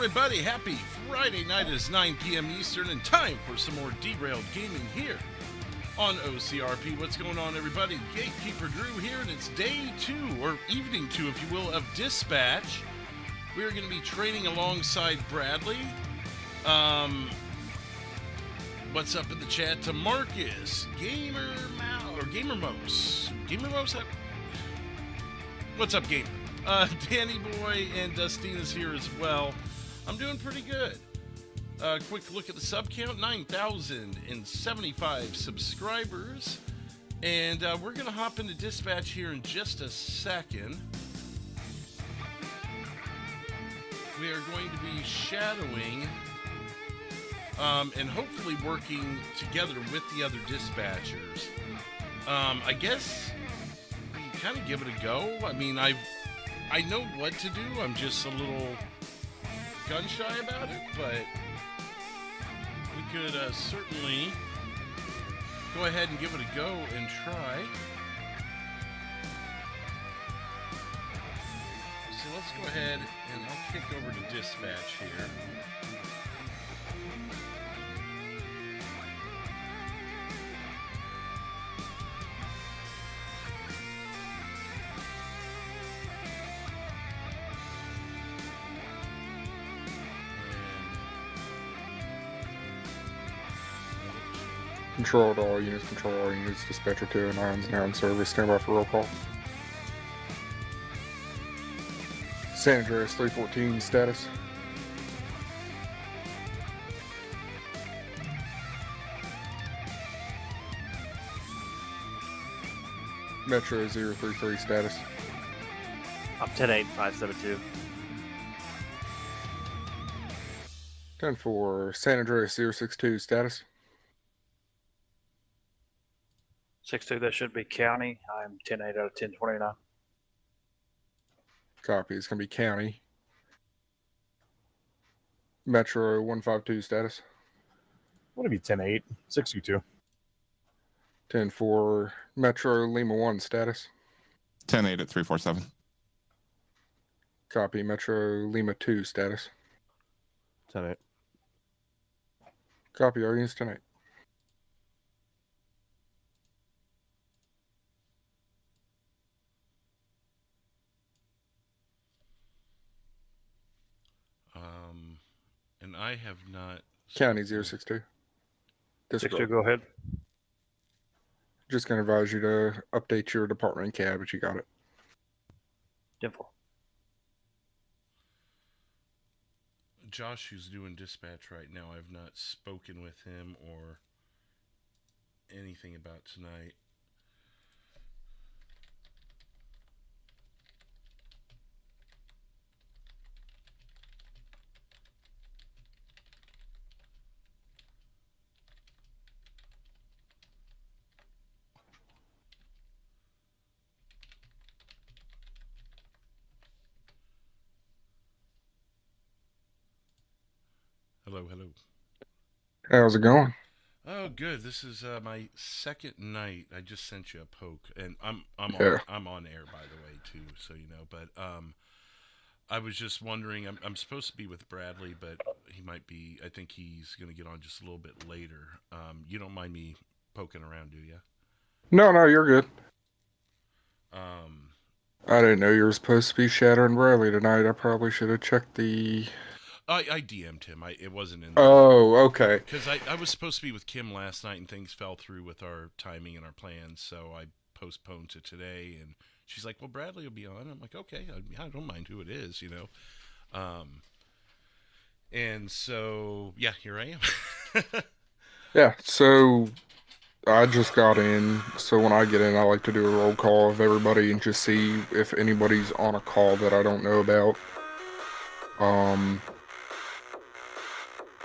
everybody. Happy Friday night. It is 9 p.m. Eastern and time for some more derailed gaming here on OCRP. What's going on, everybody? Gatekeeper Drew here, and it's day 2, or evening 2, if you will, of Dispatch. We are going to be training alongside Bradley. What's up in the chat to Marcus, Gamermos. What's up, Gamer? Danny Boy and Dustine is here as well. I'm doing pretty good. Quick look at the sub count, 9,075 subscribers. And we're going to hop into Dispatch here in just a second. We are going to be shadowing and hopefully working together with the other dispatchers. I guess we kind of give it a go. I mean, I know what to do. I'm just a little gun shy about it, but we could certainly go ahead and give it a go and try. So let's go ahead and I'll kick over to dispatch here. Control to all units, dispatcher 209 is now in service, stand by for roll call. San Andreas 314 status. Metro 033 status. Up 10-8-572. 10-4 San Andreas 062 status. 6-2, that should be county. I'm 10-8 out of 1029. Copy, it's going to be county. Metro 152 status. Want to be 10-8, 6-2. 10-4 Metro Lima 1 status. 10-8 at 347. Copy, Metro Lima 2 status. 10-8. Copy, all units 10-8. And I have not... County 062. 6-2, go ahead. Just going to advise you to update your department and cab, but you got it. Dimple. Josh, who's doing dispatch right now, I've not spoken with him or anything about tonight. Hello. How's it going? Oh, good. This is my second night. I just sent you a poke, and I'm on air, by the way, too, so you know. But I was just wondering. I'm supposed to be with Bradley, but he might be. I think he's going to get on just a little bit later. You don't mind me poking around, do you? No, you're good. I didn't know you were supposed to be shadowing Bradley tonight. I probably should have checked the... I DM'd him. It wasn't in there. Oh, okay. Because I was supposed to be with Kim last night, and things fell through with our timing and our plans, so I postponed to today, and she's like, well, Bradley will be on. I'm like, okay, I don't mind who it is, you know. And so, yeah, here I am. Yeah, so I just got in, so when I get in, I like to do a roll call of everybody and just see if anybody's on a call that I don't know about.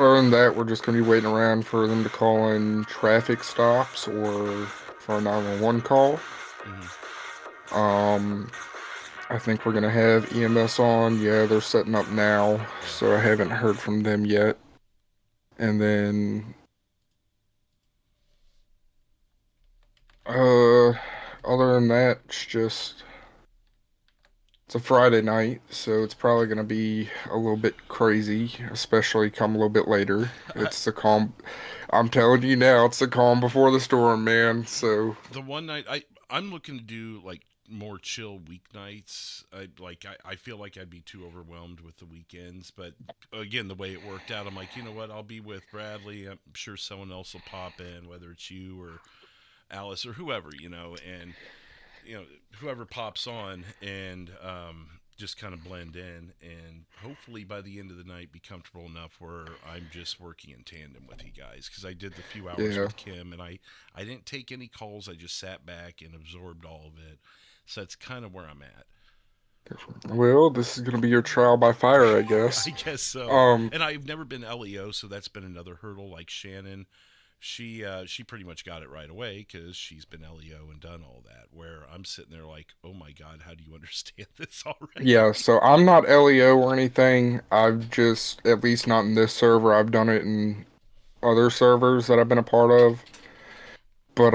Other than that, we're just going to be waiting around for them to call in traffic stops or for a 911 call. Mm-hmm. I think we're going to have EMS on. Yeah, they're setting up now, so I haven't heard from them yet. And then... other than that, it's just It's a Friday night, so it's probably going to be a little bit crazy, especially come a little bit later. It's the calm. I'm telling you now, it's the calm before the storm, man. So The one night I'm looking to do like more chill weeknights. I feel like I'd be too overwhelmed with the weekends, but again, the way it worked out, I'm like, you know what? I'll be with Bradley. I'm sure someone else will pop in, whether it's you or Alice or whoever, and whoever pops on, and just kind of blend in, and hopefully by the end of the night be comfortable enough where I'm just working in tandem with you guys, because I did the few hours yeah. with Kim, and I didn't take any calls. I just sat back and absorbed all of it. So that's kind of where I'm at. Well, this is going to be your trial by fire, I guess. I guess so. Um, And I've never been LEO, so that's been another hurdle. Like Shannon, she pretty much got it right away because she's been LEO and done all that. Where I'm sitting there like, oh my god, how do you understand this already? yeah, so I'm not LEO or anything. I've just, at least not in this server, I've done it in other servers that I've been a part of. But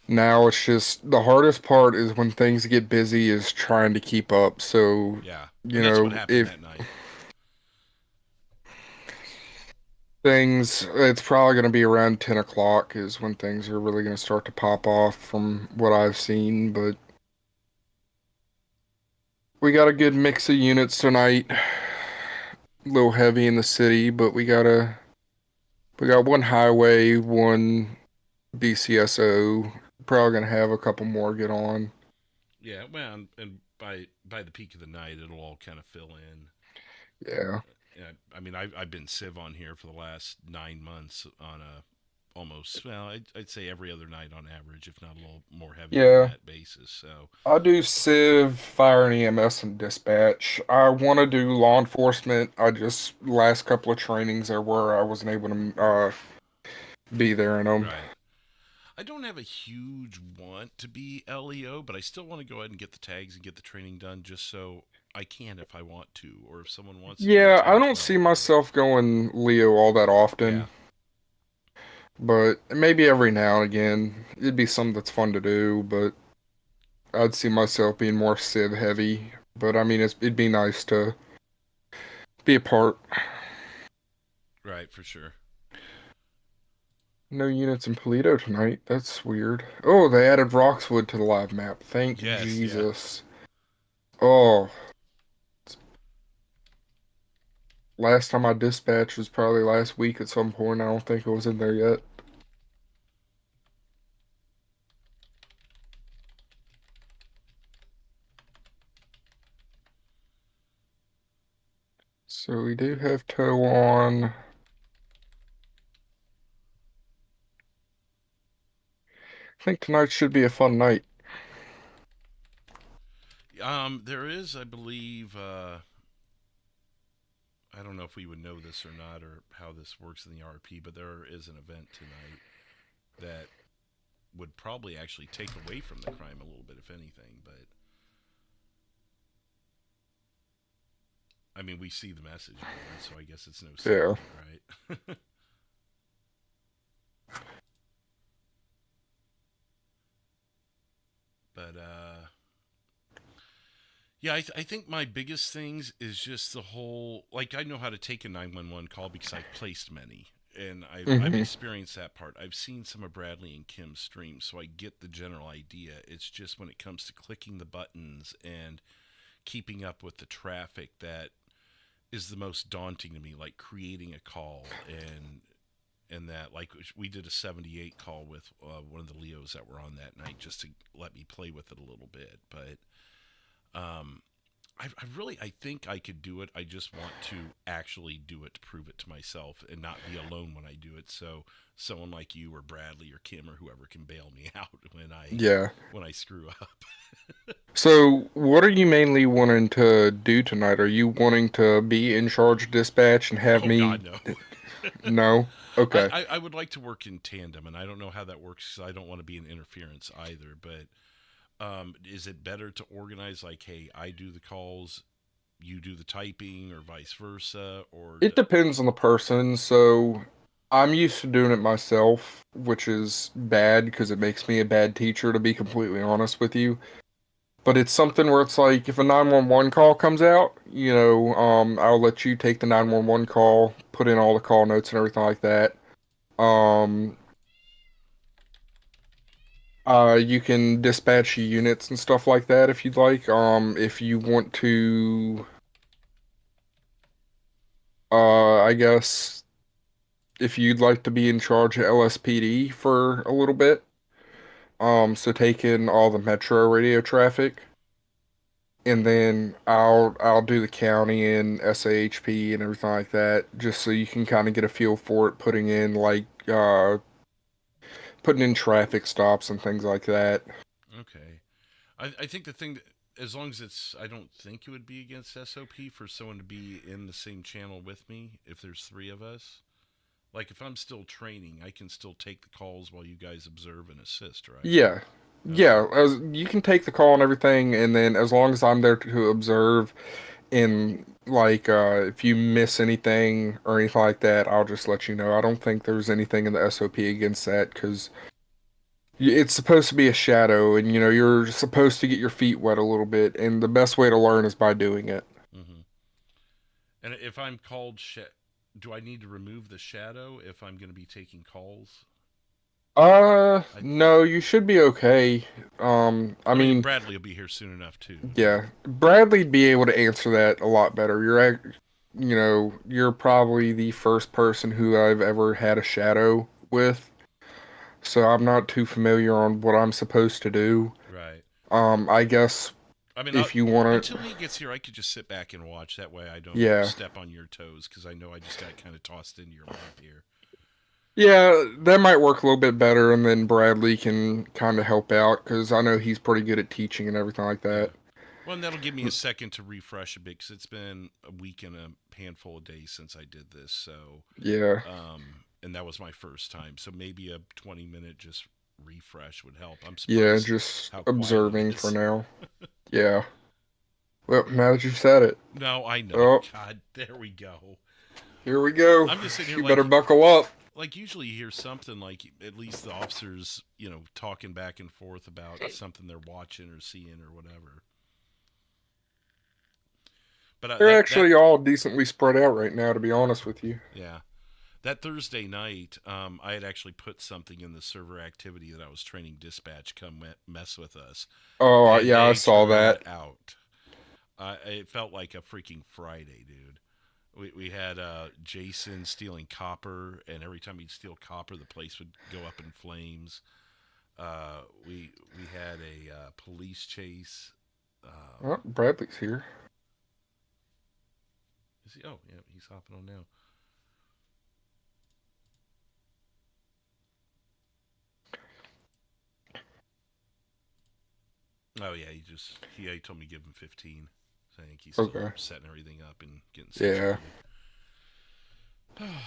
now it's just the hardest part is when things get busy is trying to keep up. So, Yeah, you and that's what know, happened if that night. things, it's probably going to be around 10 o'clock is when things are really going to start to pop off from what I've seen. But we got a good mix of units tonight. A little heavy in the city, but we got one highway, one BCSO. Probably gonna have a couple more get on. Yeah, well, and by the peak of the night, it'll all kind of fill in. Yeah. Yeah, I mean, I've been Civ on here for the last 9 months on a almost, well, I'd say every other night on average, if not a little more heavy on Yeah. that basis. So I do Civ, Fire and EMS, and Dispatch. I want to do law enforcement. I just last couple of trainings there were I wasn't able to be there in them. right. I don't have a huge want to be LEO, but I still want to go ahead and get the tags and get the training done just so I can if I want to, or if someone wants to do Yeah, I 10, don't 12, see whatever. myself going Leo all that often, Yeah, but maybe every now and again it'd be something that's fun to do. But I'd see myself being more Civ heavy. But I mean, it'd be nice to be a part. right, for sure. No units in Polito tonight. That's weird. Oh, they added Roxwood to the live map. Thank Yes, yeah. Jesus. Oh, last time I dispatched was probably last week at some point. I don't think it was in there yet. So we do have tow on. I think tonight should be a fun night. There is, I believe, I don't know if we would know this or not, or how this works in the RP, but there is an event tonight that would probably actually take away from the crime a little bit, if anything. But I mean, we see the message board, so I guess it's no secret, right? But yeah, I think my biggest things is just the whole, like, I know how to take a 911 call because I've placed many, and I've Hmm. experienced that part. I've seen some of Bradley and Kim's streams, so I get the general idea. It's just when it comes to clicking the buttons and keeping up with the traffic that is the most daunting to me, like creating a call and that, like, we did a 78 call with one of the Leos that were on that night just to let me play with it a little bit. But I think I could do it. I just want to actually do it to prove it to myself and not be alone when I do it. So someone like you or Bradley or Kim or whoever can bail me out Yeah. when I screw up. So, what are you mainly wanting to do tonight? Are you wanting to be in charge of dispatch and have Oh me? God, no. No? Okay. I would like to work in tandem, and I don't know how that works because I don't want to be in interference either. But is it better to organize like, hey, I do the calls, you do the typing, or vice versa, or It depends on the person. So, I'm used to doing it myself, which is bad because it makes me a bad teacher, to be completely honest with you. But it's something where it's like if a 911 call comes out, I'll let you take the 911 call, put in all the call notes and everything like that. Um, you can dispatch units and stuff like that if you'd like. If you want to, I guess if you'd like to be in charge of LSPD for a little bit, so take in all the metro radio traffic. And then I'll do the county and SAHP and everything like that, just so you can kind of get a feel for it, putting in traffic stops and things like that. Okay. I think the thing, as long as I don't think it would be against SOP for someone to be in the same channel with me if there's 3 of us. Like, if I'm still training, I can still take the calls while you guys observe and assist, right? Yeah. Okay. Yeah, as you can take the call and everything, and then as long as I'm there to observe, and like if you miss anything or anything like that, I'll just let you know. I don't think there's anything in the SOP against that because it's supposed to be a shadow, and you're supposed to get your feet wet a little bit, and the best way to learn is by doing it. Mm-hmm. And if I'm called, do I need to remove the shadow if I'm going to be taking calls? No, you should be okay. I mean, Bradley will be here soon enough too. yeah, Bradley'd be able to answer that a lot better. You're probably the first person who I've ever had a shadow with, so I'm not too familiar on what I'm supposed to do. Right. I guess I mean, if you want until to, he gets here, I could just sit back and watch. That way I don't yeah. step on your toes, because I know I just got kind of tossed into your lap here. Yeah, that might work a little bit better, and then Bradley can kind of help out because I know he's pretty good at teaching and everything like that. Well, and that'll give me a second to refresh a bit, because it's been a week and a handful of days since I did this. So Yeah. And that was my first time. So maybe a 20-minute just refresh would help. I'm Yeah, surprised just how quiet it observing is. for now. Yeah. Well, now that you said it. No, I know. Oh, God, there we go. here we go. I'm just sitting here You like, better buckle up. like usually you hear something like at least the officers, talking back and forth about something they're watching or seeing or whatever. But They're actually all decently spread out right now, to be honest with you. yeah. That Thursday night, I had actually put something in the server activity that I was training dispatch come mess with us. Oh, And yeah, I they saw turned that. out. It felt like a freaking Friday, dude. We had Jason stealing copper, and every time he'd steal copper, the place would go up in flames. We had a police chase. Oh, Bradley's here. Is he? Oh, yeah, he's hopping on now. Oh yeah, he told me to give him 15. So I think he's still Okay. setting everything up and getting Yeah. situated.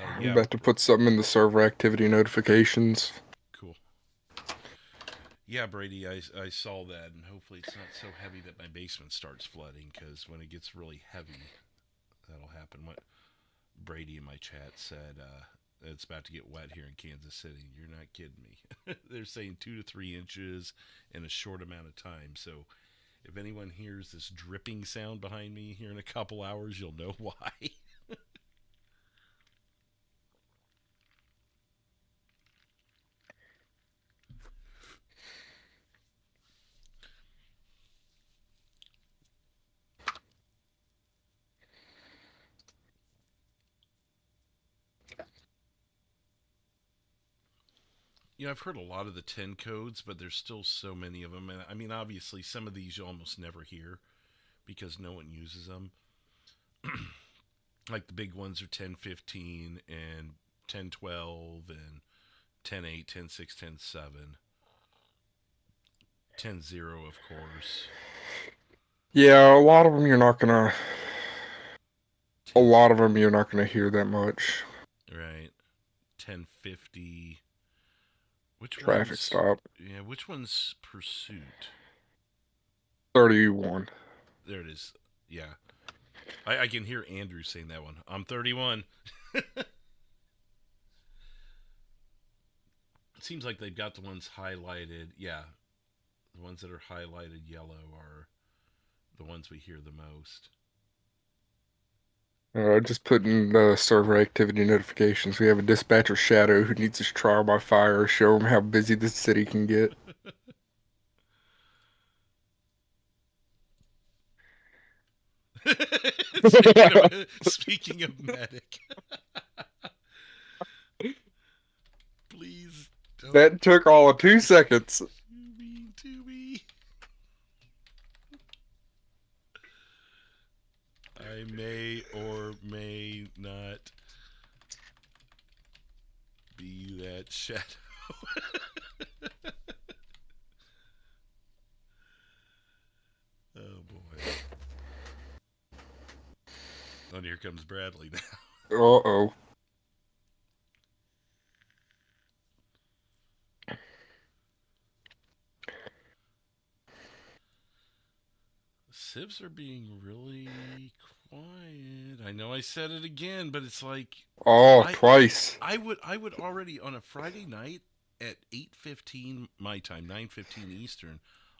I'm about to put something in the server activity notifications. Cool. Yeah, Brady, I saw that, and hopefully it's not so heavy that my basement starts flooding, because when it gets really heavy, that'll happen. What Brady in my chat said, it's about to get wet here in Kansas City. You're not kidding me. They're saying 2 to 3 inches in a short amount of time. So if anyone hears this dripping sound behind me here in a couple hours, you'll know why. I've heard a lot of the 10 codes, but there's still so many of them. And I mean, obviously, some of these you almost never hear because no one uses them. Like the big ones are 1015 and 1012 and 10-8, 10-6, 10-7. 10-0, of course. Yeah, a lot of them you're not gonna hear that much. Right. 1050. Which Traffic stop. Yeah, which one's pursuit? 31. There it is. Yeah. I can hear Andrew saying that one. I'm 31. It seems like they've got the ones highlighted. Yeah, the ones that are highlighted yellow are the ones we hear the most. Just put in the server activity notifications. We have a dispatcher Shadow who needs his trial by fire. Show him how busy this city can get. speaking of medic, please don't. That took all of 2 seconds. To me. I may or may not be that shadow. Oh boy. Oh, and here comes Bradley now. Uh-oh. Civs are being really quiet. I know I said it again, but it's like Oh, twice. I would already on a Friday night at 8:15 my time, 9:15 Eastern,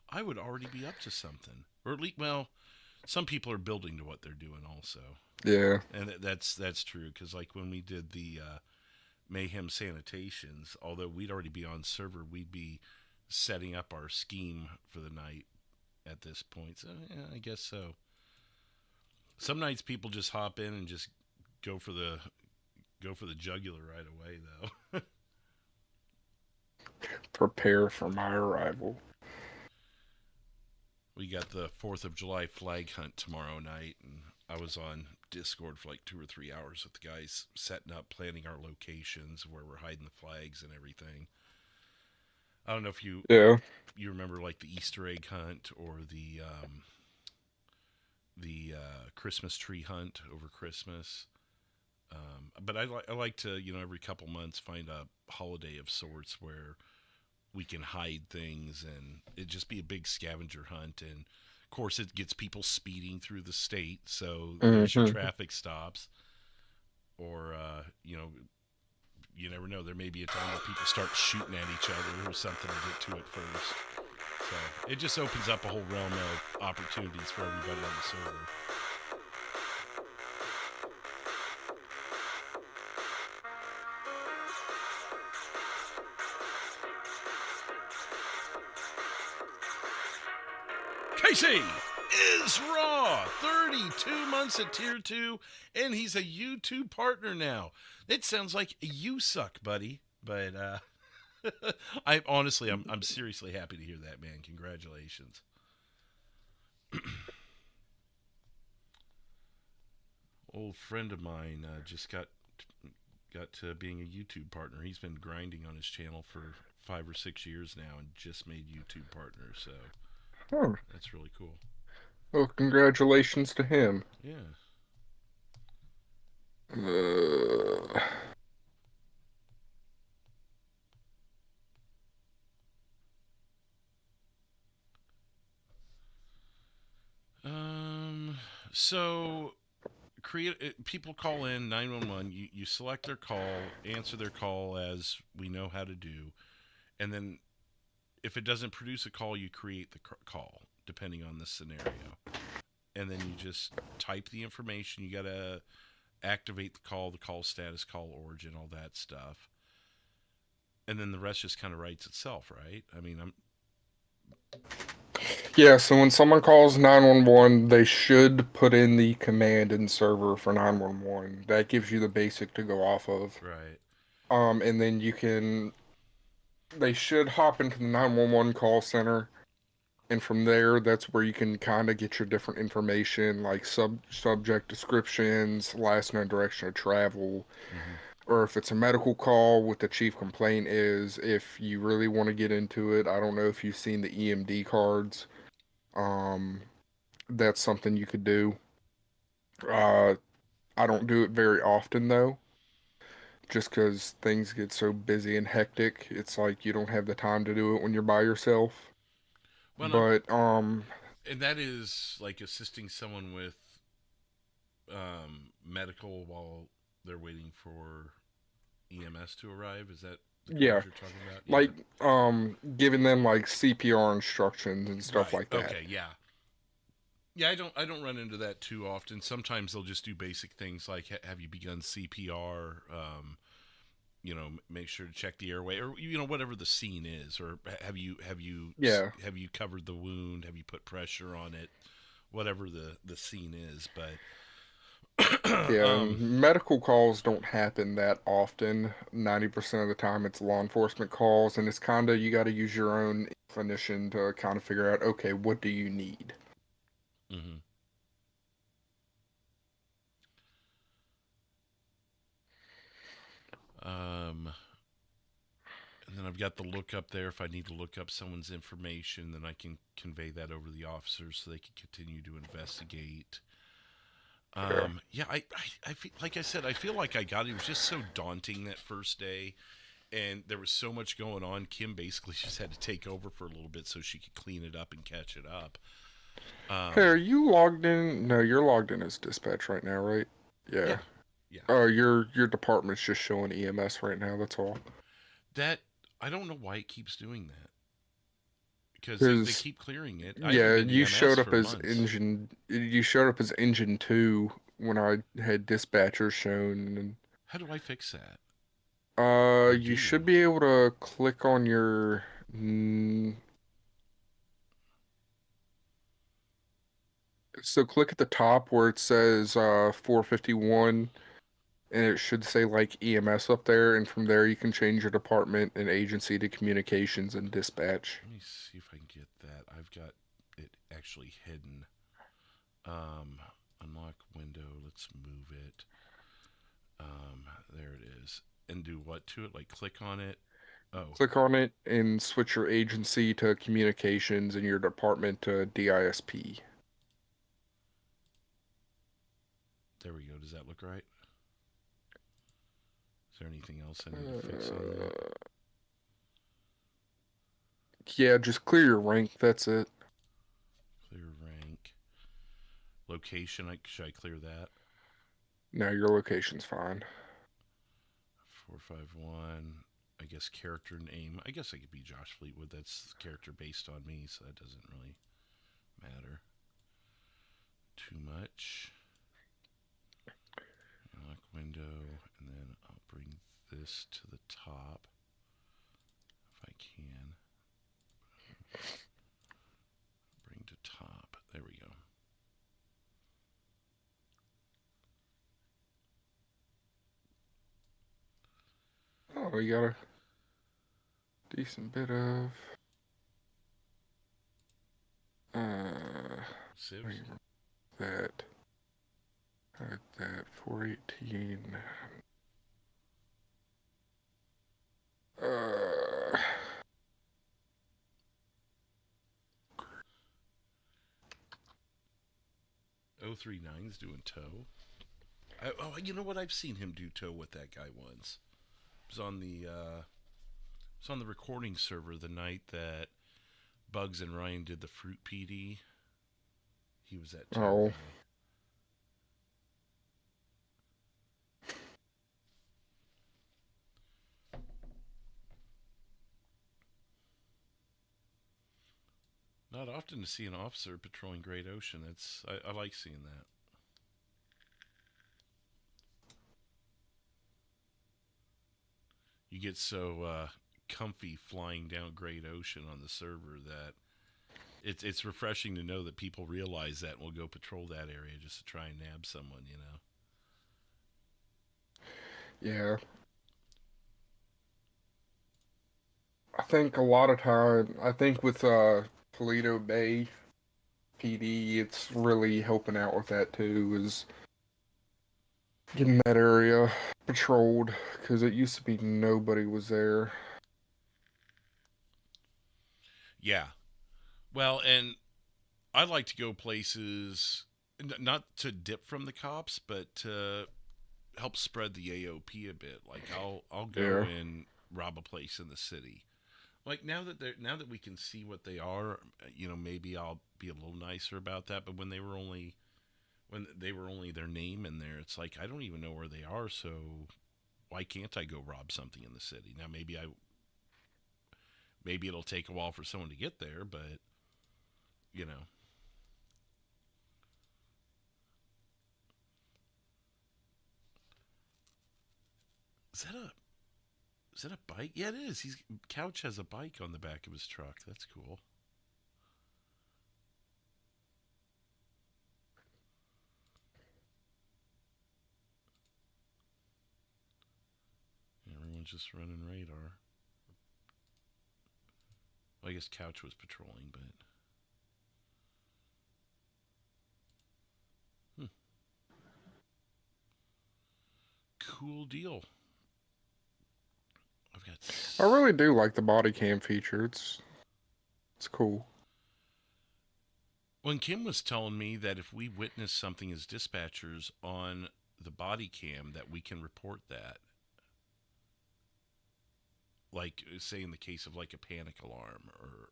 I would already be up to something. Or at least, well, some people are building to what they're doing also. Yeah. And that's true, because like when we did the Mayhem Sanitations, although we'd already be on server, we'd be setting up our scheme for the night at this point. So yeah, I guess so. Some nights people just hop in and just go for the jugular right away, though. Prepare for my arrival. We got the 4th of July flag hunt tomorrow night, and I was on Discord for like 2 or 3 hours with the guys setting up, planning our locations, where we're hiding the flags and everything. I don't know if you remember like the Easter egg hunt or the Christmas tree hunt over Christmas. But I like to, every couple months find a holiday of sorts where we can hide things, and it just be a big scavenger hunt. And of course it gets people speeding through the state, so there's your traffic stops. Or you never know, there may be a time where people start shooting at each other or something to get to it first. So it just opens up a whole realm of opportunities for everybody on the server. Casey is raw, 32 months at tier 2, and he's a YouTube partner now. It sounds like you suck, buddy, but I'm seriously happy to hear that, man. Congratulations. Old friend of mine just got to being a YouTube partner. He's been grinding on his channel for 5 or 6 years now and just made YouTube partner, so that's really cool. Well, congratulations to him. Yeah. So people call in 911. You select their call, answer their call as we know how to do, and then if it doesn't produce a call, you create the call depending on the scenario, and then you just type the information. You gotta activate the call status, call origin, all that stuff, and then the rest just kind of writes itself, right? I mean, Yeah, so when someone calls 911, they should put in the command in server for 911. That gives you the basic to go off of. right. And then they should hop into the 911 call center, and from there, that's where you can kind of get your different information, like subject descriptions, last known direction of travel, or if it's a medical call, what the chief complaint is. If you really want to get into it, I don't know if you've seen the EMD cards. That's something you could do. I don't do it very often though, just because things get so busy and hectic. It's like you don't have the time to do it when you're by yourself. Well, But and that is like assisting someone with medical while they're waiting for EMS to arrive. Is that The Yeah. calls you're talking about? Like, giving them like CPR instructions and stuff Right. like that. Okay, yeah. Yeah, I don't run into that too often. Sometimes they'll just do basic things like have you begun CPR? Make sure to check the airway, or whatever the scene is, or Yeah. have you covered the wound? Have you put pressure on it? Whatever the scene is, but Yeah, and medical calls don't happen that often. 90% of the time it's law enforcement calls, and it's kind of, you got to use your own clinician to kind of figure out, okay, what do you need? mm-hmm. And then I've got the lookup there. If I need to look up someone's information, then I can convey that over to the officers so they can continue to investigate. Yeah, I feel, like I said, I feel like I got it. It was just so daunting that first day, and there was so much going on. Kim basically just had to take over for a little bit so she could clean it up and catch it up. Hey, are you logged in? No, you're logged in as dispatch right now, right? Yeah. Yeah. Oh, your department's just showing EMS right now, that's all. That I don't know why it keeps doing that. Because they keep clearing it. Yeah, you EMS showed up for as months. engine. You showed up as engine 2 when I had dispatchers shown. And, How do I fix that? you should be able to click on your. So click at the top where it says 451, and it should say like EMS up there, and from there you can change your department and agency to communications and dispatch. Let me see if I can get that. I've got it actually hidden. Unlock window. Let's move it. There it is. And do what to it? Like click on it. Oh. Click on it and switch your agency to communications and your department to DISP. There we go. Does that look right? Is there anything else I need to fix on that? Yeah, just clear your rank. That's it. Clear rank. Location. Should I clear that? No, your location's fine. 451. I guess character name. I guess I could be Josh Fleetwood. That's character based on me, so that doesn't really matter too much. Lock window, and then I'll bring this to the top if I can. Bring to top. There we go. Oh, we got a decent bit of Sieves? that. Had that 418. Uh, 039's doing tow. You know what? I've seen him do tow with that guy once. It was on the recording server the night that Bugs and Ryan did the Fruit PD. He was at tow. Oh. Not often to see an officer patrolling Great Ocean. I like seeing that. You get so comfy flying down Great Ocean on the server that it's refreshing to know that people realize that and will go patrol that area just to try and nab someone, Yeah. I think a lot of time, with Toledo Bay PD, it's really helping out with that too, is getting that area patrolled, because it used to be nobody was there. Yeah. Well, and I like to go places, not to dip from the cops, but to help spread the AOP a bit. Like I'll go and rob a place in the city. Like now that we can see what they are, maybe I'll be a little nicer about that. But when they were only their name in there, it's like I don't even know where they are. So why can't I go rob something in the city? Now maybe it'll take a while for someone to get there, but you know. Is that a bike? Yeah, it is. Couch has a bike on the back of his truck. That's cool. Everyone's just running radar. Well, I guess Couch was patrolling, but cool deal. I really do like the body cam feature. It's cool. When Kim was telling me that if we witness something as dispatchers on the body cam, that we can report that. Like, say in the case of like a panic alarm or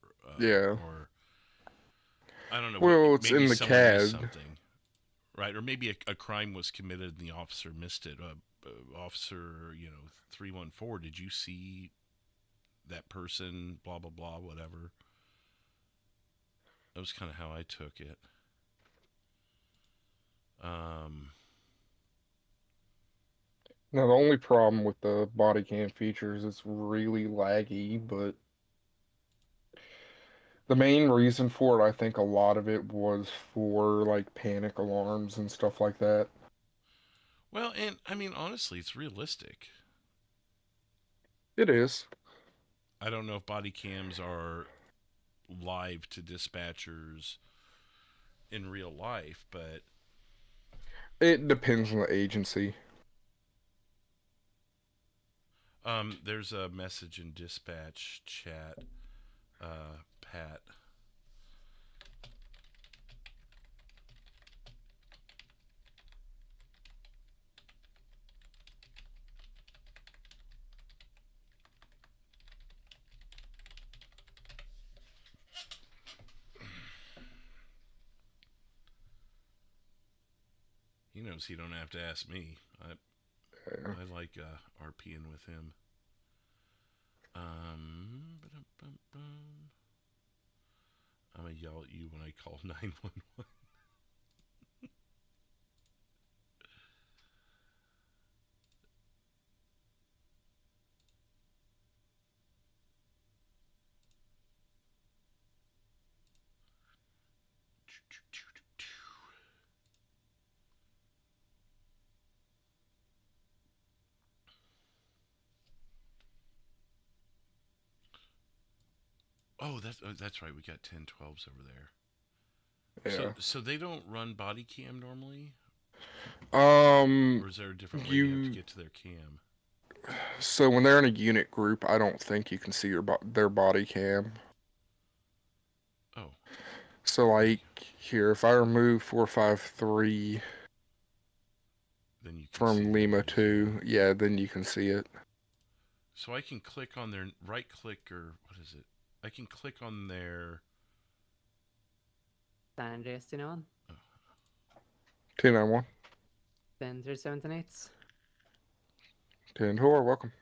or I don't know. Well, it's maybe in the someone missed CAD. something, right? Or maybe a crime was committed and the officer missed it. Officer, 314. Did you see that person? Blah blah blah. Whatever. That was kind of how I took it. Now, the only problem with the body cam features is it's really laggy, but the main reason for it, I think a lot of it was for like panic alarms and stuff like that. Well, and I mean, honestly, it's realistic. It is. I don't know if body cams are live to dispatchers in real life, but It depends on the agency. there's a message in dispatch chat, Pat. He knows he don't have to ask me. I like RPing with him. Ba-dum-bum-bum. I'm gonna yell at you when I call 911. Oh, that's right. We got 1012s over there. Yeah. So they don't run body cam normally, Um, or is there a different way you have to get to their cam? So when they're in a unit group, I don't think you can see their body cam. Oh, So like here, if I remove 453 then you can see from the Lima body 2, cam. yeah, then you can see it. So I can click on their right click, or what is it? I can click on their. San Andreas 291. 291. Center 7 10-4, welcome.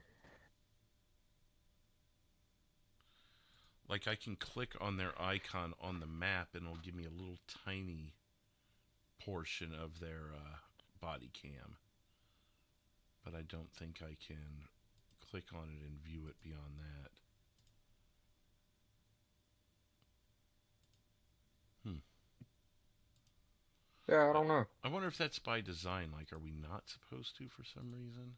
Like I can click on their icon on the map, and it'll give me a little tiny portion of their body cam. But I don't think I can click on it and view it beyond that. Yeah, I don't know. I wonder if that's by design. Like, are we not supposed to for some reason?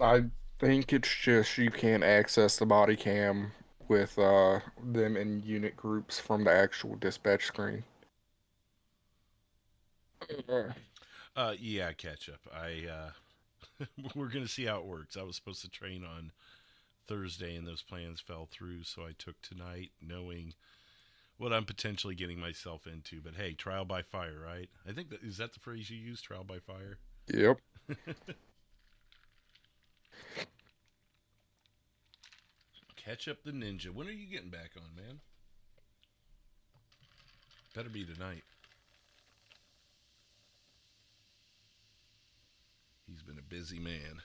I think it's just you can't access the body cam with them in unit groups from the actual dispatch screen. Yeah, catch up. We're gonna see how it works. I was supposed to train on Thursday, and those plans fell through, so I took tonight, knowing what I'm potentially getting myself into. But hey, trial by fire, right? I think is that the phrase you use, trial by fire? Yep. Catch up the ninja. When are you getting back on, man? Better be tonight. He's been a busy man.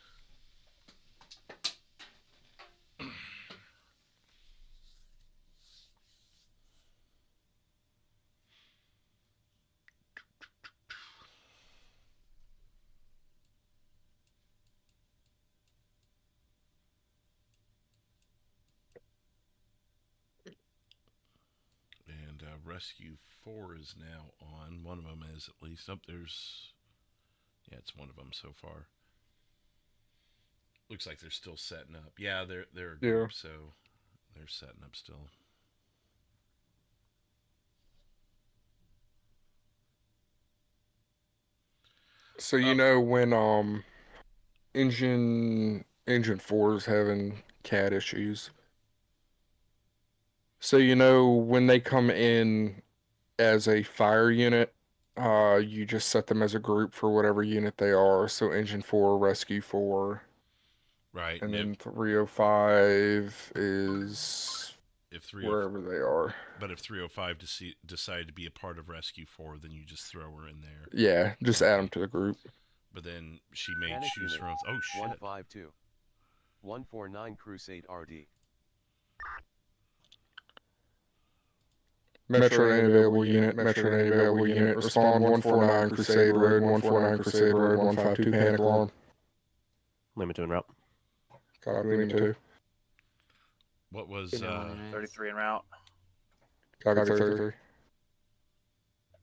And Rescue 4 is now on. One of them is at least. Oh, there's... Yeah, it's one of them so far. Looks like they're still setting up. Yeah, they're a group, so they're setting up still. So you know when engine 4 is having CAD issues. So you know when they come in as a fire unit, you just set them as a group for whatever unit they are. So engine 4, rescue 4, Right. and then 305 is if 305, wherever they are. but if 305 decide to be a part of Rescue 4, then you just throw her in there. Yeah, just add them to the group. But then she may Panic choose unit, her own. Oh shit! 152. 149 Crusade RD. Metro and available unit, Metro and available unit, respond 149 Crusade Road, 149 Crusade Road, 152 panic alarm. Limit 2 en route. Copy, limit 2. What was 33 en route. Copy 33. You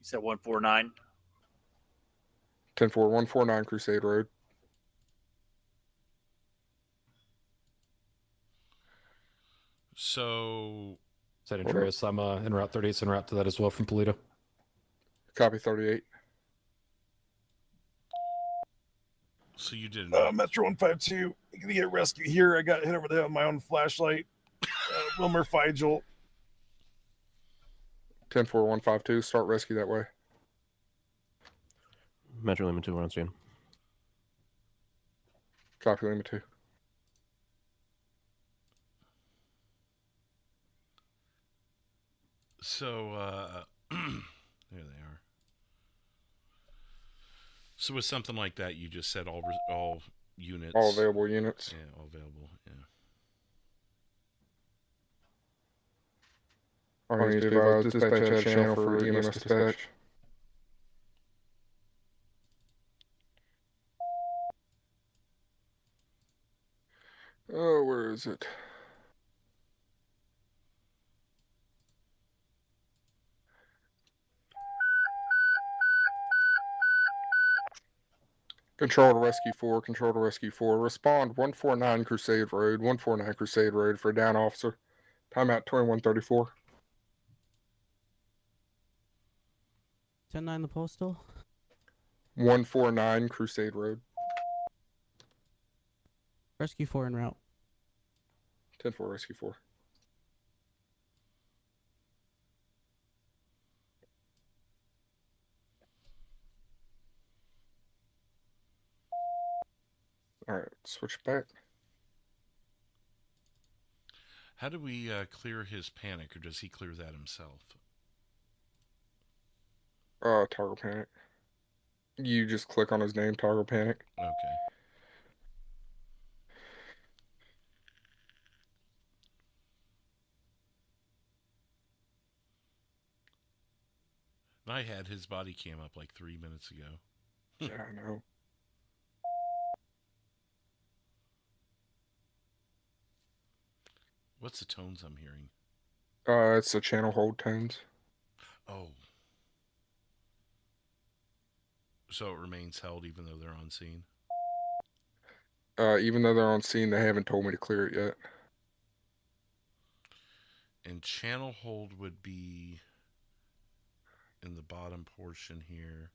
said 149. 10-4, 149 Crusade Road. so? San Andreas, I'm en route 38, en route to that as well from Toledo. Copy 38. So you did. Metro 152. You can get rescue here. I got hit over the head with my own flashlight. Wilmer Figel. 10-4, 152. Start rescue that way. Metro limit 2, we're on scene. Copy limit 2. So there they are. So with something like that, you just said all units. All available units. Yeah, all available. Yeah. I need to advise dispatch out channel for EMS dispatch. Oh, where is it? Control to rescue 4, control to rescue 4. Respond 149 Crusade Road, 149 Crusade Road for a down officer. Timeout 2134. 10-9 the postal. 149 Crusade Road. Rescue 4 en route. 10-4 rescue 4. Alright, switch back. How do we clear his panic, or does he clear that himself? Toggle panic. You just click on his name, toggle panic. Okay. I had his body cam up like 3 minutes ago. Yeah, I know. What's the tones I'm hearing? It's the channel hold tones. Oh. So it remains held even though they're on scene? Even though they're on scene, they haven't told me to clear it yet. And channel hold would be in the bottom portion here.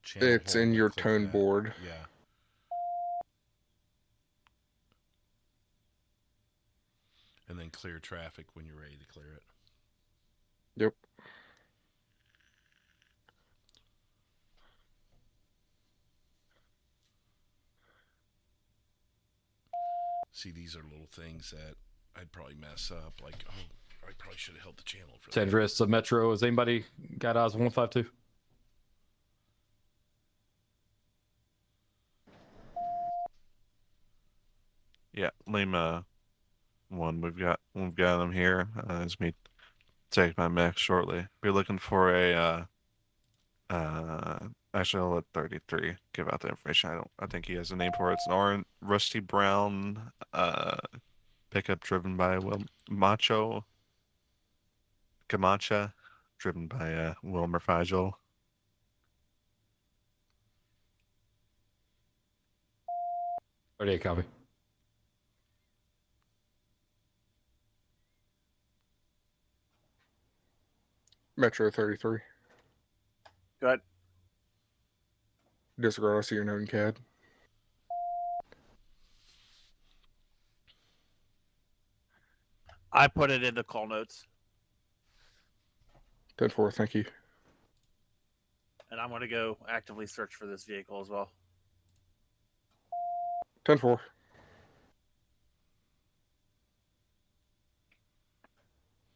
Channel It's hold, in I your click tone that. board. Yeah. And then clear traffic when you're ready to clear it. Yep. See, these are little things that I'd probably mess up. Like, oh, I probably should have held the channel for San that. Andreas, Metro, has anybody got eyes on 152? Yeah, Lima 1. We've got them here. As me take my mech shortly. We're looking for a actually I'll let 33 give out the information. I think he has a name for it. It's an orange rusty brown pickup driven by Camacha. driven by Wilmer Figel. Copy. Metro 33. Go ahead. Disregard, I see your note in CAD. I put it in the call notes, 10-4, thank you. and I'm going to go actively search for this vehicle as well. 10-4.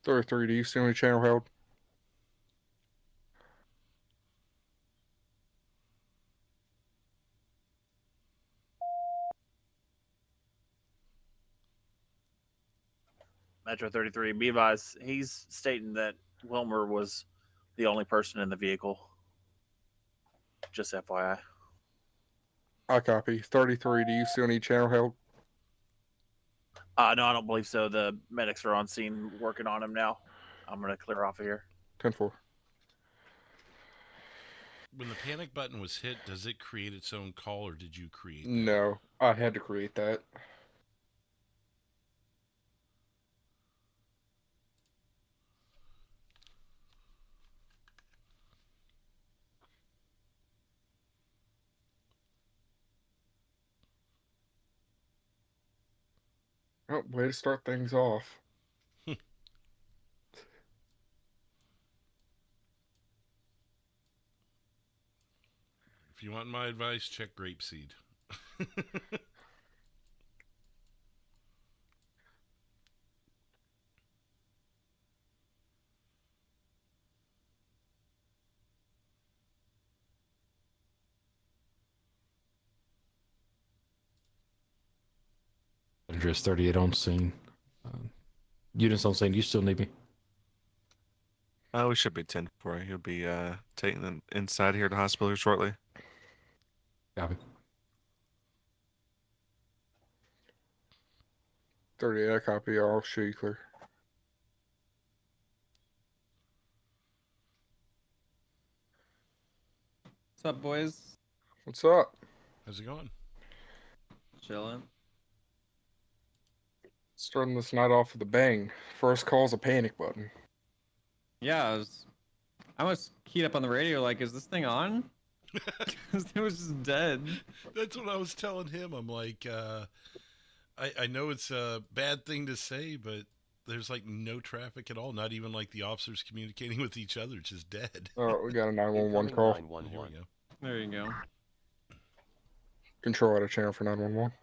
Do you see any channel held? Metro 33, be advised, he's stating that Wilmer was the only person in the vehicle. Just FYI. I copy. 33, do you see any channel held? No, I don't believe so. The medics are on scene working on him now. I'm going to clear off of here. 10-4. When the panic button was hit, does it create its own call, or did you create that? No, I had to create that. Oh, way to start things off. If you want my advice, check grapeseed. Address 38 on scene. Units on scene. You still need me? We should be 10-4. He'll be taking them inside here to hospital shortly. Copy. 38, I copy. I'll show you clear. What's up, boys? What's up? How's it going? Chilling. Starting this night off with a bang. First call's a panic button. Yeah, I was keyed up on the radio like, is this thing on? Because it was just dead. That's what I was telling him. I'm like, I know it's a bad thing to say, but there's like no traffic at all. Not even like the officers communicating with each other. It's just dead. Oh, we got a 911 call. 911. Here we go. There you go. Control out of channel for 911.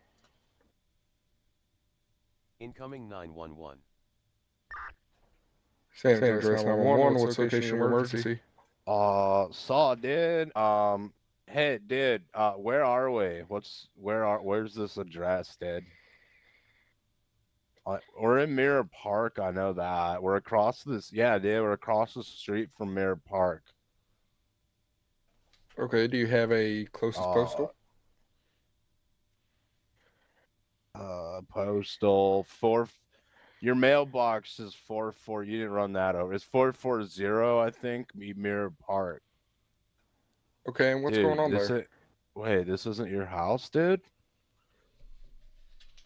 Incoming 911. San Andreas 911, what's location of emergency? Saw, dude. Hey, dude. Where are we? Where's this address, dude? We're in Mirror Park. I know that. We're across this. Yeah, dude. We're across the street from Mirror Park. Okay, do you have a closest postal? Postal 4. Your mailbox is 44. You didn't run that over. It's 440, I think. Mirror Park. Okay, and what's going on there? Wait, this isn't your house, dude?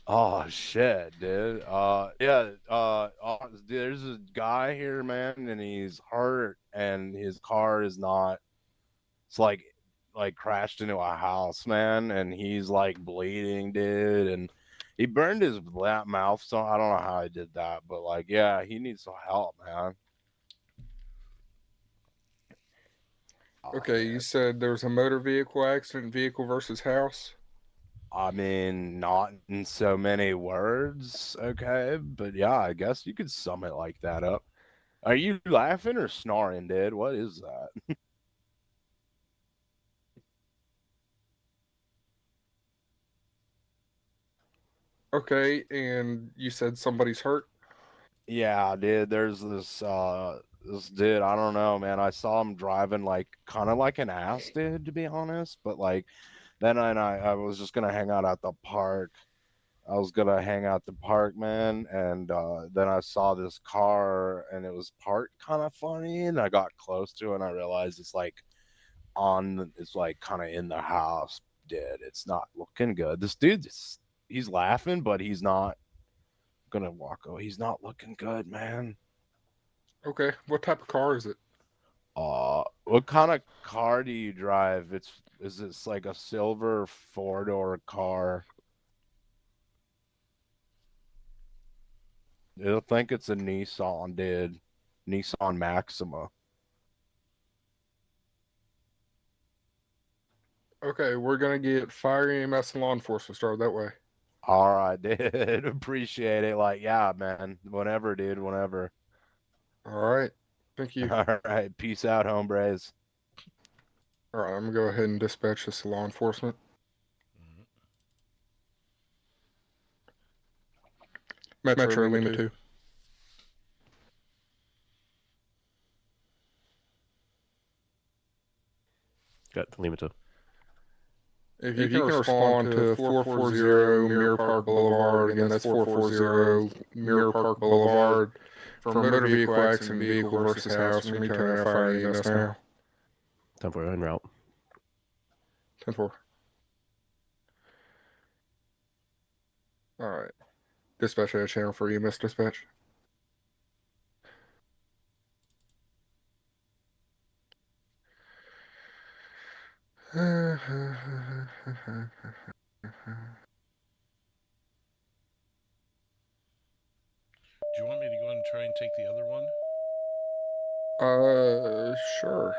Oh shit, dude. There's a guy here, man, and he's hurt, and his car is not. It's like crashed into a house, man, and he's like bleeding, dude, and he burned his mouth. So I don't know how he did that, but like, yeah, he needs some help, man. Okay, you said there was a motor vehicle accident, vehicle versus house? I mean, not in so many words, okay? But yeah, I guess you could sum it like that up. Are you laughing or snoring, dude? What is that? Okay, and you said somebody's hurt? Yeah, dude, there's this dude, I don't know, man. I saw him driving like kind of like an ass, dude, to be honest. But like then I was just gonna hang out at the park. I was gonna hang out the park, man, and then I saw this car and it was parked kind of funny, and I got close to it and I realized it's like it's like kind of in the house, dead. It's not looking good. This dude, he's laughing, but he's not gonna walk away. He's not looking good, man. Okay, what type of car is it? What kind of car do you drive? Is this like a silver 4-door car? I think it's a Nissan, dude. Nissan Maxima. Okay, we're gonna get fire EMS and law enforcement started that way. All right, dude. Appreciate it. Like, yeah, man. Whenever, dude. Whenever. All right, thank you. All right. Peace out, hombres. All right, I'm gonna go ahead and dispatch this to law enforcement. Metro Lima 2. Got the Lima 2. If you can respond to 440 Mirror Park Boulevard, again, that's 440 Mirror Park Boulevard, for motor vehicle accident, vehicle versus house, we need to have fire EMS now. 10-4 en route. 10-4. All right. Dispatch a channel for EMS dispatch. Do you want me to go ahead and try and take the other one? Sure.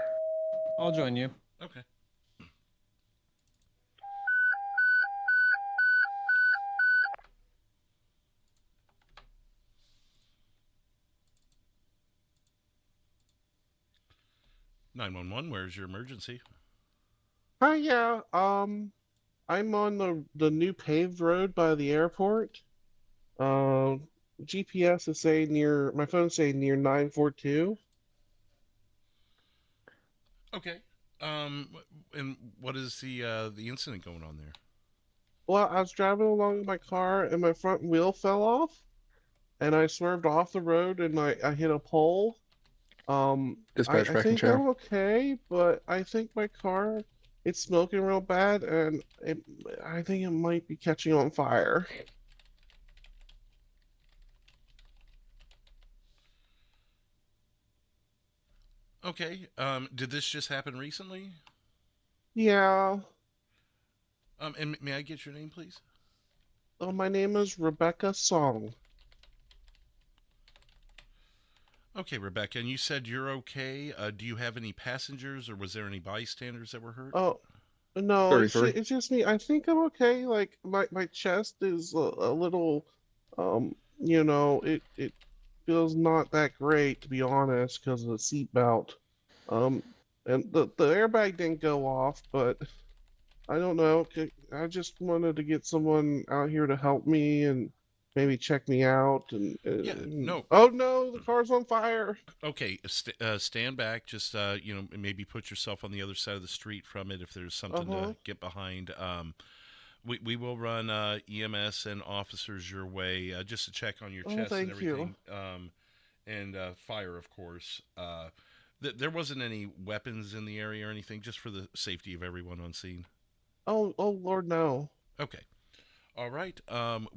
I'll join you. Okay. (911) Where's your emergency? Hi, yeah. I'm on the new paved road by the airport. GPS is saying near my phone's saying near 942. Okay. And what is the incident going on there? Well, I was driving along in my car and my front wheel fell off, and I swerved off the road and I hit a pole. Dispatch I back in think channel. I'm okay, but I think my car it's smoking real bad, and I think it might be catching on fire. Okay. Did this just happen recently? Yeah. And may I get your name, please? Oh, my name is Rebecca Song. Okay, Rebecca, and you said you're okay. Do you have any passengers, or was there any bystanders that were hurt? Oh, no, it's 33. just me. I think I'm okay. Like my chest is a little, it feels not that great to be honest because of the seatbelt. And the airbag didn't go off, but I don't know. I just wanted to get someone out here to help me and maybe check me out. And Yeah, no. Oh no, the car's on fire. Okay, stand back. Just maybe put yourself on the other side of the street from it if there's something to get behind. We will run EMS and officers your way just to check on your chest and everything. And fire, of course. There wasn't any weapons in the area or anything, just for the safety of everyone on scene. Oh Lord, no. Okay. All right.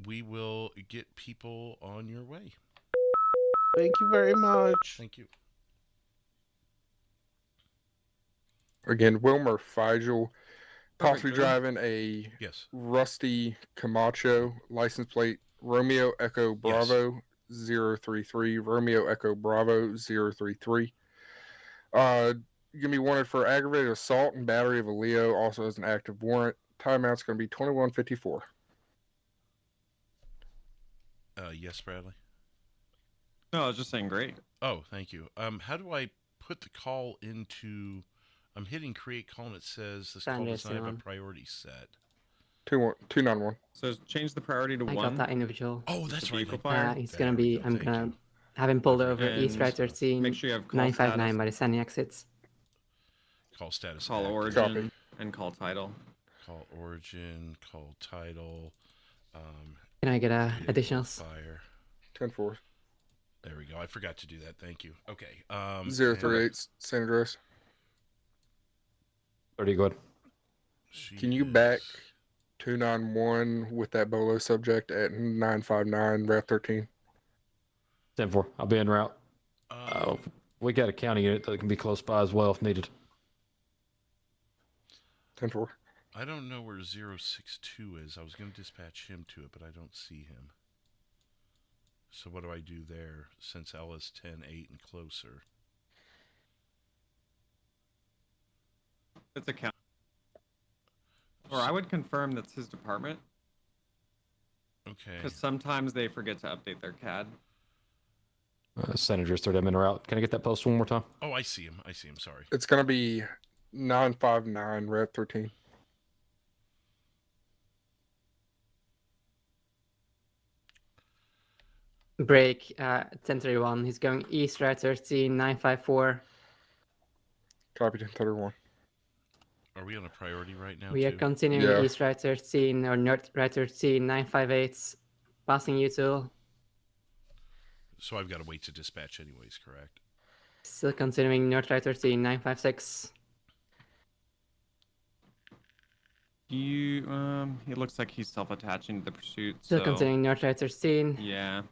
We will get people on your way. Thank you very much. Thank you. Again, Wilmer Feigl, possibly Perfect, driving a Yes. rusty Camacho, license plate Romeo Echo Bravo 033, Romeo Echo Bravo 033. Gonna be wanted for aggravated assault and battery of a Leo, also has an active warrant. Timeout's gonna be 21:54. Yes, Bradley. No, I was just saying great. Oh, thank you. How do I put the call into? I'm hitting create call and it says this call does not have a priority set. 291. So change the priority to I 1. got that individual. Oh, that's right. Vehicle fire. He's gonna be. I'm gonna have him pulled over east right 13. Make sure you have call 959 status. by the sunny exits. Call status. Call active. origin Copy. and call title. Call origin. Call title. Can I get vehicle additionals? Fire. 10-4. There we go. I forgot to do that. Thank you. Okay. 038 San Andreas. 30, go ahead. Can you back 291 with that Bolo subject at 959 Route 13? 10-4. I'll be en route. We got a county unit that can be close by as well if needed. 10-4. I don't know where 062 is. I was going to dispatch him to it, but I don't see him. So what do I do there since L is 10-8 and closer? It's a count. Or I would confirm that's his department. Okay. Because sometimes they forget to update their CAD. Senators, 30, I'm en route. Can I get that post one more time? Oh, I see him. I see him. Sorry. It's going to be 959 Route 13. Break 1031. He's going east, Route 13, 954. Copy 1031. Are we on a priority right now? We are too? continuing east, Route 13, or north, Route 13, 958. Passing you two. So I've got to wait to dispatch anyways, correct? Still continuing north, Route 13, 956. It looks like he's self-attaching to the pursuit. Still so... continuing north, Route 13. Yeah.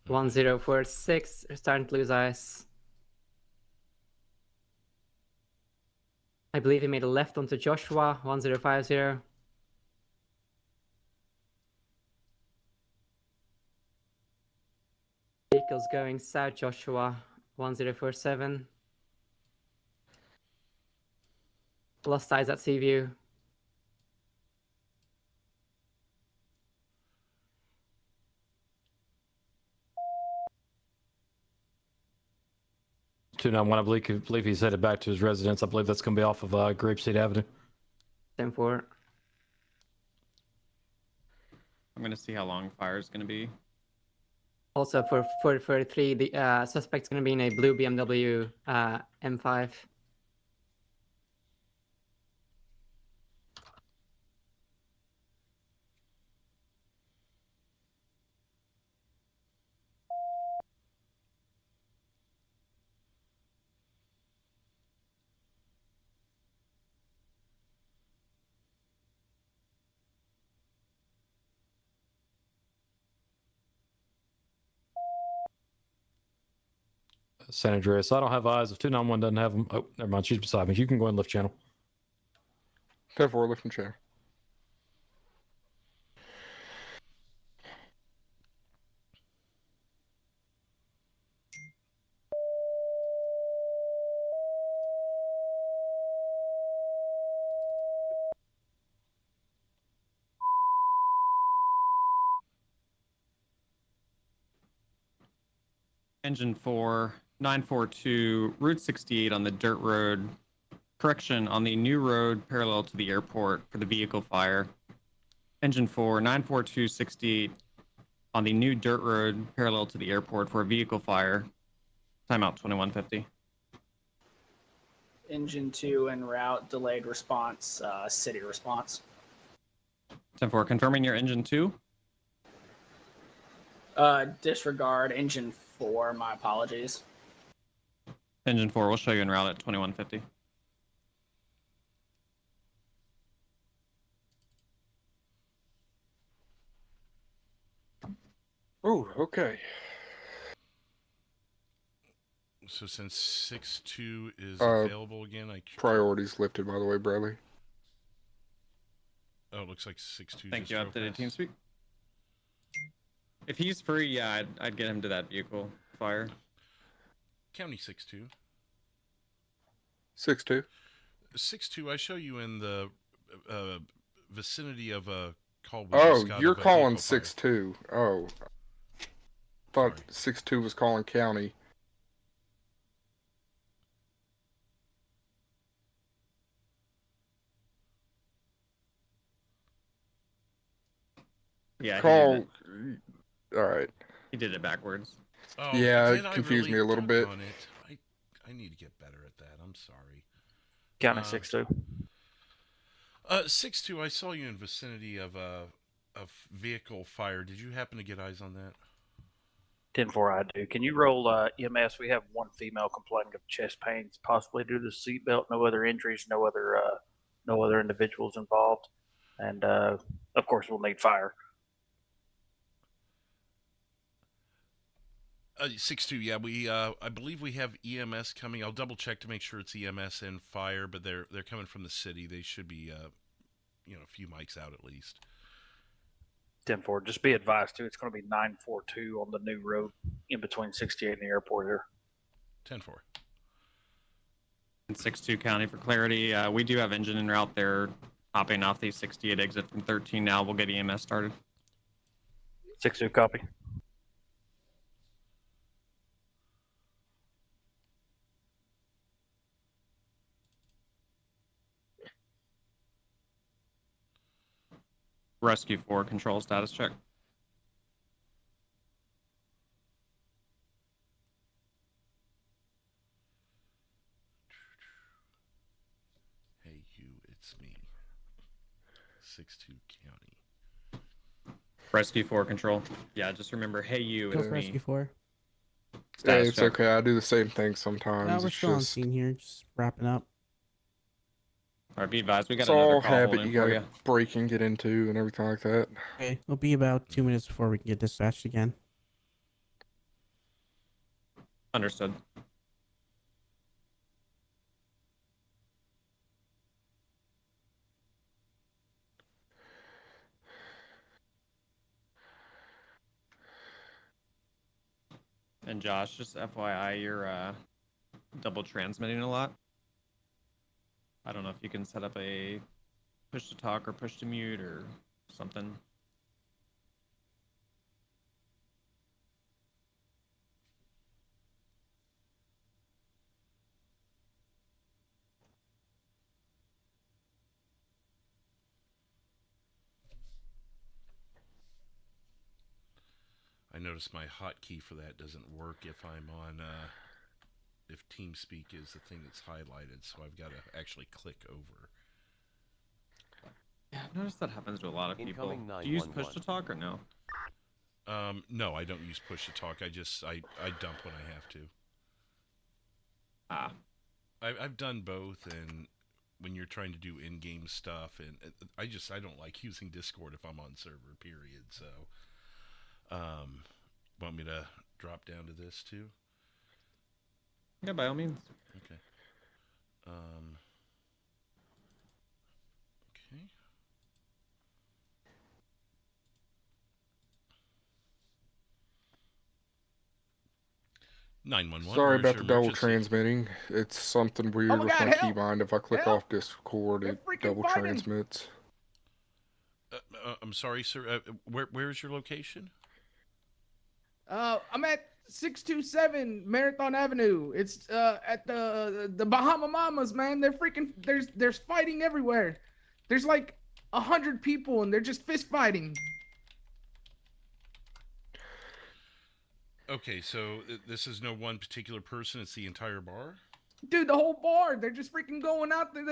1046. Starting to lose eyes. I believe he made a left onto Joshua. 1050. Vehicles going south, Joshua. 1047. Lost eyes at Seaview. I believe he's headed back to his residence. I believe that's going to be off of Grapeseed Avenue. 10-4. I'm going to see how long fire is going to be. Also for 43, the suspect's going to be in a blue BMW M5. San Andreas. I don't have eyes. If 291 doesn't have them, oh, never mind. She's beside me. You can go and lift channel. 10-4, lifting channel. Engine 4, 942, Route 68 on the dirt road. Correction, on the new road parallel to the airport for the vehicle fire. Engine 4, 942, 68 on the new dirt road parallel to the airport for a vehicle fire. Timeout 2150. Engine 2 en route, delayed response, city response. 10-4, confirming your engine 2. Disregard engine 4, my apologies. Engine 4, we'll show you en route at 2150. Oh, okay. So since 6-2 is available again, priorities lifted, by the way, Bradley. Oh, it looks like 6-2. Thank you, updated team speak. If he's free, yeah, I'd get him to that vehicle fire. County 6-2. 6-2. 6-2. I show you in the vicinity of a call. Oh, you're calling 6-2. Oh, thought 6-2 was calling county. Yeah. Call. All right. He did it backwards. Oh, yeah, it confused me a little bit. I need to get better at that. I'm sorry. County 6-2. 6-2. I saw you in vicinity of vehicle fire. Did you happen to get eyes on that? 10-4, I do. Can you roll EMS? We have one female complaining of chest pains, possibly due to the seatbelt. No other injuries. No other individuals involved. And of course, we'll need fire. 6-2, yeah, we I believe we have EMS coming. I'll double check to make sure it's EMS and fire, but they're coming from the city. They should be a few mics out at least. 10-4. Just be advised too. It's going to be 942 on the new road in between 68 and the airport here. 10-4. And 6-2 County for clarity. We do have engine en route there, hopping off the 68 exit from 13 now. We'll get EMS started. 6-2 copy. Rescue 4 control status check. Hey, you, it's me. 6-2 County. Rescue 4 control. Yeah, just remember, hey you, Go it's for me. Rescue 4. Hey, Status it's check. okay. I do the same thing sometimes. No, we're It's still on just, scene here, just wrapping up. All right, be advised, we got it's another all call habit holding you for gotta you. break and get into and everything like that. Okay, it'll be about 2 minutes before we can get dispatched again. Understood. And Josh, just FYI, you're double transmitting a lot. I don't know if you can set up a push to talk or push to mute or something. I noticed my hotkey for that doesn't work if I'm on, if TeamSpeak is the thing that's highlighted, so I've got to actually click over. Yeah, I've noticed that happens to a lot of people. Incoming Do you use push 911. to talk or no? No, I don't use push to talk. I dump when I have to. Ah. I've done both, and when you're trying to do in-game stuff, and I don't like using Discord if I'm on server, period, so... want me to drop down to this too? Yeah, by all means. Okay. Okay. (911) Sorry where's about your the double emergency? transmitting. It's something weird Oh my with God, my help! keybind. If I click Help! off Discord, They're it freaking double fighting! transmits. I'm sorry, sir. Where is your location? I'm at 627 Marathon Avenue. It's at the Bahama Mamas, man. They're freaking there's fighting everywhere. There's like 100 people and they're just fist fighting. Okay, so this is no one particular person. It's the entire bar. Dude, the whole bar, they're just freaking going out there.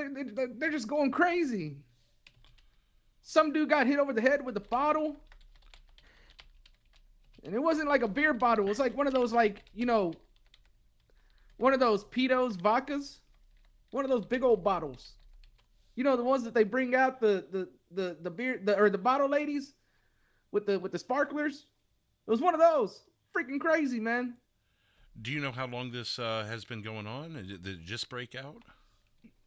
They're just going crazy. Some dude got hit over the head with a bottle. And it wasn't like a beer bottle. It was like one of those, like, you know, one of those Pitos vodkas. One of those big old bottles. You know, the ones that they bring out the beer, or the bottle ladies with the sparklers. It was one of those. Freaking crazy, man. Do you know how long this has been going on? Did it just break out?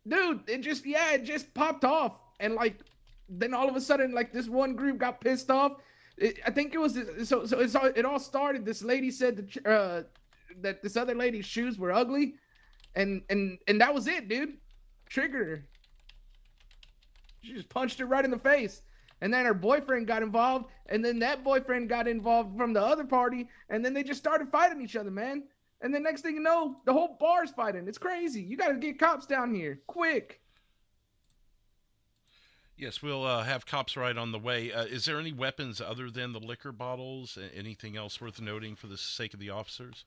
Dude, it just popped off. And like, then all of a sudden, like, this one group got pissed off. I think it was it all started. This lady said that this other lady's shoes were ugly, and that was it, dude. Triggered her. She just punched her right in the face, and then her boyfriend got involved, and then that boyfriend got involved from the other party, and then they just started fighting each other, man. And then next thing you know, the whole bar's fighting. It's crazy. You got to get cops down here quick. Yes, we'll have cops right on the way. Is there any weapons other than the liquor bottles? Anything else worth noting for the sake of the officers?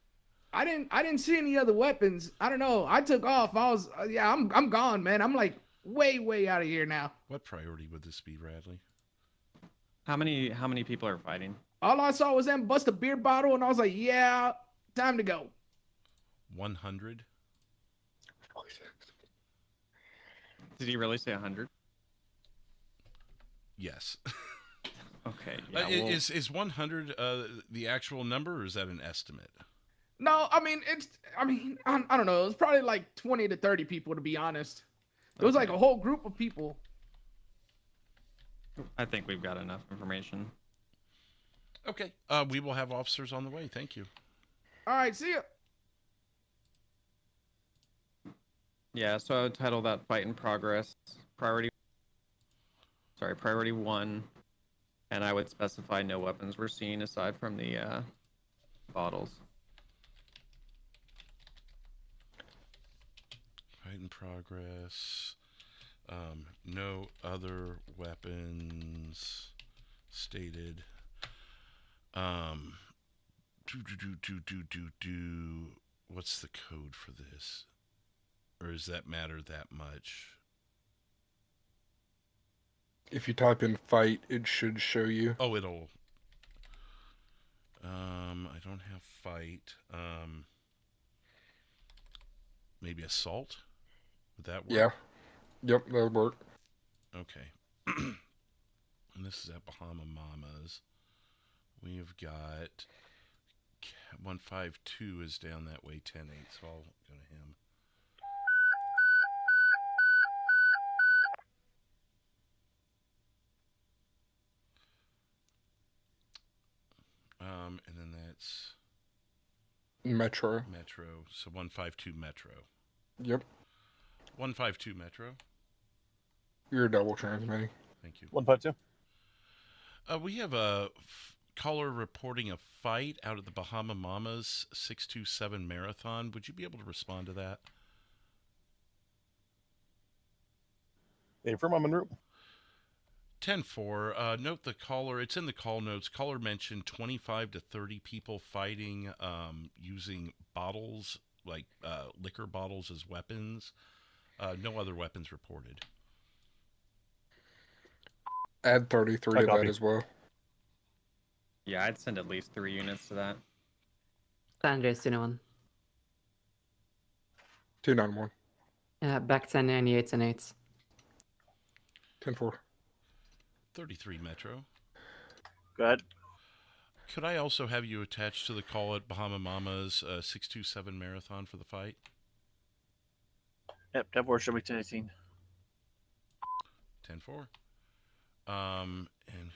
I didn't see any other weapons. I don't know. I took off. I was I'm gone, man. I'm like way out of here now. What priority would this be, Bradley? How many people are fighting? All I saw was them bust a beer bottle, and I was like, yeah, time to go. 100. Did he really say 100? Yes. Okay. Yeah, Is 100 the actual number, or is that an estimate? No, I mean, I don't know. It was probably like 20 to 30 people, to be honest. It was like a whole group of people. I think we've got enough information. Okay. We will have officers on the way. Thank you. All right, see ya. Yeah, so I would title that fight in progress. Priority 1. And I would specify no weapons were seen aside from the bottles. Fight in progress. No other weapons stated. What's the code for this? Or does that matter that much? If you type in fight, it should show you. Oh, it'll. I don't have fight. Maybe assault? Would that work? Yeah. Yep, that'll work. Okay. And this is at Bahama Mamas. We've got 152 is down that way, 10-8, so I'll go to him. And then that's Metro. So 152 Metro. Yep. 152 Metro. You're double transmitting. Thank you. 152. We have a caller reporting a fight out of the Bahama Mamas 627 Marathon. Would you be able to respond to that? Hey, firm, I'm en route. 10-4. Note the caller. It's in the call notes. Caller mentioned 25 to 30 people fighting using bottles, like liquor bottles as weapons. No other weapons reported. Add 33 to that as well. Yeah, I'd send at least 3 units to that. Andres 291. 291. Back 10 98s and 8s. 10-4. 33 Metro. Go ahead. Could I also have you attached to the call at Bahama Mamas 627 Marathon for the fight? Yep, Dev should be 1018. 10-4. And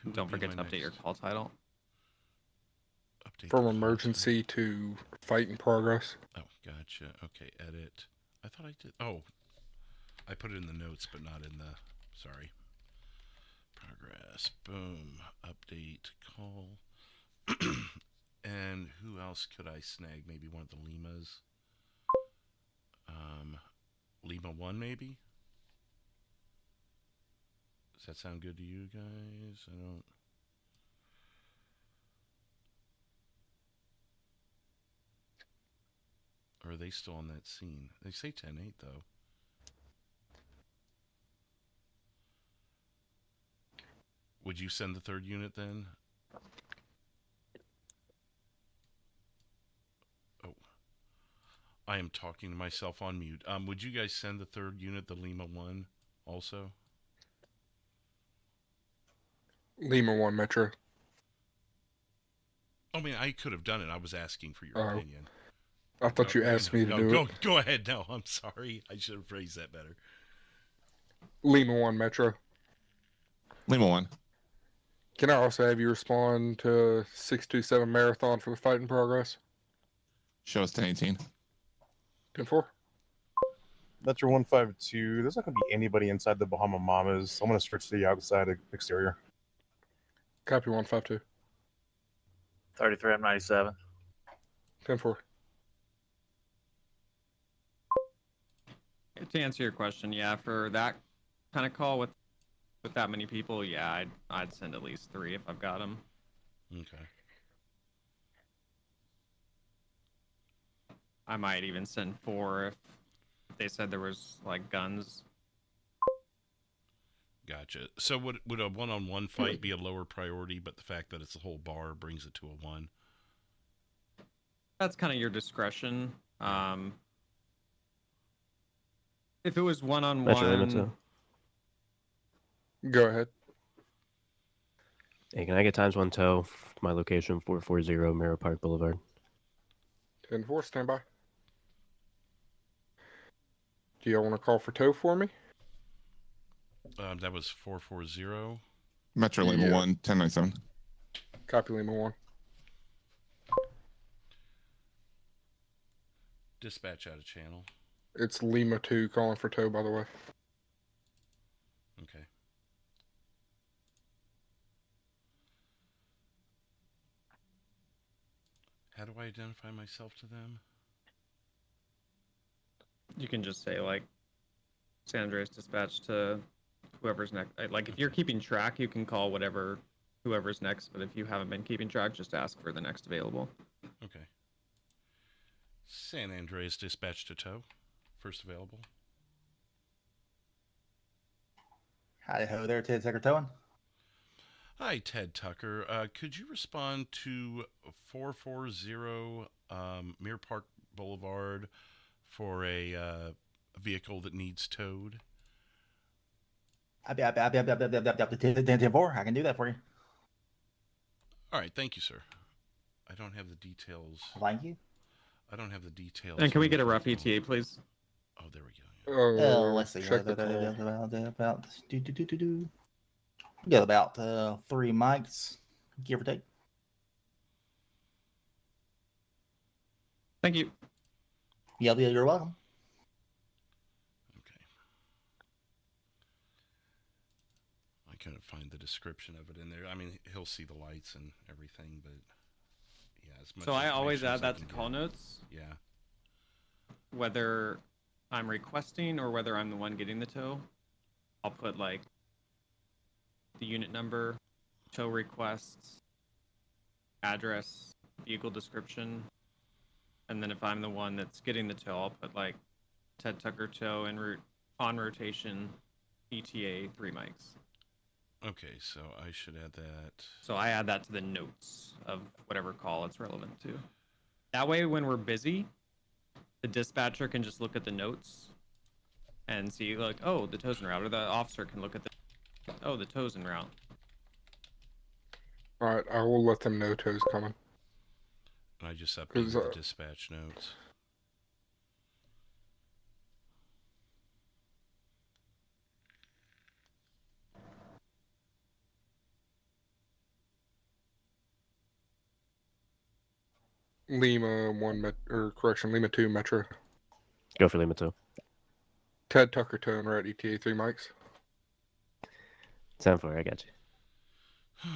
who Don't would be forget to my update next? your call title. Update From the call emergency to fight in progress. title. Oh, gotcha. Okay, edit. I thought I did. Oh, I put it in the notes, but not in the. Sorry. Progress. Boom. Update call. And who else could I snag? Maybe one of the Limas. Lima 1 maybe? Does that sound good to you guys? I don't. Or are they still on that scene? They say 10-8 though. Would you send the 3rd unit then? Oh. I am talking to myself on mute. Would you guys send the 3rd unit, the Lima 1, also? Lima 1 Metro. I mean, I could have done it. I was asking for your Oh. opinion. I thought you asked me to do go, it. Go ahead. No, I'm sorry. I should have phrased that better. Lima 1 Metro. Lima 1. Can I also have you respond to 627 Marathon for the fight in progress? Show us 1018. 10-4. That's your 152. There's not going to be anybody inside the Bahama Mamas. I'm going to switch to the outside exterior. Copy 152. 33, I'm 97. 10-4. To answer your question, yeah, for that kind of call with that many people, yeah, I'd send at least 3 if I've got them. Okay. I might even send 4 if they said there was like guns. Gotcha. So would a one-on-one fight be a lower priority, but the fact that it's a whole bar brings it to a 1? That's kind of your discretion. If it was one-on-one, Go ahead. Hey, can I get ×1 tow? My location 440 Mirror Park Boulevard. 10-4, stand by. Do y'all want to call for tow for me? That was 440. Metro Lima 1, 1097. Copy Lima 1. Dispatch out of channel. It's Lima 2 calling for tow, by the way. Okay. How do I identify myself to them? you can just say like San Andreas dispatch to whoever's next. Like if you're keeping track, you can call whoever's next. But if you haven't been keeping track, just ask for the next available. Okay. San Andreas dispatch to tow. First available. Hi ho there, Ted Tucker towing. Hi, Ted Tucker. Could you respond to 440 Mirror Park Boulevard for a vehicle that needs towed? I can do that for you. All right, thank you, sir. I don't have the details. Thank you. I don't have the details. And can we get a rough ETA, please? Oh, there we go. Let's see. Got about 3 mics, give or take. Thank you. Yeah, you're welcome. Okay. I couldn't find the description of it in there. I mean, he'll see the lights and everything, but yeah, as much. So I always information add as I that can to call get. notes. Yeah. Whether I'm requesting or whether I'm the one getting the tow, I'll put like the unit number, tow requests, address, vehicle description, and then if I'm the one that's getting the tow, I'll put like Ted Tucker tow en route on rotation, ETA 3 mics. Okay, so I should add that. So I add that to the notes of whatever call it's relevant to. That way, when we're busy, the dispatcher can just look at the notes and see, like, oh, the tow's en route, or the officer can look at the tow's en route. All right, I will let them know tow's coming. And I just updated the dispatch notes. Lima 1 Lima 2 Metro. Go for Lima 2. Ted Tucker towing right ETA 3 mics. 10-4, I got you.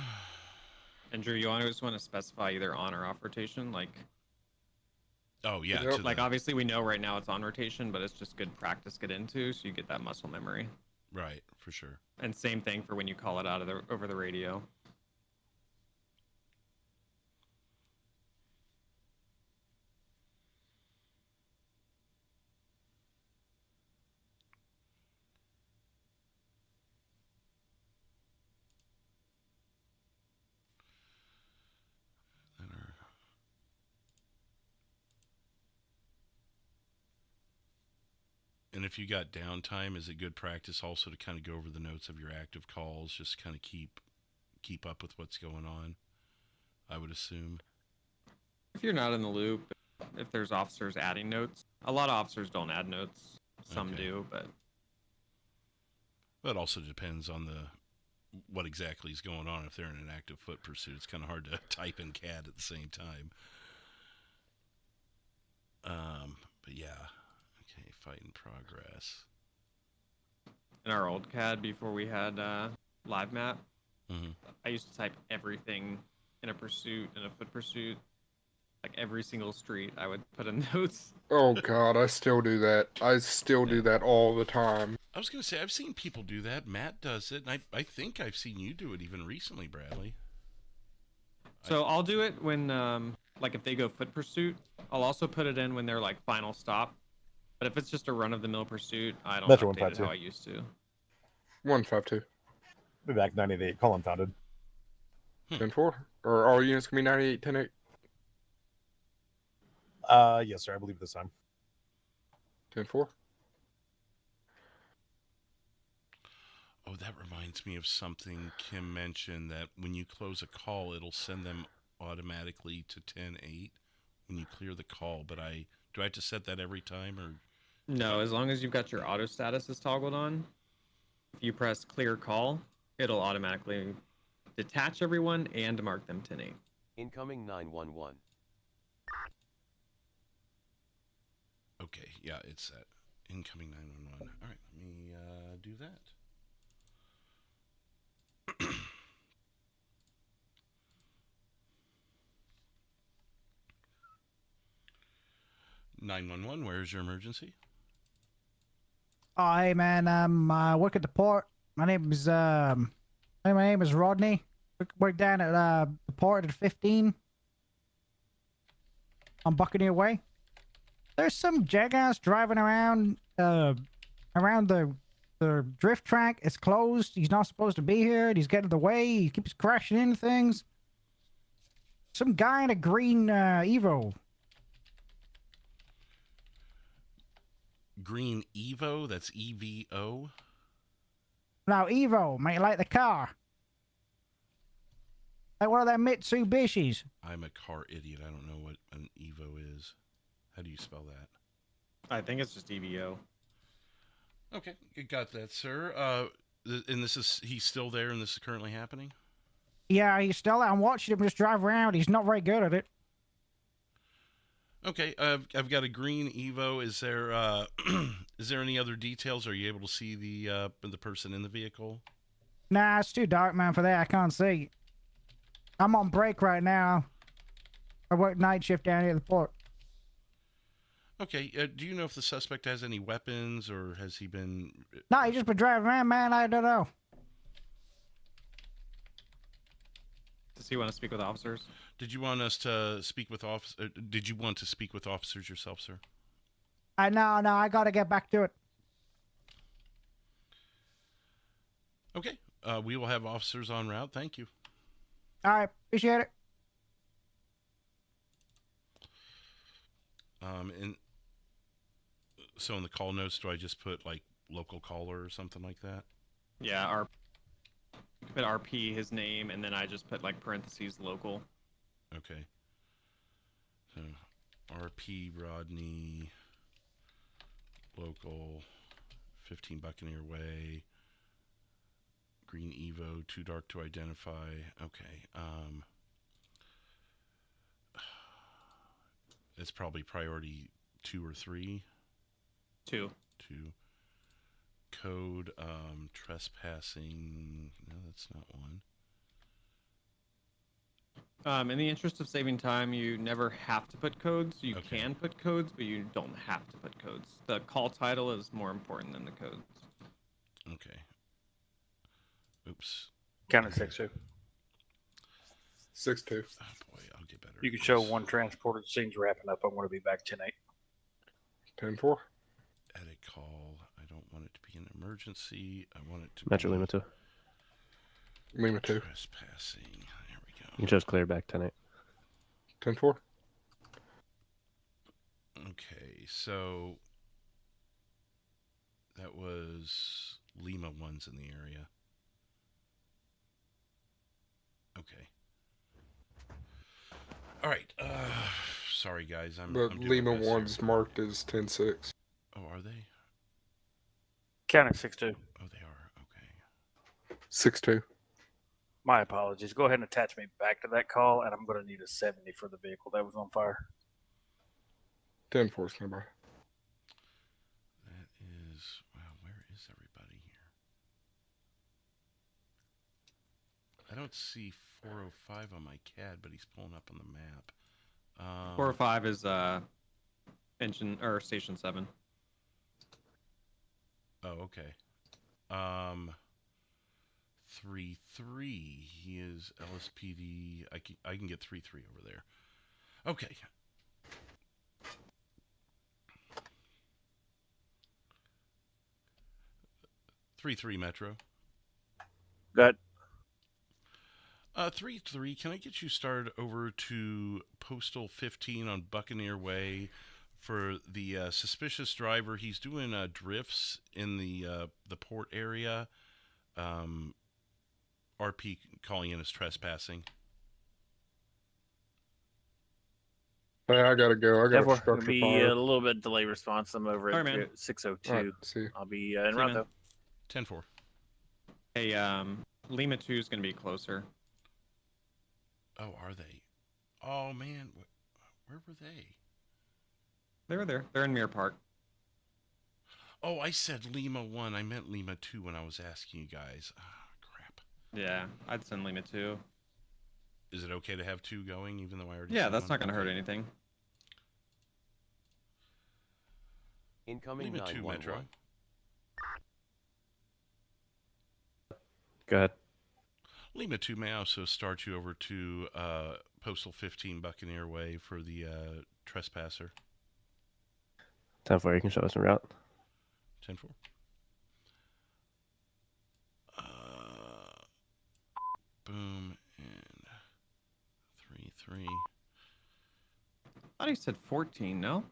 And Drew, you always want to specify either on or off rotation, like. Oh yeah. Like obviously we know right now it's on rotation, but it's just good practice to get into, so you get that muscle memory. Right, for sure. And same thing for when you call it out of over the radio. And if you got downtime, is it good practice also to kind of go over the notes of your active calls, just kind of keep up with what's going on? I would assume. If you're not in the loop, if there's officers adding notes, a lot of officers don't add notes. Some do, but. But it also depends on what exactly is going on. If they're in an active foot pursuit, it's kind of hard to type in CAD at the same time. But yeah. Okay, fight in progress. In our old CAD, before we had live map, I used to type everything in a pursuit, in a foot pursuit, like every single street. I would put in notes. Oh God, I still do that. I still do that all the time. I was gonna say I've seen people do that. Matt does it, and I think I've seen you do it even recently, Bradley. So I'll do it when like if they go foot pursuit. I'll also put it in when they're like final stop. But if it's just a run-of-the-mill pursuit, I don't Metro update it 152. how I used to. 152. Be back 98. Call unfounded. 10-4. Or all units can be 98, 10-8. Yes, sir. I believe this time. 10-4. Oh, that reminds me of something Kim mentioned, that when you close a call, it'll send them automatically to 10-8 when you clear the call. But do I have to set that every time, or? No, as long as you've got your auto statuses toggled on, if you press clear call, it'll automatically detach everyone and mark them 10-8. Incoming 911. Okay, yeah, it's set. Incoming 911. All right, let me do that. 911, where's your emergency? Oh, hey man, I work at the port. My name is Rodney. Work down at the port at 15 on Buccaneer Way. There's some jackass driving around around the drift track. It's closed. He's not supposed to be here. And he's getting in the way. He keeps crashing into things. Some guy in a green Evo. Green Evo? That's EVO? No, Evo, mate, like the car. Like one of them Mitsubishis. I'm a car idiot. I don't know what an Evo is. How do you spell that? I think it's just EVO. Okay, you got that, sir. And he's still there, and this is currently happening? Yeah, he's still there. I'm watching him just drive around. He's not very good at it. Okay, I've got a green Evo. Is there is there any other details? Are you able to see the person in the vehicle? Nah, it's too dark, man, for that. I can't see. I'm on break right now. I work night shift down here at the port. Okay, do you know if the suspect has any weapons, or has he been... No, he just been driving around, man. I don't know. Does he want to speak with officers? Did you want us to speak with Did you want to speak with officers yourself, sir? No, I gotta get back to it. Okay, we will have officers en route. Thank you. All right, appreciate it. And so in the call notes, do I just put like local caller or something like that? Yeah, put RP, his name, and then I just put like parentheses local. Okay. So RP Rodney, local, 15 Buccaneer Way, green Evo, too dark to identify. Okay. It's probably priority 2 or 3. 2. 2. Code, trespassing. No, that's not one. In the interest of saving time, you never have to put codes. You can put codes, but you don't have to put codes. The call title is more important than the codes. Okay. Oops. Count it 6-2. 6-2. Oh boy, I'll get better. You can show one transporter. The scene's wrapping up. I'm going to be back 10-8. 10-4. Edit call. I don't want it to be an emergency. I want it to Metro be... Lima 2. Lima 2. Trespassing. There we go. You just cleared back 10-8. 10-4. Okay, so that was Lima 1's in the area. Okay. All right. Sorry, guys. I'm Lima 1's marked as 10-6. Oh, are they? Count it 6-2. Oh, they are. Okay. 6-2. My apologies. Go ahead and attach me back to that call, and I'm going to need a 70 for the vehicle that was on fire. 10-4's number. That is... Wow, where is everybody here? I don't see 405 on my CAD, but he's pulling up on the map. 405 is engine or station 7. Oh, okay. 3-3. He is LSPD. I can get 3-3 over there. Okay. Three Metro. Good. 3-3, can I get you started over to Postal 15 on Buccaneer Way for the suspicious driver? He's doing drifts in the port area. RP calling in as trespassing. Hey, I gotta go. I got a Therefore, structure it'll be fire. a little bit delay response. I'm over Sorry, at man. 6:02. All right, see you. I'll be See en you, route man. though. 10-4. Hey, Lima 2 is going to be closer. Oh, are they? Oh man, where were they? They were there. They're in Mirror Park. Oh, I said Lima 1. I meant Lima 2 when I was asking you guys. Ah, crap. Yeah, I'd send Lima 2. Is it okay to have 2 going, even though I already Yeah, sent that's one? not going to hurt Okay. anything. Incoming Lima 2 Metro. 911. Go ahead. Lima 2 may also start you over to Postal 15 Buccaneer Way for the trespasser. 10-4, you can show us en route. 10-4. Boom and 3-3. I thought he said 14, no?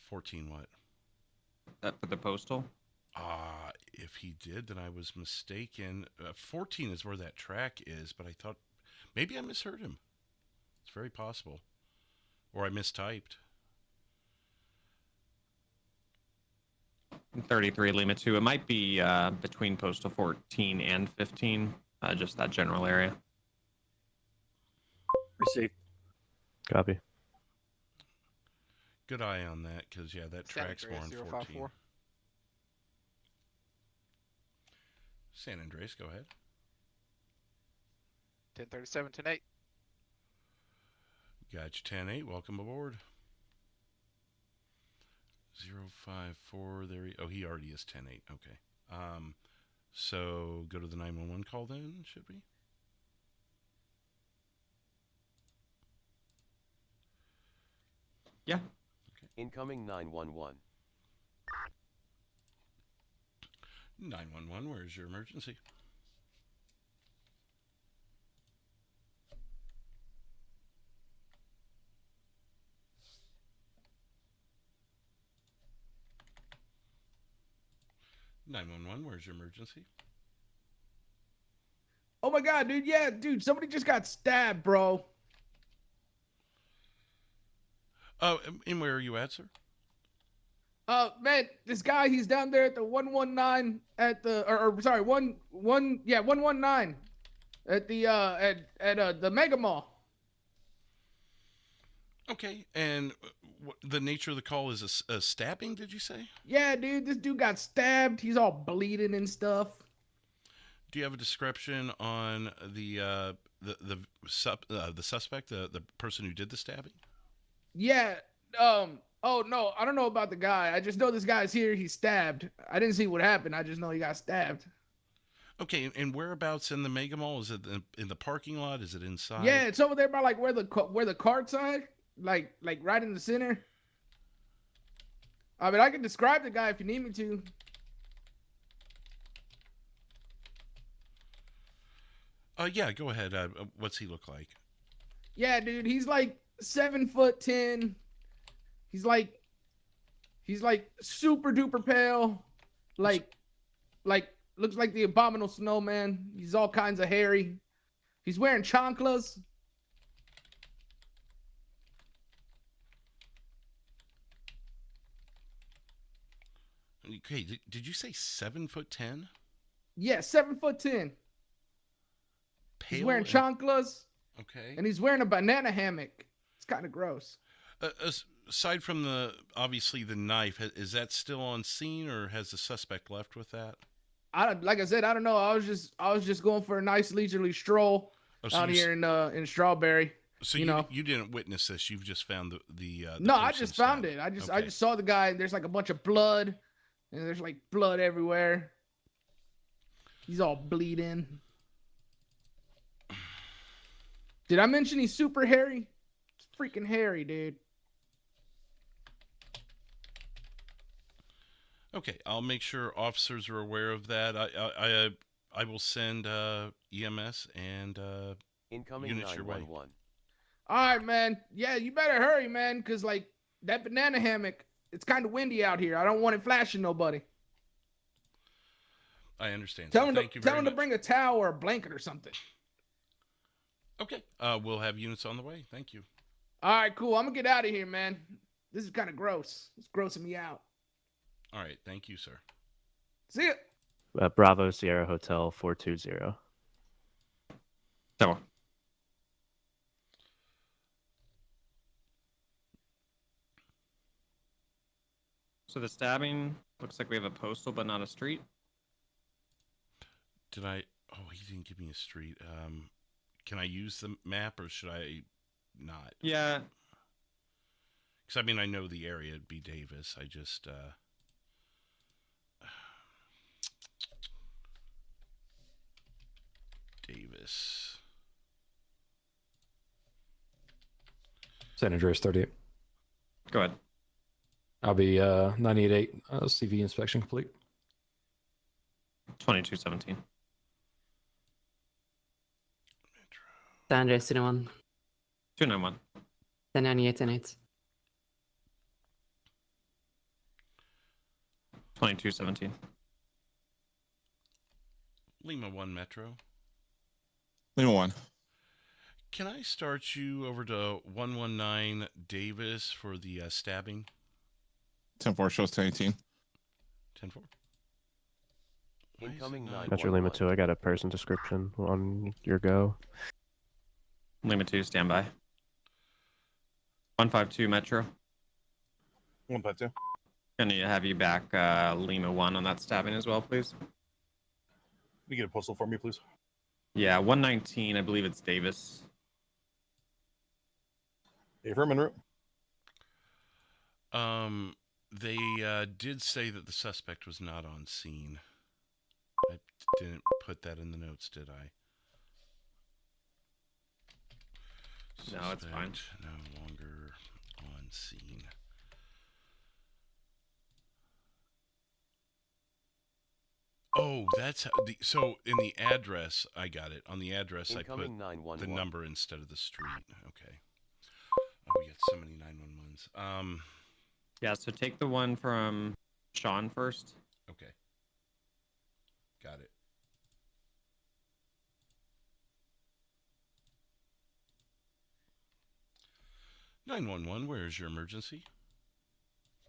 14 what? That for the postal? If he did, then I was mistaken. 14 is where that track is, but I thought maybe I misheard him. It's very possible. Or I mistyped. 33 Lima 2. It might be between postal 14 and 15, just that general area. Receive. Copy. Good eye on that, because, yeah, that track's more on 14. San Andreas, go ahead. 1037, 10-8. Got you 10-8. Welcome aboard. 054. There he already is 10-8. Okay. So go to the 911 call then, should we? Yeah. Okay. Incoming 911. 911, where's your emergency? Where's your emergency? Oh my god, dude. Yeah, dude. Somebody just got stabbed, bro. Oh, and where are you at, sir? Man, this guy, he's down there at the 119 at the, or sorry, 119 at the, at the Mega Mall. Okay, and the nature of the call is a stabbing, did you say? Yeah, dude, this dude got stabbed. He's all bleeding and stuff. Do you have a description on the suspect, the person who did the stabbing? Yeah, oh no, I don't know about the guy. I just know this guy's here. He's stabbed. I didn't see what happened. I just know he got stabbed. Okay, and whereabouts in the Mega Mall? Is it in the parking lot? Is it inside? Yeah, it's over there by like where the carts are, like right in the center. I mean, I can describe the guy if you need me to. Yeah, go ahead. What's he look like? Yeah, dude, he's like 7'10". He's like super duper pale. Like looks like the abominable snowman. He's all kinds of hairy. He's wearing chanclas. Okay, did you say 7'10"? Yeah, 7'10". He's wearing chanclas. Okay. And he's wearing a banana hammock. It's kind of gross. Aside from obviously the knife, is that still on scene, or has the suspect left with that? Like I said, I don't know. I was just going for a nice leisurely stroll out here in Strawberry. So you didn't witness this. You've just found the no, I person just found stabbed. it. I just saw the guy, and there's like a bunch of blood, and there's like blood everywhere. He's all bleeding. Did I mention he's super hairy? It's freaking hairy, dude. Okay, I'll make sure officers are aware of that. I I will send EMS and Incoming units your way. 911. All right, man. Yeah, you better hurry, man, because, like, that banana hammock, it's kind of windy out here. I don't want it flashing nobody. I understand. Tell sir. him, Thank to, you tell very him much. to bring a towel or a blanket or something. Okay. We'll have units on the way. Thank you. All right, cool. I'm going to get out of here, man. This is kind of gross. It's grossing me out. All right. Thank you, sir. See ya. Bravo Sierra Hotel 420. So, so the stabbing looks like we have a postal but not a street. Did I? Oh, he didn't give me a street. Can I use the map or should I not? Yeah. Because I mean, I know the area. It'd be Davis. I just. Davis. San Andreas 38. Go ahead. I'll be 98.8. CV inspection complete. 2217. San Andreas 21. 291. 1098, 1098. 2217. Lima 1 Metro. Lima 1. Can I start you over to 119 Davis for the stabbing? 10-4 shows 1018. 10-4. Incoming 911. Metro Lima 2, I got a person description on your go. Lima 2, standby. 152 Metro. 152. Gonna have you back Lima 1 on that stabbing as well, please. Can you get a postal for me, please? Yeah, 119, I believe it's Davis. Affirm en route. They did say that the suspect was not on scene. I didn't put that in the notes, did I? No, it's fine. Suspect no longer on scene. Oh, that's how so in the address I got it. On the address Incoming I put 911. the number instead of the street. Okay. Oh, we got so many 911s. Yeah, so take the one from Sean first. Okay. Got it. "911, where is your emergency?"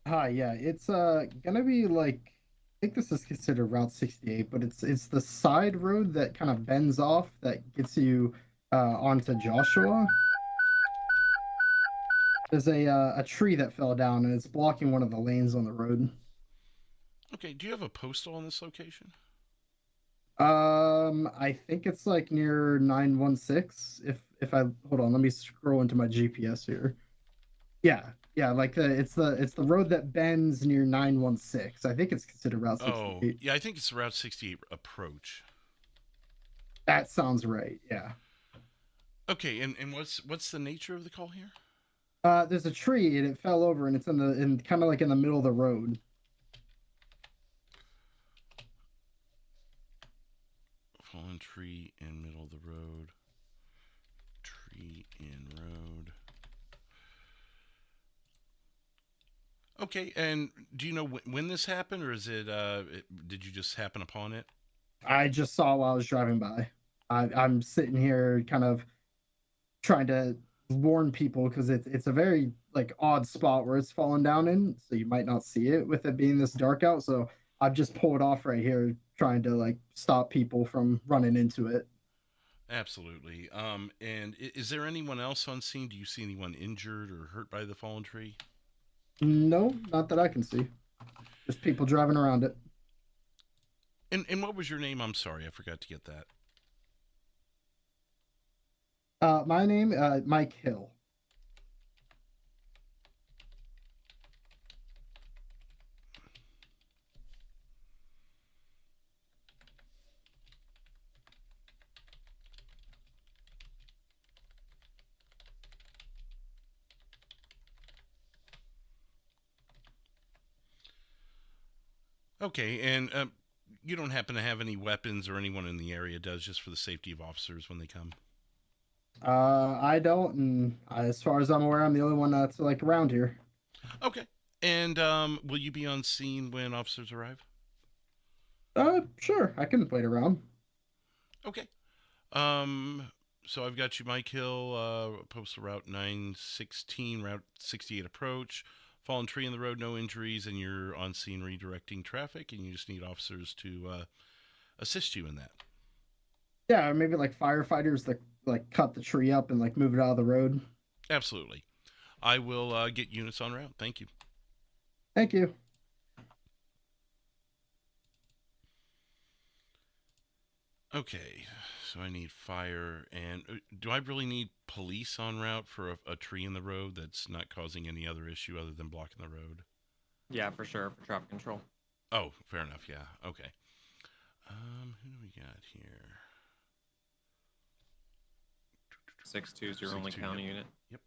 Hi, yeah, it's gonna be like I think this is considered Route 68, but it's the side road that kind of bends off that gets you onto Joshua. There's a tree that fell down and it's blocking one of the lanes on the road. Okay, do you have a postal on this location? I think it's like near 916. If I hold on, let me scroll into my GPS here. Yeah, like it's the road that bends near 916. I think it's considered Route 68. Oh, yeah, I think it's Route 68 approach. That sounds right. Yeah. Okay, and what's the nature of the call here? There's a tree and it fell over and it's in kind of like in the middle of the road. Fallen tree in middle of the road. Tree in road. Okay, and do you know when this happened, or is it, did you just happen upon it? I just saw while I was driving by. I'm sitting here kind of trying to warn people because it's a very like odd spot where it's fallen down in, so you might not see it with it being this dark out. So I've just pulled off right here trying to like stop people from running into it. Absolutely. And is there anyone else on scene? Do you see anyone injured or hurt by the fallen tree? No, not that I can see. Just people driving around it. And what was your name? I'm sorry, I forgot to get that. My name, Mike Hill. Okay, and you don't happen to have any weapons or anyone in the area does, just for the safety of officers when they come? I don't, and as far as I'm aware, I'm the only one that's like around here. Okay. And will you be on scene when officers arrive? Sure, I can wait around. Okay. So I've got you, Mike Hill, postal route 916, route 68 approach, fallen tree in the road, no injuries, and you're on scene redirecting traffic, and you just need officers to assist you in that. Yeah, or maybe like firefighters that like cut the tree up and like move it out of the road. Absolutely. I will get units en route. Thank you. Thank you. Okay, so I need fire, and do I really need police en route for a tree in the road that's not causing any other issue other than blocking the road? Yeah, for sure, for traffic control. Oh, fair enough, yeah, okay. Who do we got here? 6-2 is your only county unit. Yep.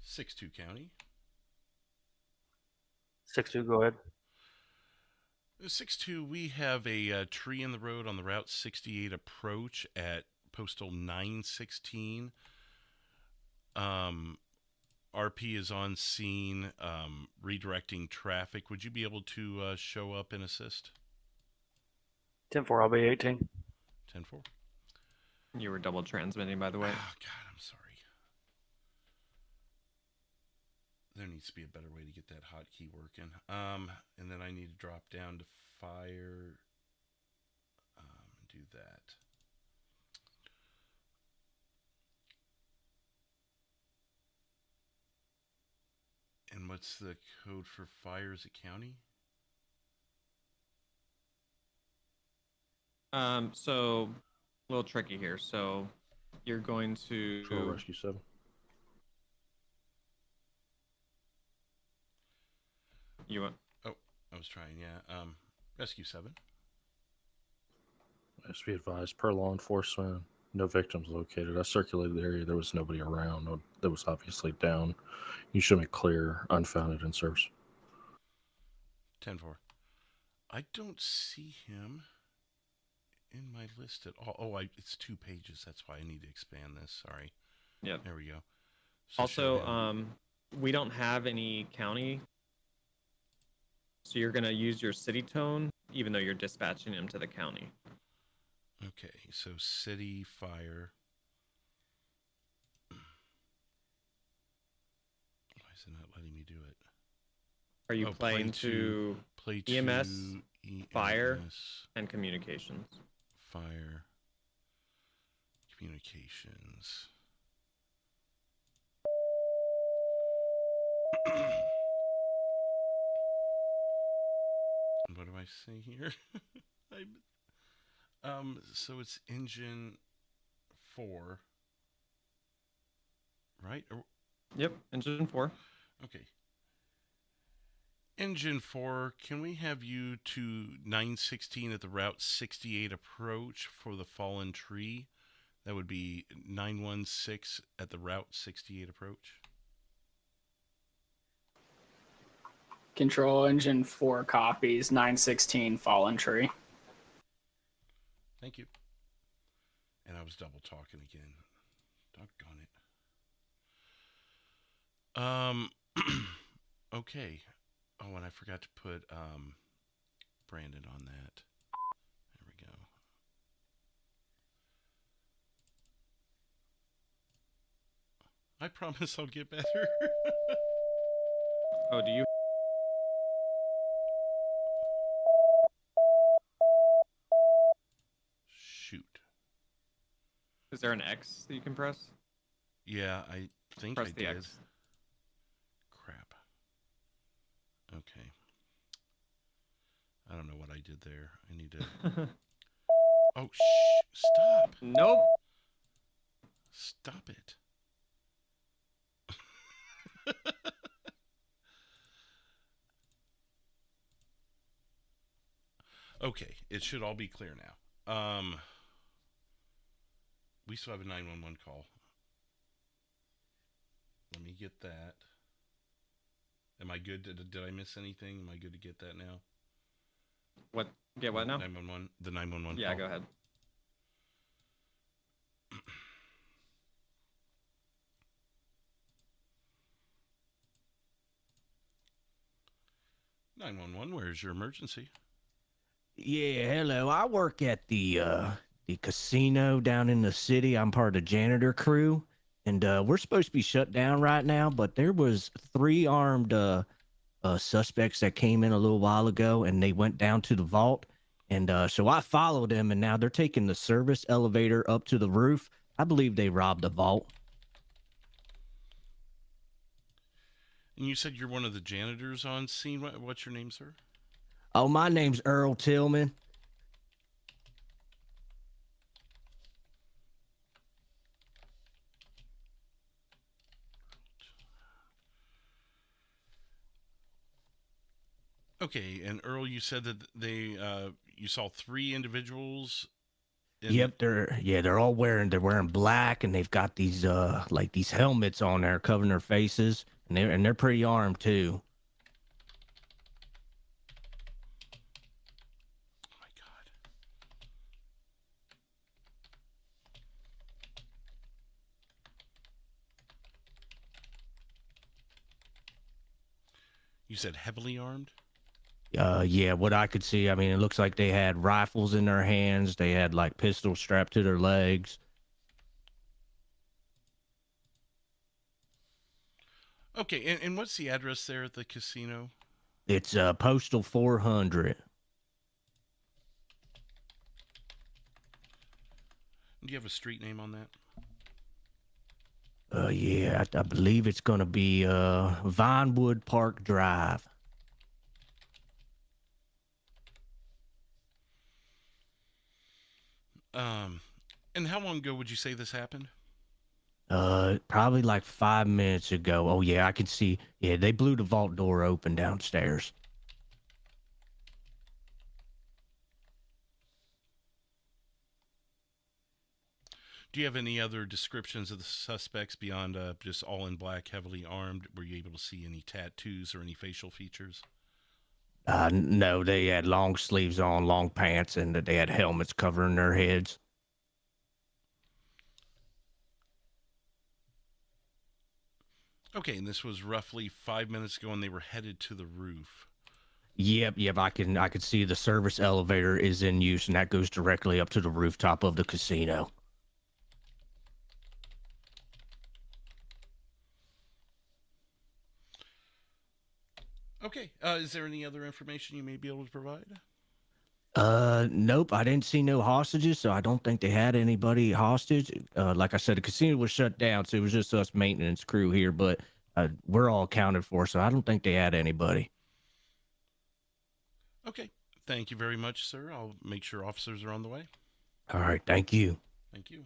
6-2 county. 6-2, go ahead. 6-2, we have a tree in the road on the Route 68 approach at postal 916. RP is on scene, redirecting traffic. Would you be able to show up and assist? 10-4, I'll be 18. 10-4. You were double transmitting, by the way. Oh, God, I'm sorry. There needs to be a better way to get that hotkey working. And then I need to drop down to fire. Do that. And what's the code for fire? Is it county? So a little tricky here. So you're going to Patrol Rescue 7. You want? Oh, I was trying. Yeah. Rescue 7. As be advised, per law enforcement, no victims located. I circulated the area. There was nobody around. No, that was obviously down. You should be clear, unfounded in service. 10-4. I don't see him in my list at all. Oh, it's 2 pages. That's why I need to expand this. Sorry. Yeah. There we go. So also, we don't have any county. So you're going to use your city tone, even though you're dispatching him to the county. Okay, so city fire. Why is it not letting me do it? Are you playing to play EMS, to fire, EMS, and communications? Fire, communications. What do I say here? So it's engine 4, right? Yep, engine 4. Okay. Engine 4, can we have you to 916 at the Route 68 approach for the fallen tree? That would be 916 at the Route 68 approach. Control engine 4 copies, 916 fallen tree. Thank you. And I was double talking again. Doggone it. Okay. Oh, and I forgot to put Brandon on that. There we go. I promise I'll get better. Oh, do you? Shoot. Is there an X that you can press? Yeah, I think Press I the did. X. Crap. Okay. I don't know what I did there. I need to... Oh, stop. Nope. Stop it. Okay, it should all be clear now. We still have a 911 call. let me get that. Am I good? Did I miss anything? Am I good to get that now? What? Get what now? 911. The 911. Yeah, call. go ahead. Where's your emergency? Yeah, hello. I work at the casino down in the city. I'm part of the janitor crew, and we're supposed to be shut down right now. But there was 3 armed suspects that came in a little while ago, and they went down to the vault. And so I followed them, and now they're taking the service elevator up to the roof. I believe they robbed the vault. And you said you're one of the janitors on scene. What's your name, sir? Oh, my name's Earl Tillman. Okay, and Earl, you said that you saw 3 individuals. Yep, they're all wearing black, and they've got these like these helmets on there covering their faces, and they're pretty armed too. You said heavily armed? Yeah, what I could see, I mean, it looks like they had rifles in their hands. They had like pistols strapped to their legs. Okay, and what's the address there at the casino? It's Postal 400. Do you have a street name on that? Yeah, I believe it's gonna be Vinewood Park Drive. And how long ago would you say this happened? Probably like 5 minutes ago. Oh yeah, I can see. Yeah, they blew the vault door open downstairs. Do you have any other descriptions of the suspects beyond just all in black, heavily armed? Were you able to see any tattoos or any facial features? No, they had long sleeves on, long pants, and they had helmets covering their heads. Okay, and this was roughly 5 minutes ago, and they were headed to the roof. Yep. I can see the service elevator is in use, and that goes directly up to the rooftop of the casino. Okay, is there any other information you may be able to provide? Nope, I didn't see no hostages, so I don't think they had anybody hostage. Like I said, the casino was shut down, so it was just us maintenance crew here, but we're all accounted for, so I don't think they had anybody. Okay, thank you very much, sir. I'll make sure officers are on the way. All right, thank you. Thank you.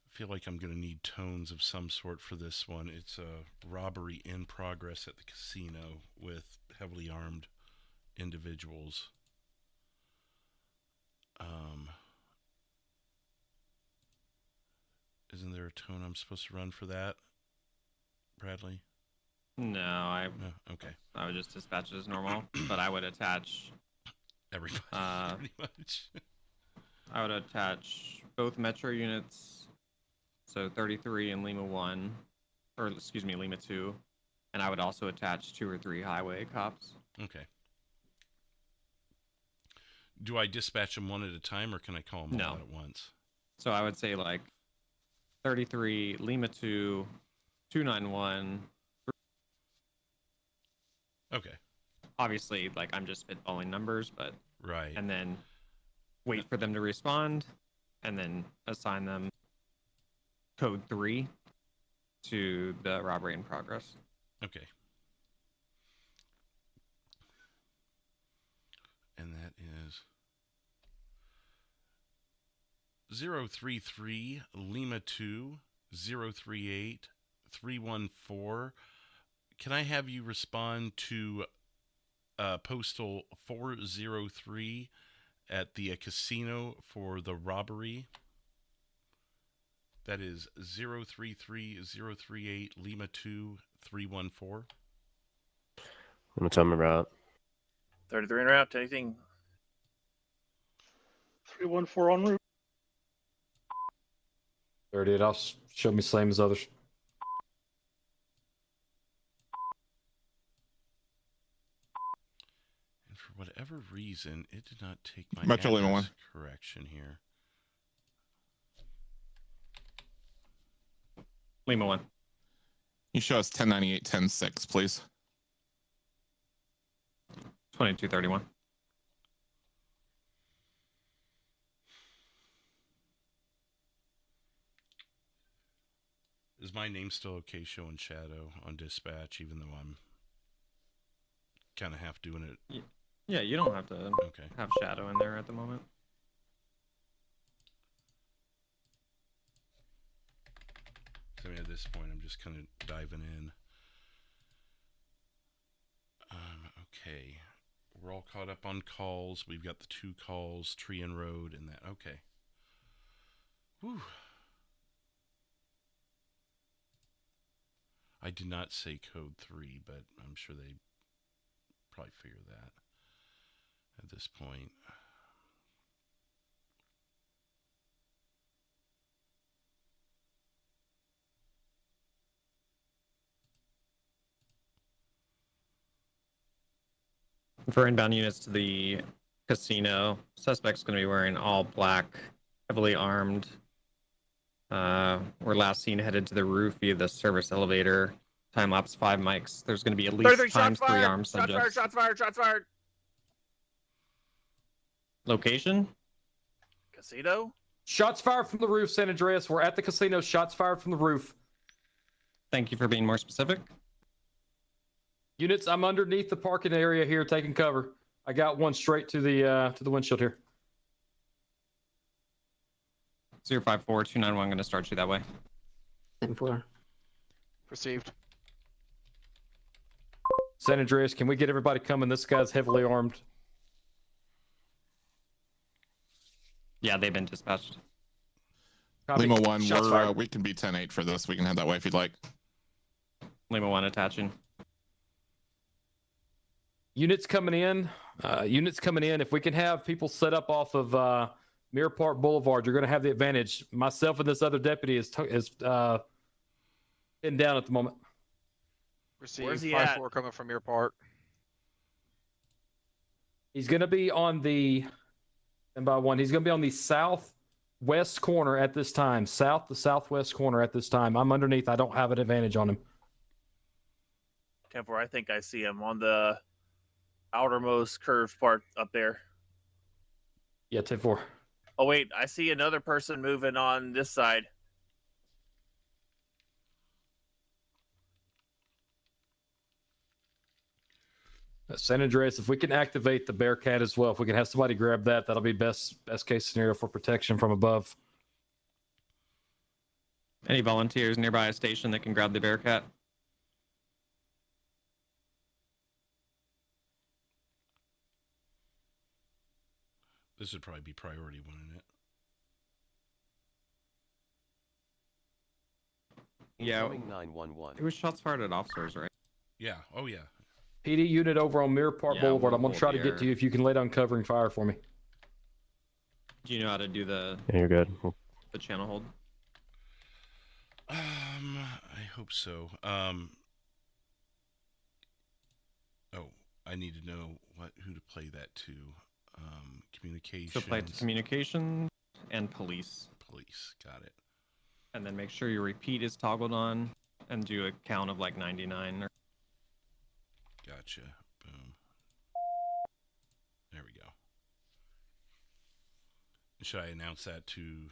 I feel like I'm going to need tones of some sort for this one. It's a robbery in progress at the casino with heavily armed individuals. Isn't there a tone I'm supposed to run for that, Bradley? No, okay. I would just dispatch it as normal, but I would attach everybody pretty much. I would attach both metro units, so 33 and Lima 1, or excuse me, Lima 2, and I would also attach 2 or 3 highway cops. Okay. Do I dispatch them one at a time, or can I call them all out at once? So I would say like 33, Lima 2, 291. Okay. Obviously, like I'm just spitballing numbers, but right. And then wait for them to respond, and then assign them code 3 to the robbery in progress. Okay. And that is 033 Lima 2 038 314. Can I have you respond to postal 403 at the casino for the robbery? That is 033038 Lima 2 314. What's on the route? 33 en route. Anything? 314 en route. 38 off. Show me same as others. And for whatever reason, it did not take my Metro Lima address 1. correction here. Lima 1. You show us 1098, 106, please. 2231. Is my name still okay showing shadow on dispatch, even though I'm kind of half doing it? Yeah, you don't have to Okay. have shadow in there at the moment. So, I mean, at this point, I'm just kind of diving in. Okay. We're all caught up on calls. We've got the 2 calls, Tree and Road, and that. Okay. Whew. I did not say code 3, but I'm sure they probably figure that at this point. For inbound units to the casino, suspect's going to be wearing all black, heavily armed. We're last seen headed to the roof via the service elevator. Time lapse 5 mics. There's going to be at least times 3 armed subjects. Shots fired. Location? Casino? Shots fired from the roof, San Andreas. We're at the casino. Shots fired from the roof. Thank you for being more specific. Units, I'm underneath the parking area here taking cover. I got one straight to the windshield here. 054-291, going to start you that way. 10-4. Received. San Andreas, can we get everybody coming? This guy's heavily armed. Yeah, they've been dispatched. Copy. Lima 1, Shots we're, fired. we can be 10-8 for this. We can head that way if you'd like. Lima 1 attaching. Units coming in. If we can have people set up off of Mirror Park Boulevard, you're going to have the advantage. Myself and this other deputy is pinned down at the moment. Received. Where's he 5-4 coming from your part. He's going to be on the, and by one, he's going to be on the southwest corner at this time. The southwest corner at this time. I'm underneath. I don't have an advantage on him. 10-4, I think I see him on the outermost curved part up there. Yeah, 10-4. Oh, wait, I see another person moving on this side. San Andreas, if we can activate the Bearcat as well, if we can have somebody grab that, that'll be best case scenario for protection from above. Any volunteers nearby a station that can grab the Bearcat? This would probably be priority, wouldn't it? Yeah. Incoming 911. It was shots fired at officers, right? Yeah. Oh, yeah. PD unit over on Mirror Park Yeah, Boulevard. I'm we'll going to try to hold get to your- you if you can lay down covering fire for me. Do you know how to do the Yeah, you're good. channel hold? I hope so. Oh, I need to know who to play that to. Communications. So play it to communications and police. Police, got it. And then make sure your repeat is toggled on and do a count of like 99. Gotcha. Boom. There we go. Should I announce that to...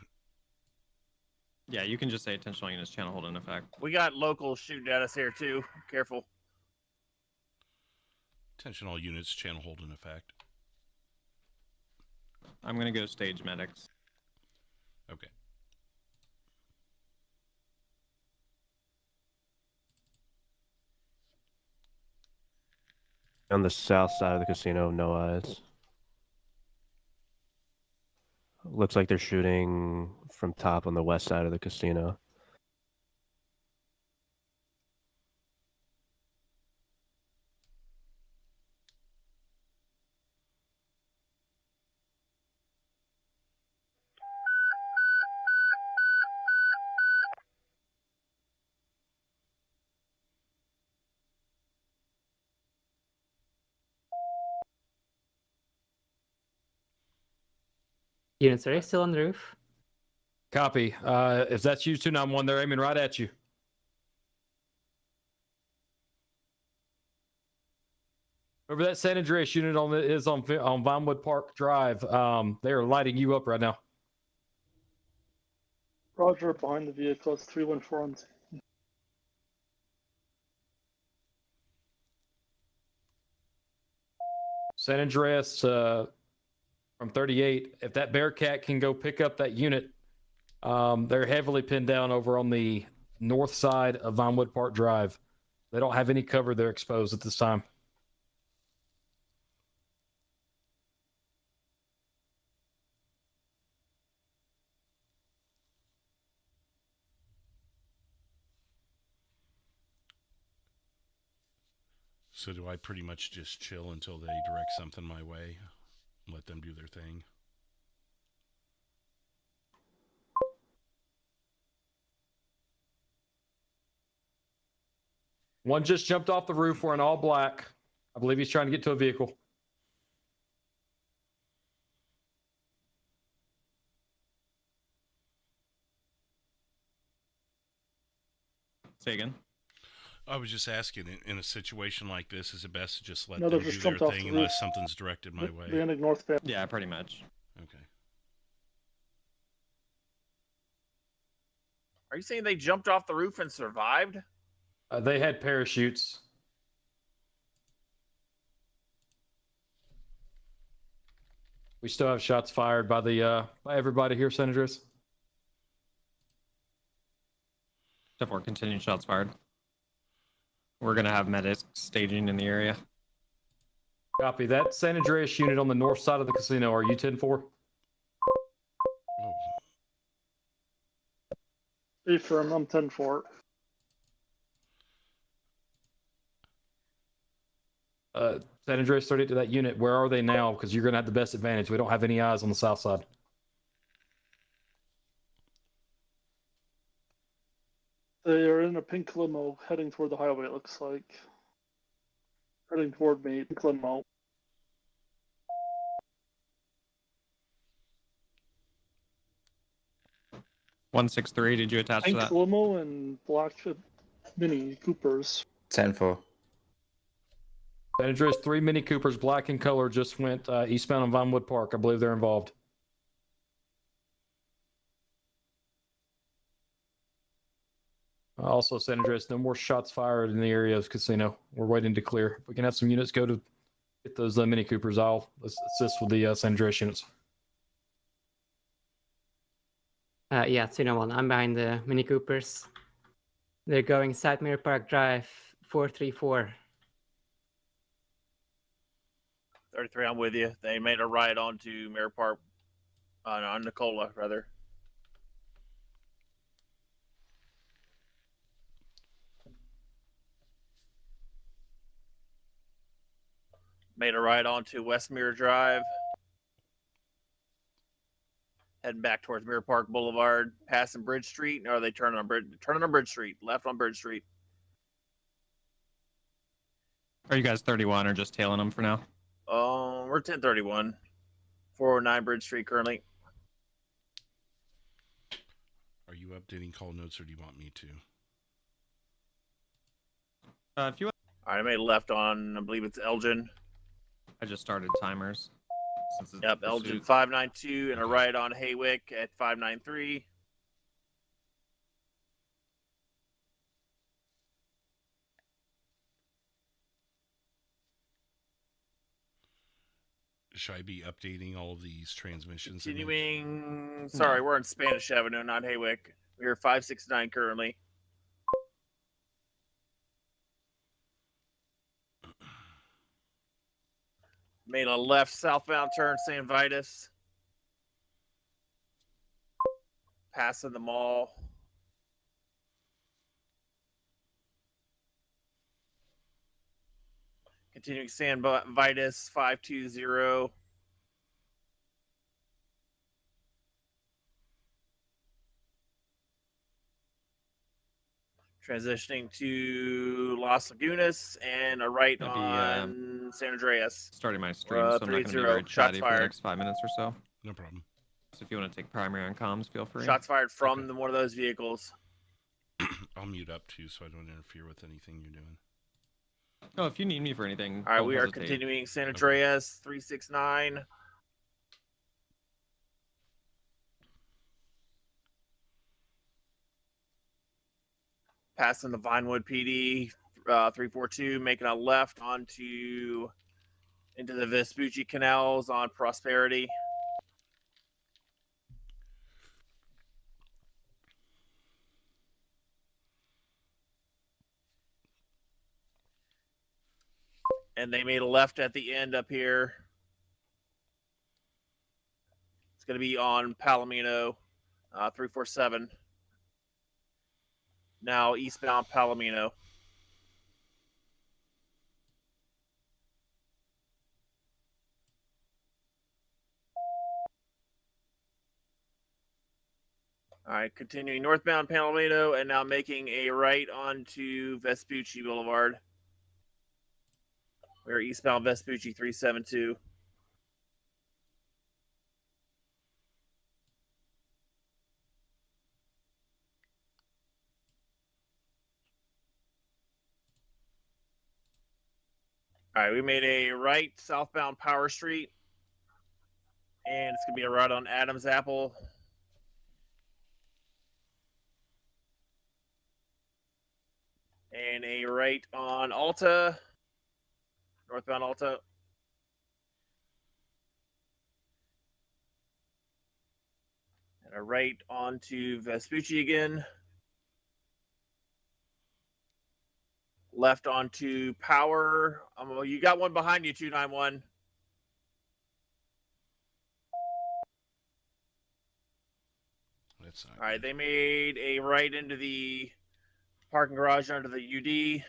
Yeah, you can just say attentional units channel hold in effect. We got locals shooting at us here, too. Careful. Attention all units, channel hold in effect. I'm going to go stage medics. Okay. On the south side of the casino, no eyes. Looks like they're shooting from top on the west side of the casino. Units, are they still on the roof? Copy. If that's you, 291, they're aiming right at you. Over that San Andreas unit is on Vinewood Park Drive. They are lighting you up right now. Roger, behind the vehicle. It's 314 on scene. San Andreas from 38. If that Bearcat can go pick up that unit, they're heavily pinned down over on the north side of Vinewood Park Drive. They don't have any cover. They're exposed at this time. So do I pretty much just chill until they direct something my way? Let them do their thing? One just jumped off the roof wearing all black. I believe he's trying to get to a vehicle. Say again. I was just asking, in a situation like this, is it best to just let No, them they do just their jumped off thing the unless roof. something's directed my way? They ended northbound. Yeah, pretty much. Okay. Are you saying they jumped off the roof and survived? They had parachutes. We still have shots fired by by everybody here, Senators. 10-4, continued shots fired. We're gonna have medics staging in the area. Copy that. San Andreas unit on the north side of the casino. Are you 10-4? Affirm, I'm 10-4. San Andreas 38 to that unit. Where are they now? Because you're gonna have the best advantage. We don't have any eyes on the south side. They are in a pink limo heading toward the highway, it looks like. Heading toward me, pink limo. 163. Did you attach to Pink that? limo and black Mini Coopers. 10-4. San Andreas 3 Mini Coopers, black in color, just went eastbound on Vinewood Park. I believe they're involved. Also, San Andreas, no more shots fired in the area of casino. We're waiting to clear. If we can have some units go to get those Mini Coopers, I'll assist with the San Andreas units. Yeah, 201. I'm behind the Mini Coopers. They're going South Mirror Park Drive, 434. 33, I'm with you. They made a ride onto Mirror Park, on Nicola, rather. Made a ride onto West Mirror Drive. Heading back towards Mirror Park Boulevard, passing Bridge Street. Or are they turning on Bridge Street? Left on Bridge Street. Are you guys 31 or just tailing them for now? We're 1031. 409 Bridge Street currently. Are you updating call notes, or do you want me to? If you All right, I made a left on, I believe it's Elgin. I just started timers. Since it's Yep, Elgin 592 and a right on Haywick at 593. Should I be updating all of these transmissions? Continuing, sorry, we're on Spanish Avenue, not Haywick. We're 569 currently. Made a left southbound turn, San Vitus. passing the mall. Continuing San Vitus 520. Transitioning to Las Lagunas and a right Gonna be, on San Andreas. Starting my stream, so I'm not going to be very Shots chatty for the fired. next 5 minutes or so. No problem. So if you want to take primary on comms, feel free. Shots fired from one of those vehicles. I'll mute up too, so I don't interfere with anything you're doing. Oh, if you need me for anything. All right, don't we are hesitate. continuing San Andreas 369. Passing the Vinewood PD 342, making a left into the Vespucci Canals on Prosperity. And they made a left at the end up here. It's going to be on Palomino 347. Now eastbound Palomino. All right, continuing northbound Palomino and now making a right onto Vespucci Boulevard. We're eastbound Vespucci 372. All right, we made a right southbound Power Street. And it's going to be a right on Adams Apple. And a right on Alta. Northbound Alta. And a right onto Vespucci again. Left onto Power. You got one behind you, 291. That's not All right, they made a right into the parking garage under the UD.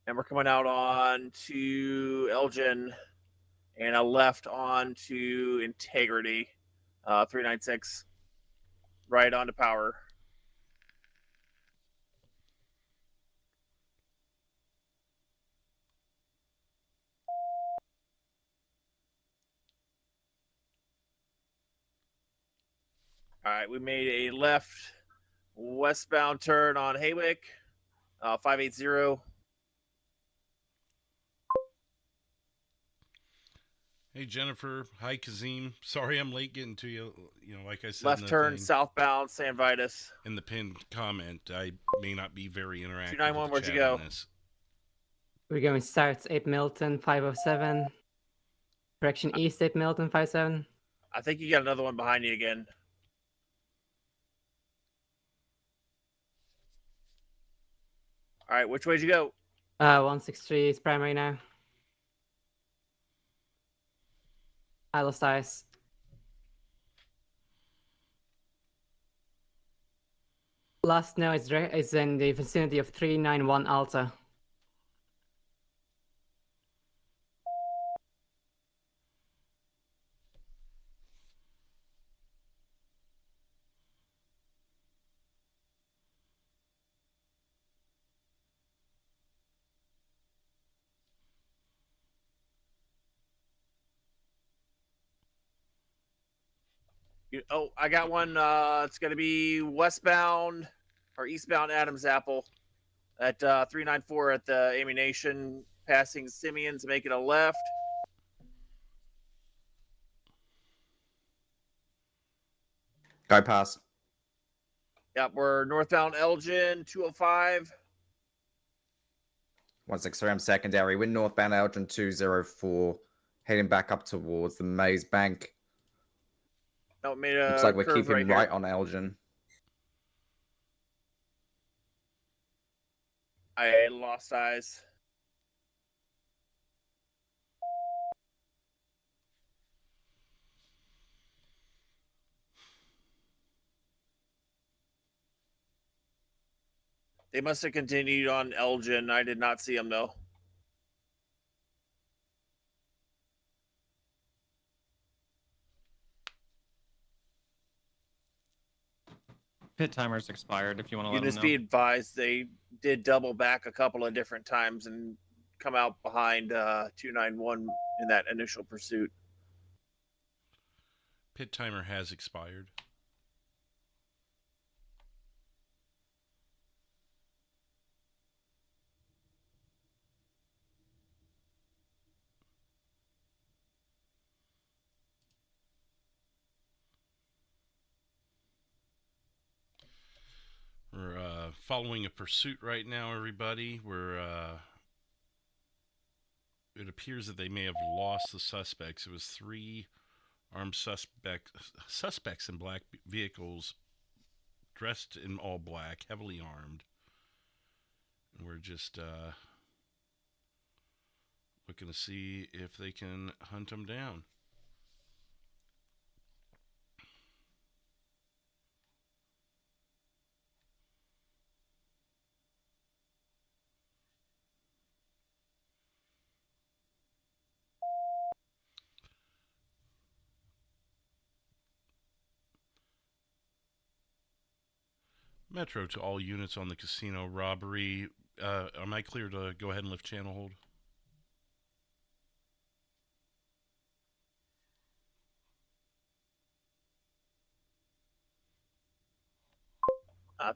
And we're coming out on to Elgin and a left on to Integrity 396. Right onto Power. All right, we made a left westbound turn on Haywick 580. Hey Jennifer, hi Kazim. Sorry I'm late getting to you. You know, like I said, Left turn southbound San Vitus. In the pinned comment, I may not be very interactive. 291, with the where'd you chat go? on this. We're going south 8 Milton 507. Correction east 8 Milton 57. I think you got another one behind you again. All right, which way did you go? 163 is primary now. I lost eyes. Last note is in the vicinity of 391 Alta. Oh, I got one. It's going to be westbound or eastbound Adams Apple at 394 at the Ammunition, passing Simeon's, making a left. Go past. Yep, we're northbound Elgin 205. 163, I'm secondary. We're northbound Elgin 204, heading back up towards the Maze Bank. No, it made a Looks like we're curve keeping right right here. on Elgin. I lost eyes. They must have continued on Elgin. I did not see them though. Pit timer's expired if you want to You let them just know. be advised they did double back a couple of different times and come out behind 291 in that initial pursuit. Pit timer has expired. We're following a pursuit right now, everybody. It appears that they may have lost the suspects. It was 3 armed suspects in black vehicles, dressed in all black, heavily armed. And we're just looking to see if they can hunt them down. Metro to all units on the casino robbery. Am I clear to go ahead and lift channel hold?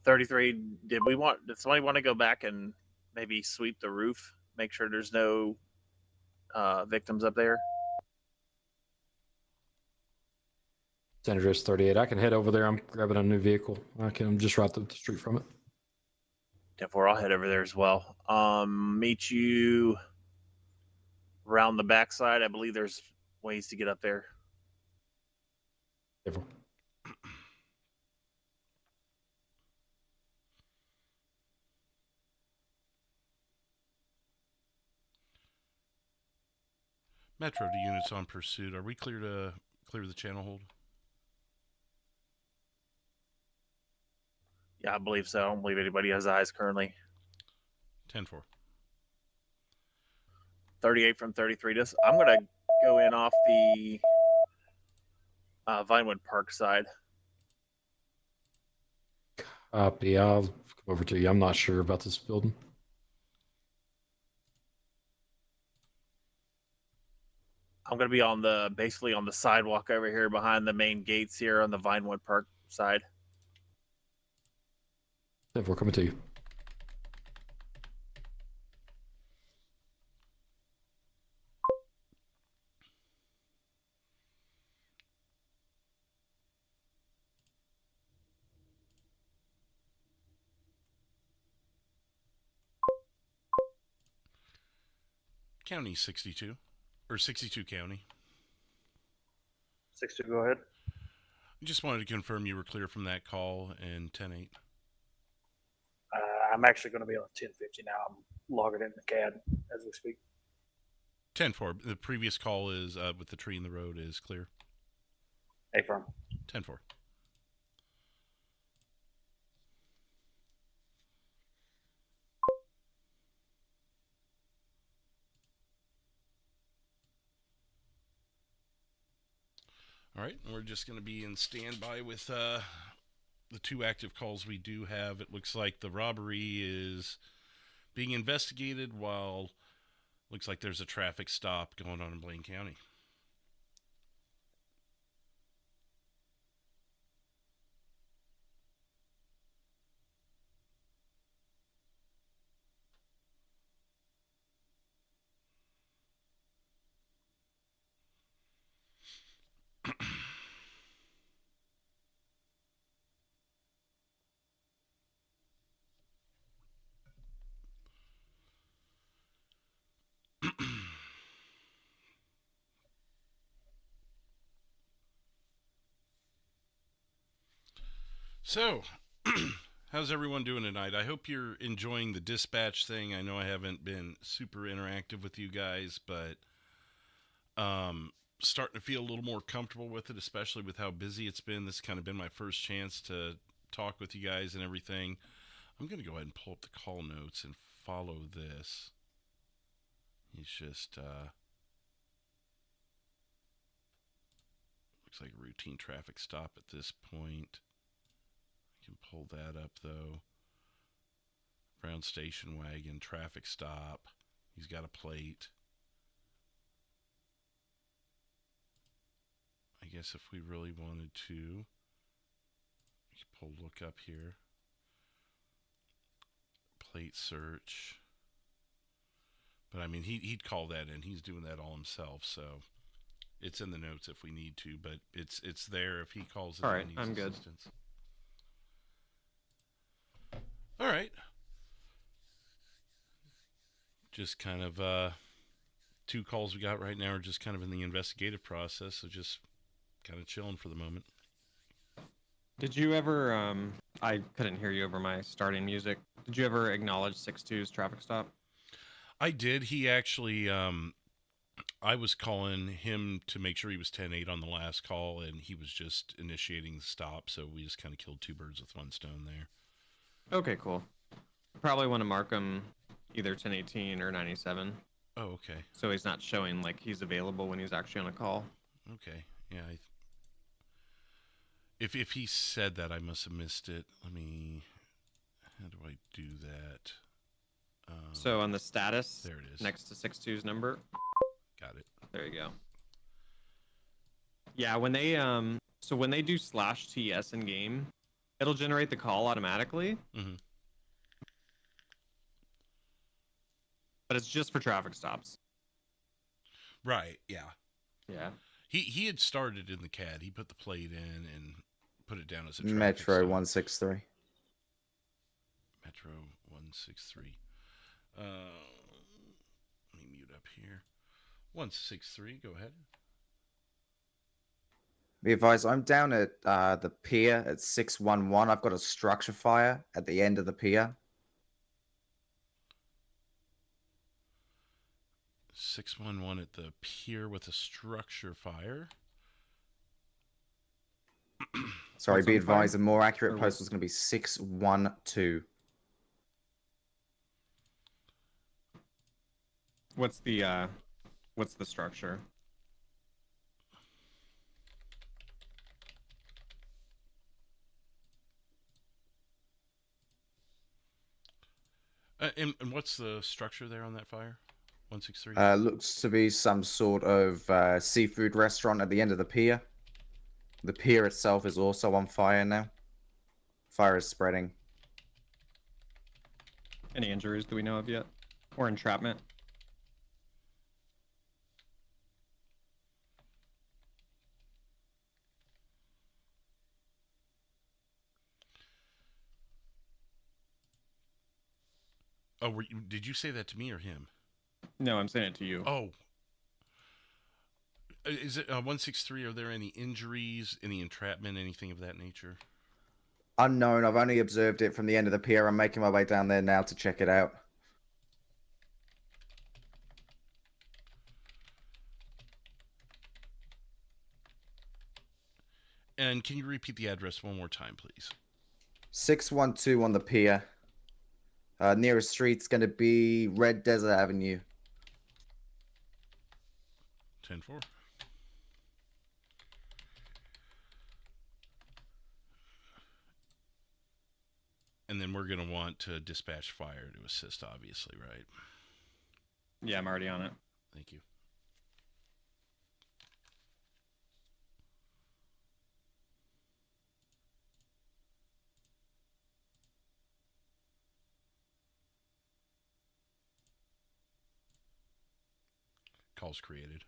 33. Did somebody want to go back and maybe sweep the roof, make sure there's no victims up there? Senator's 38. I can head over there. I'm grabbing a new vehicle. I'm just right up the street from it. 10-4, I'll head over there as well. Meet you around the backside. I believe there's ways to get up there. 10-4. Metro to units on pursuit. Are we clear to clear the channel hold? Yeah, I believe so. I don't believe anybody has eyes currently. 10-4. 38 from 33. I'm going to go in off the Vinewood Park side. Copy. I'll come over to you. I'm not sure about this building. I'm going to be basically on the sidewalk over here behind the main gates here on the Vinewood Park side. 10-4, coming to you. County 62. Or 62 County. 62, go ahead. I just wanted to confirm you were clear from that call and 10-8. I'm actually going to be on 1050 now. I'm logging in the CAD as we speak. 10-4. The previous call is with the tree in the road is clear. A firm. 10-4. All right, we're just going to be in standby with the 2 active calls we do have. It looks like the robbery is being investigated while looks like there's a traffic stop going on in Blaine County. So, how's everyone doing tonight? I hope you're enjoying the dispatch thing. I know I haven't been super interactive with you guys, but starting to feel a little more comfortable with it, especially with how busy it's been. This has kind of been my first chance to talk with you guys and everything. I'm going to go ahead and pull up the call notes and follow this. He's just, looks like a routine traffic stop at this point. I can pull that up, though. Brown station wagon, traffic stop. He's got a plate. I guess if we really wanted to, we could pull look up here. Plate search. But I mean, he'd call that in. He's doing that all himself, so it's in the notes if we need to. But it's there if he calls it. All right, and I'm needs good. assistance. All right. Just kind of 2 calls we got right now are just kind of in the investigative process, so just kind of chilling for the moment. Did you ever, I couldn't hear you over my starting music. Did you ever acknowledge 6-2's traffic stop? I did. He actually, I was calling him to make sure he was 10-8 on the last call, and he was just initiating the stop, so we just kind of killed 2 birds with 1 stone there. Okay, cool. Probably want to mark him either 1018 or 97. Oh, okay. So he's not showing like he's available when he's actually on a call. Okay, yeah. If he said that, I must have missed it. Let me, how do I do that? So on the status, there it is. Next to 6-2's number. Got it. There you go. Yeah, when they so when they do /TS in game, it'll generate the call automatically. Mm-hmm. But it's just for traffic stops. Right, yeah. Yeah. He had started in the CAD. He put the plate in and put it down as a traffic Metro stop. 163. Metro 163. Let me mute up here. 163, go ahead. Be advised, I'm down at the pier at 611. I've got a structure fire at the end of the pier. 611 at the pier with a structure fire. Sorry, What's be on fire? advised, a more accurate Or post what? was going to be 612. What's the structure? And what's the structure there on that fire? 163? Looks to be some sort of seafood restaurant at the end of the pier. The pier itself is also on fire now. Fire is spreading. Any injuries do we know of yet? Or entrapment? Oh, did you say that to me or him? No, I'm saying it to you. Oh. Is it 163? Are there any injuries, any entrapment, anything of that nature? Unknown. I've only observed it from the end of the pier. I'm making my way down there now to check it out. And can you repeat the address one more time, please? 612 on the pier. Nearest street's going to be Red Desert Avenue. 10-4. And then we're going to want to dispatch fire to assist, obviously, right? Yeah, I'm already on it. Thank you. Calls created.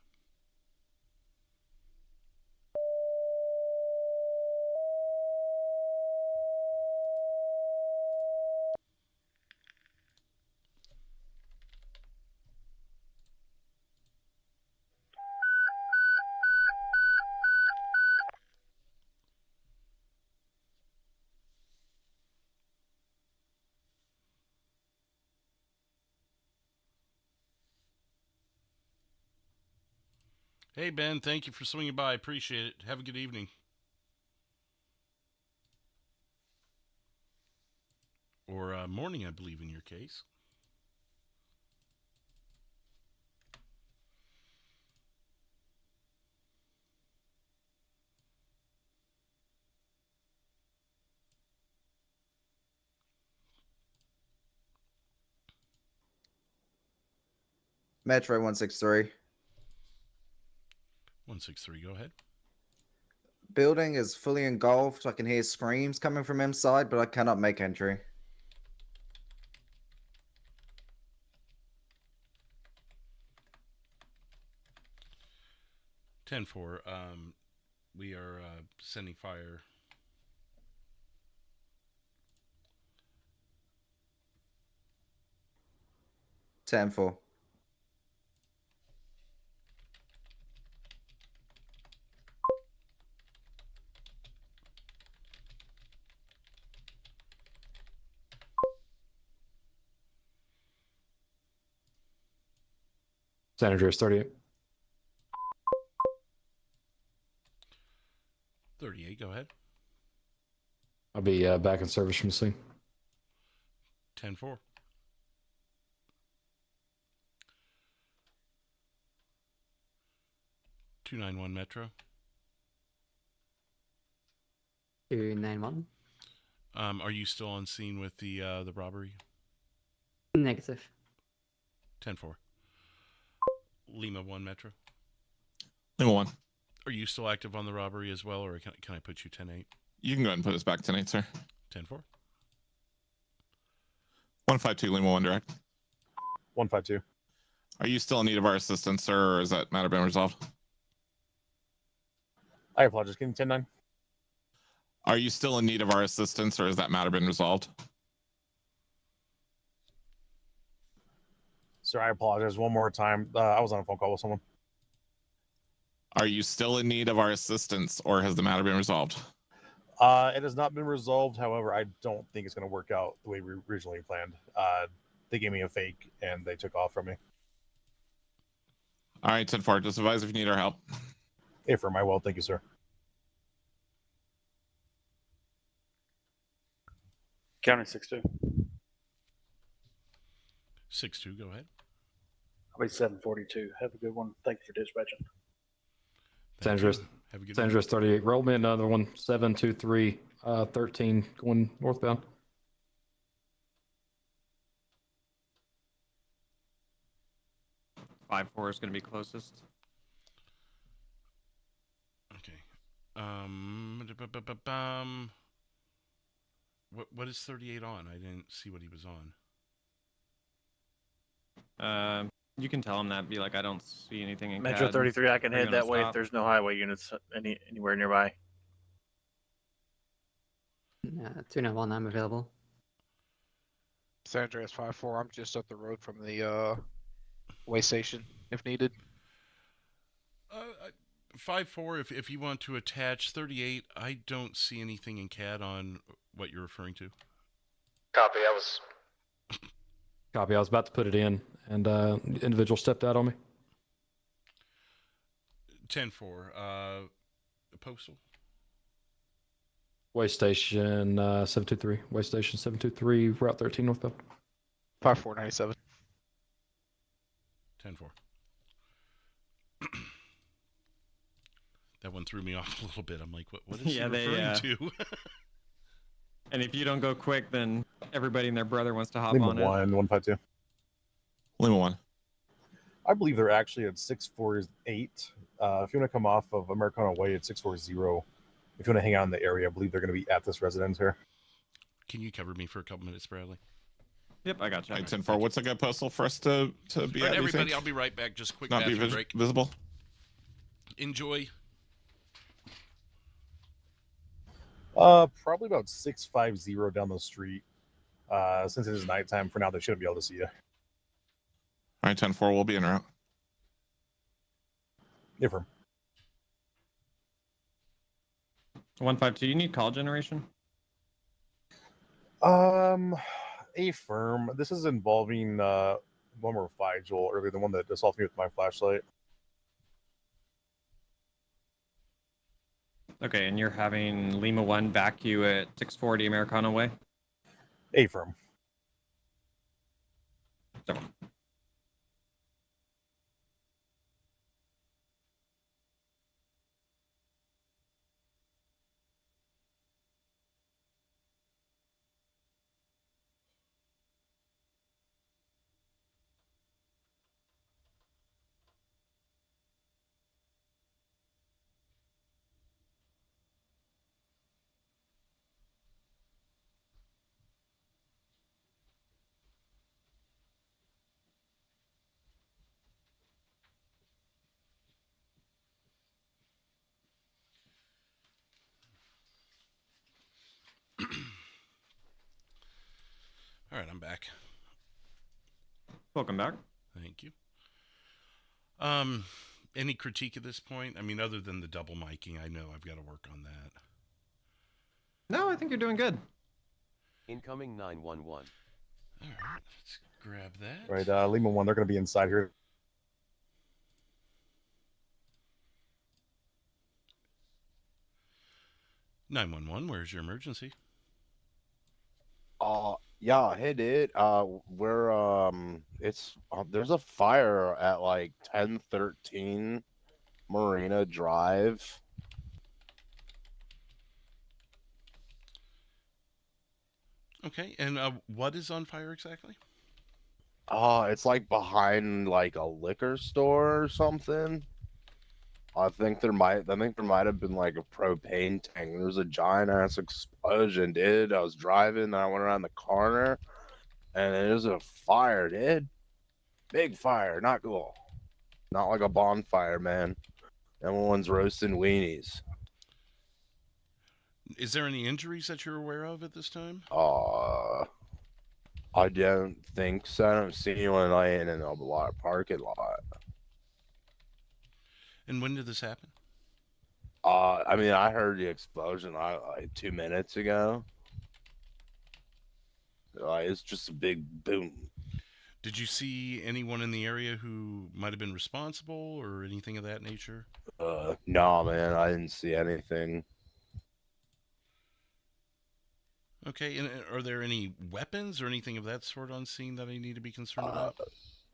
Hey, Ben, thank you for swinging by. Appreciate it. Have a good evening. Or morning, I believe, in your case. Metro 163. 163, go ahead. Building is fully engulfed. I can hear screams coming from inside, but I cannot make entry. Ten four. We are sending fire. Ten four. San Andreas 38. 38, go ahead. I'll be back in service from the scene. 10-4. (291) Metro. 291. Are you still on scene with the robbery? Negative. 10-4. Lima 1 Metro. Lima 1. Are you still active on the robbery as well, or can I put you 10-8? You can go ahead and put us back 10-8, sir. 10-4. 152 Lima 1 direct. 152. Are you still in need of our assistance, sir, or has that matter been resolved? I apologize. Can you 10-9? Are you still in need of our assistance, or has that matter been resolved? Sir, I apologize one more time. I was on a phone call with someone. Are you still in need of our assistance, or has the matter been resolved? It has not been resolved. However, I don't think it's going to work out the way we originally planned. They gave me a fake, and they took off from me. All right, 10-4. Just advise if you need our help. Affirm, I will. Thank you, sir. County 6-2. 6-2, go ahead. I'll be 742. Have a good one. Thank you for dispatching. San Andreas. Have a good San Andreas 38. Roll me another one. 723 13 going northbound. Five four is going to be closest. Okay. What is 38 on? I didn't see what he was on. You can tell him that. Be like, I don't see anything in Metro CAD. 33, I can Are you head gonna that way if stop? there's no highway units anywhere nearby. 291, I'm available. San Andreas 5-4. I'm just up the road from the way station if needed. 5-4. If you want to attach 38, I don't see anything in CAD on what you're referring to. Copy. I was. Copy. I was about to put it in, and the individual stepped out on me. 10-4. Postal. Way station 723. Way station 723. Route 13 northbound. 5497. 10-4. That one threw me off a little bit. I'm like, what is Yeah, he they, referring to? And if you don't go quick, then everybody and their brother wants to hop Lima on it. 152. Lima 1. I believe they're actually at 648. If you want to come off of Americana Way at 640, if you want to hang out in the area, I believe they're going to be at this residence here. Can you cover me for a couple minutes, Bradley? Yep, I got you. All right, 10-4. What's a good postal for us to be All at? right, do you everybody, think? I'll be right back. Just quick Not be bathroom break. visible. Enjoy. Probably about 650 down the street. Since it is nighttime, for now, they shouldn't be able to see you. All right, 10-4. We'll be en route. Affirm. 152. You need call generation? Affirm. This is involving one more Vigil earlier, the one that assaulted me with my flashlight. Okay, and you're having Lima 1 back you at 640 Americana Way? Affirm. All right, I'm back. Welcome back. Thank you. Any critique at this point? I mean, other than the double miking, I know I've got to work on that. No, I think you're doing good. Incoming 911. All right, let's grab that. All right, Lima 1, they're going to be inside here. Where's your emergency? Yeah, hey dude. We're it's there's a fire at like 1013 Marina Drive. Okay, and what is on fire exactly? It's like behind like a liquor store or something. I think there might have been like a propane tank. There was a giant ass explosion, dude. I was driving and I went around the corner and it was a fire, dude. Big fire, not cool. Not like a bonfire, man. Everyone's roasting weenies. Is there any injuries that you're aware of at this time? I don't think so. I don't see anyone laying in a parking lot. And when did this happen? I mean, I heard the explosion like 2 minutes ago. It's just a big boom. Did you see anyone in the area who might have been responsible or anything of that nature? No, man, I didn't see anything. Okay, and are there any weapons or anything of that sort on scene that I need to be concerned about?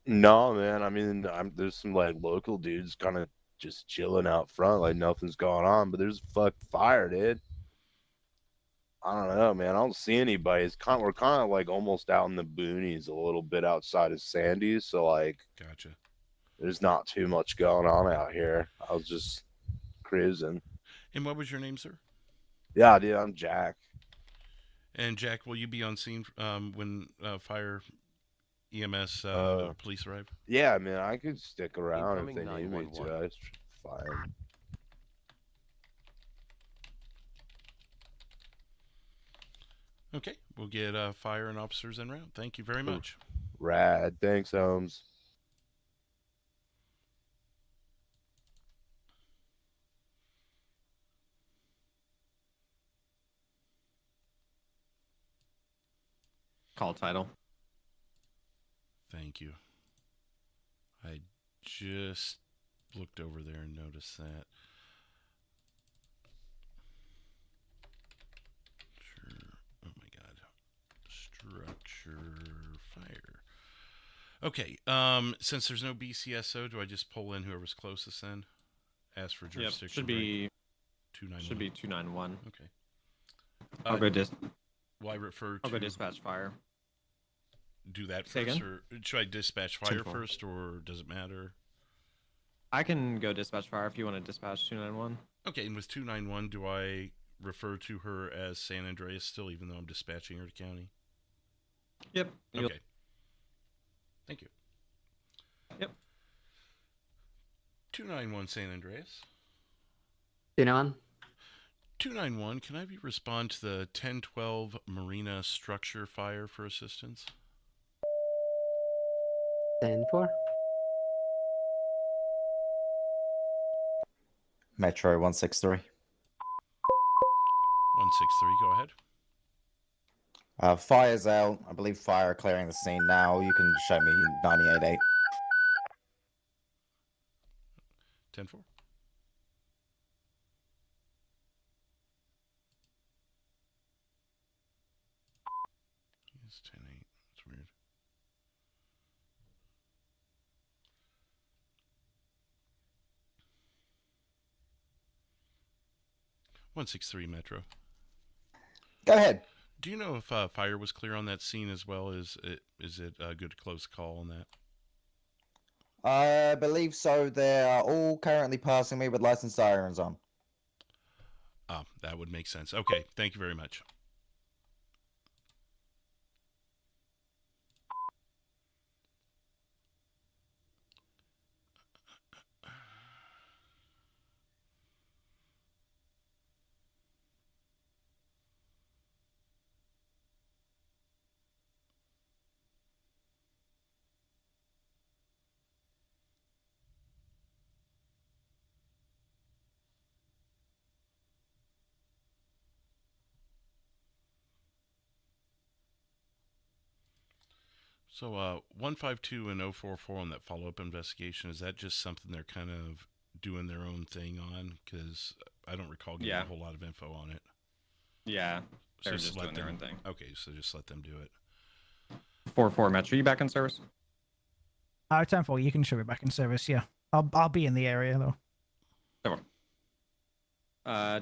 No, man. I mean, there's some like local dudes kind of just chilling out front, like nothing's going on. But there's a fucking fire, dude. I don't know, man. I don't see anybody. We're kind of like almost out in the boonies, a little bit outside of Sandy. So like, gotcha. There's not too much going on out here. I was just cruising. And what was your name, sir? Yeah, dude, I'm Jack. And Jack, will you be on scene when fire, EMS, police arrive? Yeah, man, I could stick around Incoming if they need me to. 911. That's fine. Okay, we'll get fire and officers en route. Thank you very much. Rad. Thanks, Holmes. Call title. Thank you. I just looked over there and noticed that. Oh my god. Structure fire. Okay, since there's no BCSO, do I just pull in whoever's closest then? Ask for jurisdiction. Yep, should be 291. Should be 291. Okay. I'll go Will I refer to... I'll go dispatch fire. Do that Say first, again? or should I dispatch fire 10-4. first, or does it matter? I can go dispatch fire if you want to dispatch 291. Okay, and with 291, do I refer to her as San Andreas still, even though I'm dispatching her to county? Yep. Okay. Thank you. Yep. 291 San Andreas. 291. 291, can I respond to the 1012 Marina structure fire for assistance? 10-4. Metro 163. 163, go ahead. Fire's out. I believe fire clearing the scene now. You can show me 98.8. 10-4. It's 10-8. That's weird. 163 Metro. Go ahead. Do you know if fire was clear on that scene as well? Is it a good close call on that? I believe so. They are all currently passing me with licensed sirens on. Ah, that would make sense. Okay, thank you very much. So 152 and 044 on that follow-up investigation, is that just something they're kind of doing their own thing on? Because I don't recall getting a whole lot of info on it. Yeah, So they're just let doing their them- own thing. Okay, so just let them do it. 4-4 Metro, you back in service? 10-4, you can show me back in service, yeah. I'll be in the area, though. Do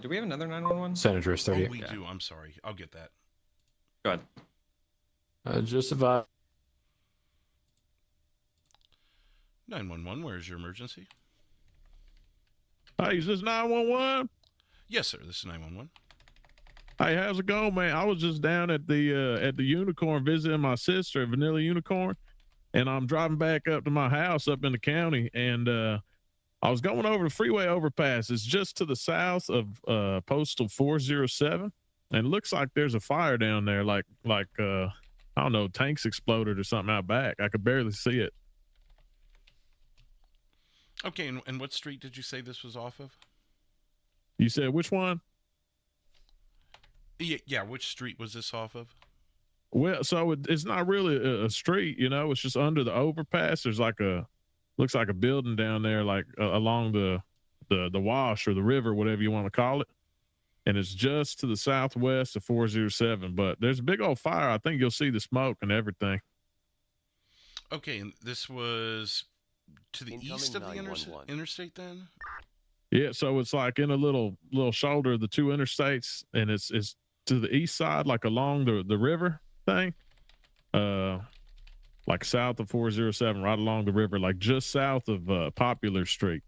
we have another 911? Senator is 38. Oh, we do. I'm sorry. I'll get that. Go ahead. Just about 911, where's your emergency? Hey, is this 911? Yes, sir. This is 911. Hey, how's it going, man? I was just down at the Unicorn visiting my sister at Vanilla Unicorn, and I'm driving back up to my house up in the county, and I was going over the freeway overpass. It's just to the south of Postal 407, and it looks like there's a fire down there, like I don't know, tanks exploded or something out back. I could barely see it. Okay, and what street did you say this was off of? You said which one? Yeah, which street was this off of? Well, so it's not really a street, you know. It's just under the overpass. There's like looks like a building down there, like along the wash or the river, whatever you want to call it. And it's just to the southwest of 407. But there's a big old fire. I think you'll see the smoke and everything. Okay, and this was to the east of the interstate then? Yeah, so it's like in a little shoulder of the two interstates, and it's to the east side, like along the river thing. Like south of 407, right along the river, like just south of Popular Street.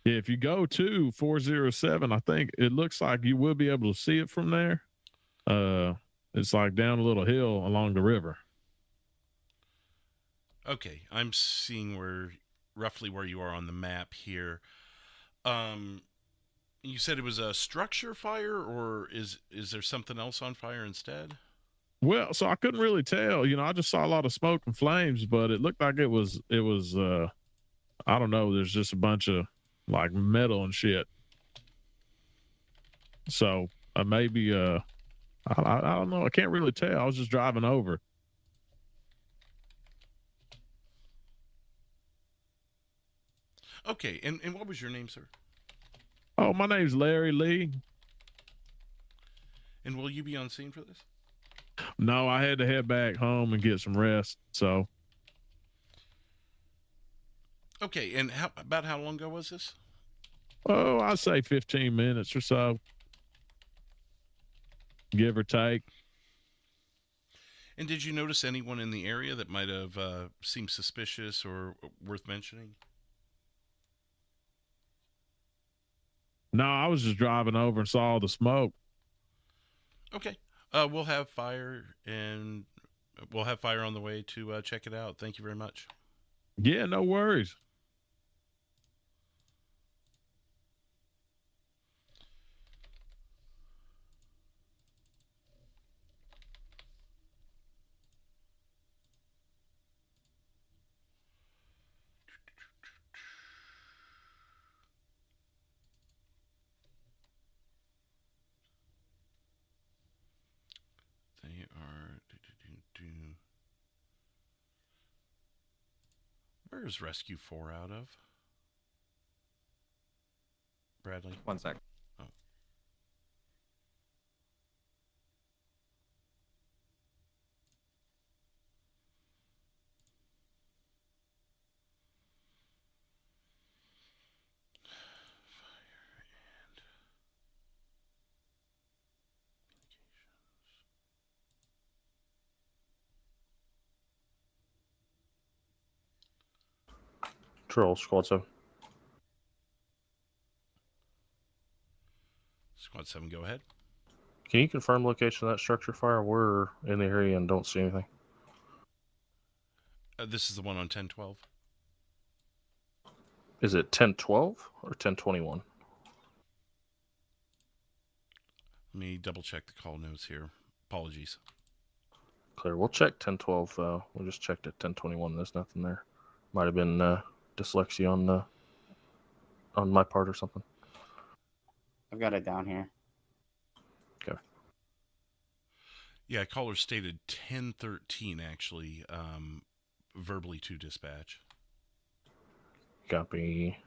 Yeah, if you go to 407, I think it looks like you will be able to see it from there. It's like down a little hill along the river. Okay, I'm seeing roughly where you are on the map here. You said it was a structure fire, or is there something else on fire instead? Well, so I couldn't really tell. You know, I just saw a lot of smoke and flames, but it looked like it was I don't know, there's just a bunch of like metal and shit. So maybe I don't know. I can't really tell. I was just driving over. Okay, and what was your name, sir? Oh, my name's Larry Lee. And will you be on scene for this? No, I had to head back home and get some rest. So. Okay, and about how long ago was this? Oh, I'd say 15 minutes or so, give or take. And did you notice anyone in the area that might have seemed suspicious or worth mentioning? No, I was just driving over and saw the smoke. Okay, we'll have fire on the way to check it out. Thank you very much. Yeah, no worries. They are. Where is Rescue 4 out of? Bradley? 1 sec. Oh. Control, squad 7. Squad 7, go ahead. Can you confirm location of that structure fire? We're in the area and don't see anything. This is the one on 1012. Is it 1012 or 1021? Let me double check the call notes here. Apologies. Clear. We'll check 1012. We'll just check at 1021. There's nothing there. Might have been dyslexia on my part or something. I've got it down here. Okay. Yeah, caller stated 1013 actually, verbally to dispatch. Copy.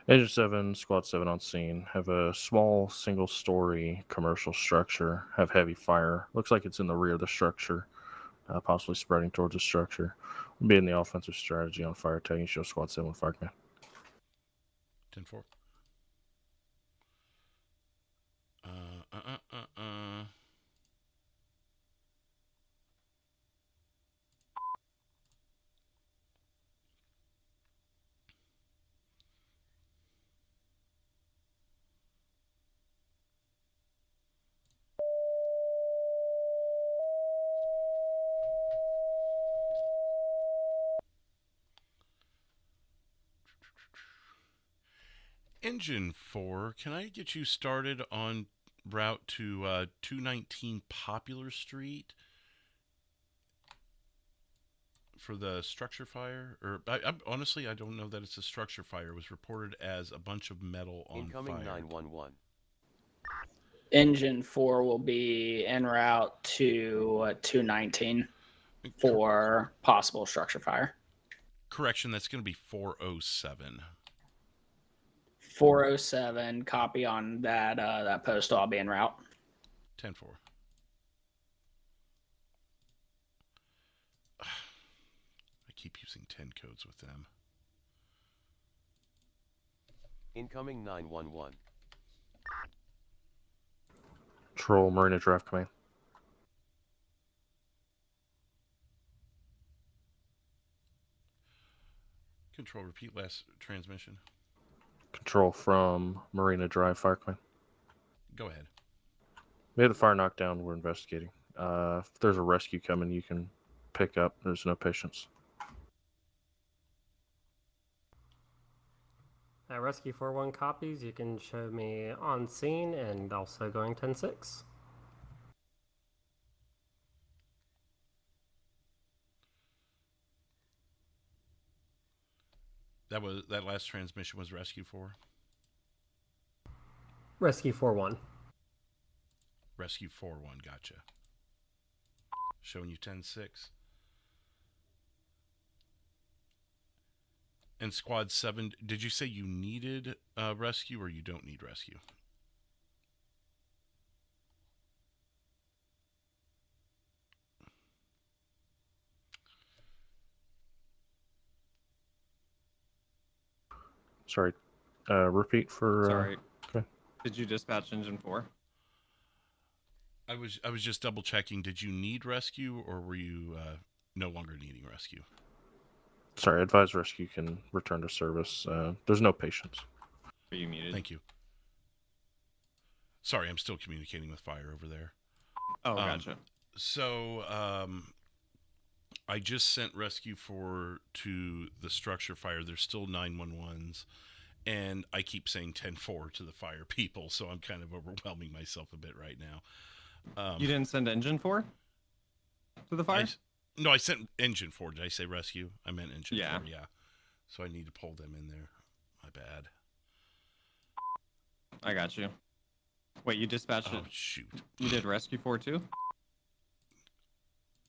Engine 7, Squad 7 on scene. Have a small single-story commercial structure. Have heavy fire. Looks like it's in the rear of the structure, possibly spreading towards the structure. We'll be in the offensive strategy on fire tagging. Show Squad 7 with fire command. 10-4. Engine 4, can I get you started on route to 219 Popular Street for the structure fire? Or honestly, I don't know that it's a structure fire. It was reported as a bunch of metal on Incoming fire. 911. Engine 4 will be en route to 219 for possible structure fire. Correction, that's going to be 407. 407, copy on that that postal. I'll be en route. 10-4. I keep using 10 codes with them. Incoming 911. Control, Marina Drive Command. Control, repeat last transmission. Control from Marina Drive Fire Command. Go ahead. We had the fire knocked down. We're investigating. If there's a rescue coming, you can pick up. There's no patients. Rescue 4-1 copies. You can show me on scene and also going 10-6. That last transmission was Rescue 4? Rescue 4-1. Rescue 4-1, gotcha. Showing you 10-6. And Squad 7, did you say you needed rescue or you don't need rescue? Sorry. Repeat for. Sorry. Okay. Did you dispatch engine 4? I was just double checking. Did you need rescue or were you no longer needing rescue? Sorry, advise rescue can return to service. There's no patients. Are you muted? Thank you. Sorry, I'm still communicating with fire over there. Oh, gotcha. So, I just sent rescue 4 to the structure fire. There's still 911s, and I keep saying 10-4 to the fire people, so I'm kind of overwhelming myself a bit right now. You didn't send engine 4 to the fire? No, I sent engine 4. Did I say rescue? I meant engine 4, yeah. So I need to pull them in there. My bad. I got you. Wait, you dispatched it? Oh, shoot. You did rescue 4 too?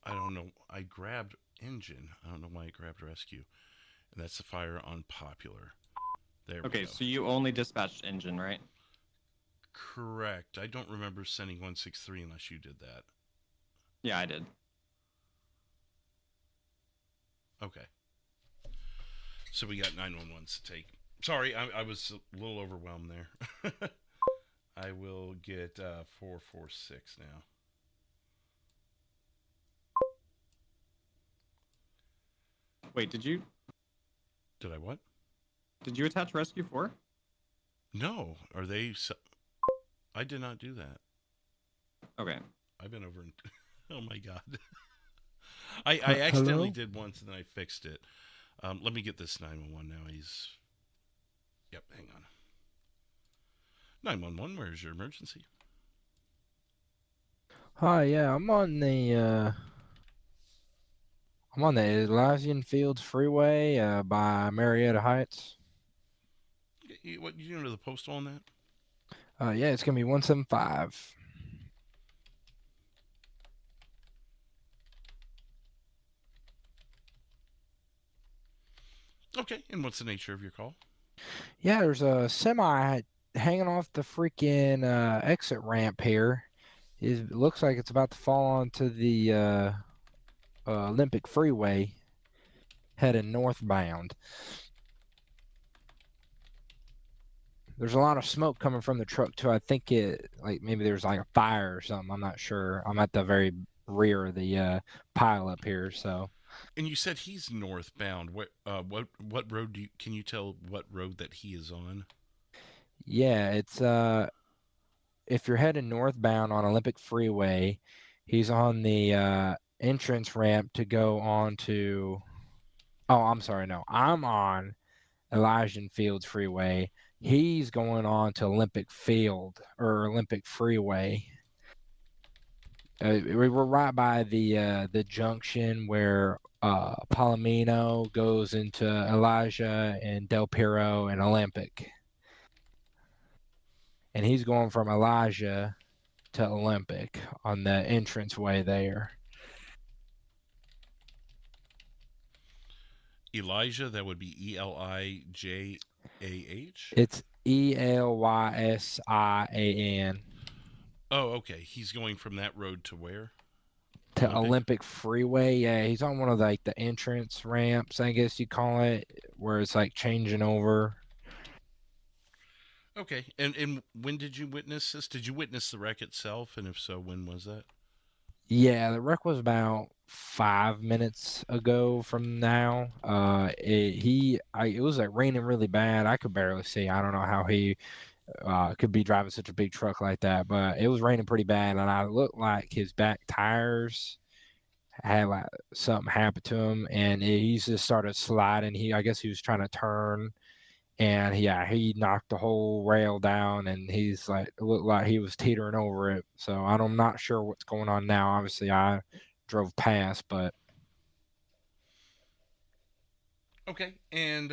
I don't know. I grabbed engine. I don't know why I grabbed rescue. And that's the fire on Popular. There we Okay, go. so you only dispatched engine, right? Correct. I don't remember sending 163 unless you did that. Yeah, I did. Okay. So we got 911s to take. Sorry, I was a little overwhelmed there. I will get 446 now. Wait, did you? Did I what? Did you attach Rescue 4? No. Are they... I did not do that. Okay. I've been over... Oh, my God. I accidentally did once, and then I fixed it. Let me get this 911 now. He's... Yep, hang on. 911, where's your emergency? Hi, yeah, I'm on the Elysian Fields Freeway by Marietta Heights. What, you know the postal on that? Yeah, it's gonna be 175. Okay, and what's the nature of your call? Yeah, there's a semi hanging off the freaking exit ramp here. It looks like it's about to fall onto the Olympic Freeway heading northbound. There's a lot of smoke coming from the truck too. I think maybe there's like a fire or something. I'm not sure. I'm at the very rear of the pile up here, so. And you said he's northbound. What road can you tell what road that he is on? Yeah, it's if you're heading northbound on Olympic Freeway, he's on the entrance ramp to go on to... Oh, I'm sorry, no. I'm on Elysian Fields Freeway. He's going on to Olympic Field or Olympic Freeway. We're right by the junction where Palomino goes into Elijah and Del Piero and Olympic. And he's going from Elijah to Olympic on the entranceway there. Elijah, that would be Elijah. It's ElYsian. Oh, okay. He's going from that road to where? To Olympic Freeway. Yeah, he's on one of like the entrance ramps, I guess you call it, where it's like changing over. Okay. And when did you witness this? Did you witness the wreck itself? And if so, when was that? Yeah, the wreck was about 5 minutes ago from now. It was like raining really bad. I could barely see. I don't know how he could be driving such a big truck like that, but it was raining pretty bad, and I looked like his back tires had like something happened to him, and he just started sliding. I guess he was trying to turn, and he knocked the whole rail down, and he's like, it looked like he was teetering over it. So I'm not sure what's going on now. Obviously, I drove past, but. Okay. And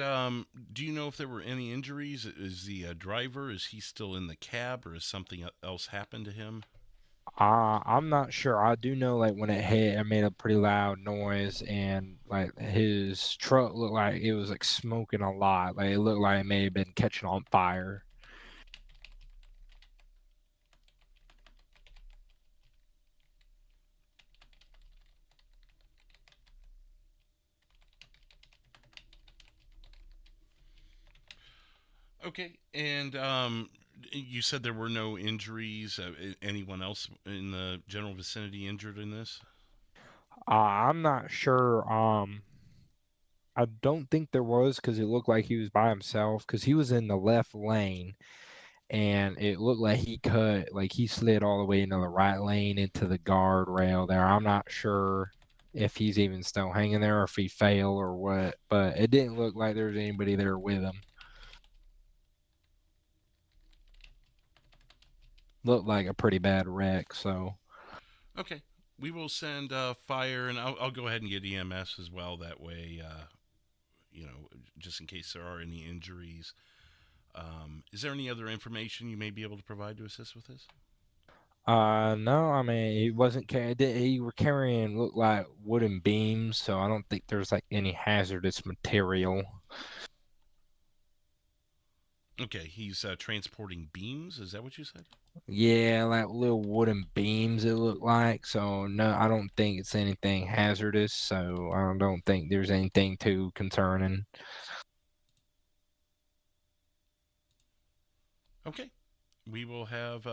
do you know if there were any injuries? Is the driver, is he still in the cab, or has something else happened to him? I'm not sure. I do know like when it hit, it made a pretty loud noise, and like his truck looked like it was like smoking a lot. Like it looked like it may have been catching on fire. Okay. And you said there were no injuries. Anyone else in the general vicinity injured in this? I'm not sure. I don't think there was, because it looked like he was by himself, because he was in the left lane, and it looked like he slid all the way into the right lane into the guardrail there. I'm not sure if he's even still hanging there or if he fell or what, but it didn't look like there was anybody there with him. Looked like a pretty bad wreck, so. Okay. We will send fire, and I'll go ahead and get EMS as well. That way, just in case there are any injuries. Is there any other information you may be able to provide to assist with this? No, I mean, he wasn't he were carrying, looked like wooden beams, so I don't think there's like any hazardous material. Okay, he's transporting beams. Is that what you said? Yeah, like little wooden beams it looked like. So no, I don't think it's anything hazardous. So I don't think there's anything too concerning. Okay, we will have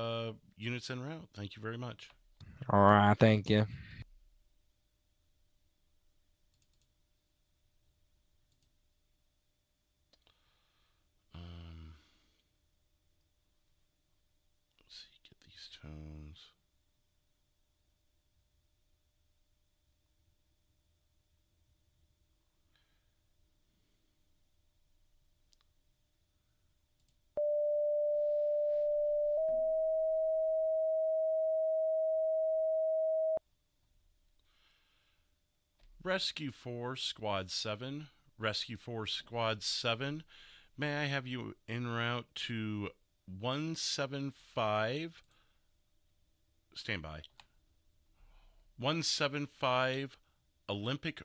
units en route. Thank you very much. All right, thank you. Rescue 4, Squad 7. Rescue 4, Squad 7. May I have you en route to 175? Stand by. 175 Olympic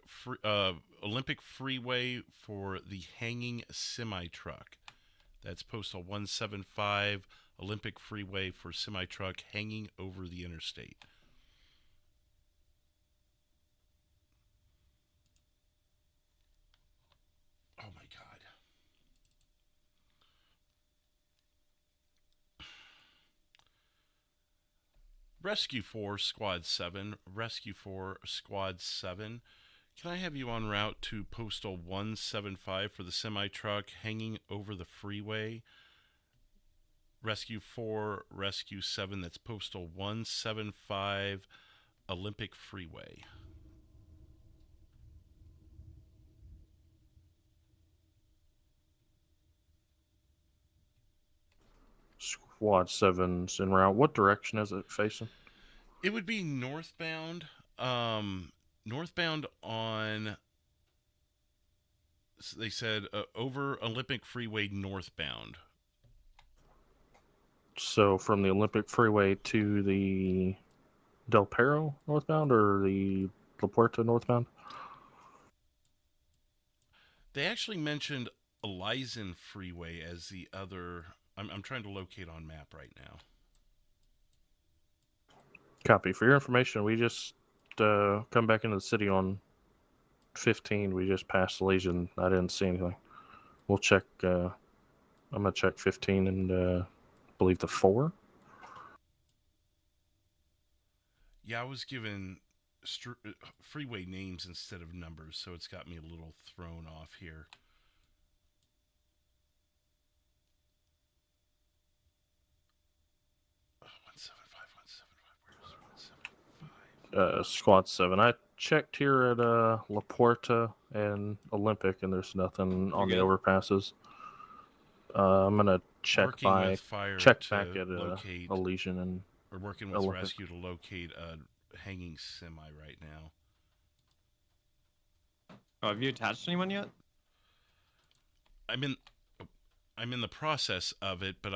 Freeway for the hanging semi-truck. That's postal 175 Olympic Freeway for semi-truck hanging over the interstate. Oh my God. Rescue 4, Squad 7. Rescue 4, Squad 7. Can I have you en route to postal 175 for the semi-truck hanging over the freeway? Rescue 4, Rescue 7. That's postal 175 Olympic Freeway. Squad 7's en route. What direction is it facing? It would be northbound. Northbound on, they said, over Olympic Freeway northbound. So from the Olympic Freeway to the Del Perro northbound or the La Puerta northbound? They actually mentioned Elizen Freeway as the other. I'm trying to locate on map right now. Copy. For your information, we just come back into the city on 15. We just passed Legion. I didn't see anything. We'll check. I'm gonna check 15 and believe the 4. Yeah, I was given freeway names instead of numbers, so it's got me a little thrown off here. Squad 7. I checked here at La Puerta and Olympic, and there's nothing on the overpasses. I'm gonna check Working by with fire check to back at locate Elysian and or working with Olympic. rescue to locate a hanging semi right now. Oh, have you attached anyone yet? I'm in the process of it, but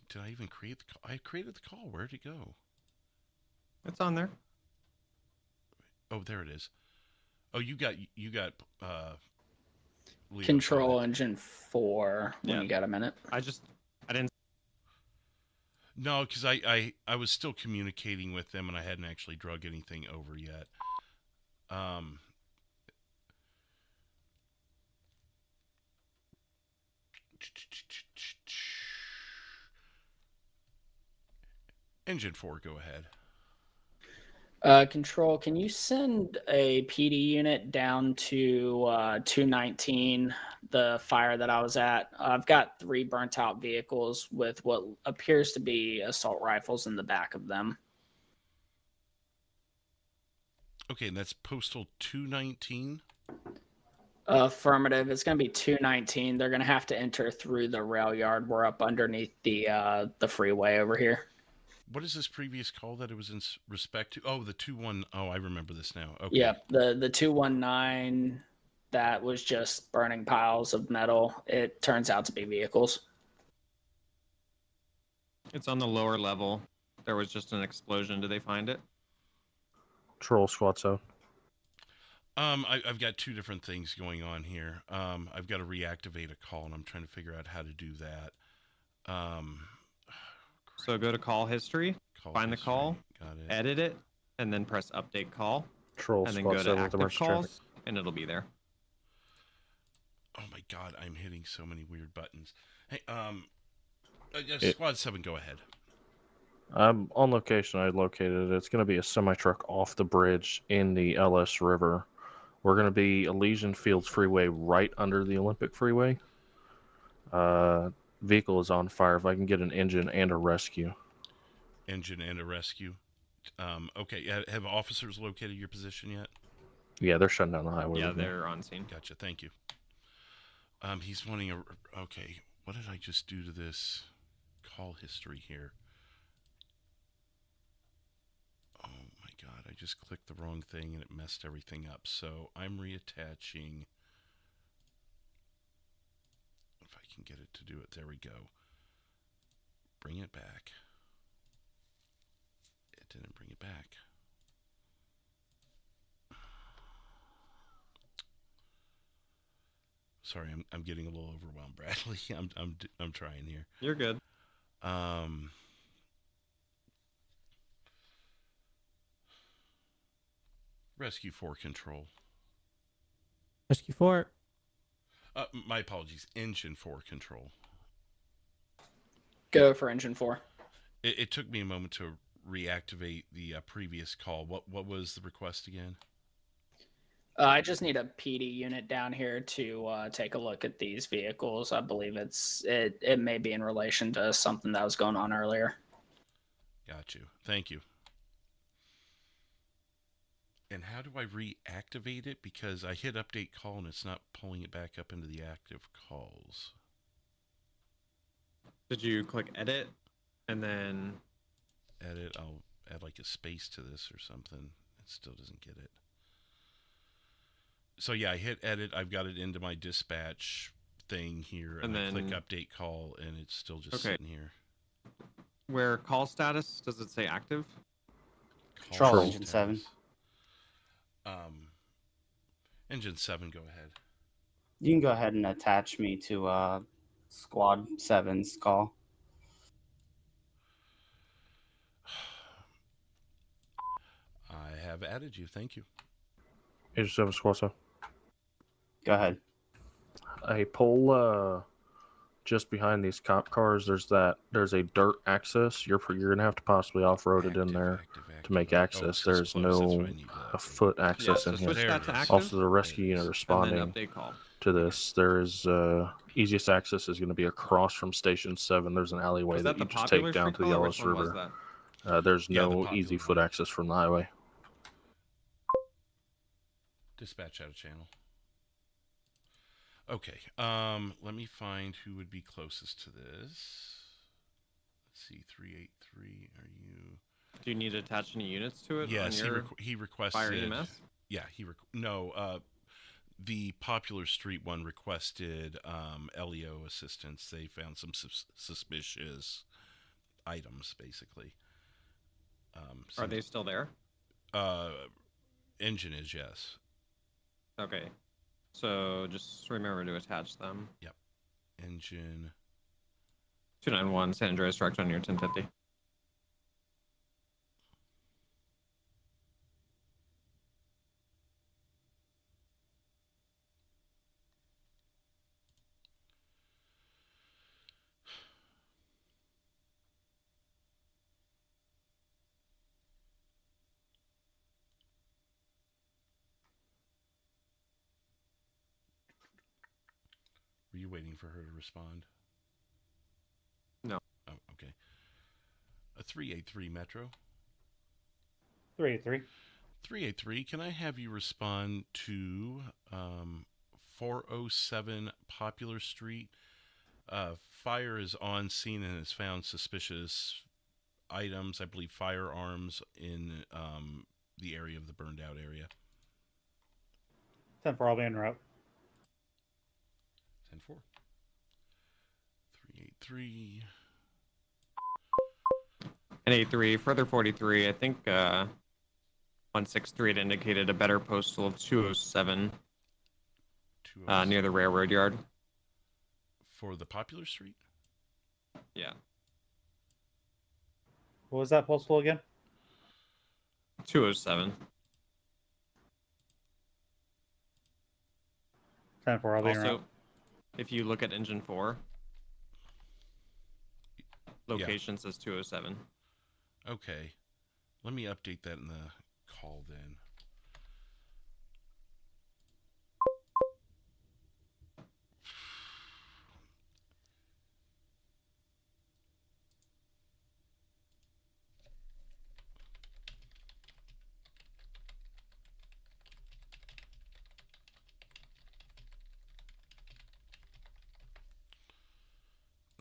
did I even create the call? I created the call. Where'd it go? It's on there. Oh, there it is. Oh, you got Leo, Control Engine 4 when you got a minute. I didn't. No, because I was still communicating with them and I hadn't actually drug anything over yet. Engine 4, go ahead. Control, can you send a PD unit down to 219, the fire that I was at? I've got 3 burnt out vehicles with what appears to be assault rifles in the back of them. Okay, and that's postal 219? Affirmative. It's going to be 219. They're going to have to enter through the rail yard. We're up underneath the freeway over here. What is this previous call that it was in respect to? Oh, the 21. Oh, I remember this now. Okay. Yeah, the 219 that was just burning piles of metal. It turns out to be vehicles. It's on the lower level. There was just an explosion. Did they find it? Troll Squad 7. I've got 2 different things going on here. I've got to reactivate a call, and I'm trying to figure out how to do that. So go to call history, find the call, edit it, and then press update call. Troll and then Squad go to 7 with active emergency calls, traffic. and it'll be there. Oh my God, I'm hitting so many weird buttons. Hey, Squad 7, go ahead. I'm on location. I located it. It's going to be a semi-truck off the bridge in the LS River. We're going to be Elysian Fields Freeway right under the Olympic Freeway. Vehicle is on fire. If I can get an engine and a rescue. Engine and a rescue. Okay, have officers located your position yet? Yeah, they're shutting down the highway. Yeah, with me. they're on scene. Gotcha, thank you. He's wanting a... Okay, what did I just do to this call history here? Oh my God, I just clicked the wrong thing and it messed everything up. So I'm reattaching. If I can get it to do it. There we go. Bring it back. It didn't bring it back. Sorry, I'm getting a little overwhelmed, Bradley. I'm trying here. You're good. Rescue 4 control. Rescue 4. My apologies. Engine 4 control. Go for engine 4. It took me a moment to reactivate the previous call. What was the request again? I just need a PD unit down here to take a look at these vehicles. I believe it may be in relation to something that was going on earlier. Got you. Thank you. And how do I reactivate it? Because I hit update call and it's not pulling it back up into the active calls. Did you click edit and then edit? I'll add like a space to this or something. It still doesn't get it. So yeah, I hit edit. I've got it into my dispatch thing here, and then I click update call, and it's still just sitting here. Where call status, does it say active? Control engine 7. Engine 7, go ahead. You can go ahead and attach me to Squad 7's call. I have added you. Thank you. Agent 7 Squad 7. Go ahead. Hey, pull just behind these cop cars. There's a dirt access. You're gonna have to possibly off-road it in there to make access. There's no foot access in here. Also, the rescue unit responding to this. There is easiest access is going to be across from Station 7. There's an alleyway that you just take down to the Ellis River. There's no easy foot access from the highway. Dispatch out of channel. Okay, let me find who would be closest to this. Let's see, 383, are you... Do you need to attach any units to it? Yes, on he requested... Fire EMS? Yeah, the Popular Street one requested LEO assistance. They found some suspicious items, basically. Are they still there? Engine is, yes. Okay. So just remember to attach them. Yep. Engine. 291, San Andreas, direct on your 1050. Were you waiting for her to respond? No. Oh, okay. A 383 Metro. 383. 383, can I have you respond to 407 Popular Street? Fire is on scene and has found suspicious items, I believe firearms, in the area of the burned out area. 10-4, I'll be en route. 10-4. 383. And 83, further 43, I think 163 had indicated a better postal of 207 near the railroad yard. For the Popular Street? Yeah. What was that postal again? 207. 10-4, I'll be en route. Also, if you look at engine 4, location says 207. Okay. Let me update that in the call then.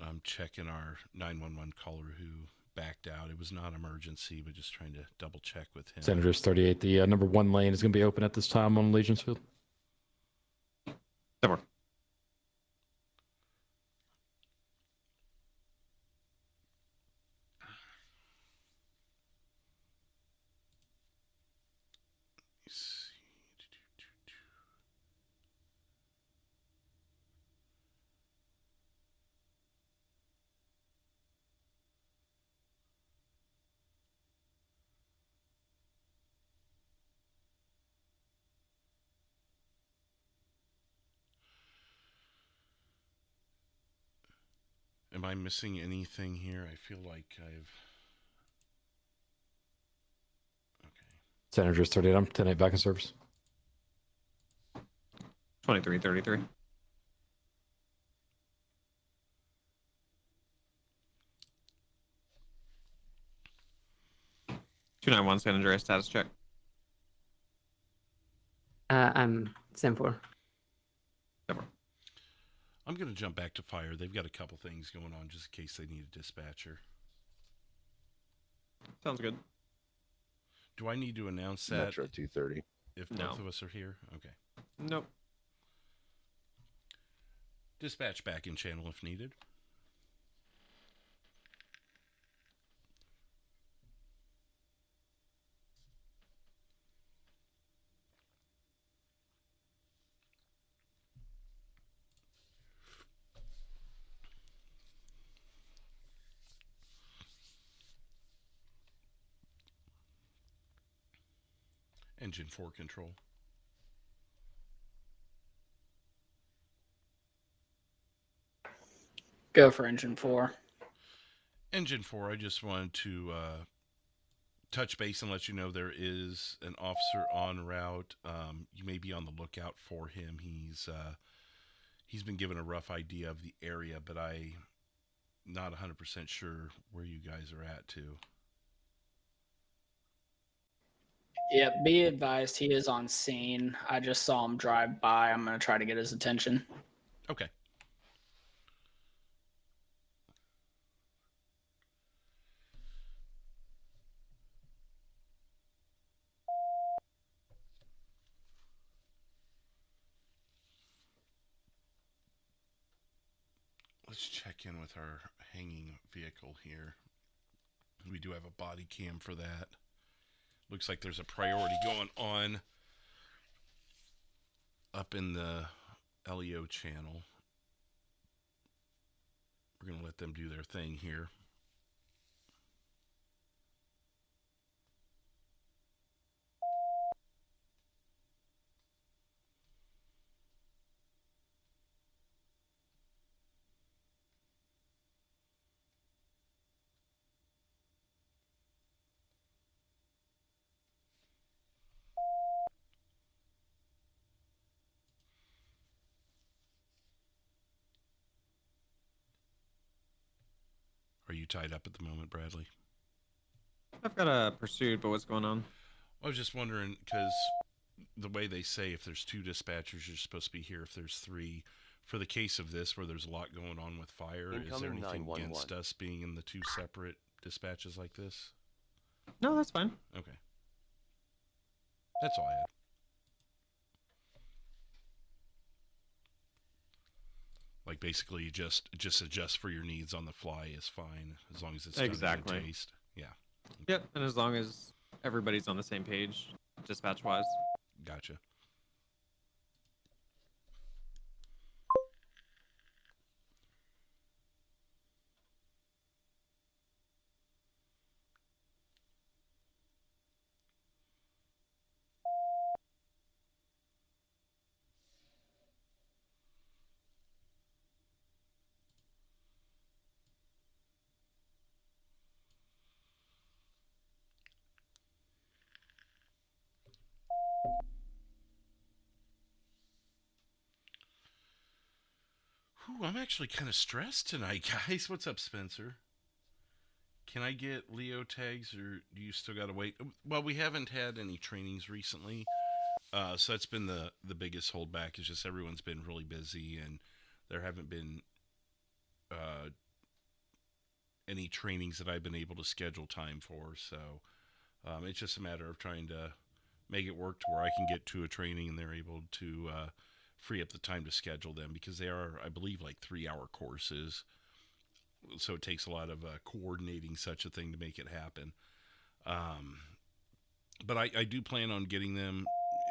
I'm checking our 911 caller who backed checked out. It was not emergency, but just trying to double check with him. Senators 38. The number 1 lane is going to be open at this time on Legion's Field. Never. Am I missing anything here? I feel like I've... Senators 38. I'm 10-8 back in service. 2333. (291) San Andreas status check. I'm Sim 4. I'm going to jump back to fire. They've got a couple things going on just in case they need a dispatcher. Sounds good. Do I need to announce that? Metro 230. If both of us are here? Okay. Nope. Dispatch back in channel if needed. Engine 4 control. Go for engine 4. Engine 4, I just wanted to touch base and let you know there is an officer en route. You may be on the lookout for him. He's been given a rough idea of the area, but I'm not 100% sure where you guys are at too. Yeah, be advised he is on scene. I just saw him drive by. I'm going to try to get his attention. Okay. Let's check in with our hanging vehicle here. We do have a body cam for that. Looks like there's a priority going on up in the LEO channel. We're going to let them do their thing here. Are you tied up at the moment, Bradley? I've got a pursuit, but what's going on? I was just wondering, because the way they say if there's 2 dispatchers, you're supposed to be here if there's 3. For the case of this, where there's a lot going on with fire, is there anything against us being in the 2 separate dispatches like this? No, that's fine. Okay. That's all I had. Like basically just adjust for your needs on the fly is fine as long as it's exactly done in taste. Yeah. Yep, and as long as everybody's on the same page, dispatch wise. Gotcha. Ooh, I'm actually kind of stressed tonight, guys. What's up, Spencer? Can I get Leo tags, or do you still got to wait? Well, we haven't had any trainings recently, so that's been the biggest holdback. Is just everyone's been really busy, and there haven't been any trainings that I've been able to schedule time for. So it's just a matter of trying to make it work to where I can get to a training and they're able to free up the time to schedule them, because they are, I believe, like 3-hour courses. So it takes a lot of coordinating such a thing to make it happen. But I do plan on getting them,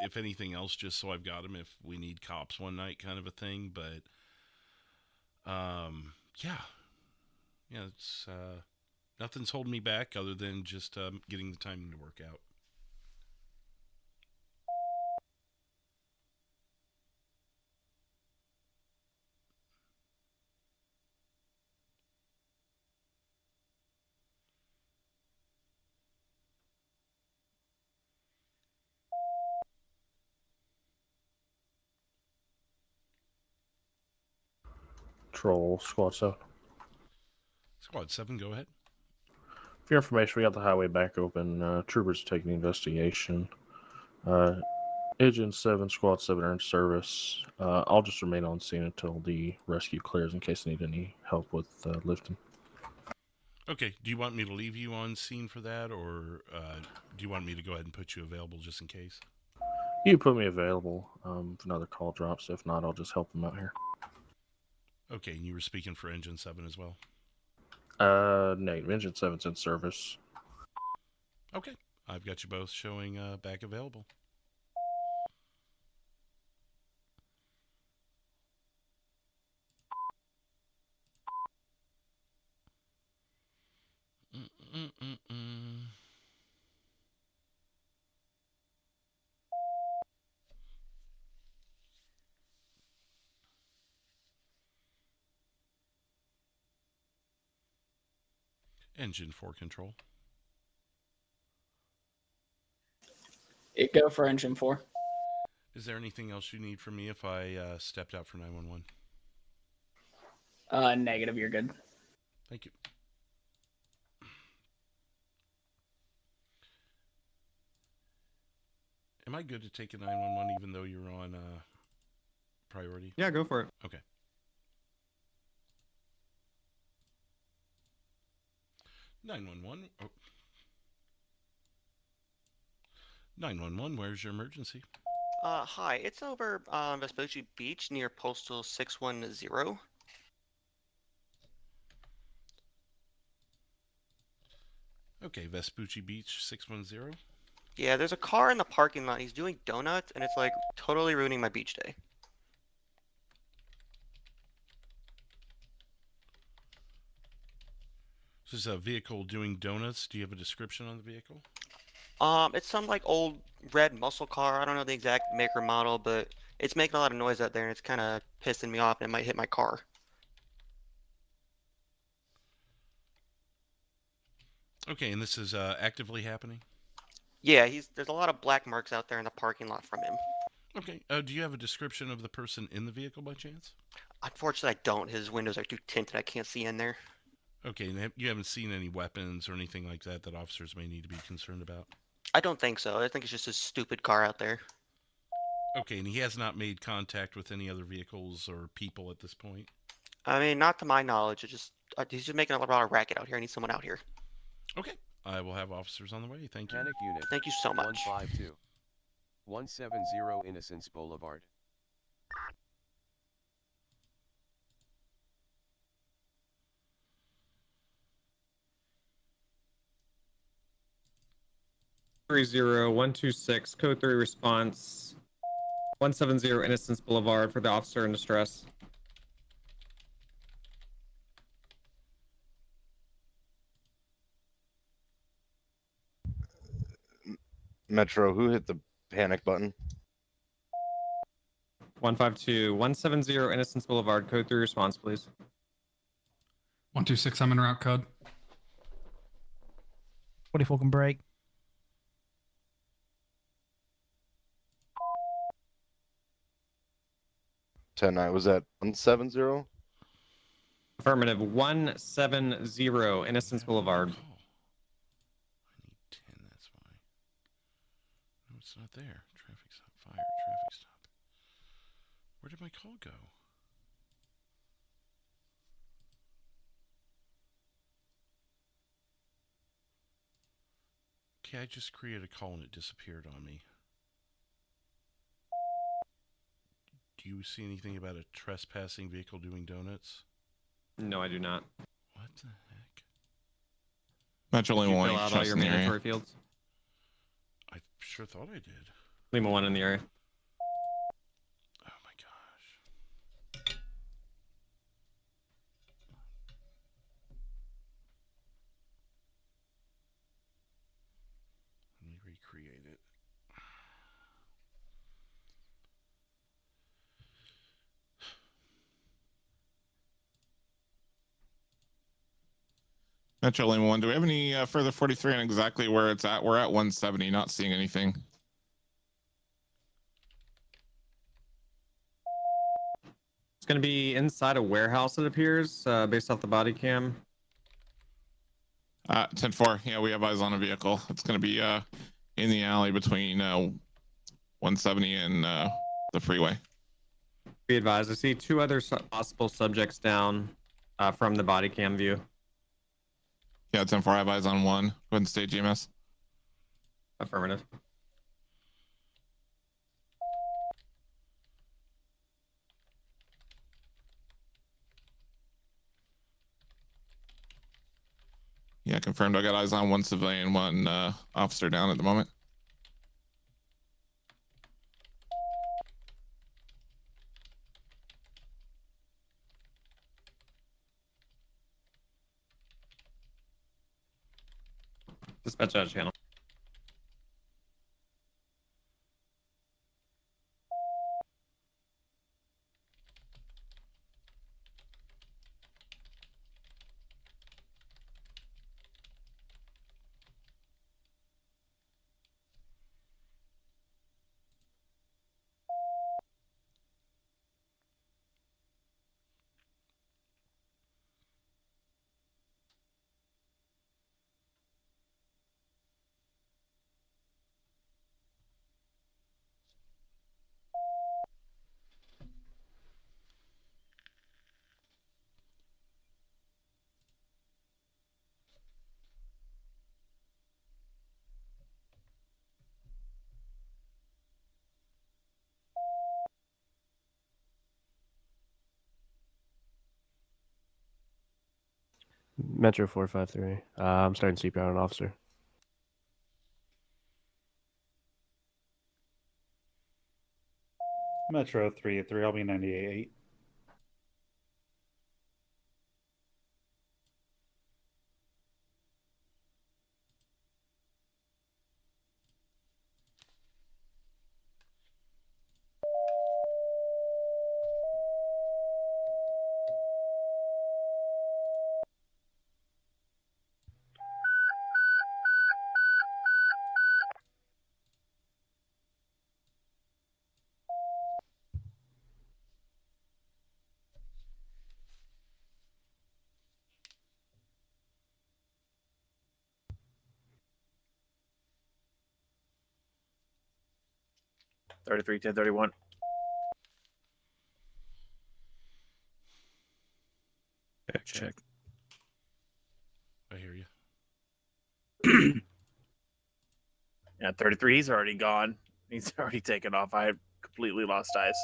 if anything else, just so I've got them if we need cops one night kind of a thing. But yeah, it's nothing's holding me back other than just getting the timing to work out. Troll, Squad 7. Squad 7, go ahead. For your information, we got the highway back open. Troopers taking the investigation. Agent 7, Squad 7 are in service. I'll just remain on scene until the rescue clears in case they need any help with lifting. Okay, do you want me to leave you on scene for that, or do you want me to go ahead and put you available just in case? You can put me available if another call drops. If not, I'll just help them out here. Okay, and you were speaking for Engine 7 as well? No, Engine 7's in service. Okay, I've got you both showing back available. Engine 4 control. It go for engine 4. Is there anything else you need from me if I stepped out for 911? Negative, you're good. Thank you. Am I good to take a 911 even though you're on priority? Yeah, go for it. Okay. Oh. 911, where's your emergency? Hi, it's over on Vespucci Beach near Postal 610. Okay, Vespucci Beach 610. Yeah, there's a car in the parking lot. He's doing donuts, and it's like totally ruining my beach day. This is a vehicle doing donuts. Do you have a description on the vehicle? It's some like old red muscle car. I don't know the exact make or model, but it's making a lot of noise out there, and it's kind of pissing me off, and it might hit my car. Okay, and this is actively happening? Yeah, there's a lot of black marks out there in the parking lot from him. Okay, do you have a description of the person in the vehicle by chance? Unfortunately, I don't. His windows are too tinted. I can't see in there. Okay, and you haven't seen any weapons or anything like that that officers may need to be concerned about? I don't think so. I think it's just a stupid car out there. Okay, and he has not made contact with any other vehicles or people at this point? I mean, not to my knowledge. It's just he's just making a lot of racket out here. I need someone out here. Okay, I will have officers on the way. Thank you. Panic unit. Thank you so much. 152. 170 Innocence Boulevard. Three 126 code 3 response 170 Innocence Boulevard for the officer in distress. Metro, who hit the panic button? 152 170 Innocence Boulevard, code 3 response, please. 126, I'm in route code. 44 can break. 10-9, was that 170? Affirmative, 170 Innocence Boulevard. I need 10, that's why. No, it's not there. Traffic stop, fire, traffic stop. Where did my call go? Okay, I just created a call and it disappeared on me. Do you see anything about a trespassing vehicle doing donuts? No, I do not. What the heck? Metro Did Lima you 1 fill out all trust your in the area. mandatory fields? I sure thought I did. Lima 1 in the area. Oh my gosh. Let me recreate it. Metro Lima 1, do we have any further 43 on exactly where it's at? We're at 170, not seeing anything. It's going to be inside a warehouse, it appears, based off the body cam. 10-4, yeah, we have eyes on a vehicle. It's going to be in the alley between 170 and the freeway. Be advised, I see two other possible subjects down from the body cam view. Yeah, 10-4, I have eyes on one. Go ahead and state GMS. Affirmative. Yeah, confirmed. I got eyes on one civilian, one officer down at the moment. Dispatch out of channel. Metro 453. I'm starting CPR on an officer. Metro 383, I'll be 98.8. Thirty-three, 1031. Check. I hear you. Yeah, 33, he's already gone. He's already taken off. I completely lost eyes.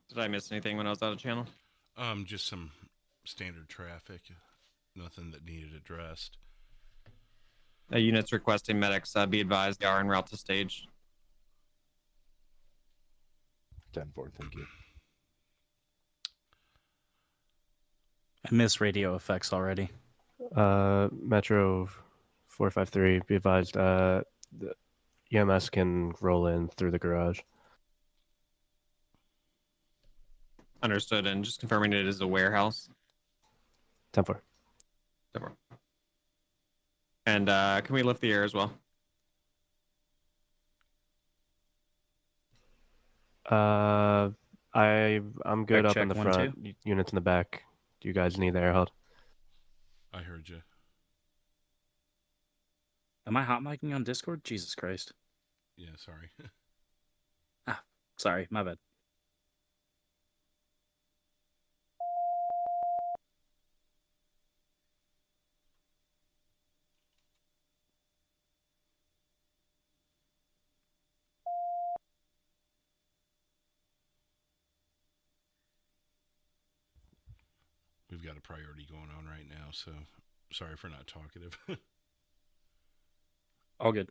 Did I miss anything when I was out of channel? Just some standard traffic. Nothing that needed addressed. Units requesting medics be advised they are en route to stage. 10-4, thank you. I missed radio effects already. Metro 453. Be advised, the EMS can roll in through the garage. Understood, and just confirming it is a warehouse. 10-4. 10-4. And can we lift the air as well? I'm good up in check, the 1, front. Units in the back. Do you guys need the air held? I heard you. Am I hot micing on Discord? Jesus Christ. Yeah, sorry. Sorry, my bad. We've got a priority going on right now, so sorry for not talkative. All good.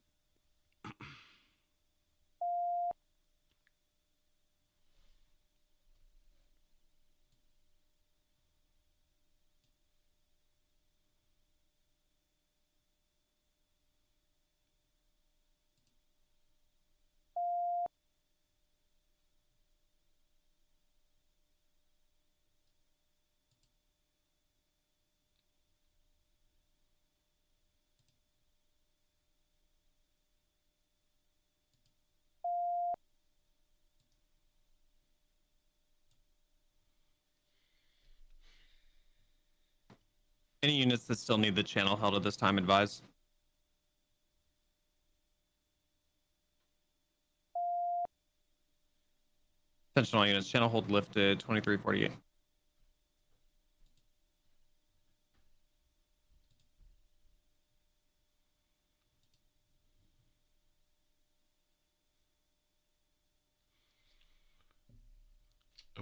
Any units that still need the channel held at this time, advise. Attention all units, channel hold lifted, 2348.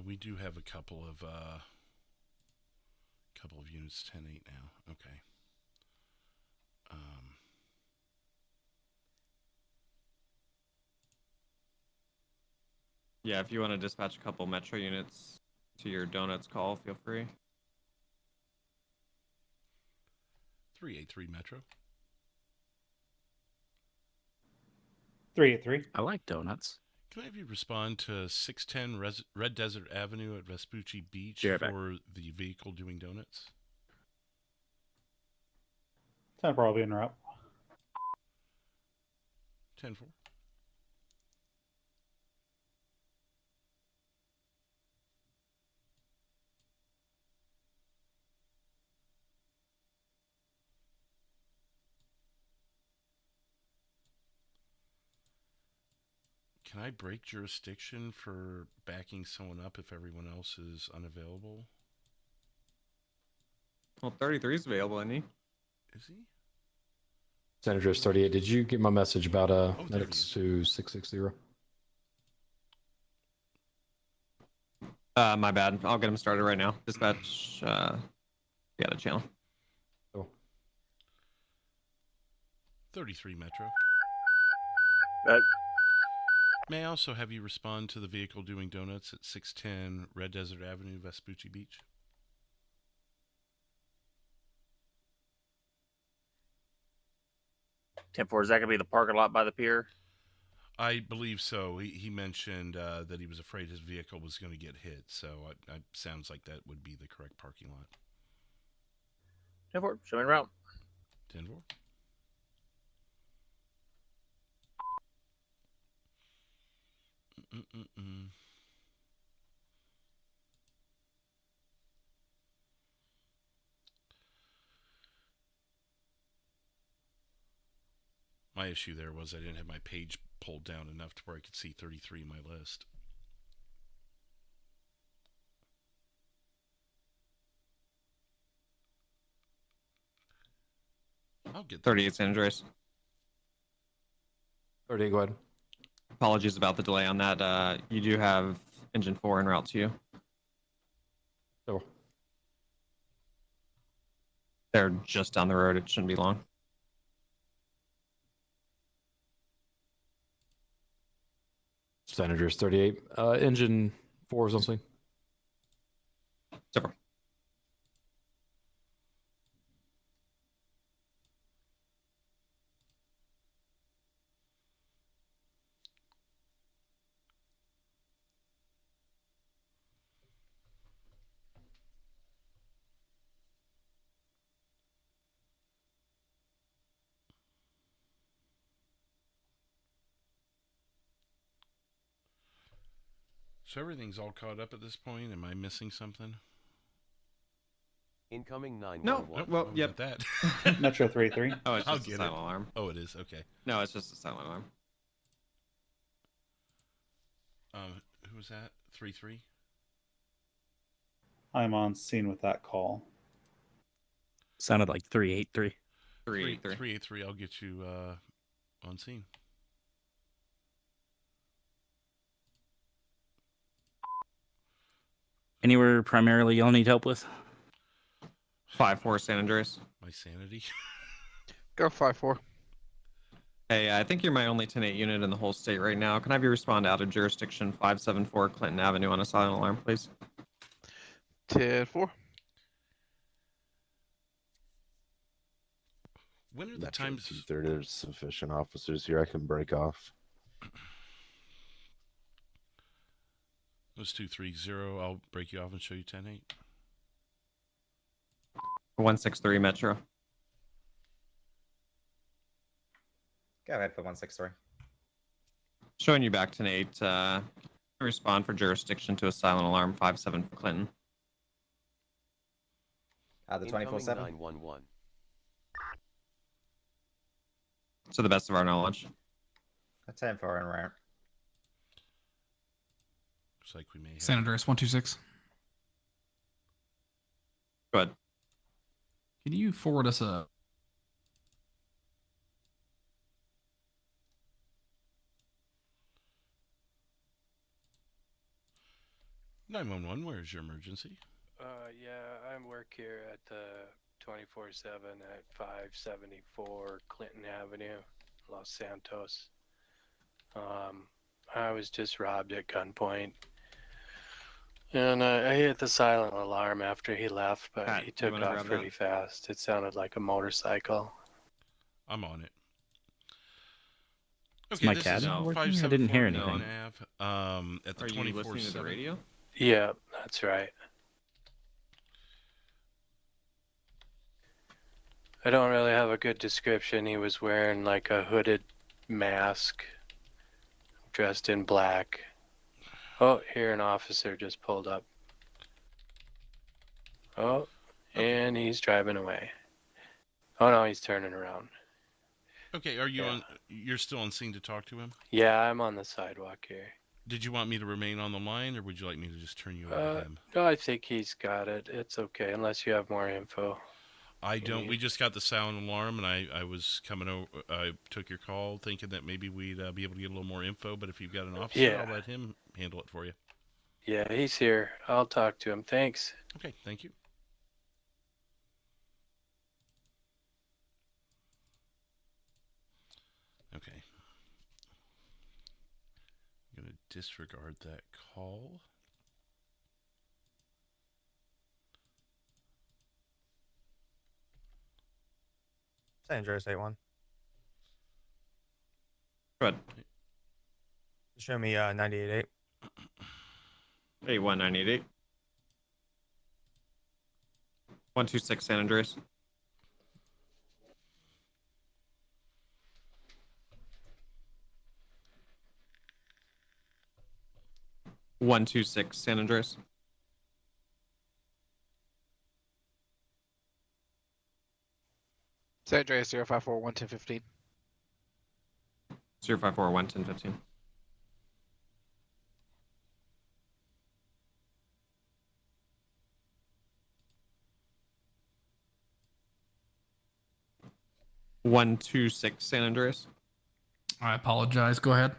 We do have a couple of units 10-8 now. Okay. Yeah, if you want to dispatch a couple metro units to your donuts call, feel free. 383 Metro. 383. I like donuts. Can I have you respond to 610 Red Desert Avenue at Vespucci Beach Be right back. for the vehicle doing donuts? 10 probably in route. 10-4. Can I break jurisdiction for backing someone up if everyone else is unavailable? Well, 33 is available, isn't he? Is he? Senator 38, did you get my message about there he medics to 660? My bad. I'll get him started right now. Dispatch, the other channel. Cool. 33 Metro. That May I also have you respond to the vehicle doing donuts at 610 Red Desert Avenue, Vespucci Beach? is that gonna be the parking lot by the pier? I believe so. He mentioned that he was afraid his vehicle was going to get hit, so it sounds like that would be the correct parking lot. 10-4, show me en route. 10-4. My issue there was I didn't have my page pulled down enough to where I could see 33 in my list. I'll get 38 San Andreas. 38, go ahead. Apologies about the delay on that. You do have engine 4 en route to you. So they're just down the road. It shouldn't be long. Senators 38. Engine 4 or something. Zipper. So everything's all caught up at this point. Am I missing something? Incoming 911. No, well, Oh, yep. That. Metro 3-3. Oh, it's I'll just a get silent it. alarm. Oh, it is. Okay. No, it's just a silent alarm. Who was that? 3-3. I'm on scene with that call. Sounded like 383. 383. 383. I'll get you on scene. Anywhere primarily y'all need help with? 5-4 San Andreas. My sanity. Go 5-4. Hey, I think you're my only 10-8 unit in the whole state right now. Can I have you respond out of jurisdiction 574 Clinton Avenue on a silent alarm, please? 10-4. When are the Metro times? 230, there's sufficient officers here. I can break off. It was 230. I'll break you off and show you 10-8. 163 Metro. Go ahead for 163. Showing you back 10-8. Respond for jurisdiction to a silent alarm 57 for Clinton. The 24/7. 911. To the best of our knowledge. A 10-4 en route. Looks like we may have... San Andreas 126. Go ahead. Can you forward us a 911, where's your emergency? Yeah, I work here at the 24/7 at 574 Clinton Avenue, Los Santos. I was just robbed at gunpoint. And I hit the silent alarm after he left, but Pat, he took wanna off grab pretty that? fast. It sounded like a motorcycle. I'm on it. Is my this CAD is not working? I didn't hear anything. At the Are you 24/7. listening to the radio? Yeah, that's right. I don't really have a good description. He was wearing like a hooded mask, dressed in black. Oh, here an officer just pulled up. Oh, and he's driving away. Oh no, he's turning around. Okay, are you Yeah. on? You're still on scene to talk to him? Yeah, I'm on the sidewalk here. Did you want me to remain on the line, or would you like me to just turn you over to him? No, I think he's got it. It's okay, unless you have more info. I don't. We just got the silent alarm, and I was coming over. I took your call, thinking that maybe we'd be able to get a little more info. But if you've got an officer, Yeah. I'll let him handle it for you. Yeah, he's here. I'll talk to him. Thanks. Okay, thank you. Okay. I'm going to disregard that call. San Andreas 8-1. Go ahead. Show me 98.8. 81988. 126 San Andreas. One two six San Andreas. San Andreas 054 11015. 054 11015. One two six San Andreas. I apologize. Go ahead.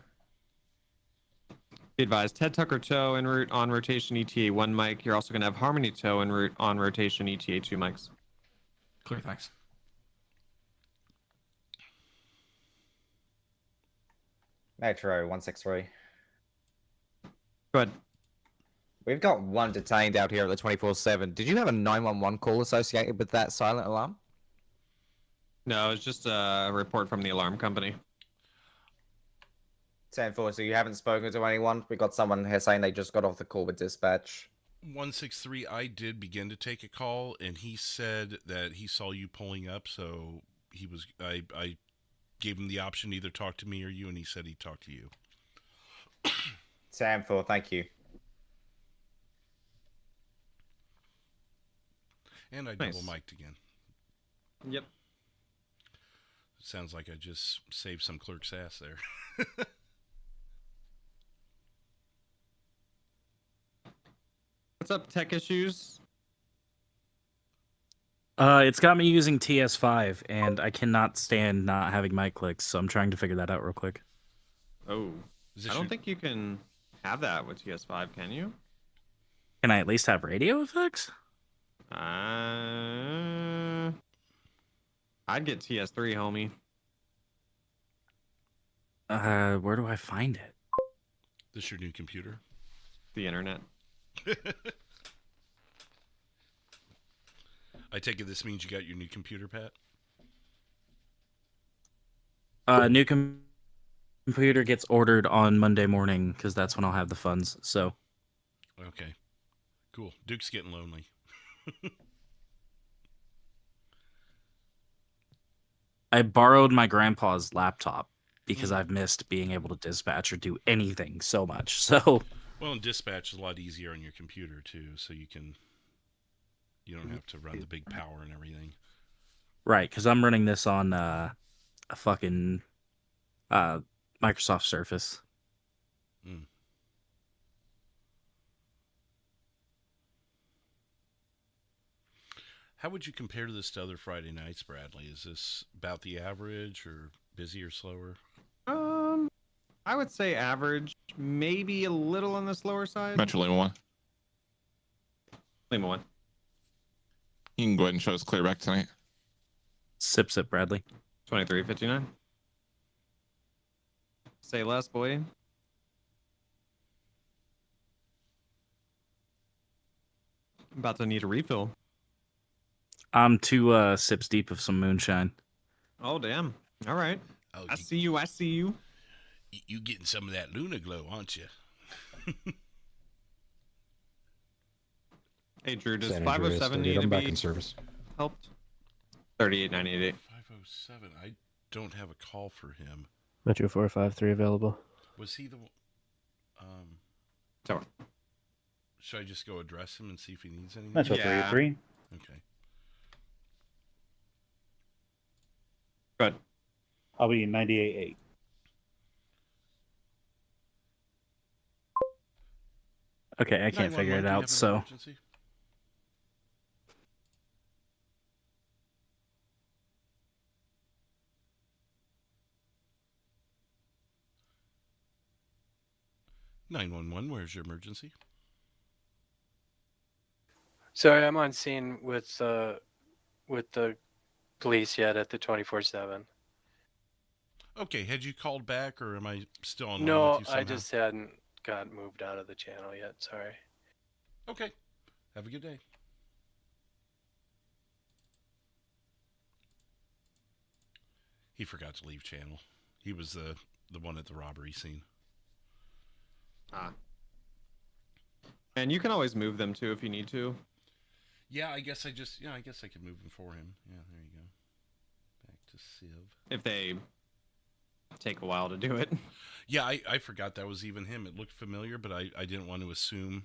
Be advised, Ted Tucker tow en route on rotation ETA 1 mic. You're also going to have Harmony tow en route on rotation ETA 2 mics. Clear, thanks. Metro 163. Go ahead. We've got one detained out here at the 24/7. Did you have a 911 call associated with that silent alarm? No, it's just a report from the alarm company. 10-4, so you haven't spoken to anyone? We got someone here saying they just got off the call with dispatch. 163, I did begin to take a call, and he said that he saw you pulling up, so he was. I gave him the option to either talk to me or you, and he said he'd talk to you. 10-4, thank you. And I Nice. double mic'd again. Yep. Sounds like I just saved some clerk's ass there. What's up, Tech Issues? It's got me using TS5, and I cannot stand not having mic clicks, so I'm trying to figure that out real quick. Oh, Is I this don't your- think you can have that with TS5, can you? Can I at least have radio effects? I'd get TS3, homie. Where do I find it? This your new computer? The internet. I take it this means you got your new computer, Pat? New computer gets ordered on Monday morning, because that's when I'll have the funds, so... Okay. Cool. Duke's getting lonely. I borrowed my grandpa's laptop, because I've missed being able to dispatch or do anything so much, so... Well, and dispatch is a lot easier on your computer, too, so you don't have to run the big power and everything. Right, because I'm running this on a fucking Microsoft Surface. Mm. How would you compare this to other Friday nights, Bradley? Is this about the average, or busy or slower? I would say average, maybe a little on the slower side. Metro Lima 1. Lima 1. You can go ahead and show us clear back tonight. Sip, Bradley. 2359. Say less, boy. About to need a refill. I'm 2 sips deep of some moonshine. Oh, damn. All right. Oh, I see you. I see you. You getting some of that Luna glow, aren't you? Hey, Drew, does San Andreas, 507 38, need to I'm back be in service. helped? 38988. 507. I don't have a call for him. Metro 453 available. Was he the Tower. Should I just go address him and see if he needs anything? Metro 303. Okay. Good. I'll be 98.8. Okay, I can't 911, figure it do you have out, an so... emergency? Where's your emergency? Sorry, I'm on scene with the police yet at the 24/7. Okay, had you called back, or am I still on? No, with you I somehow? just hadn't got moved out of the channel yet. Sorry. Okay. Have a good day. He forgot to leave channel. He was the one at the robbery scene. Ah. And you can always move them too if you need to. Yeah, I guess I could move him for him. Yeah, there you go. Back to Civ. If they take a while to do it. Yeah, I forgot that was even him. It looked familiar, but I didn't want to assume.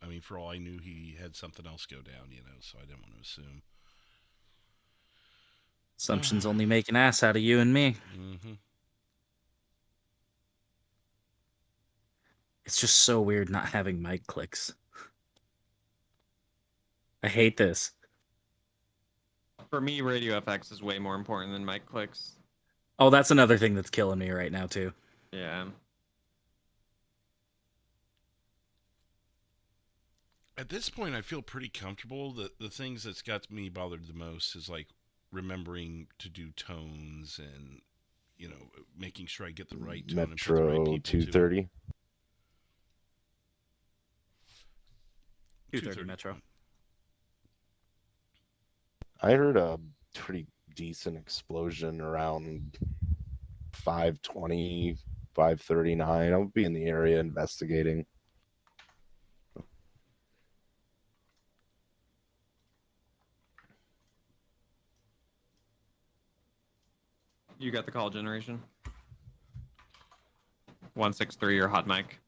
I mean, for all I knew, he had something else go down, so I didn't want to assume. Assumptions only make an ass out of you and me. Mm-hmm. It's just so weird not having mic clicks. I hate this. For me, radio FX is way more important than mic clicks. Oh, that's another thing that's killing me right now, too. Yeah. At this point, I feel pretty comfortable. The things that's got me bothered the most is like remembering to do tones and making sure I get the right tone. Metro and put the right people to it. 230. 230 Metro. I heard a pretty decent explosion around 5:20, 5:39. I'll be in the area investigating. You got the call generation. 163 or hot mic.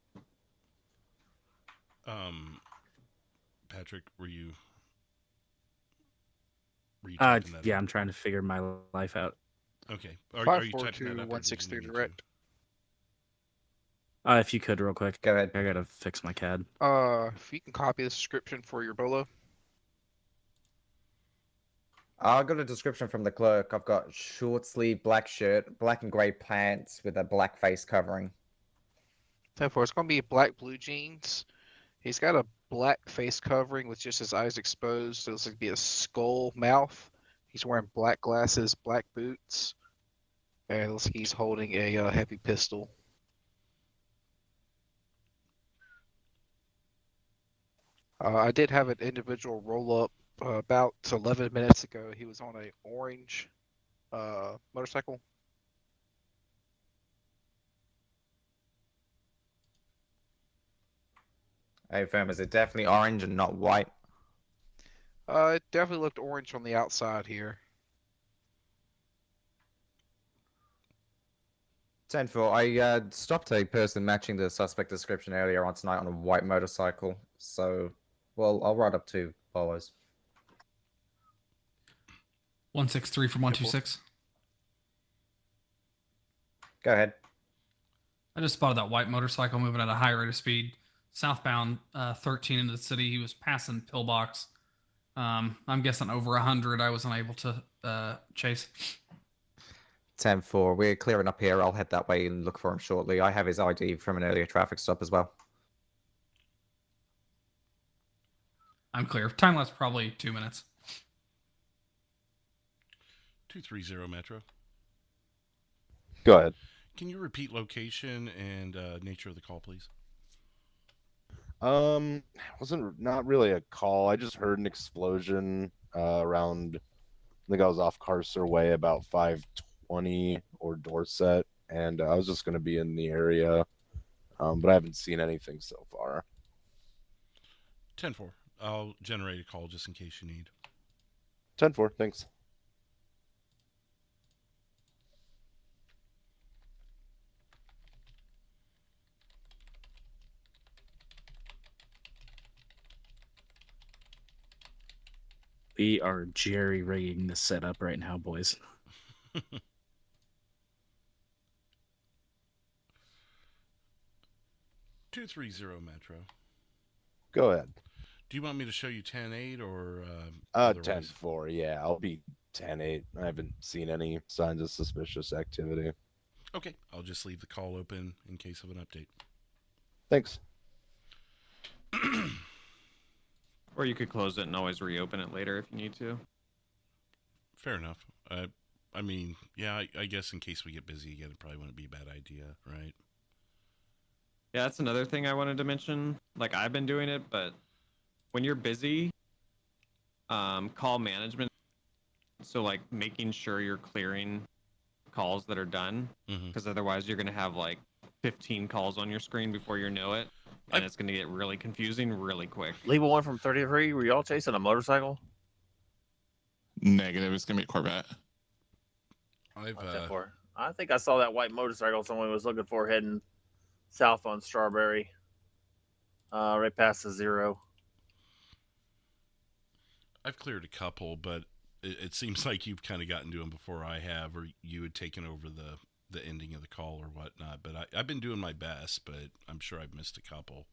Patrick, were you Were you typing that Yeah, up? I'm trying to figure my life out. Okay. Are you typing that up? 542-163 direct. If you could, real quick. Go ahead. I gotta fix my CAD. If you can copy the description for your bolo. I got a description from the clerk. I've got short sleeve black shirt, black and grey pants with a black face covering. 10-4. It's gonna be black blue jeans. He's got a black face covering with just his eyes exposed. So it looks like to be a skull mouth. He's wearing black glasses, black boots, and it looks like he's holding a heavy pistol. I did have an individual roll up about 11 minutes ago. He was on a orange motorcycle. Hey, firm, is it definitely orange and not white? It definitely looked orange on the outside here. 10-4. I stopped a person matching the suspect description earlier on tonight on a white motorcycle. So, well, I'll write up 2 bolos. 163 from 126. Go ahead. I just spotted that white motorcycle moving at a high rate of speed, southbound 13 into the city. He was passing pillbox. I'm guessing over 100. I was unable to chase. 10-4. We're clearing up here. I'll head that way and look for him shortly. I have his ID from an earlier traffic stop as well. I'm clear. Time lapse probably 2 minutes. 230 Metro. Go ahead. Can you repeat location and nature of the call, please? Wasn't not really a call. I just heard an explosion around. I think I was off Carcer Way about 520 or Dorset, and I was just going to be in the area, but I haven't seen anything so far. 10-4. I'll generate a call just in case you need. 10-4. Thanks. We are jerry-rigging this setup right now, boys. 230 Metro. Go ahead. Do you want me to show you 10-8 or 10-4. Yeah, I'll be 10-8. I haven't seen any signs of suspicious activity. Okay, I'll just leave the call open in case of an update. Thanks. Or you could close it and always reopen it later if you need to. Fair enough. I mean, yeah, I guess in case we get busy again, it probably wouldn't be a bad idea, right? Yeah, that's another thing I wanted to mention. Like, I've been doing it, but when you're busy, call management. So, like, making sure you're clearing calls that are done, because otherwise you're going to have, like, 15 calls on your screen before you know it, and it's going to get really confusing really quick. Leave one from 33. Were y'all chasing a motorcycle? Negative. It's going to be a Corvette. I think I saw that white motorcycle someone was looking for heading south on Strawberry. Right past the 0. I've cleared a couple, but it seems like you've kind of gotten to them before I have, or you had taken over the ending of the call or whatnot. But I've been doing my best, but I'm sure I've missed a couple.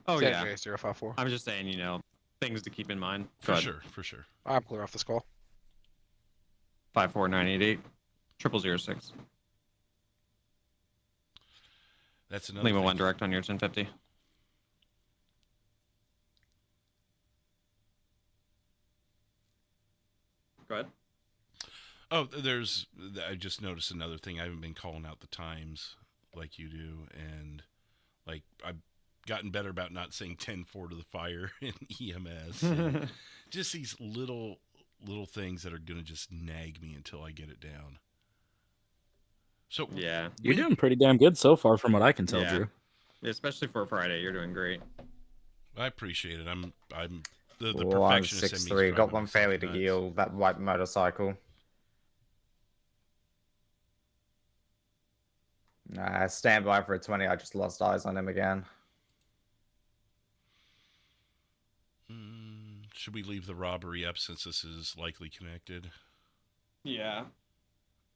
Oh, San yeah. Andreas 054. I'm just saying, things to keep in mind. For sure. I'm clear off this call. 54988 0006. That's another Lima thing. 1 direct on your 1050. Go ahead. Oh, I just noticed another thing. I haven't been calling out the times like you do, and like I've gotten better about not saying 10-4 to the fire in EMS. And just these little things that are going to just nag me until I get it down. So yeah, You're doing pretty damn good so far from what I can tell, Yeah. Drew. Especially for Friday, you're doing great. I appreciate it. I'm the Oh, I'm perfectionist in me. 6-3. Got one failure to yield. That white motorcycle. Nah, stand by for a 20. I just lost eyes on him again. Should we leave the robbery up since this is likely connected? Yeah.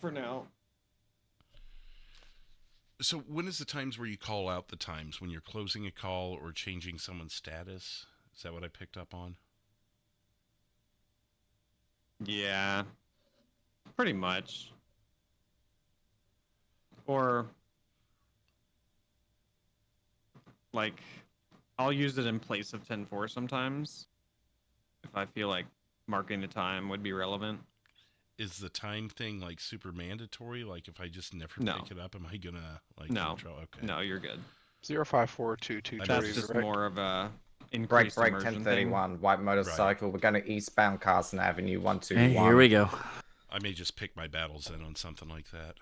For now. So when is the times where you call out the times? When you're closing a call or changing someone's status? Is that what I picked up on? Yeah. Pretty much. Or like I'll use it in place of 10-4 sometimes if I feel like marking the time would be relevant. Is the time thing like super mandatory? Like if I just never No. pick it up, am I gonna like No. get in trouble? Okay. No, you're good. 054223. That's just more of a Break, increased break, immersion 1031. White motorcycle. We're going to eastbound Carson Avenue, 121. Hey, here we go. I may just pick my battles in on something like that.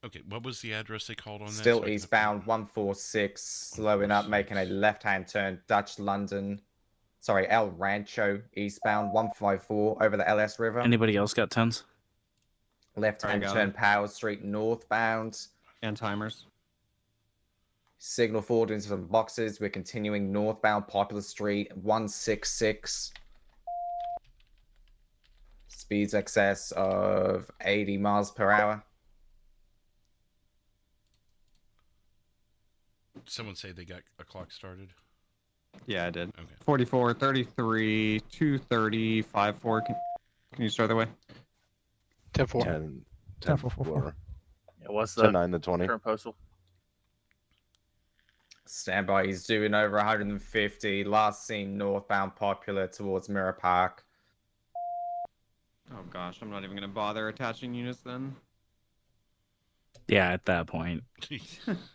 Okay, what was the address they called on that? Still so I can- eastbound 146, slowing up, making a left-hand turn, Dutch London. Sorry, El Rancho, eastbound 154 over the LS River. Anybody else got 10s? Left-hand got turn, it. Powell Street, northbound. And timers. Signal forward into some boxes. We're continuing northbound Popular Street, 166. Speeds excess of 80 miles per hour. Someone say they got a clock started. Yeah, I did. Okay. 44, 33, 230, 54. Can you start that way? 10-4. 10, 10-4. Yeah, what's 10, the 9 to 20. current postal? Standby, he's doing over 150. Last seen northbound Popular towards Mirror Park. Oh gosh, I'm not even gonna bother attaching units then. Yeah, at that point.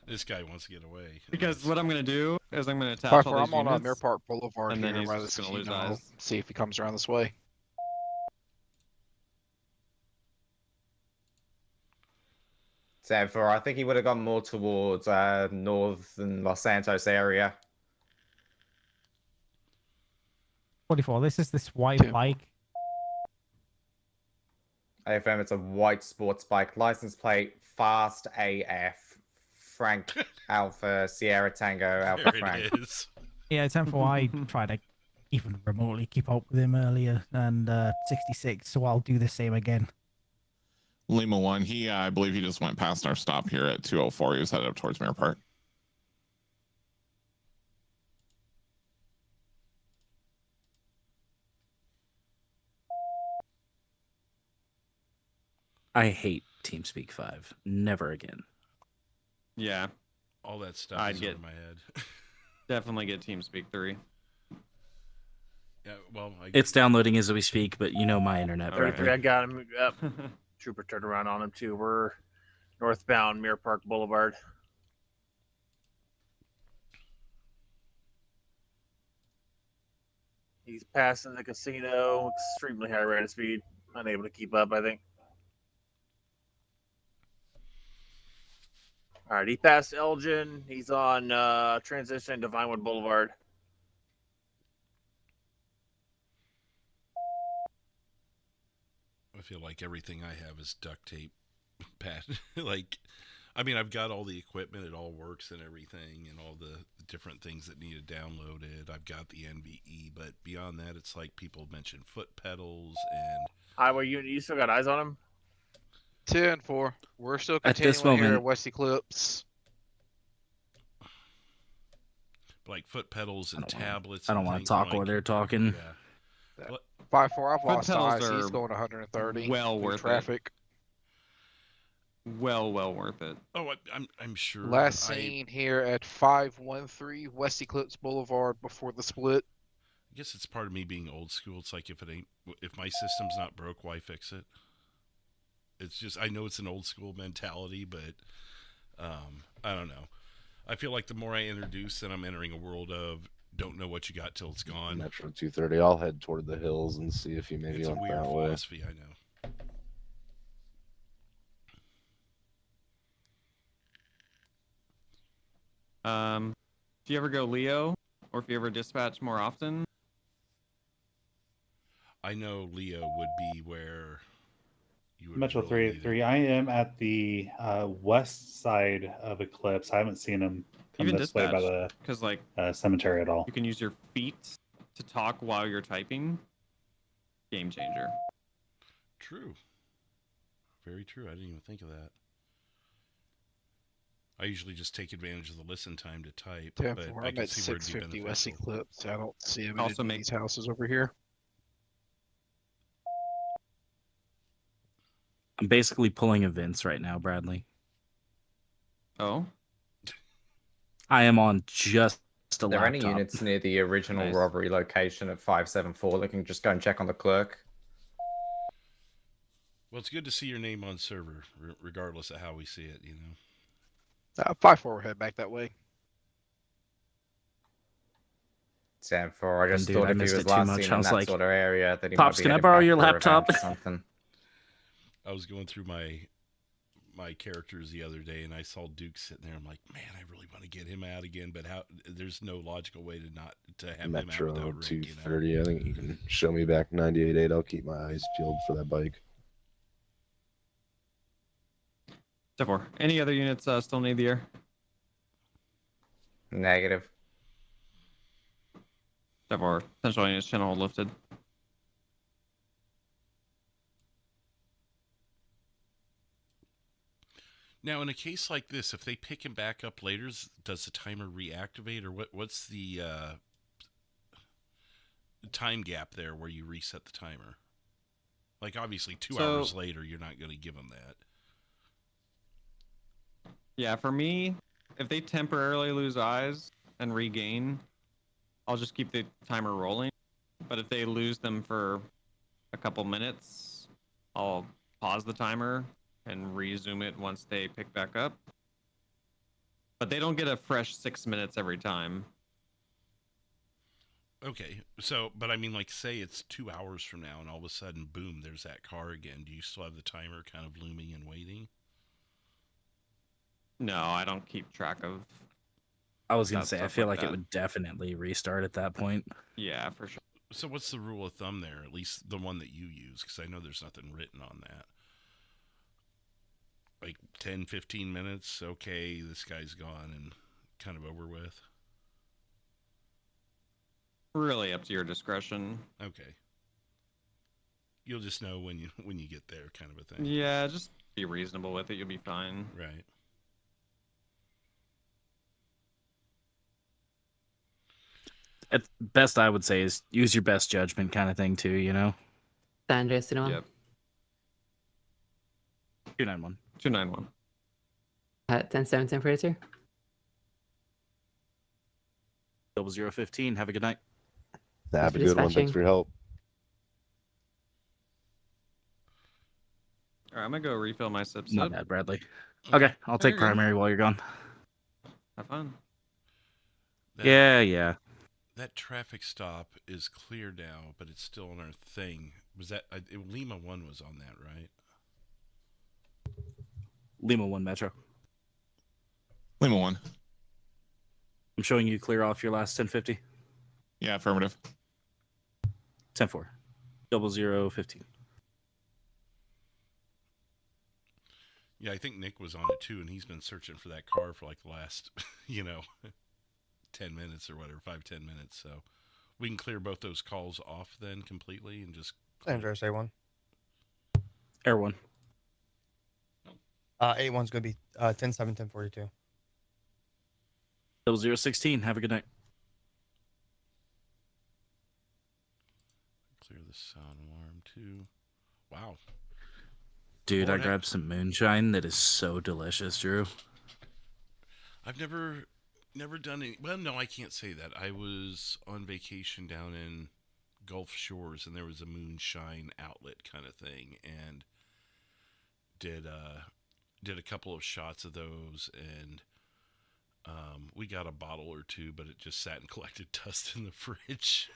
This guy wants to get away. Because what I'm gonna do is I'm gonna attach 5-4, all these I'm on units, Mirror Park Boulevard and then here he's by just this gonna lose casino. eyes. See if he comes around this way. I think he would have gone more towards northern Los Santos area. 44. This is this white bike. AFM, it's a white sports bike. License plate, Fast AF. Frank Alpha, Sierra Tango, Alpha There Frank. it is. Yeah, 10-4. I tried to even remotely keep up with him earlier, and 66. So I'll do the same again. Lima 1, he, I believe he just went past our stop here at 204. He was headed up towards Mirror Park. I hate TeamSpeak 5. Never again. Yeah, All that stuff I'd is get- over my head. definitely get TeamSpeak 3. Yeah, well, It's downloading as we speak, but you know my internet. 33, brother. I got him up. Trooper turned around on him too. We're northbound Mirror Park Boulevard. He's passing the casino, extremely high rate of speed, unable to keep up, I think. All right, he passed Elgin. He's on transition to Vinewood Boulevard. I feel like everything I have is duct tape, Pat. Like, I mean, I've got all the equipment, it all works and everything, and all the different things that need to download it. I've got the NVE, but beyond that, it's like people mention foot pedals and. Highway unit, you still got eyes on him? 10-4. We're still At this continuing here at moment- West Eclipse. Like foot pedals and tablets. I don't and want to things. talk Like, while they're talking. Yeah. 5-4. I've Foot lost eyes. pedals He's are going 130. well through worth it. traffic. Well worth it. Oh, I'm sure. Last I seen here at 513 West Eclipse Boulevard before the split. guess it's part of me being old school. It's like if my system's not broke, why fix it? It's just, I know it's an old school mentality, but I don't know. I feel like the more I introduce, then I'm entering a world of don't know what you got till it's gone. Metro 230. I'll head toward the hills and see if he maybe It's a went weird that way. philosophy, I know. Do you ever go Leo, or if you ever dispatch more often? I know Leo would be where you would Metro really need it. 383. I am at the west side of Eclipse. I haven't seen him come Even this way by dispatch, the because like cemetery at all. you can use your feet to talk while you're typing. Game changer. True. Very true. I didn't even think of that. I usually just take advantage of the listen time to type. Yeah, but I'm I can at see where it'd be 650 West beneficial. Eclipse. I don't see him Also in make- these houses over here. I'm basically pulling events right now, Bradley. Oh? I am on just a Are there any laptop. units near the original Nice. robbery location at 574 that can just go and check on the clerk? Well, it's good to see your name on server, regardless of how we see it, you know. 5-4, head back that way. 7-4. I just Dude, thought I if he missed was it too last much. seen I in was that like, sort of area, that he Pops, might be can I heading borrow back your for revenge laptop? or something. I was going through my characters the other day, and I saw Duke sitting there. I'm like, man, I really want to get him out again, but how? There's no logical way to have him out Metro without Rick, 230. I think you can show me back 98.8. I'll keep my eyes peeled for that bike. 4. Any other units still need the air? Negative. 4. Central units channel hold lifted. Now, in a case like this, if they pick him back up later, does the timer reactivate, or what's the time gap there where you reset the timer? Like, obviously, 2 hours later, you're not going to give him that. Yeah, for me, if they temporarily lose eyes and regain, I'll just keep the timer rolling. But if they lose them for a couple minutes, I'll pause the timer and resume it once they pick back up. But they don't get a fresh 6 minutes every time. Okay, so, but I mean, like, say it's 2 hours from now, and all of a sudden, boom, there's that car again. Do you still have the timer kind of looming and waiting? No, I don't keep track of. I was gonna that say, I stuff feel like like it that. would definitely restart at that point. Yeah, for sure. So what's the rule of thumb there? At least the one that you use, because I know there's nothing written on that. Like 10, 15 minutes, okay, this guy's gone and kind of over with. Really up to your discretion. Okay. You'll just know when you get there, kind of a thing. Yeah, just be reasonable with it. You'll be fine. Right. At best, I would say is use your best judgment, kind of thing too. You know. San Andreas, you know. Yep. 291. 291. 1017 for you too. 0015. Have a good night. Have a good one. Thanks for your help. All right, I'm gonna go refill my sip. Not bad, Bradley. Okay, I'll take primary while you're gone. Have fun. Yeah. That traffic stop is clear now, but it's still on our thing. Was that Lima 1 was on that, right? Lima 1 Metro. Lima 1. I'm showing you clear off your last 1050. Yeah, affirmative. 10-4. 0015. Yeah, I think Nick was on it too, and he's been searching for that car for like the last, 10 minutes or whatever, 5-10 minutes. So we can clear both those calls off then completely and just. Andrews, A1. Air 1. A1's going to be 10-7, 10-42. 0016. Have a good night. Clear the sound alarm too. Wow. Dude, I What grabbed some moonshine that is so delicious, Drew. I've never done any. Well, no, I can't say that. I was on vacation down in Gulf Shores, and there was a moonshine outlet kind of thing, and did a couple of shots of those, and we got a bottle or two, but it just sat and collected dust in the fridge.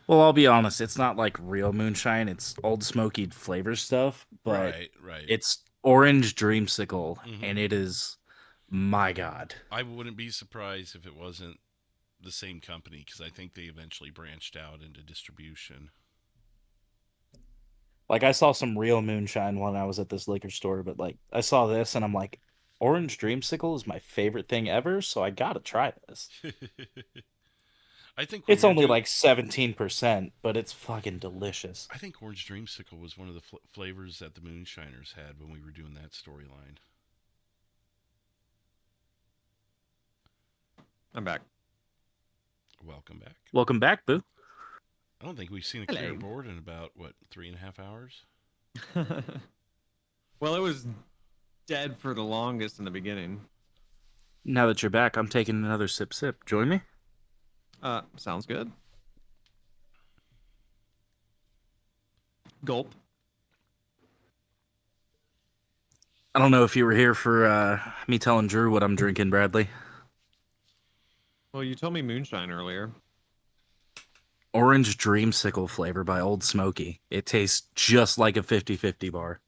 Well, I'll be honest, it's not like real moonshine. It's old smoky flavor stuff, but Right. it's orange dreamsicle, Mhm. and it is, my God. I wouldn't be surprised if it wasn't the same company, because I think they eventually branched out into distribution. Like, I saw some real moonshine when I was at this liquor store, but like, I saw this and I'm like, Orange Dreamsicle is my favorite thing ever, so I gotta try this. I think when It's we were only doing- like 17%, but it's fucking delicious. I think Orange Dreamsicle was one of the flavors that the Moonshiners had when we were doing that storyline. I'm back. Welcome back. Welcome back, Boo. I don't think we've seen a clear Hello. board in about, what, 3.5 hours? Well, it was dead for the longest in the beginning. Now that you're back, I'm taking another sip. Join me? Sounds good. Gulp. I don't know if you were here for me telling Drew what I'm drinking, Bradley. Well, you told me moonshine earlier. Orange Dreamsicle flavor by Old Smoky. It tastes just like a 50/50 bar.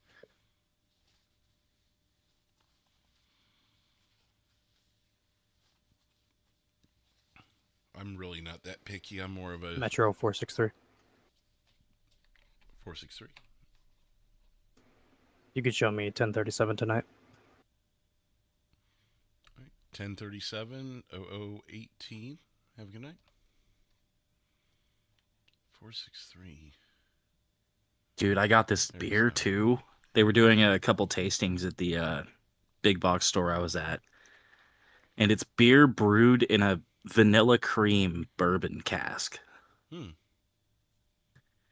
I'm really not that picky. I'm more of a Metro 463. 463. You could show me 1037 tonight. 1037 0018. Have a good night. 463. Dude, I got this beer too. They were doing a couple tastings at the big box store I was at. And it's beer brewed in a vanilla cream bourbon cask. Damn,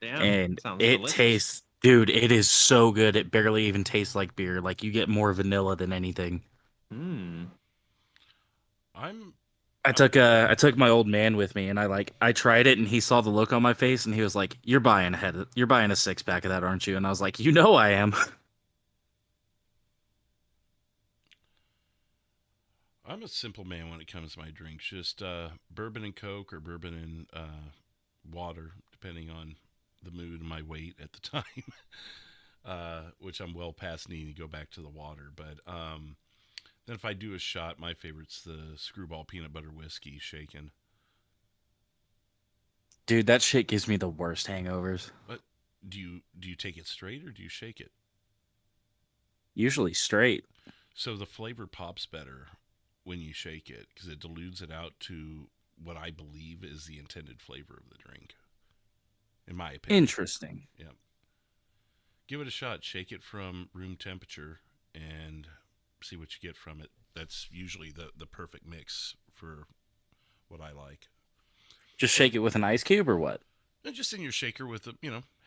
And sounds it delicious. tastes, dude, it is so good. It barely even tastes like beer. Like, you get more vanilla than anything. I took my old man with me, and I tried it, and he saw the look on my face, and he was like, you're buying a 6-pack of that, aren't you? And I was like, you know I am. I'm a simple man when it comes to my drinks. Just bourbon and Coke or bourbon and water, depending on the mood and my weight at the time. Which I'm well past needing to go back to the water. But then if I do a shot, my favorite's the Screwball Peanut Butter Whiskey shaken. Dude, that shit gives me the worst hangovers. But do you take it straight or do you shake it? Usually straight. So the flavor pops better when you shake it because it dilutes it out to what I believe is the intended flavor of the drink. In my opinion. Interesting. Yeah. Give it a shot. Shake it from room temperature and see what you get from it. That's usually the perfect mix for what I like. Just shake it with an ice cube or what? And just in your shaker with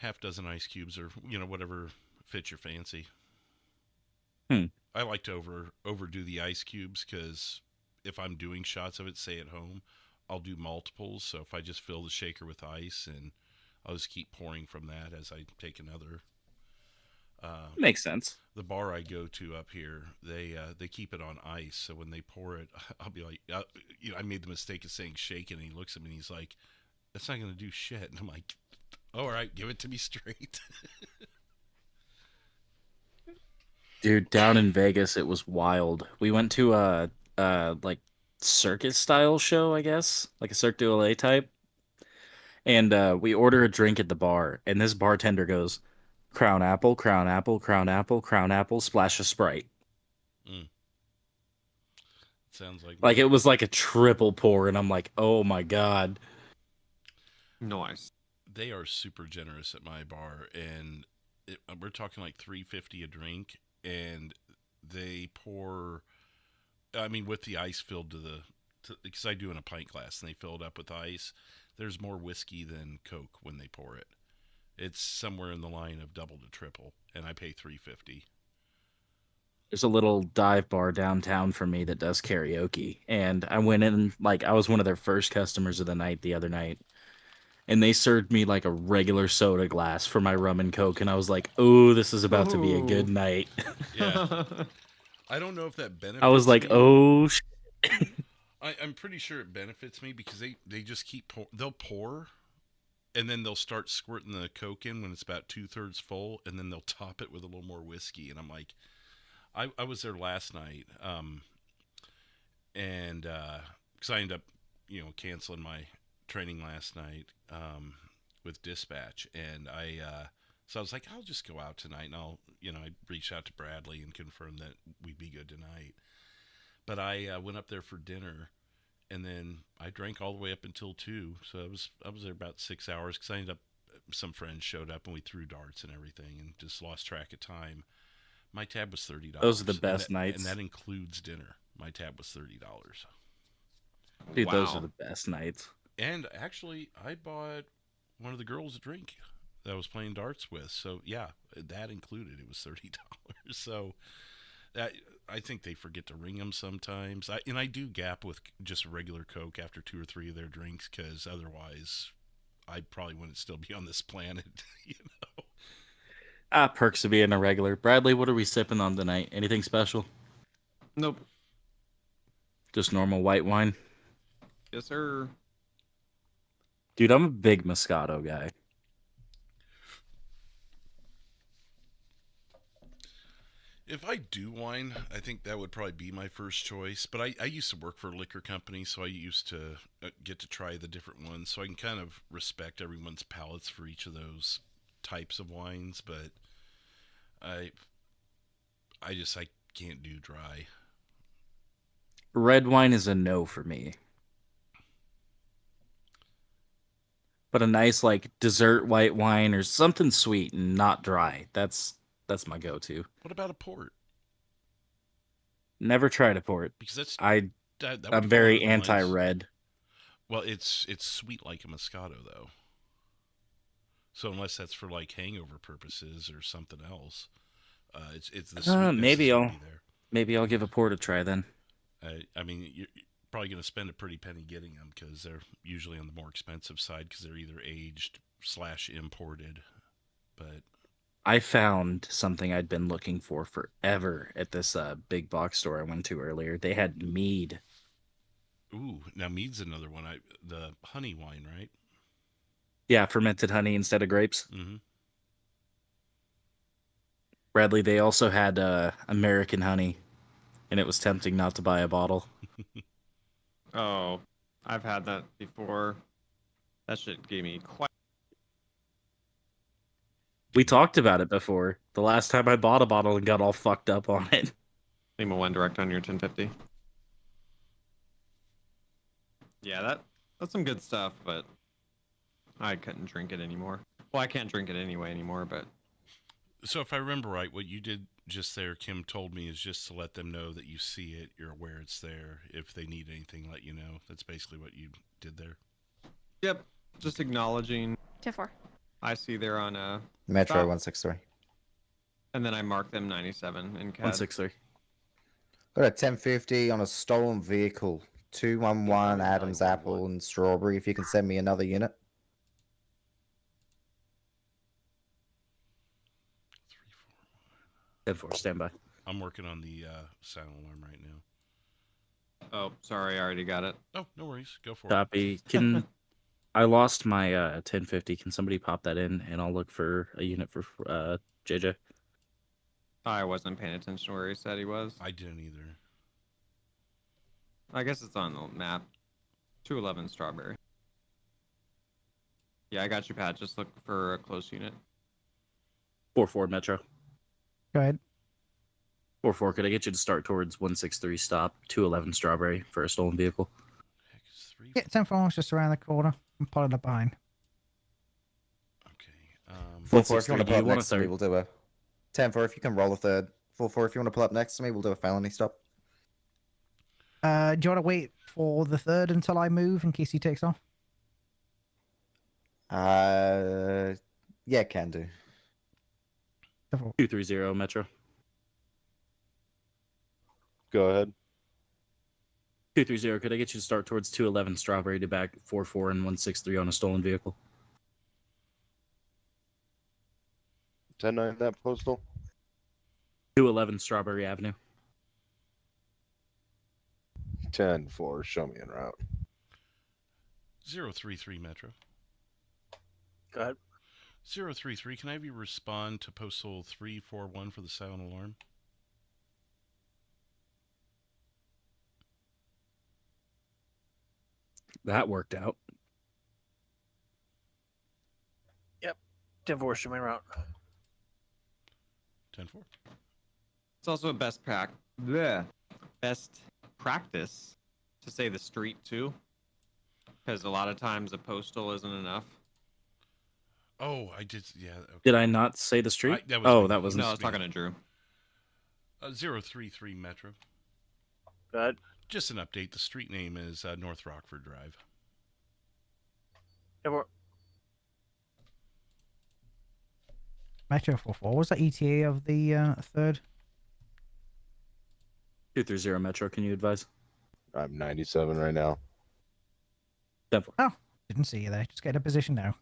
half dozen ice cubes or whatever fits your fancy. I like to overdo the ice cubes because if I'm doing shots of it, say at home, I'll do multiples. So if I just fill the shaker with ice and I'll just keep pouring from that as I take another. Makes sense. The bar I go to up here, they keep it on ice. So when they pour it, I'll be like, I made the mistake of saying shake it, and he looks at me and he's like, that's not going to do shit. And I'm like, all right, give it to me straight. Dude, down in Vegas, it was wild. We went to a like circus style show, I guess, like a Cirque du Soleil type. And we order a drink at the bar, and this bartender goes, Crown Apple, Crown Apple, Crown Apple, Crown Apple, splash of Sprite. Sounds like it was like a triple pour, and I'm like, oh my god. Nice. They are super generous at my bar, and we're talking like $3.50 a drink, and they pour. I mean, with the ice filled because I do in a pint glass, and they fill it up with ice. There's more whiskey than Coke when they pour it. It's somewhere in the line of double to triple, and I pay $3.50. There's a little dive bar downtown for me that does karaoke, and I went in I was one of their first customers of the night the other night, and they served me like a regular soda glass for my rum and Coke, and I was like, oh, this is about to be a good night. Yeah. I don't know if that benefits I was like, me. oh shit. I'm pretty sure it benefits me because they just keep they'll pour, and then they'll start squirting the Coke in when it's about 2/3 full, and then they'll top it with a little more whiskey. And I'm like, I was there last night, and because I ended up canceling my training last night with dispatch, and I So I was like, I'll just go out tonight, and I reached out to Bradley and confirmed that we'd be good tonight. But I went up there for dinner, and then I drank all the way up until 2. So I was there about 6 hours because I ended up, some friends showed up and we threw darts and everything, and just lost track of time. My tab was $30. Those are the best and nights. that includes dinner. My tab was $30. Dude, those are the best nights. And actually, I bought one of the girls a drink that I was playing darts with. So yeah, that included. It was $30. So that, I think they forget to ring them sometimes. I do gap with just regular Coke after 2 or 3 of their drinks, because otherwise I probably wouldn't still be on this planet. Perks of being a regular. Bradley, what are we sipping on tonight? Anything special? Nope. Just normal white wine? Yes, sir. Dude, I'm a big Moscato guy. If I do wine, I think that would probably be my first choice. But I used to work for a liquor company, so I used to get to try the different ones. So I can kind of respect everyone's palates for each of those types of wines. But I can't do dry. Red wine is a no for me. But a nice like dessert white wine or something sweet and not dry. That's my go-to. What about a port? Never tried a port. Because that's I'm would very fall under the lines. anti-red. Well, it's sweet like a Moscato though. So unless that's for like hangover purposes or something else, it's the sweetness maybe I'll give a port a try then. I mean, you're probably going to spend a pretty penny getting them because they're usually on the more expensive side because they're either aged / imported. But I found something I'd been looking for forever at this big box store I went to earlier. They had mead. Ooh, now mead's another one. The honey wine, right? Yeah, fermented honey instead of grapes. Mm-hmm. Bradley, they also had American honey, and it was tempting not to buy a bottle. Oh, I've had that before. That shit gave me quite. We talked about it before. The last time I bought a bottle and got all fucked up on it. Name a one direct on your 1050. Yeah, that's some good stuff, but I couldn't drink it anymore. Well, I can't drink it anymore, but. So if I remember right, what you did just there, Kim told me, is just to let them know that you see it, you're aware it's there. If they need anything, let you know. That's basically what you did there. Yep, just acknowledging. 2-4. I see they're on Metro stop, 163. and then I mark them 97 in CAD. 163. Got a 1050 on a stolen vehicle. 211 Adams Apple and Strawberry. If you can send me another unit. 10-4, stand by. I'm working on the silent alarm right now. Oh, sorry, I already got it. Oh, no worries. Go for Copy. Can I lost my 1050? Can somebody pop that in, and I'll look for a unit for JJ. I wasn't paying attention where he said he was. I didn't either. I guess it's on the map. 211 Strawberry. Yeah, I got you, Pat. Just look for a close unit. 4-4 Metro. Go ahead. 4-4, could I get you to start towards 163 stop, 211 Strawberry for a stolen vehicle? Yeah, 10-4 is just around the corner. I'm pulling up behind. 4-4, if you want to pull you up want next a to me, third? we'll do a 10-4 if you can roll a third. 4-4 if you want to pull up next to me, we'll do a felony stop. Do you want to wait for the third until I move in case he takes off? Yeah, can do. 230 Metro. Go ahead. 230, could I get you to start towards 211 Strawberry to back 4-4 and 163 on a stolen vehicle? 10-9 that postal. 211 Strawberry Avenue. 10-4, show me en route. 033 Metro. Go ahead. 033, can I have you respond to postal 341 for the silent alarm? That worked out. Yep. 10-4, show me route. 10-4. It's also a best practice to say the street too, because a lot of times a postal isn't enough. Oh, I did. Yeah. Okay. Did I not say the street? That was Oh, me. that was No, I was talking to Drew. 033 Metro. Go ahead. Just an update. The street name is North Rockford Drive. 10-4. Metro 4-4. What was the ETA of the third? 230 Metro, can you advise? I'm 97 right now. Oh, didn't see you there. Just get a position now.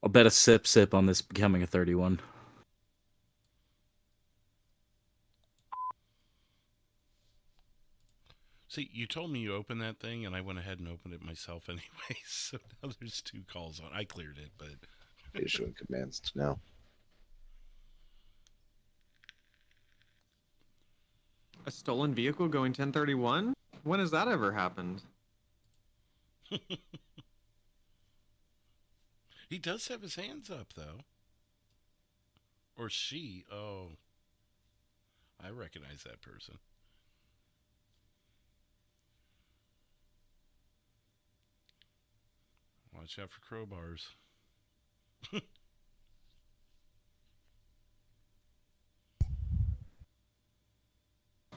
I'll bet a sip on this becoming a 31. See, you told me you opened that thing, and I went ahead and opened it myself anyway. So now there's 2 calls on. I cleared it, but Issuing commands now. A stolen vehicle going 1031? When has that ever happened? he does have his hands up, though. Or she. Oh, I recognize that person. Watch out for crowbars.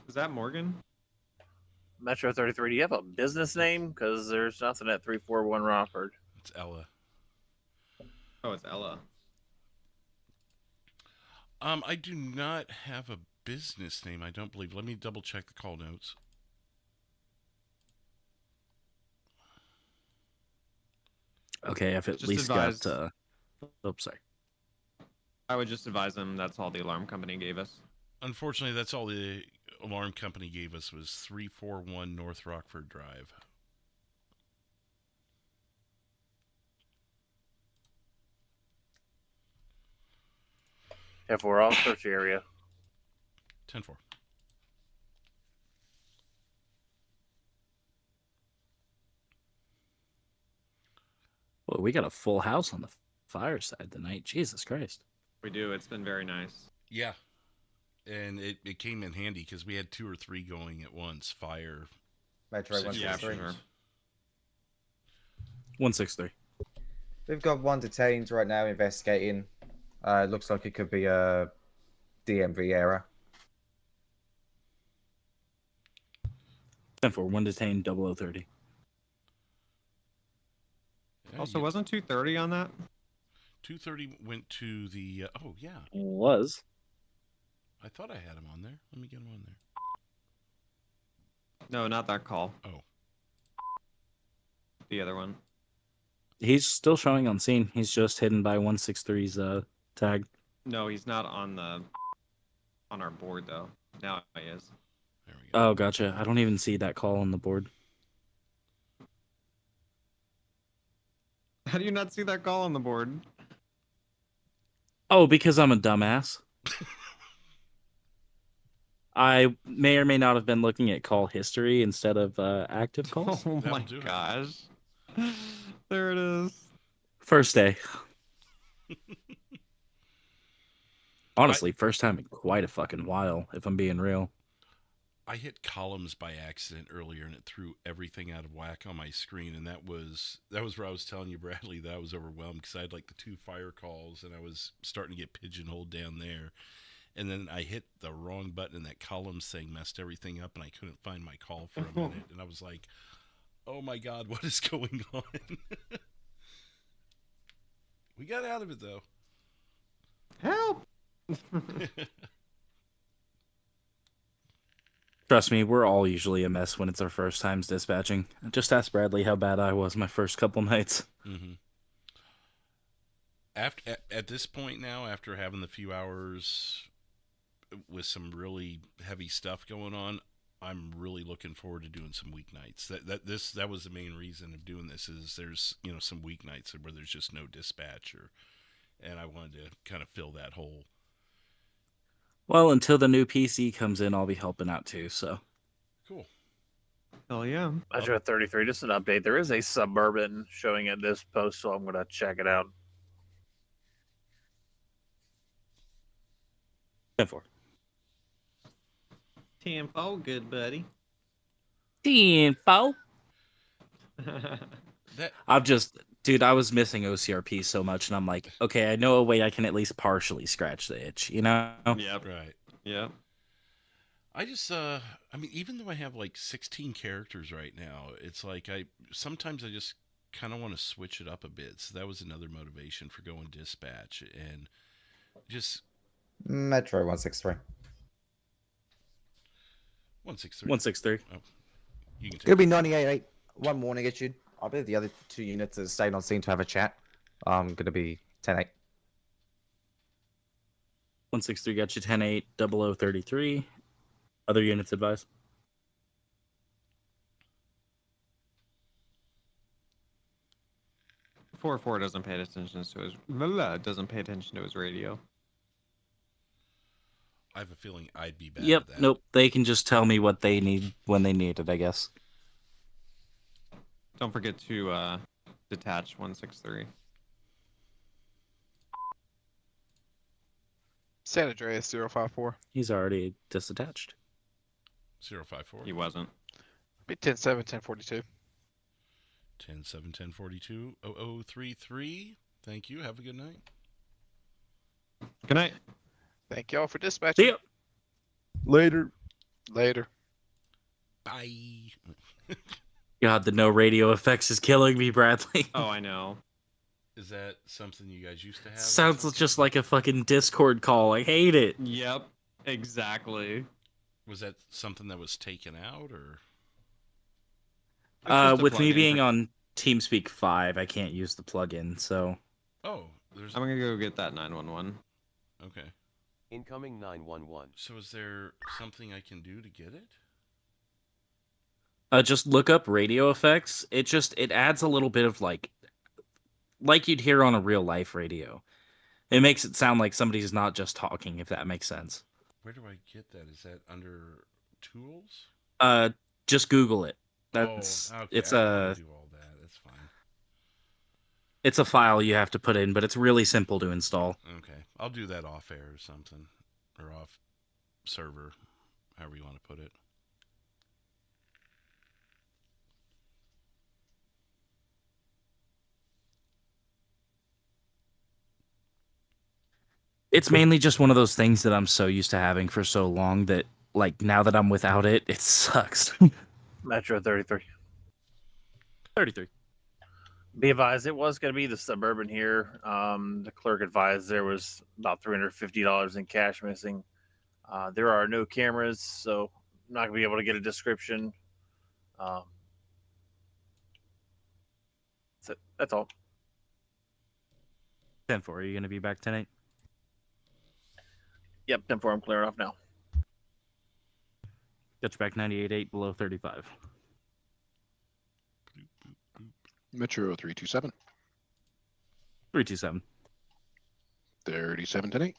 Is that Morgan? Metro 33. Do you have a business name? Because there's nothing at 341 Rockford. It's Ella. Oh, it's Ella. I do not have a business name, I don't believe. Let me double check the call notes. Okay, I've at Just least advised- got. Oops, sorry. I would just advise him that's all the alarm company gave us. Unfortunately, that's all the alarm company gave us was 341 North Rockford Drive. If we're all search area. 10-4. Well, we got a full house on the fire side tonight. Jesus Christ. We do. It's been very nice. Yeah. And it came in handy because we had 2 or 3 going at once. Fire. Metro situations. 163. 163. We've got 1 detained right now investigating. Looks like it could be a DMV error. 10-4, 1 detained, 0030. Also, wasn't 230 on that? 230 went to the... oh, yeah. Was. I thought I had him on there. Let me get him on there. No, not that call. Oh. The other one. He's still showing on scene. He's just hidden by 163's tag. No, he's not on our board though. Now he is. There we go. Oh, gotcha. I don't even see that call on the board. How do you not see that call on the board? Oh, because I'm a dumbass. I may or may not have been looking at call history instead of active calls. Oh my gosh. There it is. First day. Honestly, first time in quite a fucking while, if I'm being real. I hit columns by accident earlier, and it threw everything out of whack on my screen. And that was where I was telling you, Bradley, that I was overwhelmed because I had like the 2 fire calls, and I was starting to get pigeonholed down there. And then I hit the wrong button, and that columns thing messed everything up, and I couldn't find my call for a minute. And I was like, "Oh my God, what is going on?" We got out of it though. Help! Trust me, we're all usually a mess when it's our first times dispatching. Just ask Bradley how bad I was my first couple nights. Mm-hmm. At this point now, after having the few hours with some really heavy stuff going on, I'm really looking forward to doing some weeknights. That was the main reason of doing this. Is there's some weeknights where there's just no dispatcher, and I wanted to kind of fill that hole. Well, until the new PC comes in, I'll be helping out too, so. Cool. Oh yeah. Metro 33, just an update. There is a Suburban showing at this post, so I'm going to check it out. 10-4. TM4, good buddy. 10-4. That I'm just, dude, I was missing OCRP so much, and I'm like, okay, I know a way I can at least partially scratch the itch, you know? Yep. right. Yep. I just I mean, even though I have like 16 characters right now, it's like sometimes I just kind of want to switch it up a bit. So that was another motivation for going dispatch and just Metro 163. 163. 163. Oh, you can take It'll be 98.8. One warning issued. I believe the other two units that stayed on scene to have a chat. Gonna be 10-8. 163 got you 10-8, 0033. Other units advised. Four doesn't pay attention to his radio. I have a feeling I'd be bad Yep, at that. nope. They can just tell me what they need when they need it, I guess. Don't forget to detach 163. San Andreas 054. He's already disattached. 054. He wasn't. Be 10-7, 1042. 10-7, 1042, 0033. Thank you. Have a good night. Good night. Thank y'all for dispatching. See ya. Later. Later. Bye. God, the no radio effects is killing me, Bradley. Oh, I know. Is that something you guys used to have? Sounds just like a fucking Discord call. I hate it. Yep, exactly. Was that something that was taken out, or? With me being on TeamSpeak 5, I can't use the plugin, so. Oh, there's. I'm gonna go get that 911. Okay. Incoming 911. So is there something I can do to get it? Just look up radio effects. It adds a little bit of like you'd hear on a real life radio. It makes it sound like somebody's not just talking, if that makes sense. Where do I get that? Is that under tools? Just Google it. That's okay. it's I don't a wanna do all that. That's fine. it's a file you have to put in, but it's really simple to install. Okay, I'll do that off air or something, or off server, however you want to put it. It's mainly just one of those things that I'm so used to having for so long that, like, now that I'm without it, it sucks. Metro 33. 33. Be advised, it was going to be the Suburban here. The clerk advised there was about $350 in cash missing. There are no cameras, so I'm not going to be able to get a description. That's it. That's all. 10-4. Are you going to be back tonight? Yep, 10-4. I'm clearing off now. Got you back 98.8 below 35. Metro 327. 327. 37 10-8.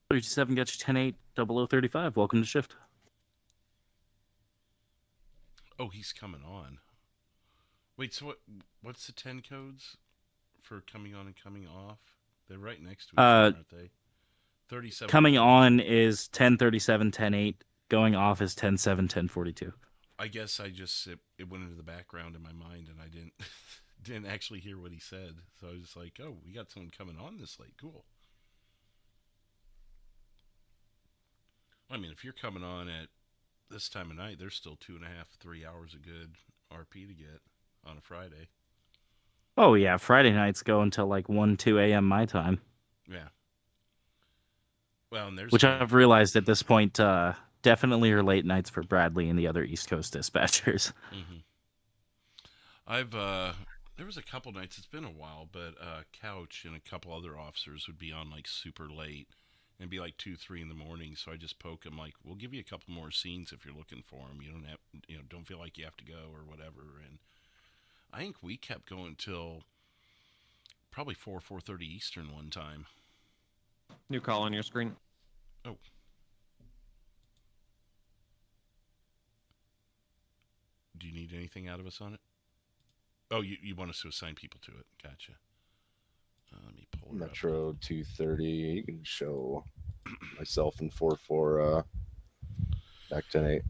327 got you 10.8 below 35. Welcome to shift. Oh, he's coming on. Wait, so what's the 10 codes for coming on and coming off? They're right next to each other, aren't they? 37. Coming on is 1037, 10.8. Going off is 10.7, 10.42. I guess it went into the background in my mind, and I didn't actually hear what he said. So I was just like, oh, we got someone coming on this late. Cool. I mean, if you're coming on at this time of night, there's still 2.5, 3 hours of good RP to get on a Friday. Oh, yeah. Friday nights go until like 1, 2 a.m. my time. Yeah. Well, and there's Which I've realized at this point definitely are late nights for Bradley and the other East Coast dispatchers. Mm-hmm. There was a couple nights, it's been a while, but Couch and a couple other officers would be on like super late and be like 2, 3 in the morning. So I just poke them like, we'll give you a couple more scenes if you're looking for them. You don't have, don't feel like you have to go or whatever. And I think we kept going till probably 4:30 Eastern one time. New call on your screen. Oh. Do you need anything out of us on it? Oh, you want us to assign people to it. Gotcha. Let me pull her up. Metro 230. You can show myself in 4-4 back 10-8.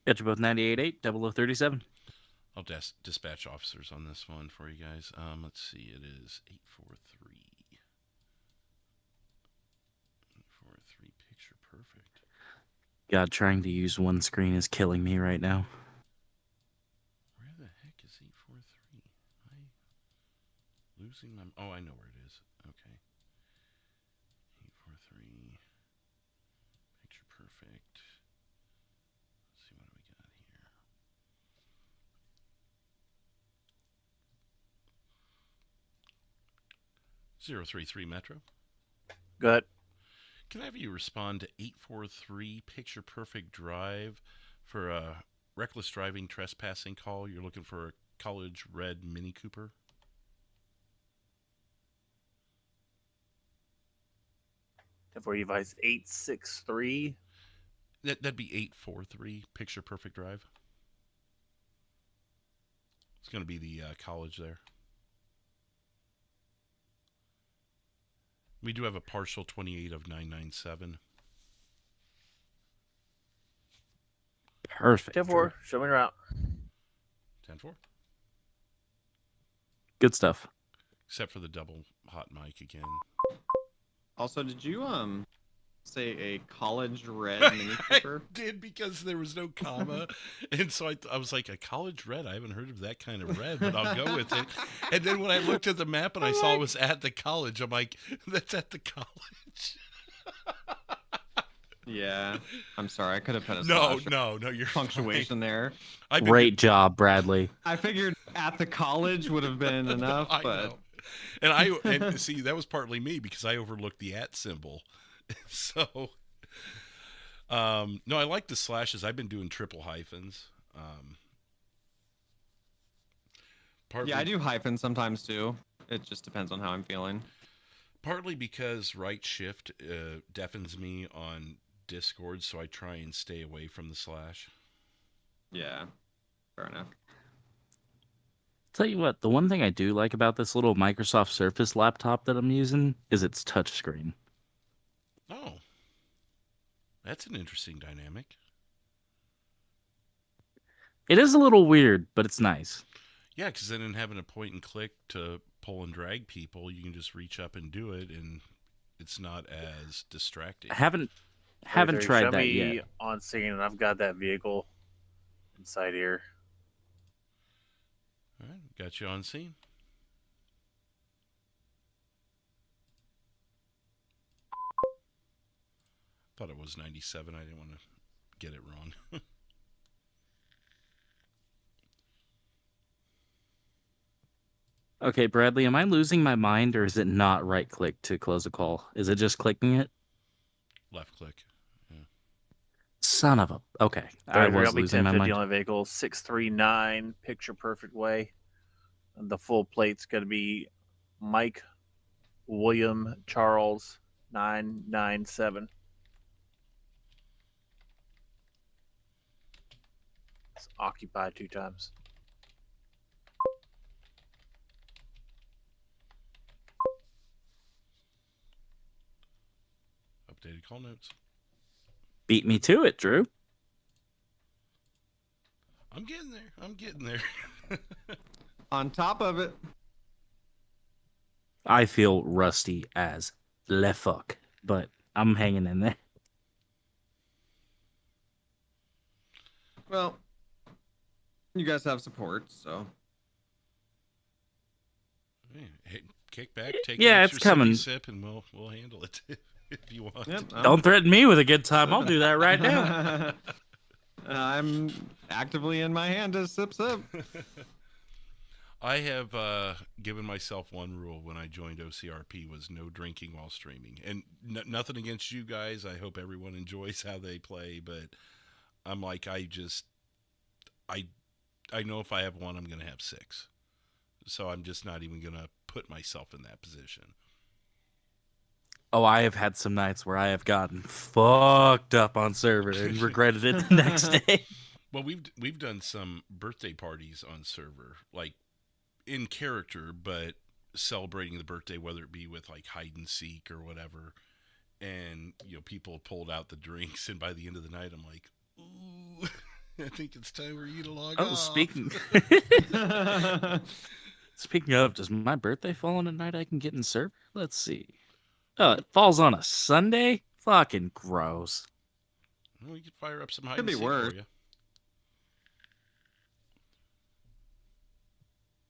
Got you both 98.8, 0037. I'll dispatch officers on this one for you guys. Let's see. It is 843. 843 picture perfect. God, trying to use one screen is killing me right now. Where the heck is 843? Losing my... Oh, I know where it is. Okay. 843. Picture perfect. Let's see what we got here. 033 Metro. Good. Can I have you respond to 843 Picture Perfect Drive for a reckless driving trespassing call? You're looking for a college red Mini Cooper. For you guys, 863. That'd be 843 Picture Perfect Drive. It's going to be the college there. We do have a partial 28 of 997. Perfect. 10-4. Show me your route. 10-4. Good stuff. Except for the double hot mic again. Also, did you say a college red Mini Cooper? I did, because there was no comma, and so I was like, a college red? I haven't heard of that kind of red, but I'll go with it. And then when I looked at the map and I saw it was at the college, I'm like, that's at the college. Yeah, I'm sorry. I could have put a No, slash you're punctuation fine. there. Great job, Bradley. I figured at the college would have been enough, I but know. And see, that was partly me because I overlooked the at symbol. So, no, I like the slashes. I've been doing triple hyphens. Yeah, I do hyphens sometimes too. It just depends on how I'm feeling. Partly because right shift deafens me on Discord, so I try and stay away from the slash. Yeah, fair enough. Tell you what, the one thing I do like about this little Microsoft Surface laptop that I'm using is its touchscreen. Oh, that's an interesting dynamic. It is a little weird, but it's nice. Yeah, because then in having a point and click to pull and drag people, you can just reach up and do it, and it's not as distracting. I haven't Show tried that me yet. on scene, and I've got that vehicle inside here. All right, got you on scene. Thought it was 97. I didn't want to get it wrong. Okay, Bradley, am I losing my mind, or is it not right click to close a call? Is it just clicking it? Left click. Yeah. Son of a... Okay, I Alright, was I'll be losing my 1050 mind. on the vehicle. 639, picture perfect way. And the full plate's going to be Mike William Charles 997. It's occupied 2 times. Updated call notes. Beat me to it, Drew. I'm getting there. I'm getting there. On top of it. I feel rusty as le fuck, but I'm hanging in there. Well, you guys have support, so. Hey, kick back, take Yeah, an it's extra coming. sip, and we'll handle it if you want. Yep, Don't threaten me with a good time. I'll do that right now. I'm actively in my hand to sip. I have given myself one rule when I joined OCRP was no drinking while streaming. And nothing against you guys. I hope everyone enjoys how they play, but I'm like, I know if I have one, I'm going to have 6. So I'm just not even going to put myself in that position. Oh, I have had some nights where I have gotten fucked up on server and regretted it the next day. Well, we've done some birthday parties on server, like in character, but celebrating the birthday, whether it be with like hide and seek or whatever. And, people pulled out the drinks, and by the end of the night, I'm like, ooh, I think it's time for you to log off. Speaking of, does my birthday fall on a night I can get in server? Let's see. Oh, it falls on a Sunday? Fucking gross. Well, we could fire up some hide Could and be seek worse. for you.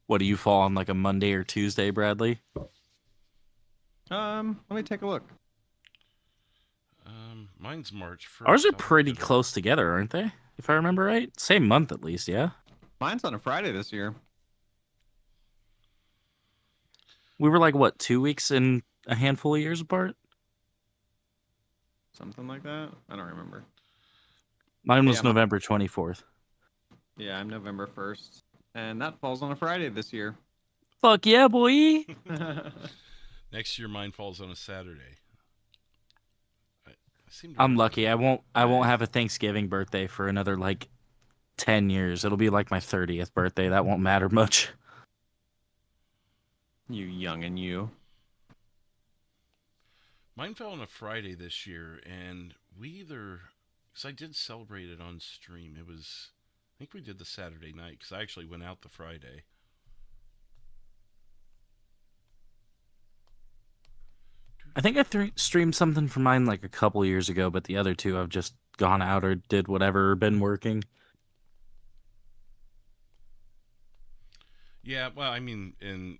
What, do you fall on like a Monday or Tuesday, Bradley? Let me take a look. Mine's March 1st. Ours are I'll pretty look it up. close together, aren't they? If I remember right. Same month at least, yeah? Mine's on a Friday this year. We were like, what, 2 weeks and a handful of years apart? Something like that. I don't remember. Mine was Yeah, November 24th. Yeah, I'm November 1st. And that falls on a Friday this year. Fuck yeah, boy! Next year, mine falls on a Saturday. I seem to I'm remember lucky. I won't have a Thanksgiving birthday for another like 10 years. It'll be like my 30th birthday. That won't matter much. You young and you. Mine fell on a Friday this year, and because I did celebrate it on stream. I think we did the Saturday night, because I actually went out the Friday. I think I streamed something for mine like a couple years ago, but the other two I've just gone out or did whatever or been working. Yeah, well, I mean, and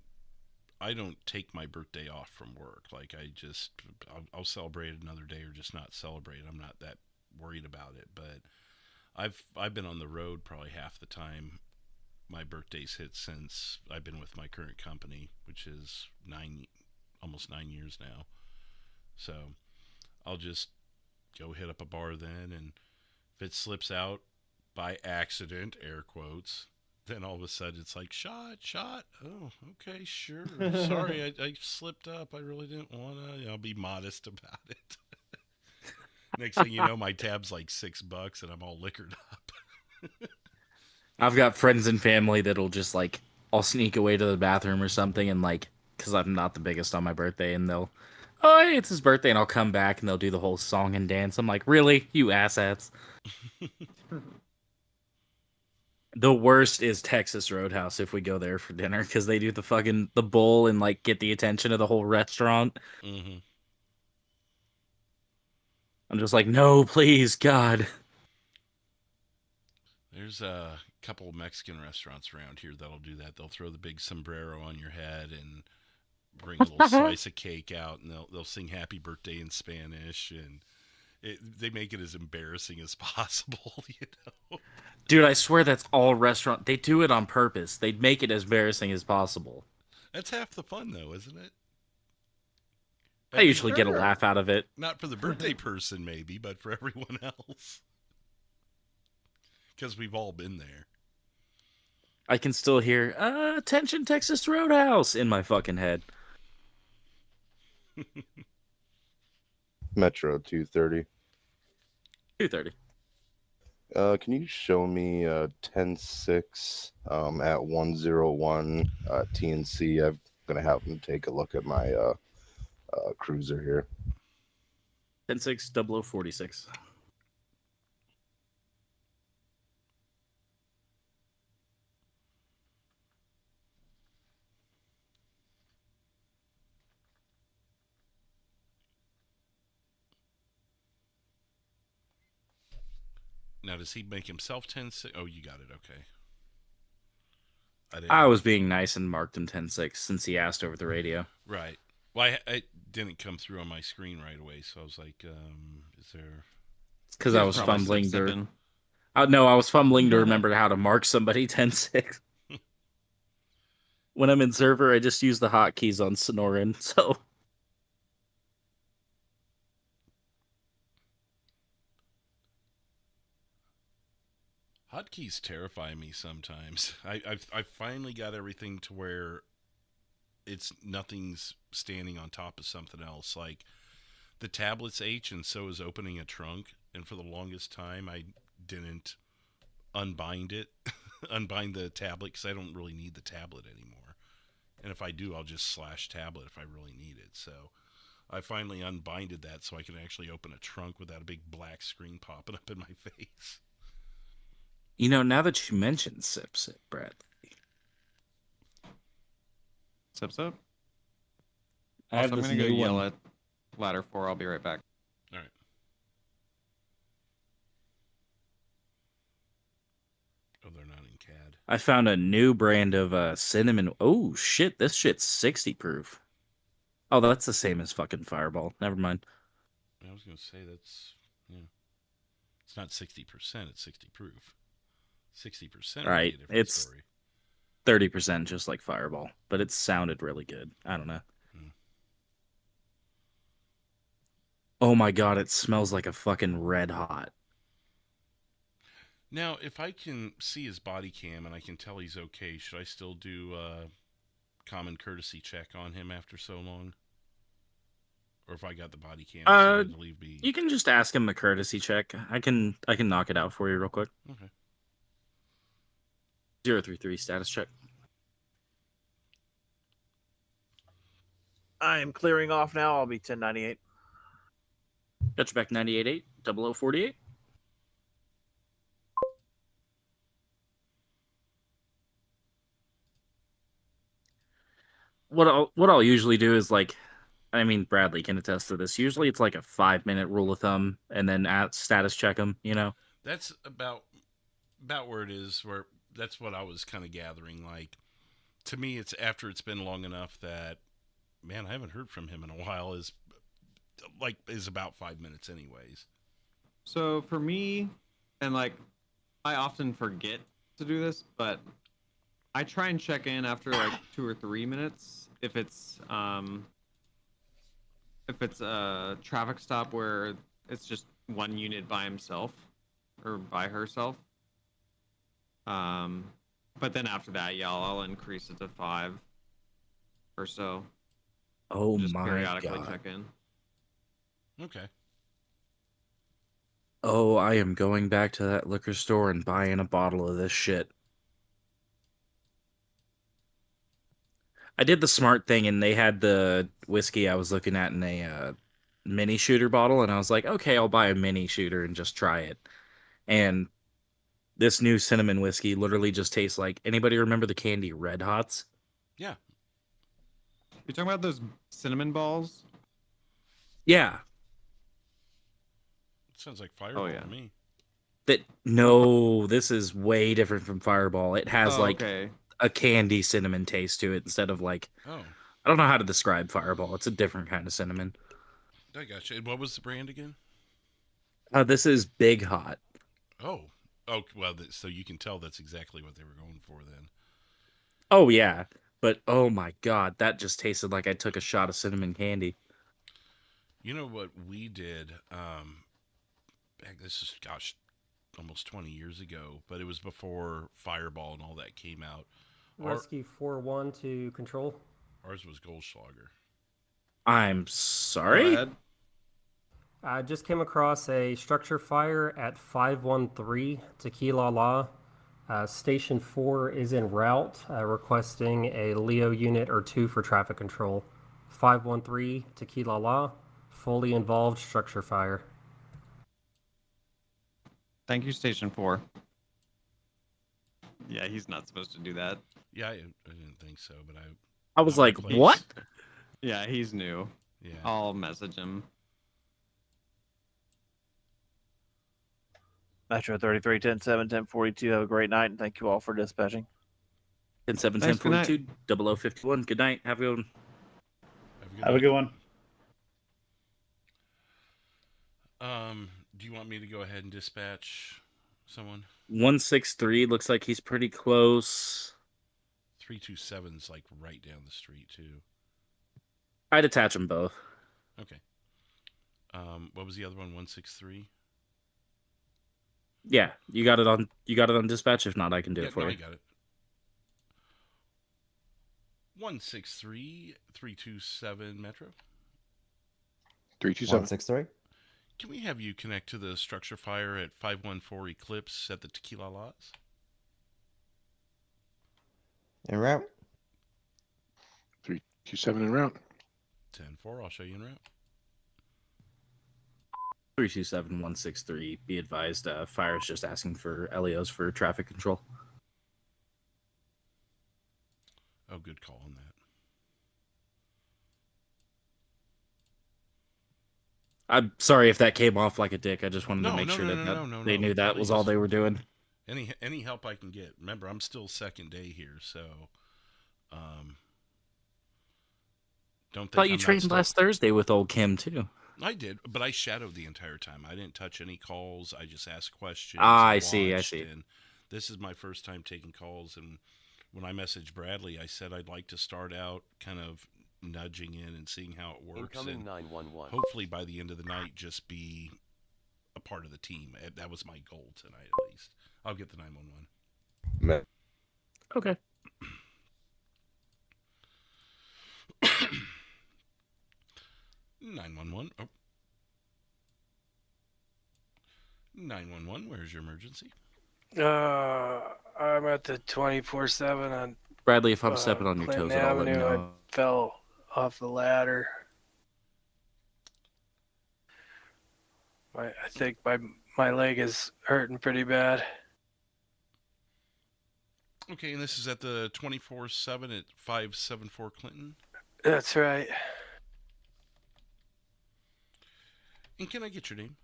I don't take my birthday off from work. Like, I'll celebrate another day or just not celebrate. I'm not that worried about it. But I've been on the road probably half the time my birthday's hit since I've been with my current company, which is almost 9 years now. So I'll just go hit up a bar then, and if it slips out by accident, air quotes, then all of a sudden it's like, shot. Oh, okay, sure. Sorry, I slipped up. I really didn't want to. I'll be modest about it. Next thing you know, my tab's like $6 and I'm all liquored up. I've got friends and family that'll just like, I'll sneak away to the bathroom or something and like, because I'm not the biggest on my birthday, and they'll, oh, hey, it's his birthday, and I'll come back and they'll do the whole song and dance. I'm like, really? You asshats. The worst is Texas Roadhouse if we go there for dinner, because they do the bowl and like get the attention of the whole restaurant. Mm-hmm. I'm just like, no, please, God. There's a couple of Mexican restaurants around here that'll do that. They'll throw the big sombrero on your head and bring a little slice of cake out, and they'll sing happy birthday in Spanish, and they make it as embarrassing as possible, you know? Dude, I swear that's all restaurant. They do it on purpose. They make it as embarrassing as possible. That's half the fun, though, isn't it? I usually get a laugh out of it. Not for the birthday person, maybe, but for everyone else. Because we've all been there. I can still hear, attention Texas Roadhouse in my fucking head. Metro 230. 230. Can you show me 10-6 at 101 TNC? I'm gonna have them take a look at my cruiser here. 10-6 0046. Now, does he make himself 10-6? Oh, you got it. Okay. I was being nice and marked him 10-6 since he asked over the radio. Right. Well, I didn't come through on my screen right away, so I was like, is there... Because I was fumbling to... no, I was fumbling to remember how to mark somebody 10-6. When I'm in server, I just use the hotkeys on Sonoran, so... Hotkeys terrify me sometimes. I finally got everything to where nothing's standing on top of something else. Like the tablet's H, and so is opening a trunk. And for the longest time, I didn't unbind it, unbind the tablet, because I don't really need the tablet anymore. And if I do, I'll just slash tablet if I really need it. So I finally unbinded that so I can actually open a trunk without a big black screen popping up in my face. You know, now that you mentioned Sip, Brad. Sip. I have Also, I'm this going to go new yell one. at ladder 4. I'll be right back. All right. Oh, they're not in CAD. I found a new brand of cinnamon. Oh, shit. This shit's 60 proof. Oh, that's the same as fucking Fireball. Never mind. I was going to say that's, yeah. It's not 60%, it's 60 proof. 60% Right. would be a different It's story. 30% just like Fireball, but it sounded really good. I don't know. Oh my god, it smells like a fucking red hot. Now, if I can see his body cam and I can tell he's okay, should I still do a common courtesy check on him after so long? Or if I got the body cam, so to leave be... You can just ask him a courtesy check. I can knock it out for you real quick. Okay. 033 status check. I am clearing off now. I'll be 1098. Got you back 98.8, 0048. What I'll usually do is like, I mean, Bradley can attest to this. Usually it's like a 5-minute rule of thumb, and then at status check them, you know? That's about where it is, where that's what I was kind of gathering. Like, to me, it's after it's been long enough that, man, I haven't heard from him in a while, is about 5 minutes anyways. So for me, and like, I often forget to do this, but I try and check in after like 2 or 3 minutes if it's a traffic stop where it's just one unit by himself or by herself. But then after that, yeah, I'll increase it to 5 or so. Oh just my periodically god. check in. Okay. Oh, I am going back to that liquor store and buying a bottle of this shit. I did the smart thing, and they had the whiskey I was looking at in a mini shooter bottle, and I was like, okay, I'll buy a mini shooter and just try it. And this new cinnamon whiskey literally just tastes like... Anybody remember the candy Red Hots? Yeah. You talking about those cinnamon balls? Yeah. Sounds like Fireball yeah. to me. No, this is way different from Fireball. It has okay. a candy cinnamon taste to it instead of like... Oh. I don't know how to describe Fireball. It's a different kind of cinnamon. I gotcha. And what was the brand again? This is Big Hot. Oh, well, so you can tell that's exactly what they were going for then. Oh, yeah. But, oh my god, that just tasted like I took a shot of cinnamon candy. You know what we did? This is, gosh, almost 20 years ago, but it was before Fireball and all that came out. Rescue 4-1 to control. Ours was Goldschlager. I'm sorry? I just came across a structure fire at 513 Tequila La. Station 4 is en route, requesting a Leo unit or 2 for traffic control. 513 Tequila La, fully involved structure fire. Thank you, Station 4. Yeah, he's not supposed to do that. Yeah, I didn't think so, but I was like, what? Yeah, he's new. Yeah. I'll message him. Metro 33, 10-7, 1042. Have a great night, and thank you all for dispatching. 10-7, Thanks, good night. 1042, 0051. Good night. Have a good one. Have a good one. Do you want me to go ahead and dispatch someone? 163 looks like he's pretty close. 327's like right down the street too. I'd attach them both. Okay. What was the other one? 163. Yeah, you got it on dispatch. If not, I can do it for you. I got it. 163 327 Metro. 327. 163. Can we have you connect to the structure fire at 514 Eclipse at the Tequila Lots? En route. Q7 en route. 10-4, I'll show you en route. 327163. Be advised, fire is just asking for LEOs for traffic control. Oh, good call on that. I'm sorry if that came off like a dick. I just wanted to No, make no, sure no, that, no, that no, they no. knew that was all they were doing. Any help I can get. Remember, I'm still second day here, so don't think I thought you I'm not trained still... last Thursday with old Kim too. I did, but I shadowed the entire time. I didn't touch any calls. I just asked questions. I and see. watched, I see. And this is my first time taking calls, and when I messaged Bradley, I said I'd like to start out kind of nudging in and seeing how it works. Incoming and 911. hopefully by the end of the night, just be a part of the team. That was my goal tonight, at least. I'll get the 911. Man. Okay. (911) Oh. 911, where's your emergency? I'm at the 24/7 on Bradley, if I'm stepping on your Clinton toes at all, let me Avenue. know. I fell off the ladder. I think my leg is hurting pretty bad. Okay, and this is at the 24/7 at 574 Clinton. That's right. And can I get your name?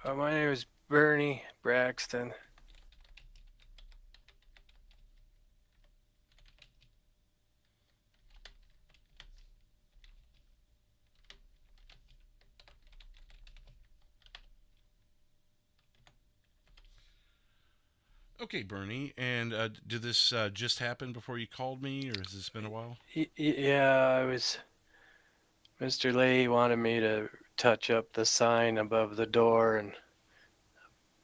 My name is Bernie Braxton. Okay, Bernie, and did this just happen before you called me, or has this been a while? Yeah, I was. Mr. Lee wanted me to touch up the sign above the door, and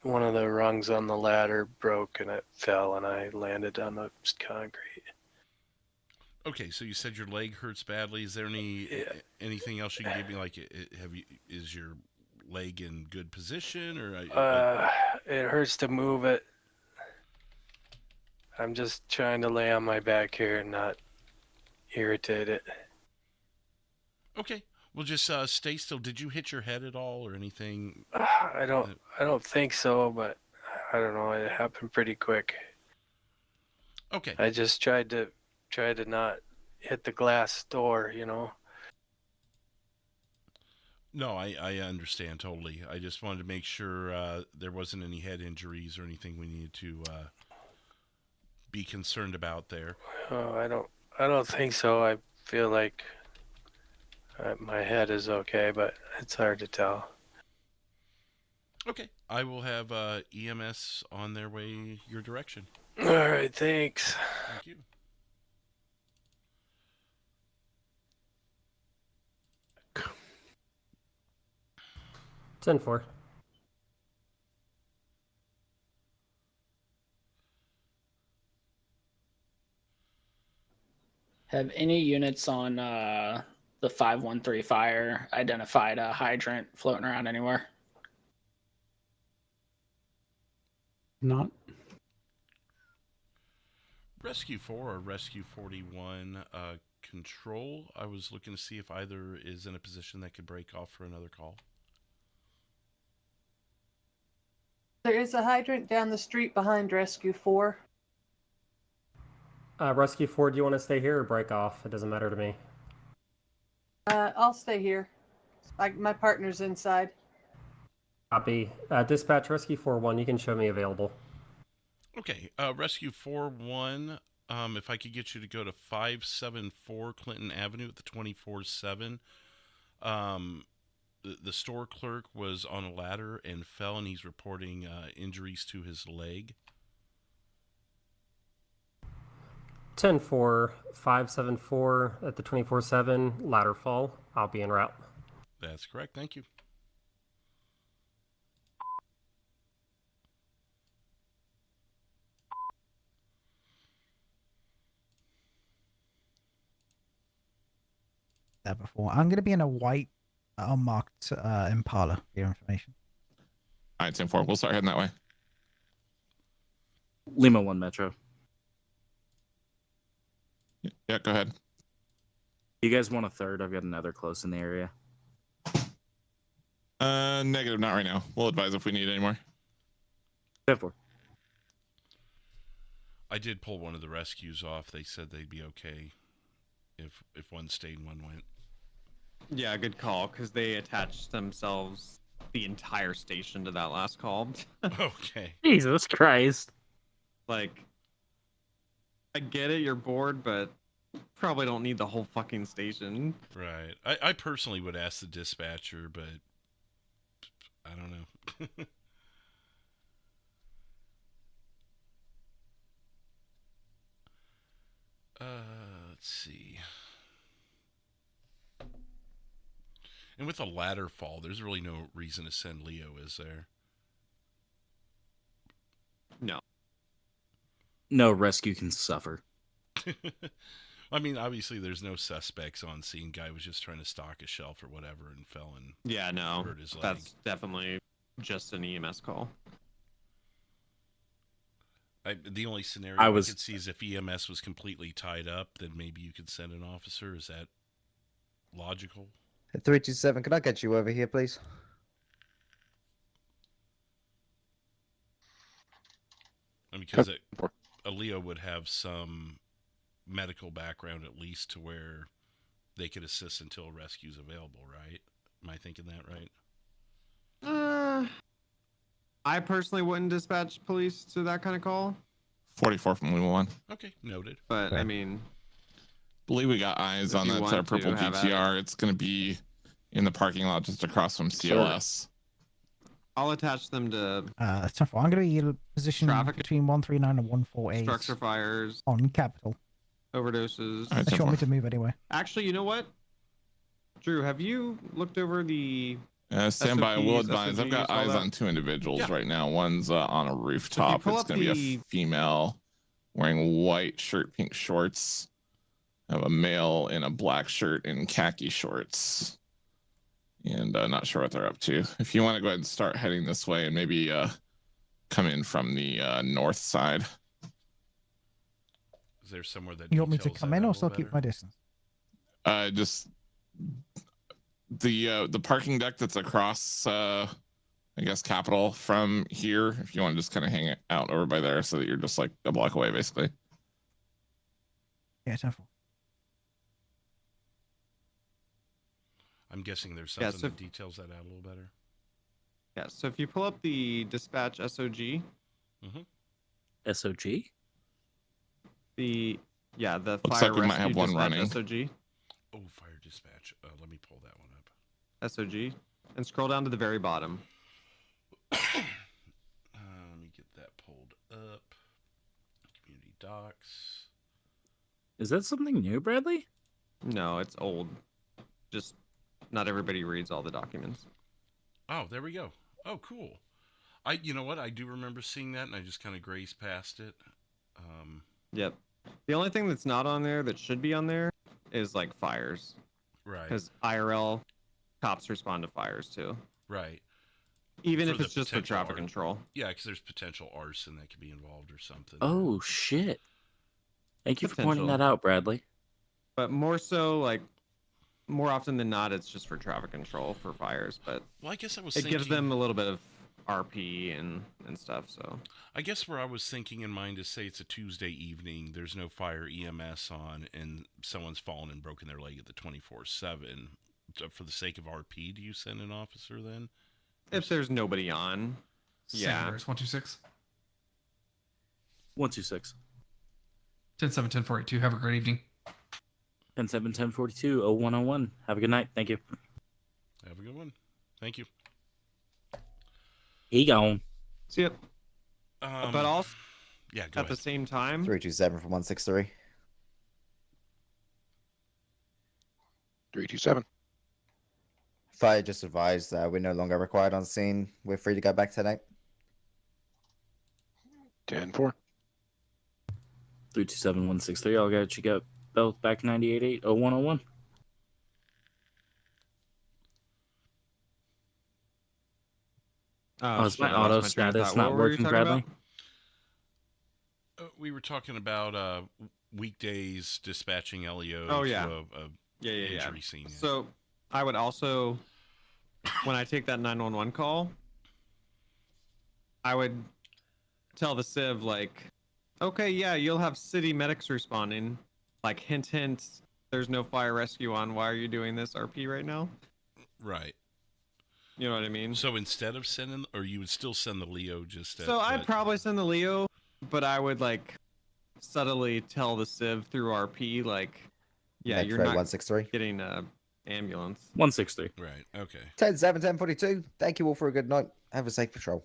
one of the rungs on the ladder broke and it fell, and I landed on the concrete. Okay, so you said your leg hurts badly. Is there anything else you can give me? Like, is your leg in good position, or? It hurts to move it. I'm just trying to lay on my back here and not irritate it. Okay, well, just stay still. Did you hit your head at all, or anything? I don't think so, but I don't know. It happened pretty quick. Okay. I just tried to not hit the glass door, you know. No, I understand totally. I just wanted to make sure there wasn't any head injuries or anything we needed to be concerned about there. Oh, I don't think so. I feel like my head is okay, but it's hard to tell. Okay, I will have EMS on their way your direction. All right, thanks. Thank you. 10-4. Have any units on the 513 fire identified a hydrant floating around anywhere? Not. Rescue 4 or Rescue 41 control. I was looking to see if either is in a position that could break off for another call. There is a hydrant down the street behind Rescue 4. Rescue 4, do you want to stay here or break off? It doesn't matter to me. I'll stay here. My partner's inside. Copy. Dispatch, Rescue 4-1, you can show me available. Okay, Rescue 4-1, if I could get you to go to 574 Clinton Avenue at the 24/7. The store clerk was on a ladder and fell, and he's reporting injuries to his leg. 10-4, 574 at the 24/7, ladder fall. I'll be en route. That's correct, thank you. That before. I'm going to be in a white unmarked Impala for your information. All right, 10-4. We'll start heading that way. Lima 1 Metro. Yeah, go ahead. You guys want a third? I've got another close in the area. Negative, not right now. We'll advise if we need any more. 10-4. I did pull one of the rescues off. They said they'd be okay if one stayed and one went. Yeah, good call, because they attached themselves the entire station to that last call. Okay. Jesus Christ. Like, I get it, you're bored, but probably don't need the whole fucking station. Right. I personally would ask the dispatcher, but I don't know. Let's see. And with a ladder fall, there's really no reason to send Leo, is there? No. No rescue can suffer. I mean, obviously, there's no suspects on scene. Guy was just trying to stock a shelf or whatever and fell and Yeah, no. hurt his leg. That's definitely just an EMS call. The only scenario I I was- could see is if EMS was completely tied up, then maybe you could send an officer. Is that logical? 327, can I get you over here, please? I mean, because a Leo would have some medical background at least to where they could assist until a rescue's available, right? Am I thinking that right? I personally wouldn't dispatch police to that kind of call. 44 from Lima 1. Okay, noted. But, I mean... believe we got eyes If on you that want to purple have at GTR. It's going to be in the parking lot just across from CLS. I'll attach them to That's tough. I'm going to be position Traffic. between 139 and 148 structure fires, on Capital. overdoses. Unless you want me to move anyway. Actually, you know what? Drew, have you looked over the Stand by. Will SOPs, advise. I've got SOGs, all eyes that? on two individuals Yeah. right now. One's on a rooftop. pull It's up going to be the- a female wearing white shirt, pink shorts. I have a male in a black shirt and khaki shorts. And not sure what they're up to. If you want to go ahead and start heading this way and maybe come in from the north side. Is there somewhere that You want me to details come that in out a or still little keep my distance? Just the parking deck that's across I guess Capitol from here, if you want to just kind of hang it out over by there so that you're just like a block away basically. Yeah, 10-4. I'm guessing there's Yeah, something so- that details that out a little better. Yeah, so if you pull up the dispatch SOG, SOG? the Looks fire like we might rescue have one dispatch running. SOG, Oh, fire dispatch. Let me pull that one up. SOG, and scroll down to the very bottom. Let me get that pulled up. Community docs. Is that something new, Bradley? No, it's old. Just not everybody reads all the documents. Oh, there we go. Oh, cool. You know what? I do remember seeing that, and I just kind of grazed past it. Yep. The only thing that's not on there that should be on there is like fires. Right. Because IRL cops respond to fires too. Right. Even For if the it's just for potential traffic control. Yeah, because there's potential arson that could be involved or something. Oh, shit. Thank you for pointing Potential. that out, Bradley. But more so, like, more often than not, it's just for traffic control for fires. But Well, I guess I was it gives thinking- them a little bit of RP and stuff. So I guess where I was thinking in mind is say it's a Tuesday evening, there's no fire EMS on, and someone's fallen and broken their leg at the 24/7. For the sake of RP, do you send an officer then? if there's nobody on, yeah. Senators, 126. 126. 10-7, 10-42. Have a great evening. 10-7, 10-42, 0101. Have a good night. Thank you. Have a good one. Thank you. He gone. See ya. But also, yeah, go at the ahead. same time, 327 from 163. 327. Fire just advised we're no longer required on scene. We're free to go back tonight. 10-4. 327, 163. I'll get you got both back 98.8, 0101. Oh, is shit, my I lost auto my train of status thought. not What were you working, talking Bradley? We were talking about weekdays dispatching LEO Oh, yeah. to a injury scene. Yeah. So I would also, when I take that 911 call, I would tell the civ like, okay, yeah, you'll have city medics responding. Like, hint, hint. There's no fire rescue on. Why are you doing this RP right now? Right. You know what I mean? So instead of sending, or you would still send the Leo just. So I'd probably send the Leo, but I would like subtly tell the civ through RP like, yeah, Next you're rate, not 163. getting a ambulance. 163. Right. Okay. 10-7, 10-42. Thank you all for a good night. Have a safe patrol.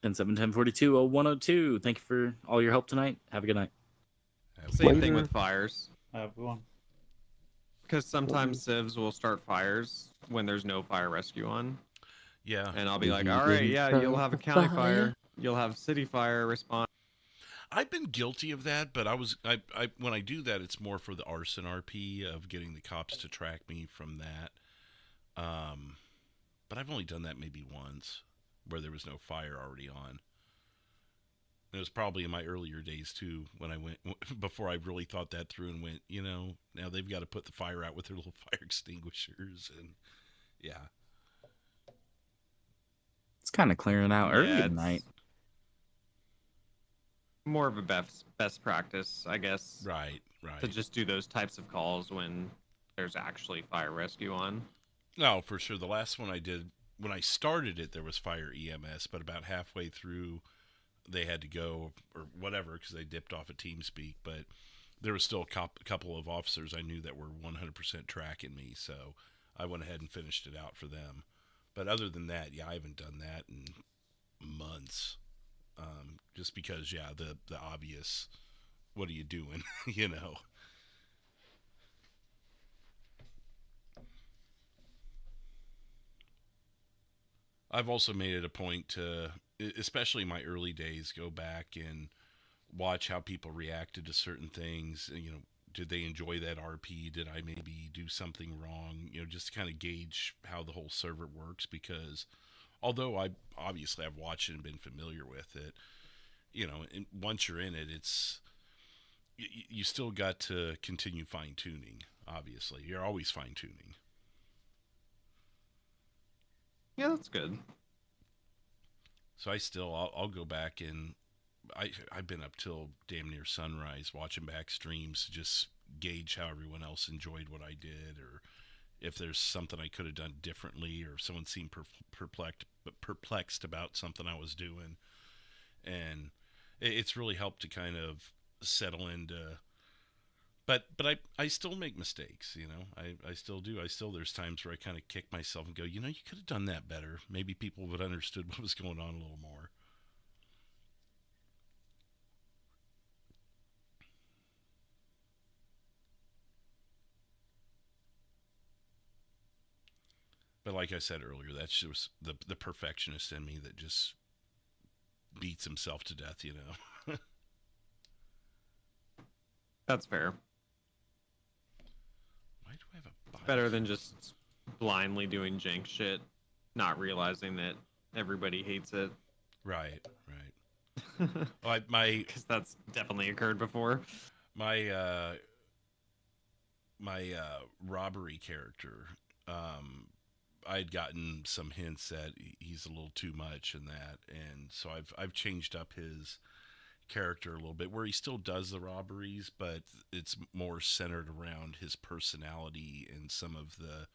10-7, 10-42, 0102. Thank you for all your help tonight. Have a good night. Same thing with fires. Have a good one. Because sometimes civs will start fires when there's no fire rescue on. Yeah. And I'll be like, all right, yeah, you'll have a county fire. You'll have city fire respond. I've been guilty of that, but I when I do that, it's more for the arson RP of getting the cops to track me from that. But I've only done that maybe once, where there was no fire already on. It was probably in my earlier days too, when I went before I really thought that through and went, now they've got to put the fire out with their little fire extinguishers, and yeah. It's kind of clearing out early at night. More of a best practice, I guess. Right. To just do those types of calls when there's actually fire rescue on. No, for sure. The last one I did, when I started it, there was fire EMS, but about halfway through, they had to go or whatever because they dipped off at TeamSpeak. But there was still a couple of officers I knew that were 100% tracking me, so I went ahead and finished it out for them. But other than that, yeah, I haven't done that in months. Just because, yeah, the obvious, what are you doing, I've also made it a point to, especially in my early days, go back and watch how people reacted to certain things. Did they enjoy that RP? Did I maybe do something wrong? Just to kind of gauge how the whole server works, because although I've watched it and been familiar with it, and once you're in it, it's you still got to continue fine-tuning. Obviously, you're always fine-tuning. Yeah, that's good. So I'll go back and I've been up till damn near sunrise watching back streams to just gauge how everyone else enjoyed what I did, or if there's something I could have done differently, or if someone seemed perplexed about something I was doing. And it's really helped to kind of settle into, but I still make mistakes, I still do. There's times where I kind of kick myself and go, you could have done that better. Maybe people would have understood what was going on a little more. But like I said earlier, that's just the perfectionist in me that just beats himself to death, That's fair. Why do I have a body? Better than just blindly doing jank shit, not realizing that everybody hates it. Right. Because that's definitely occurred before. My robbery character, I'd gotten some hints that he's a little too much in that, and so I've changed up his character a little bit, where he still does the robberies, but it's more centered around his personality and some of the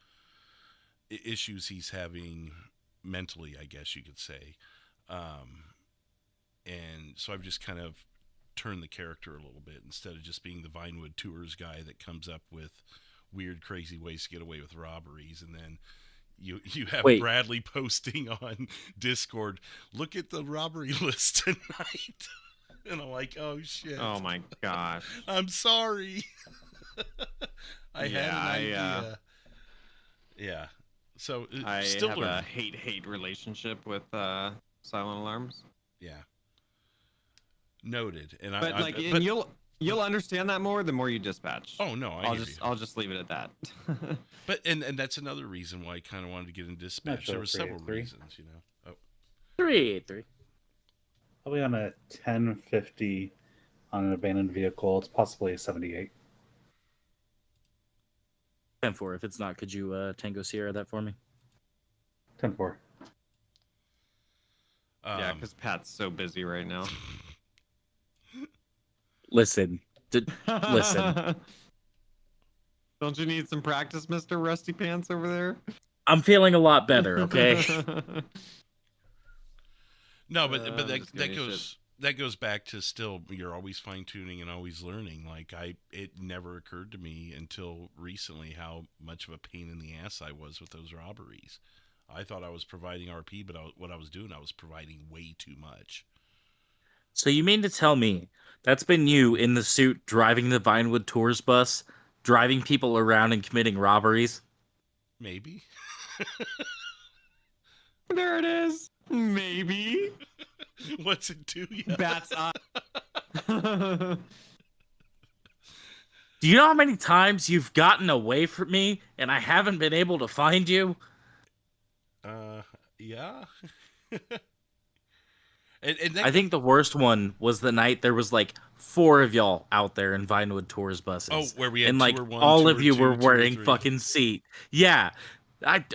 issues he's having mentally, I guess you could say. And so I've just kind of turned the character a little bit, instead of just being the Vinewood Tours guy that comes up with weird, crazy ways to get away with robberies, and then you have Bradley posting on Discord, look at the robbery list tonight. And I'm like, oh shit. Oh my gosh. I'm sorry. I had an idea. Yeah. So I still have learning. a hate relationship with silent alarms. Yeah. Noted. And but you'll understand that more the more you dispatch. Oh no, I'll just leave it at that. But and that's another reason why I kind of wanted to get into dispatch. There were several reasons, Oh. 383. Probably on a 1050 on an abandoned vehicle. It's possibly a 78. 10-4. If it's not, could you Tango Sierra that for me? 10-4. Yeah, because Pat's so busy right now. Listen. Listen. Don't you need some practice, Mr. Rusty Pants over there? I'm feeling a lot better, okay? No, but I'm that just giving you that goes back to still you're always fine tuning and always learning. Like it never occurred to me until recently how much of a pain in the ass I was with those robberies. I thought I was providing RP, but what I was doing, I was providing way too much. So you mean to tell me that's been you in the suit driving the Vinewood Tours bus, driving people around and committing robberies? Maybe. There it is. Maybe. What's it do? Yeah. Bat's eye. Do you know how many times you've gotten away from me and I haven't been able to find you? Yeah. and I think the worst one was the night there was like 4 of y'all out there in Vinewood Tours buses. Oh, where we had and like 2 or 1, all 2 of or you 2, were 2 or wearing 3. fucking seat. Yeah.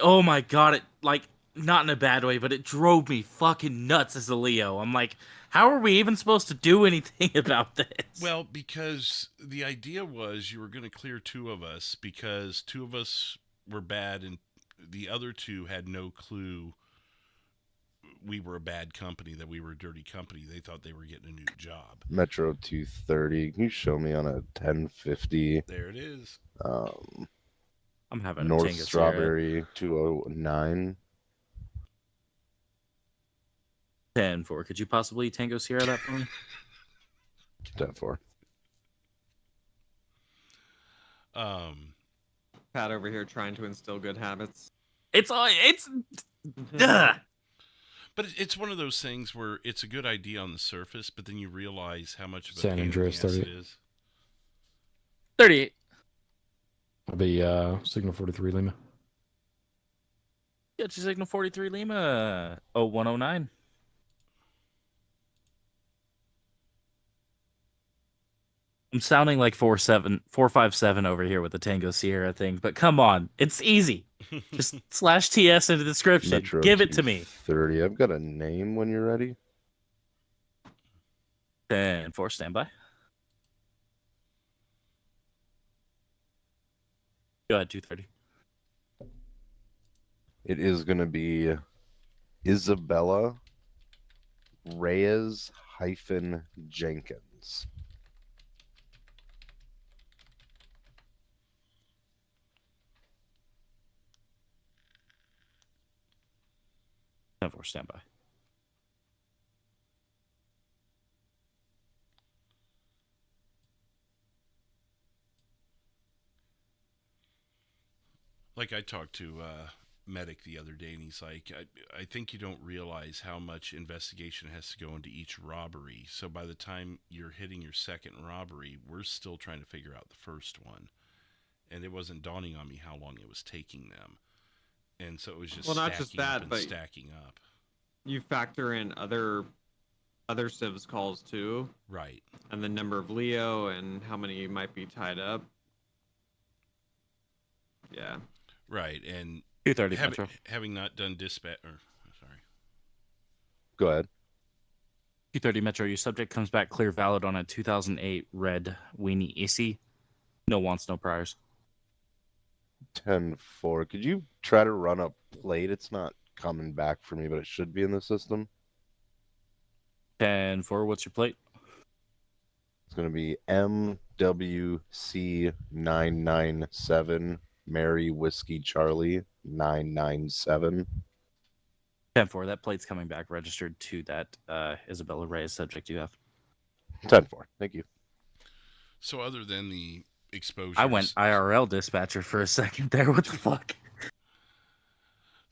Oh my god, it like not in a bad way, but it drove me fucking nuts as a Leo. I'm like, how are we even supposed to do anything about this? Well, because the idea was you were going to clear 2 of us because 2 of us were bad and the other 2 had no clue we were a bad company, that we were a dirty company. They thought they were getting a new job. Metro 230. Can you show me on a 1050? There it is. I'm having North a Tango Strawberry 209. 10-4. Could you possibly Tango Sierra that for me? 10-4. Pat over here trying to instill good habits. It's But it's one of those things where it's a good idea on the surface, but then you realize how much of a San pain in the Andreas, ass 30. it is. 38. I'll be Signal 43 Lima. Get you Signal 43 Lima 0109. I'm sounding like 457 over here with the Tango Sierra thing, but come on, it's easy. Just slash TS in the description. Metro Give it to me. 30. I've got a name when you're ready. 10-4, standby. Go ahead, 230. It is going to be Isabella Reyes-Jenkins. For standby. Like I talked to Medic the other day, and he's like, I think you don't realize how much investigation has to go into each robbery. So by the time you're hitting your second robbery, we're still trying to figure out the first one. And it wasn't dawning on me how long it was taking them. And so it was just not just that, but stacking up. You factor in other civs calls too, right? And the number of Leo and how many might be tied up. Yeah, right. And 230 having not done dispatch, sorry. Go ahead. 230 Metro. Your subject comes back clear, valid on a 2008 red weenie Issy. No wants, no priors. 10-4. Could you try to run a plate? It's not coming back for me, but it should be in the system. 10-4. What's your plate? It's going to be MWC997 Mary Whiskey Charlie 997. 10-4. That plate's coming back registered to that Isabella Reyes subject you have. 10-4. Thank you. So other than the exposure, I went IRL dispatcher for a second there. What the fuck?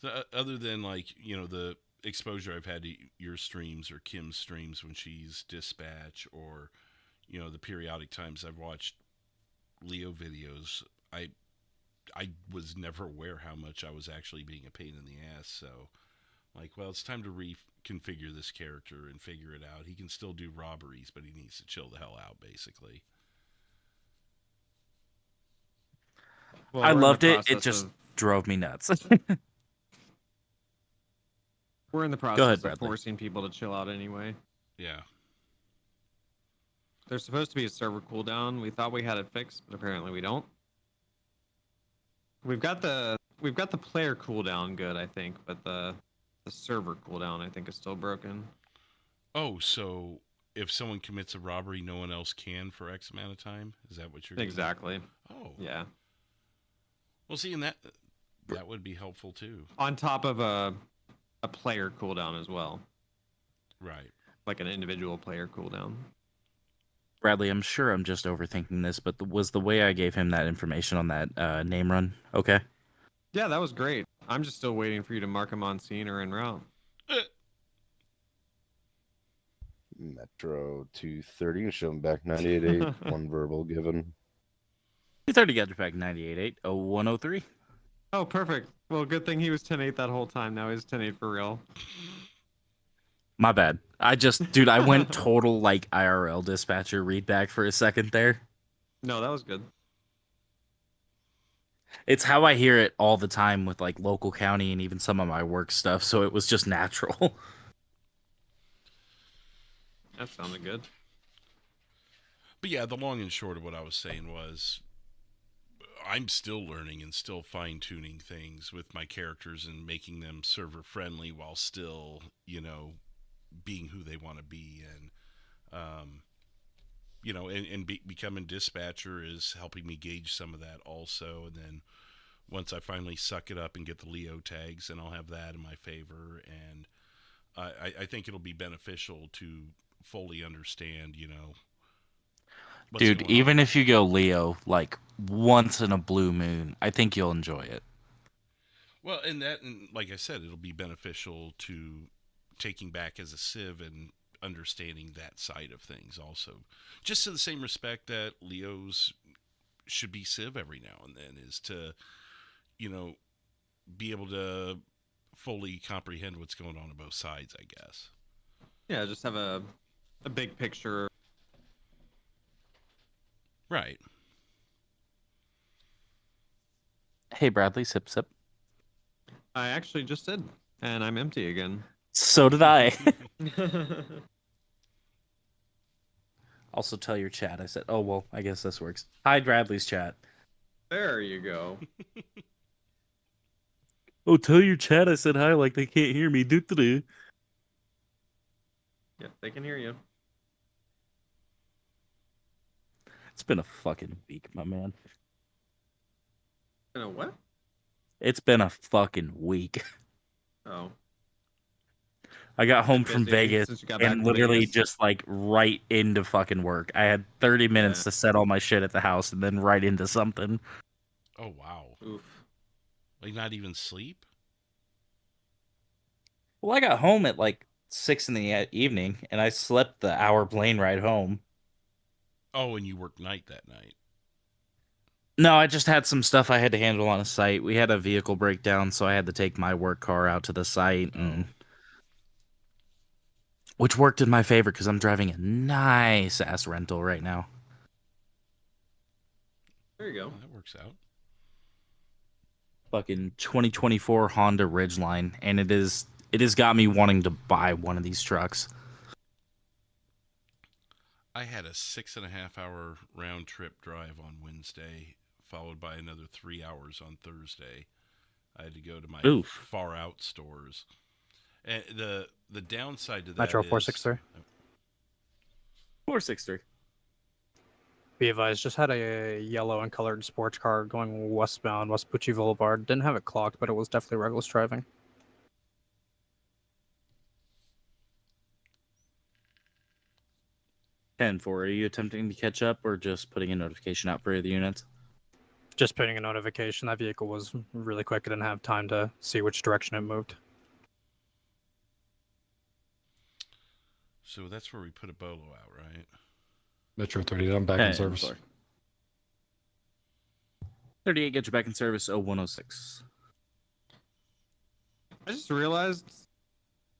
So, other than like, the exposure I've had to your streams or Kim's streams when she's dispatch, or the periodic times I've watched Leo videos, I was never aware how much I was actually being a pain in the ass. So like, well, it's time to reconfigure this character and figure it out. He can still do robberies, but he needs to chill the hell out, basically. Well, I we're in the loved it. It process just of- drove me nuts. We're in the process ahead, of Bradley. forcing people to chill out anyway. Yeah. There's supposed to be a server cooldown. We thought we had it fixed, but apparently we don't. We've got the player cooldown good, I think, but the server cooldown I think is still broken. Oh, so if someone commits a robbery, no one else can for X amount of time? Is that what you're Exactly. Oh. Yeah. Well, see, and that would be helpful too. On top of a player cooldown as well. Right. Like an individual player cooldown. Bradley, I'm sure I'm just overthinking this, but was the way I gave him that information on that name run okay? Yeah, that was great. I'm just still waiting for you to mark him on scene or en route. Metro 230, show him back 98.8. One verbal given. 230 got you back 98.8. 0103. Oh, perfect. Well, good thing he was 10-8 that whole time. Now he's 10-8 for real. My bad. Dude, I went total like IRL dispatcher readback for a second there. No, that was good. It's how I hear it all the time with like local county and even some of my work stuff, so it was just natural. That sounded good. But yeah, the long and short of what I was saying was I'm still learning and still fine-tuning things with my characters and making them server-friendly while still, being who they want to be. And, becoming dispatcher is helping me gauge some of that also. And then once I finally suck it up and get the Leo tags, then I'll have that in my favor. And I think it'll be beneficial to fully understand, what's Dude, going even on. if you go Leo like once in a blue moon, I think you'll enjoy it. Well, and like I said, it'll be beneficial to taking back as a civ and understanding that side of things also. Just to the same respect that Leos should be civ every now and then, is to, be able to fully comprehend what's going on on both sides, I guess. Yeah, just have a big picture. Right. Hey, Bradley, sip. I actually just did, and I'm empty again. So did I. Also tell your chat. I said, oh, well, I guess this works. Hi, Bradley's chat. There you go. Oh, tell your chat I said hi like they can't hear me. Doo-doo-doo. Yeah, they can hear you. It's been a fucking week, my man. You know what? It's been a fucking week. Oh. I got home Been from busy Vegas since you got back and from literally Vegas? just like right into fucking work. I had 30 minutes to set all my shit at the house and then right into something. Oh, wow. Oof. Like, not even sleep? Well, I got home at like 6 in the evening and I slept the hour plane ride home. Oh, and you worked night that night. No, I just had some stuff I had to handle on a site. We had a vehicle breakdown, so I had to take my work car out to the site, and which worked in my favor because I'm driving a nice ass rental right now. There you go. That works out. Fucking 2024 Honda Ridgeline, and it has got me wanting to buy one of these trucks. I had a 6.5 hour round trip drive on Wednesday, followed by another 3 hours on Thursday. I had to go to my far out stores. And the downside to that Metro is 463. 463. Be advised, just had a yellow and colored sports car going westbound, West Pucci Boulevard. Didn't have it clocked, but it was definitely reckless driving. Are you attempting to catch up or just putting a notification out for the units? Just putting a notification. That vehicle was really quick. I didn't have time to see which direction it moved. So that's where we put a bolo out, right? Metro 38, I'm back in service. 38, get you back in service. 0106. I just realized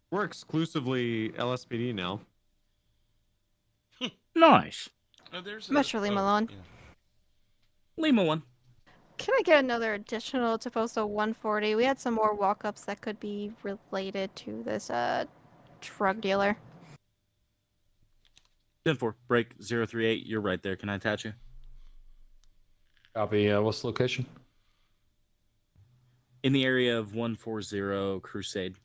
we're exclusively LSPD now. Nice. Oh, there's Metro Lima 1. Lima 1. Can I get another additional to postal 140? We had some more walk-ups that could be related to this drug dealer. 10-4, break 038. You're right there. Can I attach you? Copy. What's the location? In the area of 140 Crusade.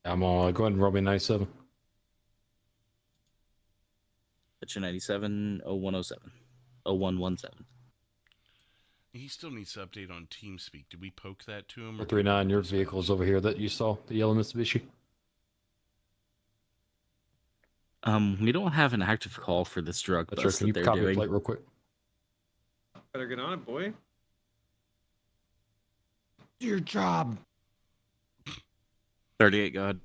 I'm gonna go ahead and roll me 97. That's your 97 0107. 0117. He still needs to update on TeamSpeak. Did we poke that to him? 439, your vehicle is over here that you saw, the yellow Mitsubishi. We don't have an active call for this drug That's bust right. Can that you they're copy a doing. plate real quick? Better get on it, boy. Do your job. 38, go ahead.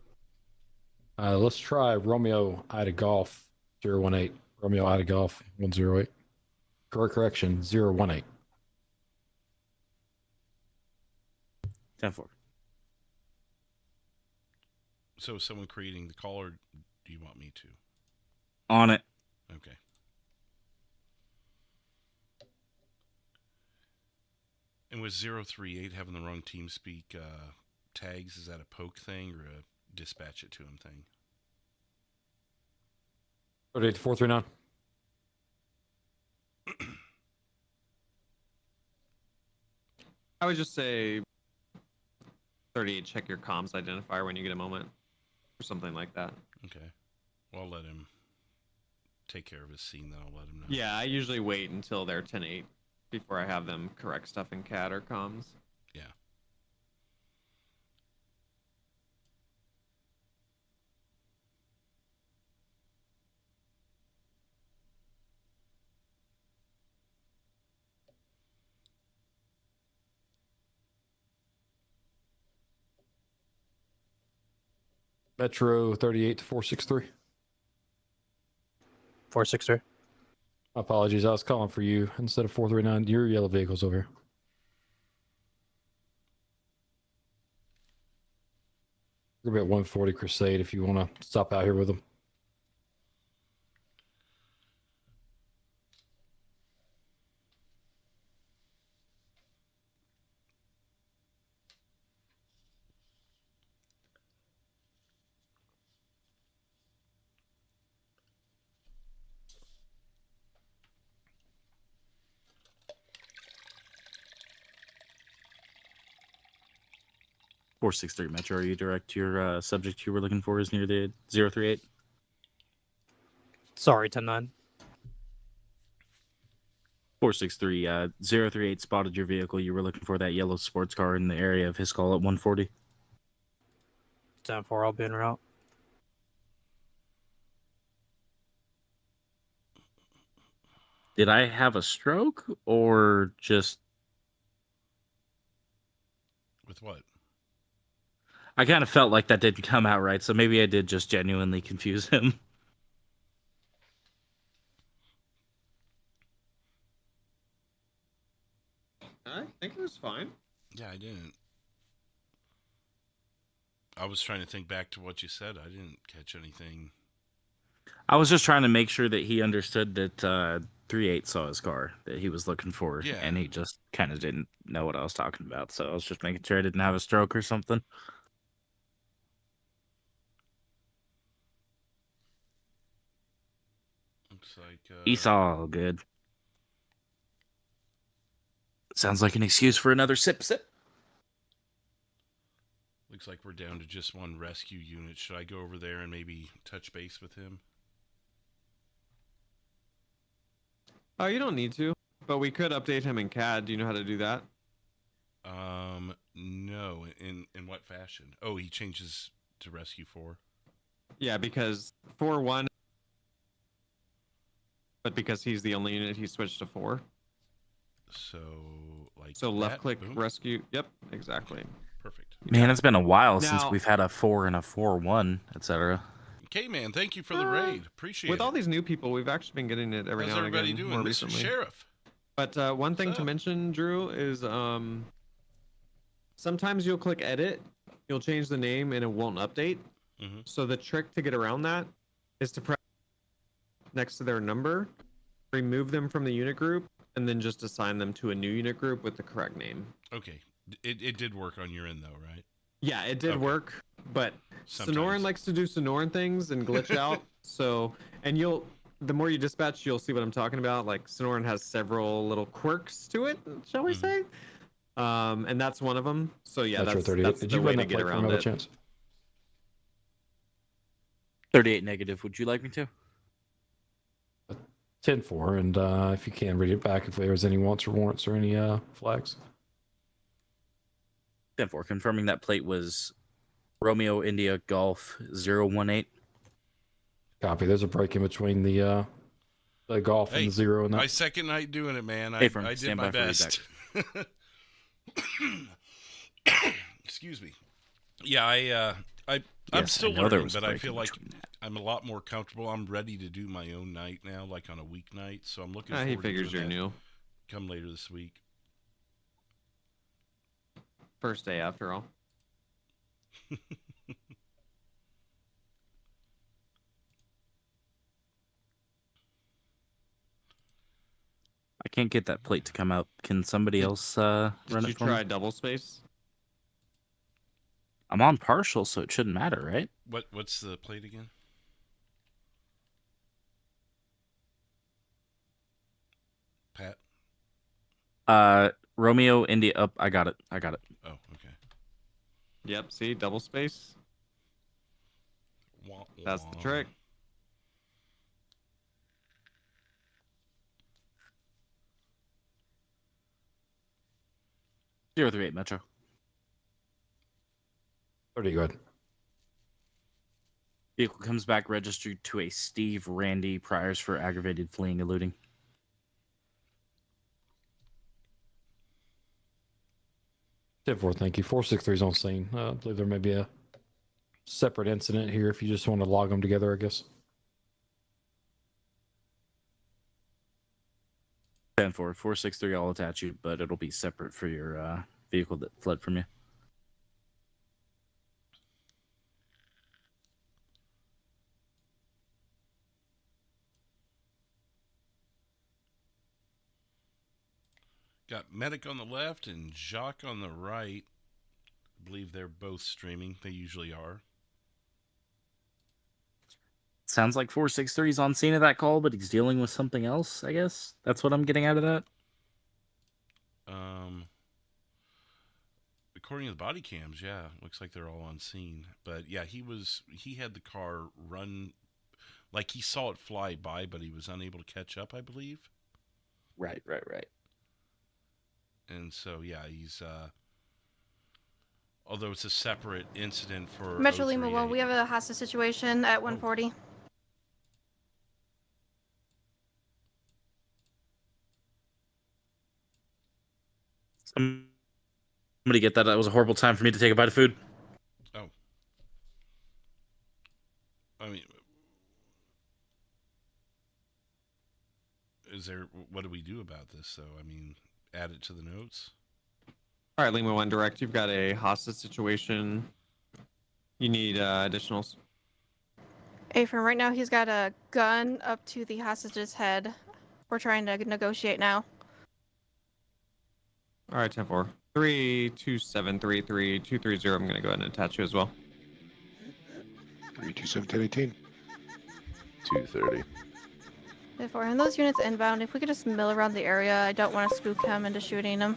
Let's try Romeo Ida Golf 018. Romeo Ida Golf 108. Correction 018. 10-4. So is someone creating the call, or do you want me to? On it. Okay. And was 038 having the wrong TeamSpeak tags? Is that a poke thing or a dispatch it to him thing? 38 to 439. I would just say 38, check your comms identifier when you get a moment. Or something like that. Okay. Well, I'll let him take care of his scene, then I'll let him know. Yeah, I usually wait until they're 10-8 before I have them correct stuff in CAD or comms. Yeah. Metro 38 to 463. 463. Apologies, I was calling for you instead of 439. Your yellow vehicle's over here. We're gonna be at 140 Crusade if you want to stop out here with them. Four 6-3 Metro, are you direct? Your subject you were looking for is near the 038? Sorry, 10-9. 463, 038 spotted your vehicle. You were looking for that yellow sports car in the area of his call at 140. 10-4, I'll be en route. Did I have a stroke or just... With what? I kind of felt like that didn't come out right, so maybe I did just genuinely confuse him. I think it was fine. Yeah, I didn't. I was trying to think back to what you said. I didn't catch anything. I was just trying to make sure that he understood that 38 saw his car that he was looking for, Yeah. and he just kind of didn't know what I was talking about, so I was just making sure I didn't have a stroke or something. Looks like He's all good. Sounds like an excuse for another sip. looks like we're down to just one rescue unit. Should I go over there and maybe touch base with him? Oh, you don't need to, but we could update him in CAD. Do you know how to do that? No. In what fashion? Oh, he changes to rescue 4. Yeah, because 4-1, but because he's the only unit, he switched to 4. So, like, so left that? click Boom. rescue. Yep, exactly. Perfect. Man, it's been a while since Now- we've had a 4 and a 4-1, etc. Okay, man. Thank you for the raid. Appreciate With it. all these new people, we've actually been getting it every How's now and everybody again. doing, More Mr. recently. Sheriff? But one thing to mention, Drew, is sometimes you'll click edit, you'll change the name, and it won't update. Mm-hmm. So the trick to get around that is to press next to their number, remove them from the unit group, and then just assign them to a new unit group with the correct name. Okay. It did work on your end, though, right? Yeah, it did Okay. work, but Sometimes. Sonoran likes to do Sonoran things and glitch out. So, and the more you dispatch, you'll see what I'm talking about. Like Sonoran has several little quirks to it, shall we say? And that's one of them. So yeah, Metro that's 38. Did the you way run to that get plate for around another it. chance? 38 negative. Would you like me to? 10-4, and if you can, read it back if there was any wants or warrants or any flags. 10-4. Confirming that plate was Romeo India Golf 018. Copy. There's a break in between the golf and the 0 and that. My second night doing it, man. I did stand my by for best. Excuse me. Yeah, I'm Yes, still I know there learning, was but I break feel in like between that. I'm a lot more comfortable. I'm ready to do my own night now, like on a weeknight. So I'm looking. He forward to figures doing you're that new. Come later this week. First day after all. I can't get that plate to come out. Can somebody else run Did you it for try me? double space? I'm on partial, so it shouldn't matter, right? What's the plate again? Pat? Romeo India up. I got it. Oh, okay. Yep, see, double space. Wah, That's the wah. trick. Zero 38 Metro. 30, go ahead. Vehicle comes back registered to a Steve Randy Priors for aggravated fleeing eluding. Tip-4, thank you. 463 is on scene. I believe there may be a separate incident here if you just want to log them together, I guess. 10-4, 463, I'll attach you, but it'll be separate for your vehicle that fled from you. Got Medic on the left and Jacques on the right. I believe they're both streaming. They usually are. Sounds like 463 is on scene of that call, but he's dealing with something else, I guess. That's what I'm getting out of that. According to the body cams, yeah, looks like they're all on scene. But yeah, he had the car run, like he saw it fly by, but he was unable to catch up, I believe. Right. And so yeah, he's although it's a separate incident for Metro Lima 038. 1, we have a hostage situation at 140. Somebody get that. That was a horrible time for me to take a bite of food. Oh. I mean, what do we do about this, though? I mean, add it to the notes? All right, Lima 1 Direct, you've got a hostage situation. You need additionals. From right now, he's got a gun up to the hostage's head. We're trying to negotiate now. All right, 10-4. 32733-230. I'm going to go ahead and attach you as well. 327-1018. 230. Before him, those units inbound, if we could just mill around the area, I don't want to spook him into shooting him.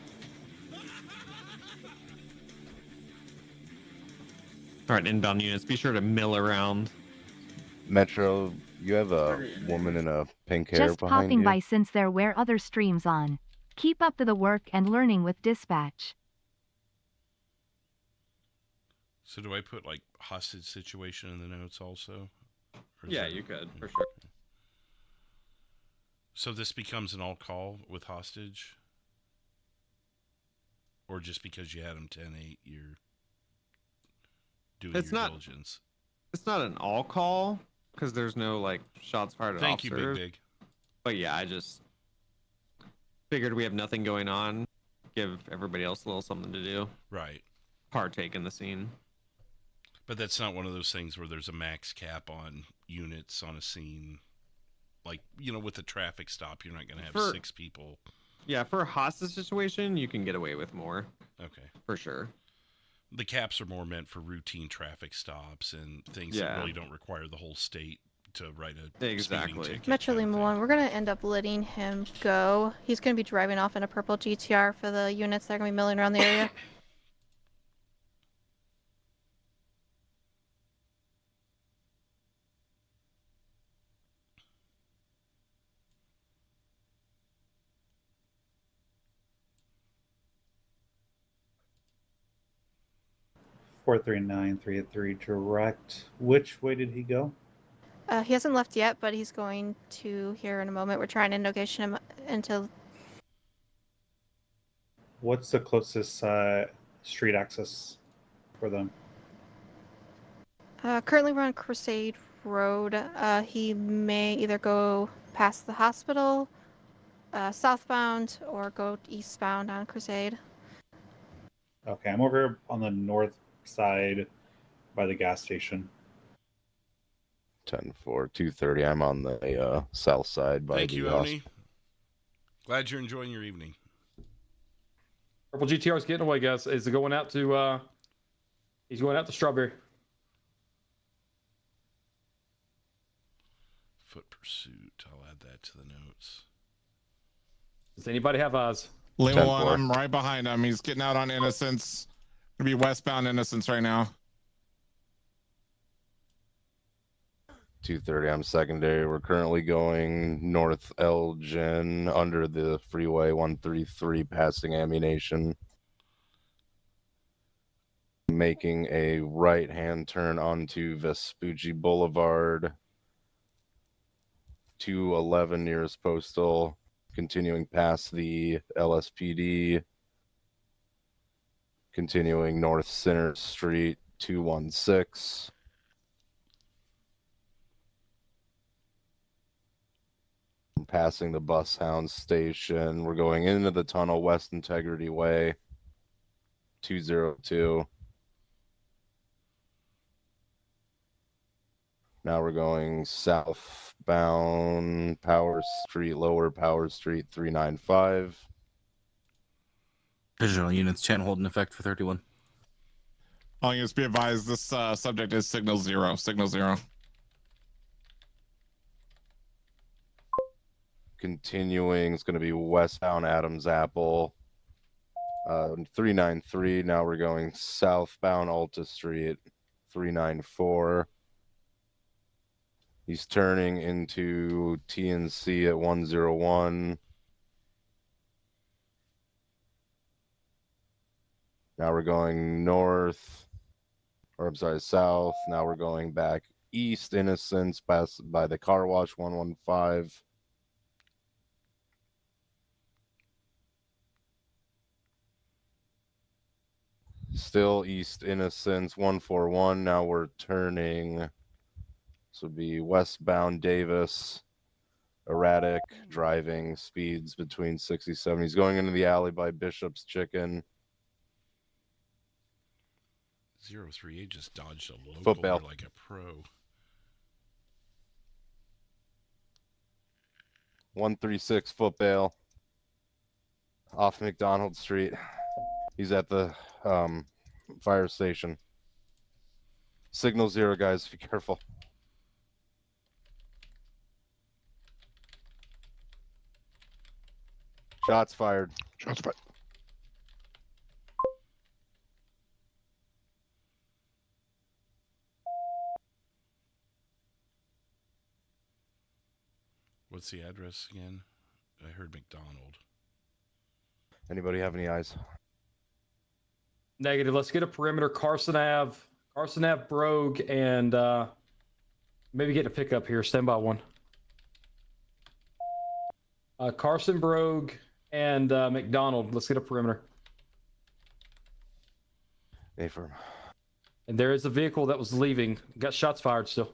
All right, inbound units, be sure to mill around. Metro, you have a woman in a pink hair Just behind popping you. by since there were other streams on. Keep up the work and learning with dispatch. So do I put, like, hostage situation in the notes also? Or is Yeah, that- you could, for sure. So this becomes an all-call with hostage? Or just because you had him 10-8, you're doing It's your not- diligence? It's not an all call, because there's no, like, shots fired at Thank you, officers. Big. But yeah, I just figured we have nothing going on. Give everybody else a little something to do. Right. Partake in the scene. But that's not one of those things where there's a max cap on units on a scene. Like, with a traffic stop, you're not going to have For- 6 people. Yeah, for a hostage situation, you can get away with more. Okay. For sure. The caps are more meant for routine traffic stops and things that Yeah. really don't require the whole state to write a Exactly. speeding ticket. Metro Lima 1, we're going to end up letting him go. He's going to be driving off in a purple GTR for the units that are going to be milling around the area. Four three nine 383 direct. Which way did he go? He hasn't left yet, but he's going to here in a moment. We're trying to negotiate him into. What's the closest street access for them? Currently, we're on Crusade Road. He may either go past the hospital, southbound, or go eastbound on Crusade. Okay, I'm over here on the north side by the gas station. 10-4, 230. I'm on the south side by Thank the you, hospital. Oni. Glad you're enjoying your evening. Purple GTR's getting away, guys. Is going out to he's going out to Strawberry. Foot pursuit. I'll add that to the notes. Does anybody have eyes? Lima 1, I'm right behind him. He's getting out on Innocence. Gonna be westbound Innocence right now. 230. I'm secondary. We're currently going north Elgin under the freeway 133, passing Ammunition. Making a right-hand turn onto Vespucci Boulevard. 211 nearest Postal. Continuing past the LSPD. Continuing north Center Street 216. Passing the Bus Hound station. We're going into the tunnel, West Integrity Way, 202. Now we're going southbound Power Street, Lower Power Street, 395. Visual units, channel hold in effect for 31. All units be advised, this subject is signal 0. Signal 0. Continuing, it's going to be westbound Adams Apple, 393. Now we're going southbound Alta Street, 394. He's turning into TNC at 101. Now we're going north, or I'm sorry, south. Now we're going back east, Innocence, past by the car wash, 115. Still East Innocence 141. Now we're turning. This would be westbound Davis. Erratic driving speeds between 60 70. He's going into the alley by Bishop's Chicken. 038 just dodged a local Foot bail. there like a pro. 136 foot bail. Off McDonald Street. He's at the fire station. Signal 0, guys. Be careful. Shots fired. Shots fired. What's the address again? I heard McDonald. Anybody have any eyes? Negative. Let's get a perimeter. Carson Ave, Brogue, and maybe get a pickup here. Stand by one. Carson, Brogue, and McDonald. Let's get a perimeter. Affirm. And there is a vehicle that was leaving. Got shots fired still.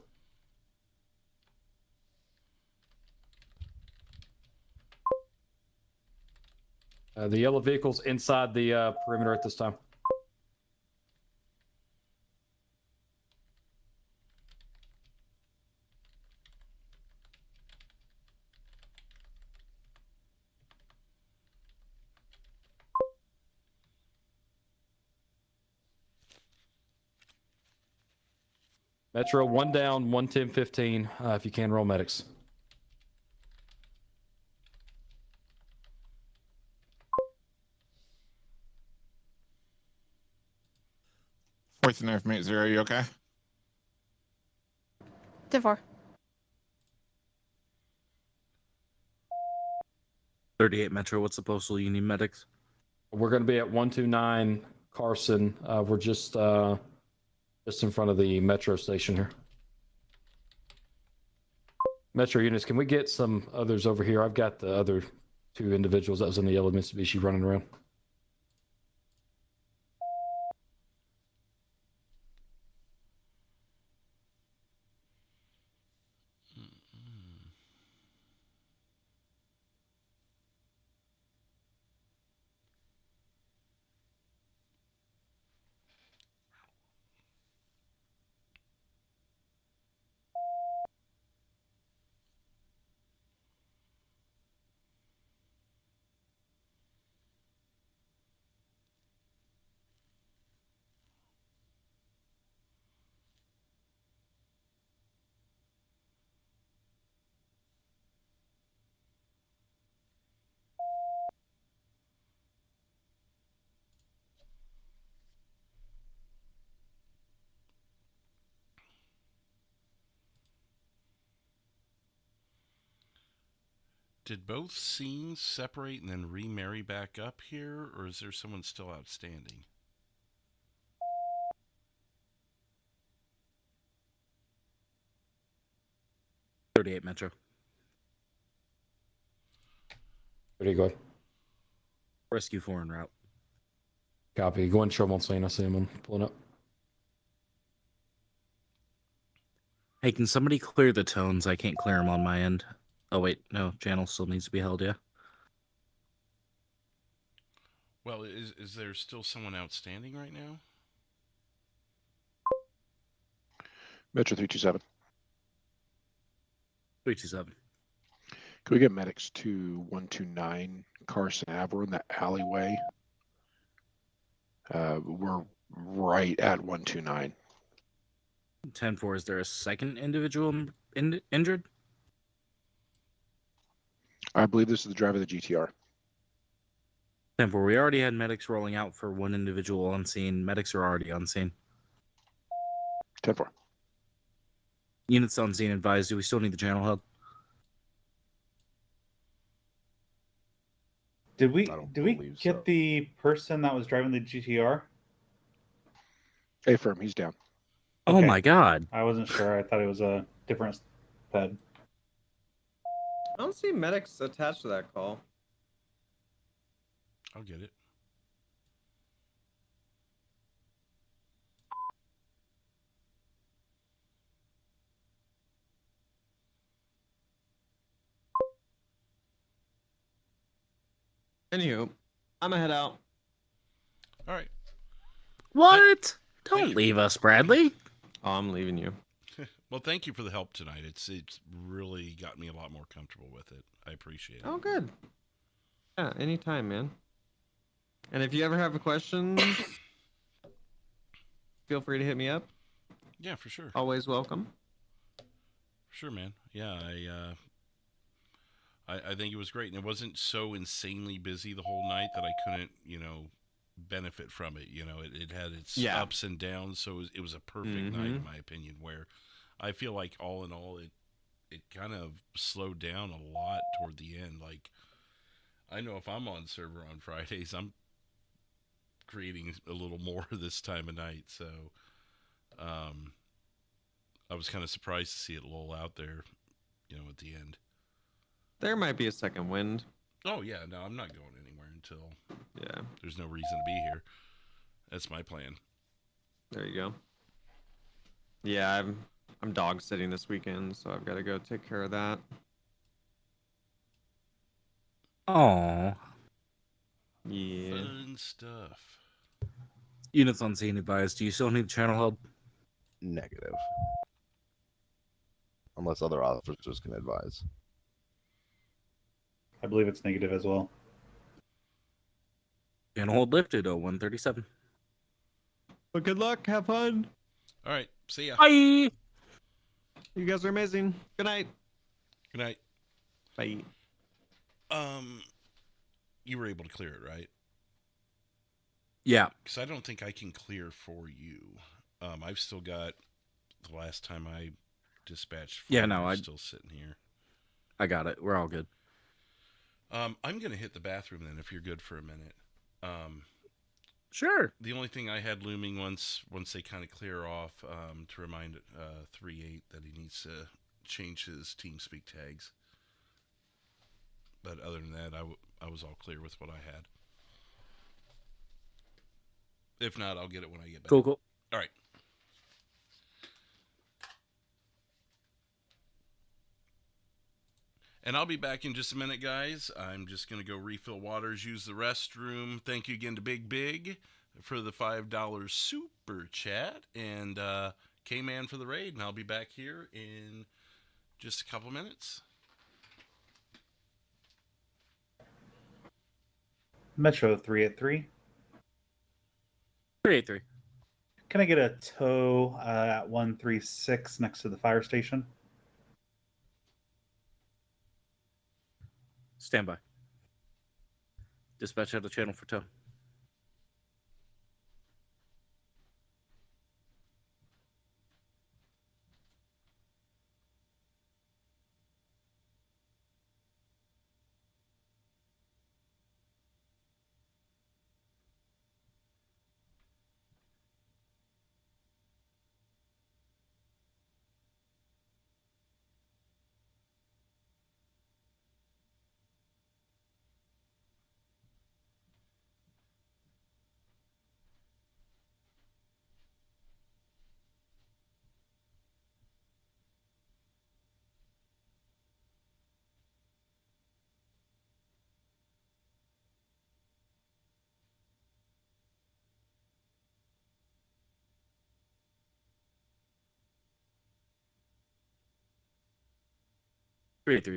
The yellow vehicle's inside the perimeter at this time. Metro, 1 down, 110-15. If you can, roll medics. Fourth and mate 0, you okay? 10-4. 38 Metro, what's the postal? You need medics? We're going to be at 129 Carson. We're just in front of the Metro station here. Metro units, can we get some others over here? I've got the other 2 individuals that was in the yellow Mitsubishi running around. Did both scenes separate and then remarry back up here, or is there someone still outstanding? .38 Metro. Where do you go? Rescue 4 en route. Copy. Go and show them on scene. I see them pulling up. Hey, can somebody clear the tones? I can't clear them on my end. Oh, wait. No, channel still needs to be held, yeah? Well, is there still someone outstanding right now? Metro 327. 327. Can we get medics to 129 Carson Ave? We're in that alleyway. We're right at 129. 10-4, is there a second individual injured? I believe this is the driver of the GTR. 10-4, we already had medics rolling out for one individual on scene. Medics are already on scene. 10-4. Units on scene advised. Do we still need the channel held? Did we get the person that was driving the GTR? Affirm, he's down. Oh my god. I wasn't sure. I thought it was a different ped. I don't see medics attached to that call. I'll get it. Anywho, I'm gonna head out. All right. What? Don't leave us, Bradley. Oh, I'm leaving you. Well, thank you for the help tonight. It's really got me a lot more comfortable with it. I appreciate it. Oh, good. Yeah, anytime, man. And if you ever have a question, feel free to hit me up. Yeah, for sure. Always welcome. Sure, man. Yeah, I think it was great, and it wasn't so insanely busy the whole night that I couldn't, benefit from it. It had its ups and downs, so it was a perfect night in my opinion, where I feel like all in all it kind of slowed down a lot toward the end. Like, I know if I'm on server on Fridays, I'm creating a little more this time of night, so I was kind of surprised to see it lull out there, at the end. There might be a second wind. Oh yeah, no, I'm not going anywhere until there's no reason to be here. That's my plan. There you go. Yeah, I'm dog sitting this weekend, so I've got to go take care of that. Oh. Yeah. Fun stuff. Units on scene advised. Do you still need the channel held? Negative. Unless other officers can advise. I believe it's negative as well. Channel hold lifted, 0137. Well, good luck. Have fun. All right. See ya. Bye. You guys are amazing. Good night. Good night. Bye. You were able to clear it, right? Yeah. Because I don't think I can clear for you. I've still got the last time I dispatched. Yeah, no, I'm I still sitting here. I got it. We're all good. I'm gonna hit the bathroom then, if you're good for a minute. Sure. The only thing I had looming once they kind of clear off, to remind 3-8 that he needs to change his TeamSpeak tags. But other than that, I was all clear with what I had. If not, I'll get it when I get back. Cool. All right. And I'll be back in just a minute, guys. I'm just going to go refill waters, use the restroom. Thank you again to Big for the $5 super chat. And K-Man for the raid. And I'll be back here in just a couple minutes. Metro 383. 383. Can I get a tow at 136 next to the fire station? Stand by. Dispatch out the channel for tow.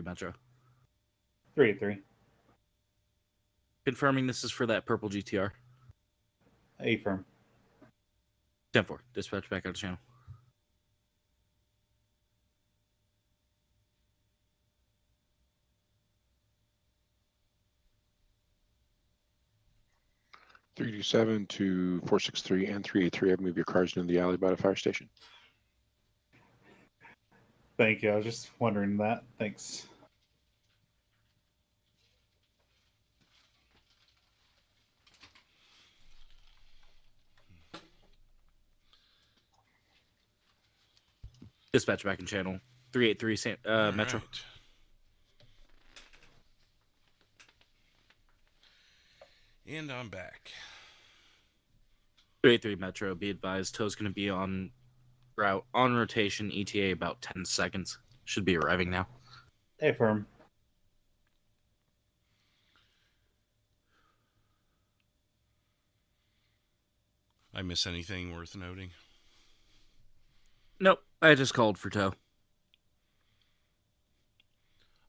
Metro. 383. Confirming this is for that purple GTR. Affirm. 10-4. Dispatch back out of channel. (327) to 463 and 383. I've moved your cars into the alley by the fire station. Thank you. I was just wondering that. Thanks. Dispatch back in channel. 383 Metro. Right. And I'm back. 383 Metro. Be advised, tow's going to be on route on rotation. ETA about 10 seconds. Should be arriving now. Affirm. I miss anything worth noting? Nope. I just called for tow.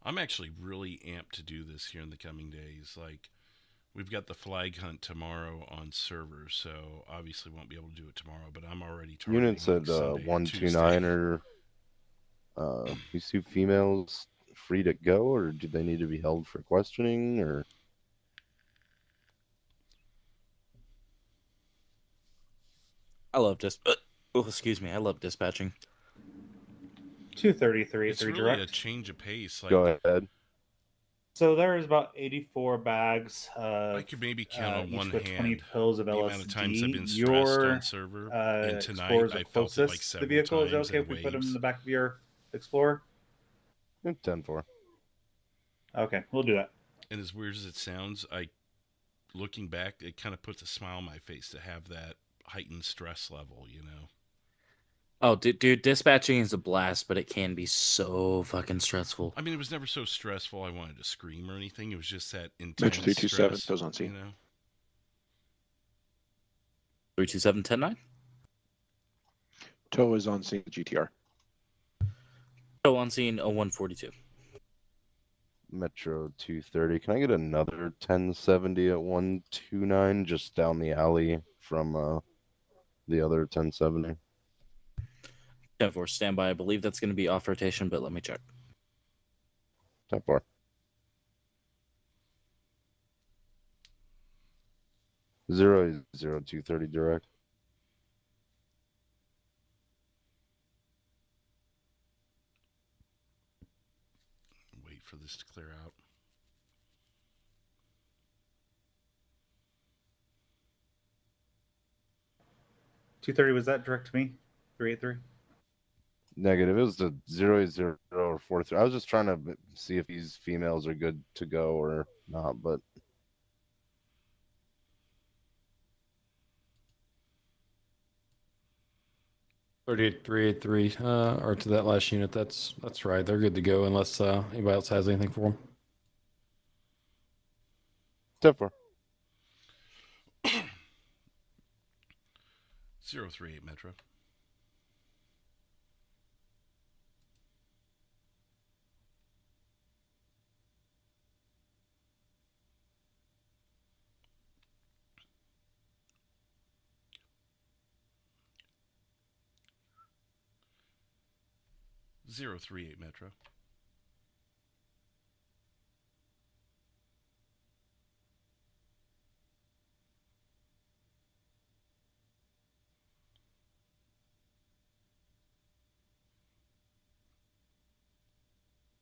I'm actually really amped to do this here in the coming days. Like, we've got the flag hunt tomorrow on server, so obviously won't be able to do it tomorrow, but I'm already targeting Unit said Sunday, 129 are these two females free to go, or do they need to be held for questioning, or? I love excuse me. I love dispatching. 233. It's 3 really direct. a change of pace. Like, Go ahead. So there's about 84 bags. I could maybe count on each one with hand 20 pills of the LSD. amount of times I've been stressed Your on server, and tonight Explorer's I the felt it like closest to several the vehicle. Is it times okay in if we put him waves. in the back of your Explorer? 10-4. Okay, we'll do that. And as weird as it sounds, looking back, it kind of puts a smile on my face to have that heightened stress level, you know? Oh, dude, dispatching is a blast, but it can be so fucking stressful. I mean, it was never so stressful I wanted to scream or anything. It was just that intense Metro 327 stress, goes on scene. you know? 327 10-9? Tow is on scene with GTR. Tow on scene 0142. Metro 230. Can I get another 1070 at 129 just down the alley from the other 1070? 10-4, stand by. I believe that's going to be off rotation, but let me check. 10-4. Zero 230 direct. Wait for this to clear out. $230, was that direct to me? 383. Negative. It was the 0 or 4-3. I was just trying to see if these females are good to go or not, but 383, or to that last unit. That's right. They're good to go unless anybody else has anything for them. 10-4. 038 Metro. Zero 38 Metro.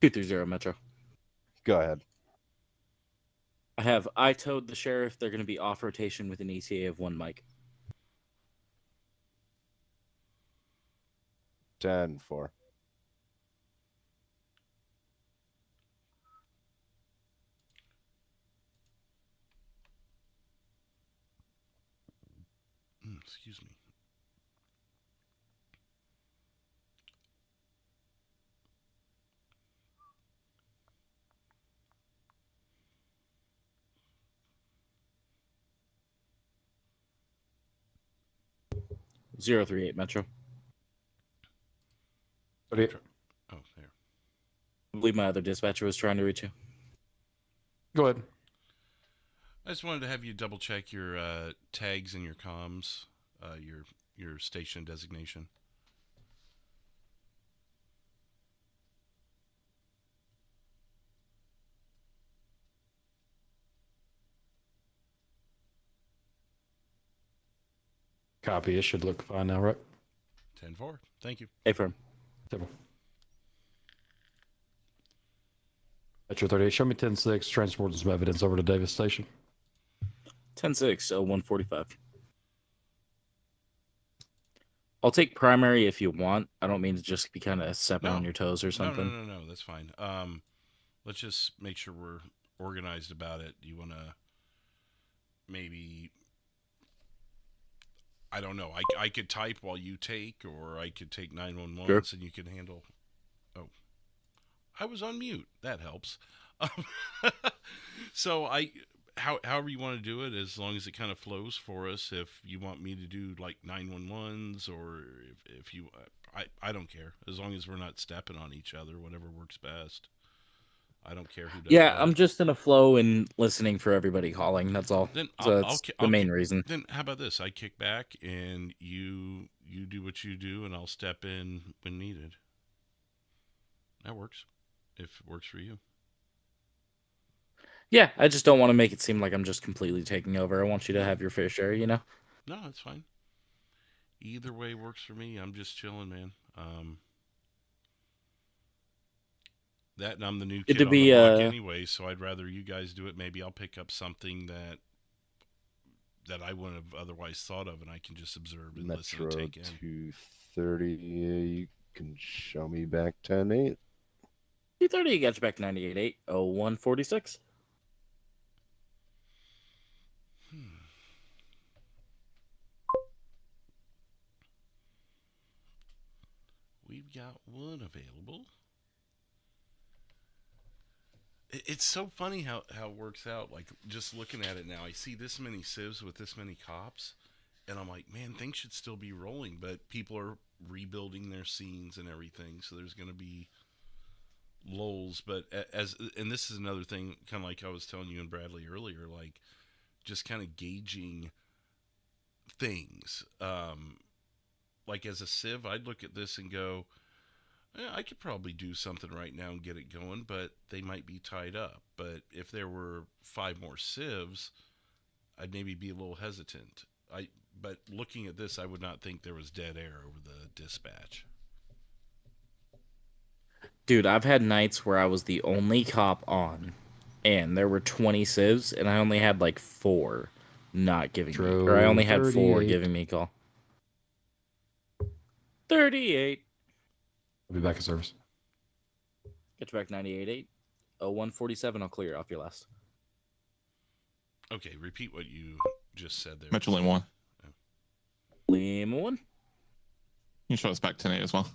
Two 230 Metro. Go ahead. I towed the sheriff. They're going to be off rotation with an ETA of 1 mic. 10-4. Excuse me. Zero 38 Metro. 38. Oh, there. I believe my other dispatcher was trying to reach you. Go ahead. I just wanted to have you double check your tags and your comms, your station designation. Copy. It should look fine now, right? 10-4. Thank you. Affirm. Metro 38. Show me 10-6. Transporting some evidence over to Davis Station. 10-6, 145. I'll take primary if you want. I don't mean to just be kind of stepping on your toes or something. No. That's fine. Let's just make sure we're organized about it. Do you want to maybe... I don't know. I could type while you take, or I could take 911s Sure. and you can handle... Oh. I was on mute. That helps. So however you want to do it, as long as it kind of flows for us. If you want me to do like 911s, or if you... I don't care. As long as we're not stepping on each other, whatever works best. I don't care who does Yeah, what. I'm just in a flow and listening for everybody calling. That's all. Then So that's the main reason. Then how about this? I kick back and you do what you do, and I'll step in when needed. That works. If it works for you. Yeah, I just don't want to make it seem like I'm just completely taking over. I want you to have your fair share, you know? No, that's fine. Either way works for me. I'm just chilling, man. That and I'm the new Good kid to on be, the block anyway, so I'd rather you guys do it. Maybe I'll pick up something that I wouldn't have otherwise thought of, and I can just observe and listen Metro and take in. 230. You can show me back 10-8. 230, you got you back 98.8, 0146. We've got one available. It's so funny how it works out. Like, just looking at it now, I see this many civs with this many cops, and I'm like, man, things should still be rolling, but people are rebuilding their scenes and everything, so there's going to be lulls. But and this is another thing, kind of like I was telling you and Bradley earlier, like just kind of gauging things. like as a civ, I'd look at this and go, I could probably do something right now and get it going, but they might be tied up. But if there were 5 more civs, I'd maybe be a little hesitant. But looking at this, I would not think there was dead air over the dispatch. Dude, I've had nights where I was the only cop on, and there were 20 civs, and I only had like 4 not giving me, or I only had 4 giving me a call. 38. I'll be back in service. Get you back 98.8. 0147, I'll clear off your last. Okay, repeat what you just said there. Metro Lane 1. Lima 1. You can show us back 10-8 as well.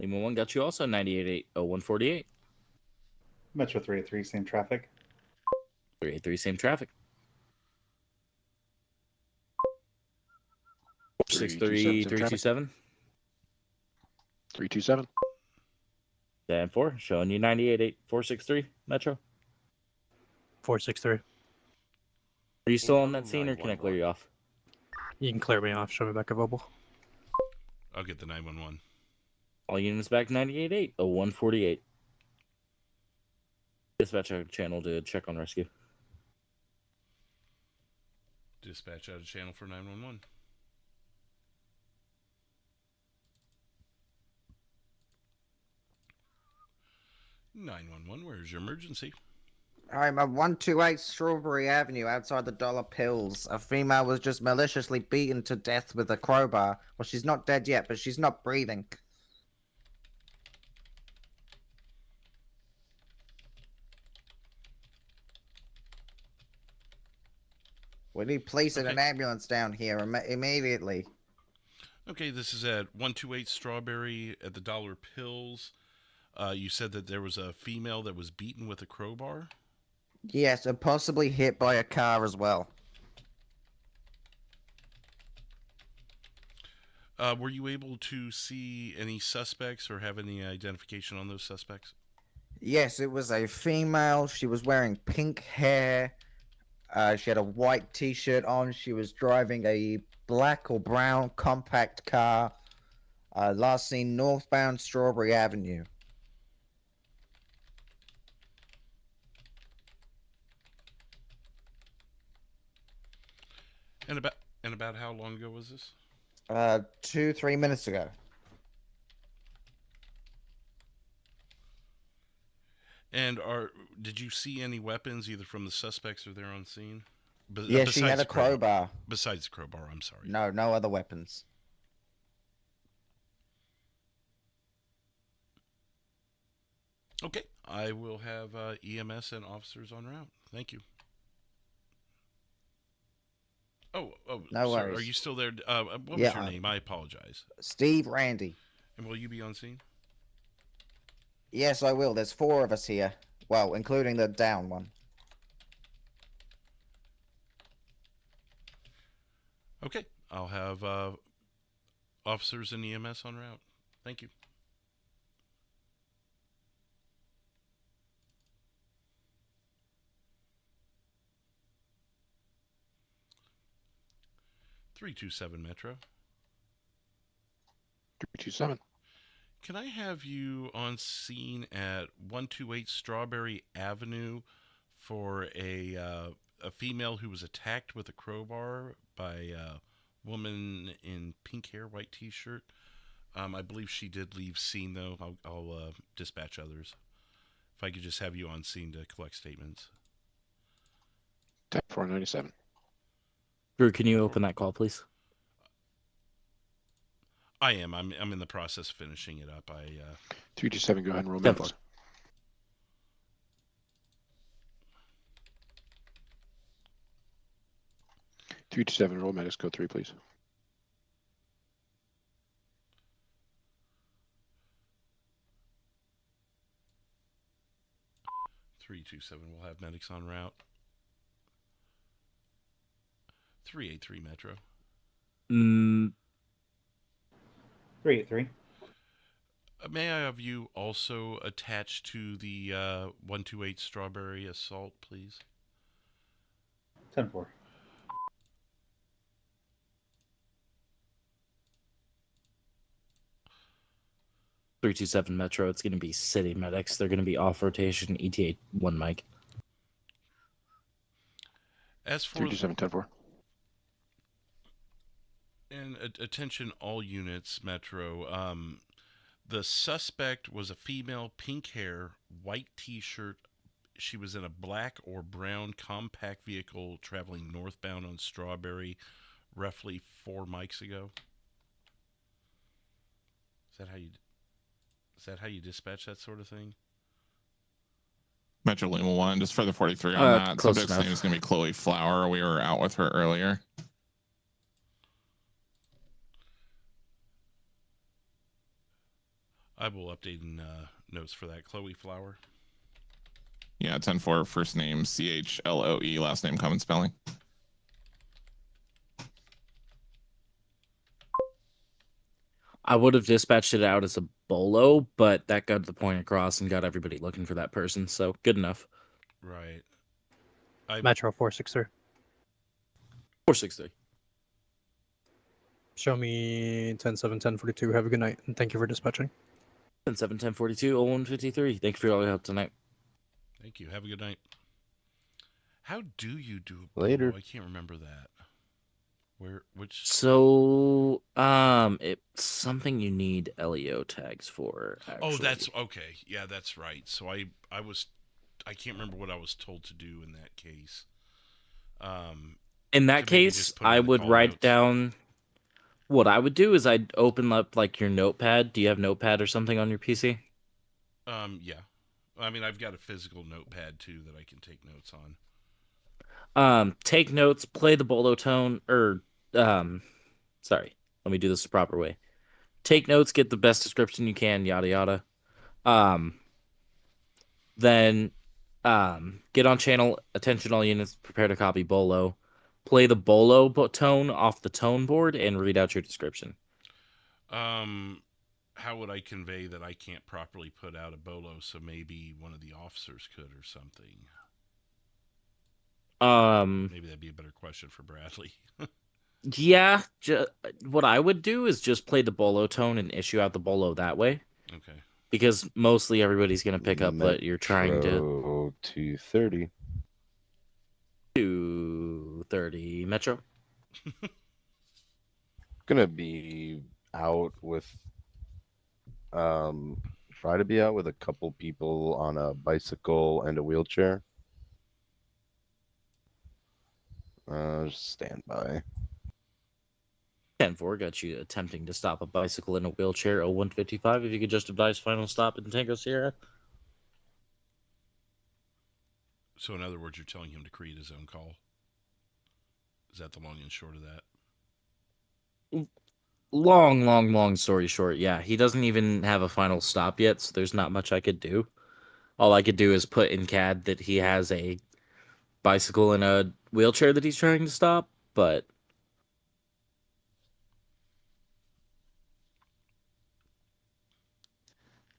Lima 1 got you also 98.8. 0148. Metro 383, same traffic. 383, same traffic. 463, 327. 327. 10-4, showing you 98.8. 463, Metro. 463. Are you still on that scene, or can I clear you off? You can clear me off. Show me back available. I'll get the 911. All units back 98.8. 0148. Dispatch out of channel to check on rescue. Dispatch out of channel for 911. Where's your emergency? I'm at 128 Strawberry Avenue outside the Dollar Pills. A female was just maliciously beaten to death with a crowbar. Well, she's not dead yet, but she's not breathing. We need police and an ambulance down here immediately. Okay, this is at 128 Strawberry at the Dollar Pills. You said that there was a female that was beaten with a crowbar? Yes, and possibly hit by a car as well. Were you able to see any suspects or have any identification on those suspects? Yes, it was a female. She was wearing pink hair. She had a white t-shirt on. She was driving a black or brown compact car. Last seen northbound Strawberry Avenue. And about how long ago was this? 2-3 minutes ago. And did you see any weapons either from the suspects or there on scene? Yeah, she had a crowbar. Besides the crowbar, I'm sorry. No other weapons. Okay, I will have EMS and officers en route. Thank you. Oh, no sorry. worries. Are you still there? What was your name? I apologize. Steve Randy. And will you be on scene? Yes, I will. There's 4 of us here. Well, including the down one. Okay, I'll have officers and EMS en route. Thank you. (327) Metro. 327. Can I have you on scene at 128 Strawberry Avenue for a female who was attacked with a crowbar by a woman in pink hair, white t-shirt? I believe she did leave scene, though. I'll dispatch others. If I could just have you on scene to collect statements. 497. Drew, can you open that call, please? I am. I'm in the process of finishing it up. 327, go ahead and roll minutes. 327, roll medics, code 3, please. (327) we'll have medics en route. 383 Metro. 383. May I have you also attached to the 128 Strawberry assault, please? 10-4. 327 Metro. It's going to be city medics. They're going to be off rotation. ETA 1 mic. As for 327-10-4. And attention, all units, Metro. The suspect was a female, pink hair, white T-shirt. She was in a black or brown compact vehicle traveling northbound on Strawberry, roughly 4 mics ago. Is that how you dispatch that sort of thing? Metro Lima 1, just for the 43 on that. Close Subject's enough. name is going to be Chloe Flower. We were out with her earlier. I will update in notes for that. Chloe Flower. Yeah, 10-4, first name CHLOE, last name common spelling. I would have dispatched it out as a bolo, but that got the point across and got everybody looking for that person. So good enough. Right. Metro 463. 463. Show me 10-7, 10-42. Have a good night, and thank you for dispatching. 10-7, 10-42, 0153. Thank you for all your help tonight. Thank you. Have a good night. How do you do a Later. bolo? I can't remember that. Which? So, it's something you need LEO tags for. Actually. Oh, that's okay. Yeah, that's right. So I can't remember what I was told to do in that case. In that case, I would write down. What I would do is I'd open up like your notepad. Do you have notepad or something on your PC? Yeah. I mean, I've got a physical notepad too that I can take notes on. Take notes, play the bolo tone, or sorry, let me do this the proper way. Take notes, get the best description you can, yada yada. Then get on channel, attention all units, prepare to copy bolo. Play the bolo tone off the tone board and read out your description. How would I convey that I can't properly put out a bolo, so maybe one of the officers could or something? Maybe that'd be a better question for Bradley. Yeah, what I would do is just play the bolo tone and issue out the bolo that way. Okay. Because mostly everybody's going to pick up what you're trying to... 230. 230 Metro. Gonna be out with... try to be out with a couple people on a bicycle and a wheelchair. Just stand by. 10-4 got you attempting to stop a bicycle in a wheelchair. 0155, if you could just advise final stop in Tango Sierra. So in other words, you're telling him to create his own call? Is that the long and short of that? Long story short, yeah. He doesn't even have a final stop yet, so there's not much I could do. All I could do is put in CAD that he has a bicycle and a wheelchair that he's trying to stop, but...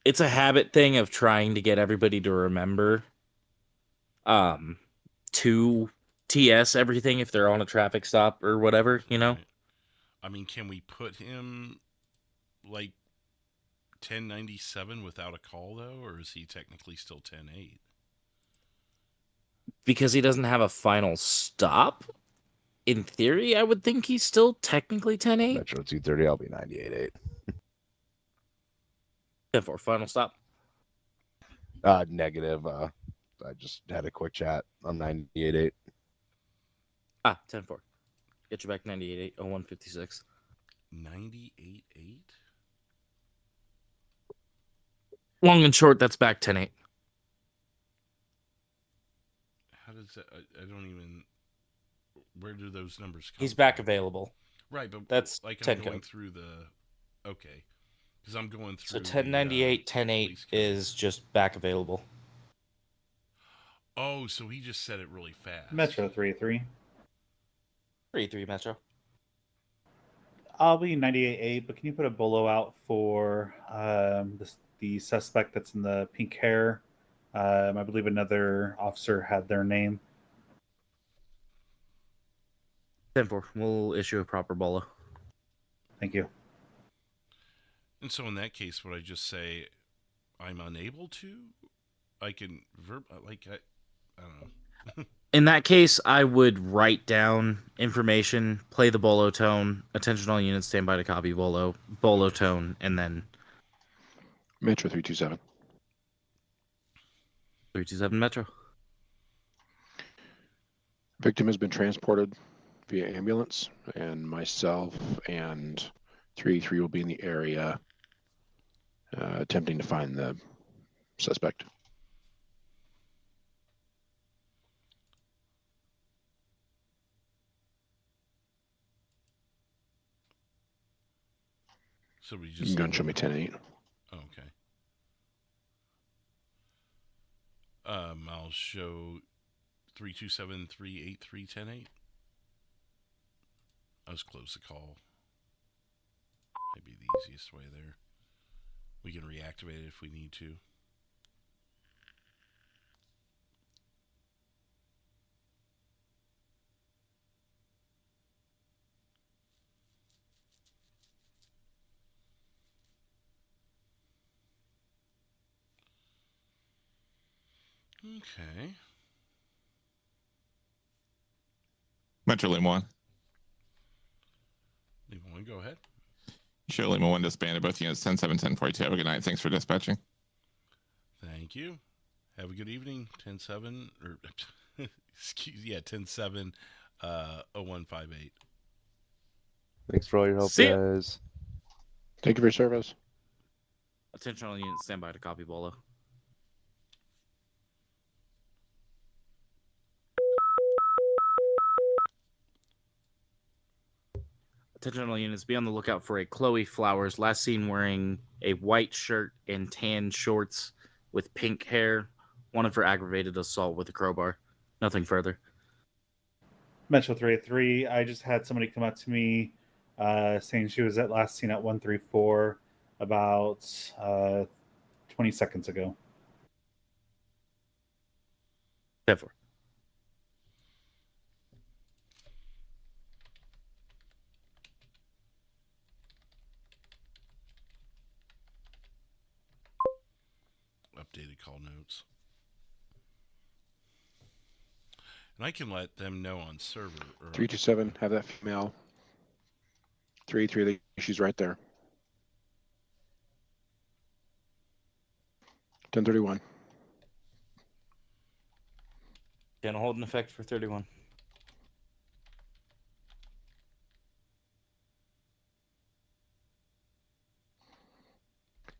It's a habit thing of trying to get everybody to remember to TS everything if they're on a traffic stop or whatever, you know? I mean, can we put him like 1097 without a call though, or is he technically still 108? Because he doesn't have a final stop. In theory, I would think he's still technically 10-8. Metro 230, I'll be 98.8. 10-4, final stop. Negative. I just had a quick chat. I'm 98.8. 10-4. Get you back 98.8, 0156. 98.8? Long and short, that's back 10-8. How does that... I don't even... Where do those numbers come He's back available. Right, but that's like 10 I'm going code. through the... Okay. Because I'm going So through... 1098, 10.8 is just back available. Oh, so he just said it really fast. Metro 3-3. 3-3 Metro. I'll be 98.8, but can you put a bolo out for the suspect that's in the pink hair? I believe another officer had their name. 10-4. We'll issue a proper bolo. Thank you. And so in that case, would I just say I'm unable to? I can I don't know. In that case, I would write down information, play the bolo tone, attention all units, stand by to copy bolo tone, and then Metro 327. 327 Metro. Victim has been transported via ambulance, and myself and 383 will be in the area attempting to find the suspect. So we You just can go and show me 10-8. Okay. I'll show 327-383-10-8. I was close to call. Maybe the easiest way there. We can reactivate it if we need to. Okay. Metro Lima 1. Lima 1, go ahead. Show Lima 1 disbanded both units 10-7, 10-42. Have a good night. Thanks for dispatching. Thank you. Have a good evening. 10-7, or excuse, yeah, 10-7, 0158. Thanks for all your help, See ya. guys. Thank you for your service. Attention all units, stand by to copy bolo. Attention all units, be on the lookout for a Chloe Flowers, last seen wearing a white shirt and tan shorts with pink hair. One of her aggravated assault with a crowbar. Nothing further. Metro 383. I just had somebody come up to me saying she was at last seen at 134 about 20 seconds ago. 10-4. Updated call notes. And I can let them know on server. 327, have that female. 383, she's right there. 1031. Channel hold in effect for 31.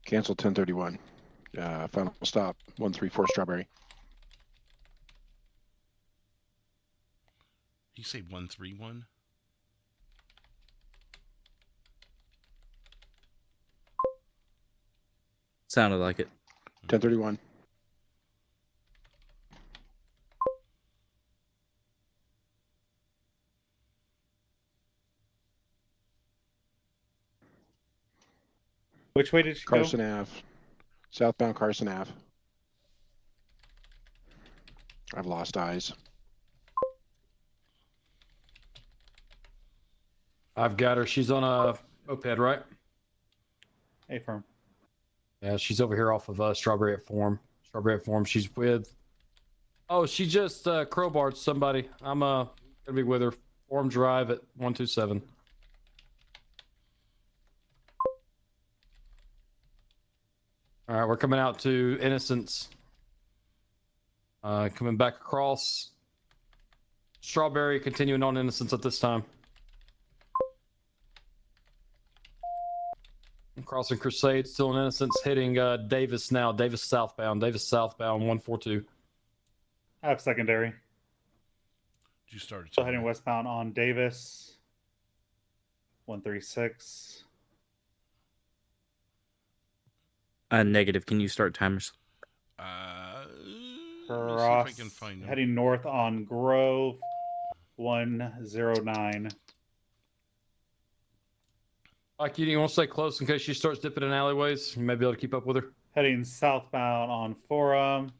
Cancel 1031. Final stop 134 Strawberry. You say 131? Sounded like it. 1031. Which way did she Carson go? Ave. Southbound Carson Ave. I've lost eyes. I've got her. She's on a moped, right? A firm. Yeah, she's over here off of Strawberry at Form. Strawberry at Form. She's with. Oh, she just crowbarred somebody. I'm gonna be with her. Form Drive at 127. All right, we're coming out to Innocence. Coming back across. Strawberry continuing on Innocence at this time. Crossing Crusade, still in Innocence, hitting Davis now. Davis southbound. 142. I have secondary. Did you start? So heading westbound on Davis. 136. Negative. Can you start timers? Cross. See if I can find them. Heading north on Grove. 109. Like, you want to stay close in case she starts dipping in alleyways? You may be able to keep up with her. Heading southbound on Forum.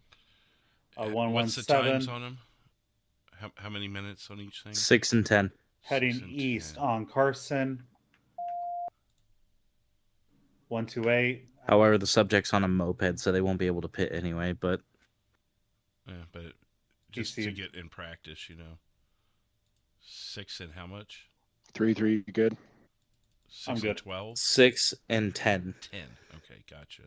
117. What's the times on them? How many minutes on each thing? 6 and 10. Heading east on Carson. 128. However, the subject's on a moped, so they won't be able to pit anyway. But Yeah, but just to get in practice, you know. 6 and how much? 3, good. 6 I'm and good. 12? 6 and 10. 10. Okay, gotcha.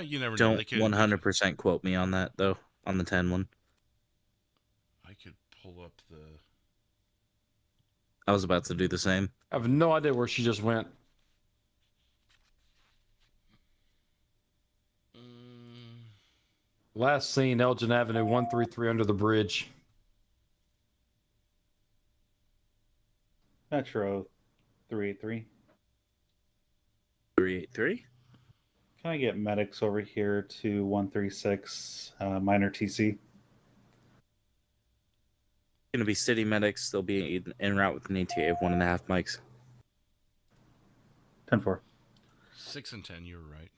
You never know. Don't They could 100% quote me on that though. On the 10 one. I could pull up the. I was about to do the same. I have no idea where she just went. Last seen Elgin Avenue 133 under the bridge. Metro 383. 383. Can I get medics over here to 136 minor TC? Gonna be city medics. They'll be en route with an ETA of 1.5 mics. 10-4. 6 and 10. You were right.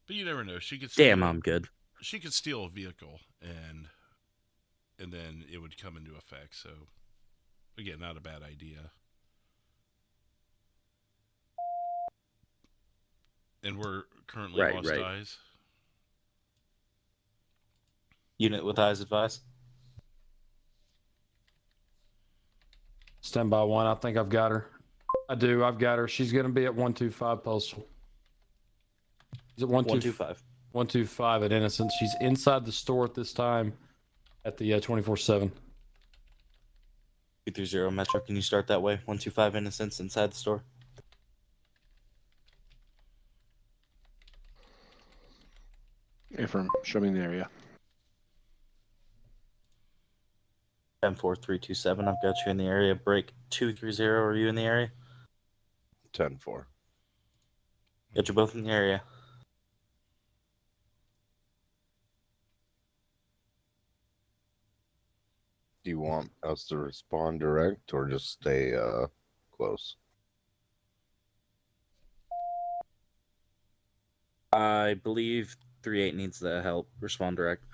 But you never know. She could. Damn, I'm good. She could steal a vehicle, and then it would come into effect. So, again, not a bad idea. And we're currently lost eyes. Unit with eyes advised. Stand by 1. I think I've got her. I do. I've got her. She's going to be at 125 postal. She's at 125. 125 at Innocence. She's inside the store at this time at the 24/7. 230 Metro. Can you start that way? 125 Innocence inside the store. Affirm. Show me in the area. 10-4-3-2-7. I've got you in the area. Break 230. Are you in the area? 10-4. Got you both in the area. Do you want us to respond direct or just stay close? I believe 3-8 needs the help. Respond direct.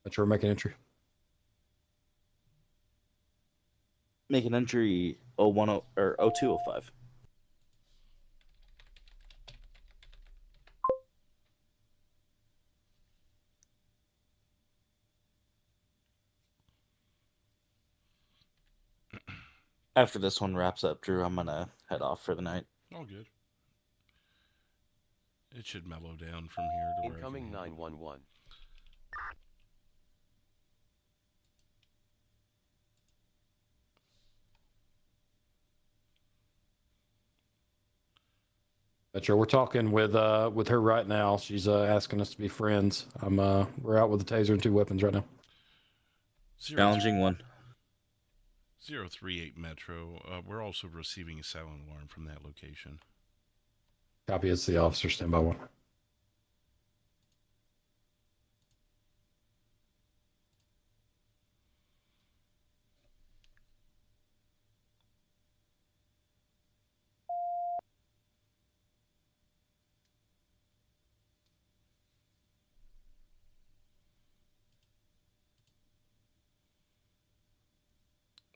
Metro, make an entry. Make an entry 010 or 0205. After this one wraps up, Drew, I'm gonna head off for the night. All good. It should mellow down from here to Incoming where 911. Metro, we're talking with her right now. She's asking us to be friends. We're out with a taser and 2 weapons right now. Challenging 1. 038 Metro. We're also receiving a silent alarm from that location. Copy. It's the officer. Stand by 1.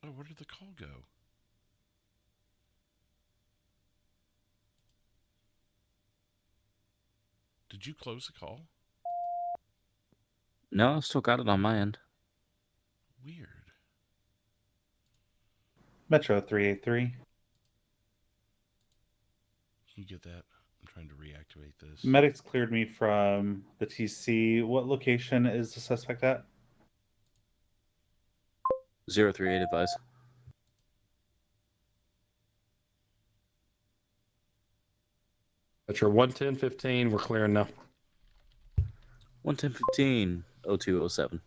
Oh, where did the call go? Did you close the call? No, I still got it on my end. Weird. Metro 383. Can you get that? I'm trying to reactivate this. Medics cleared me from the TC. What location is the suspect at? 038 advise. Metro 110-15. We're clearing now. 110-15. 0207.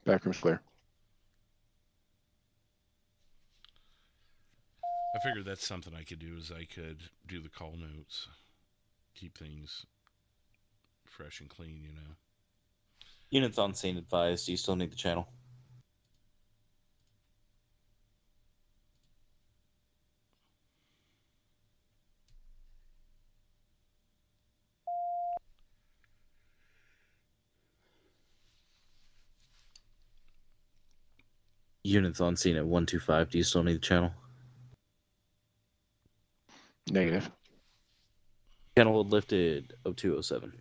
Backroom's clear. I figured that's something I could do, is I could do the call notes, keep things fresh and clean, you know. Units on scene advised. Do you still need the channel? Units on scene at 125. Do you still need the channel? Negative. Channel hold lifted 0207.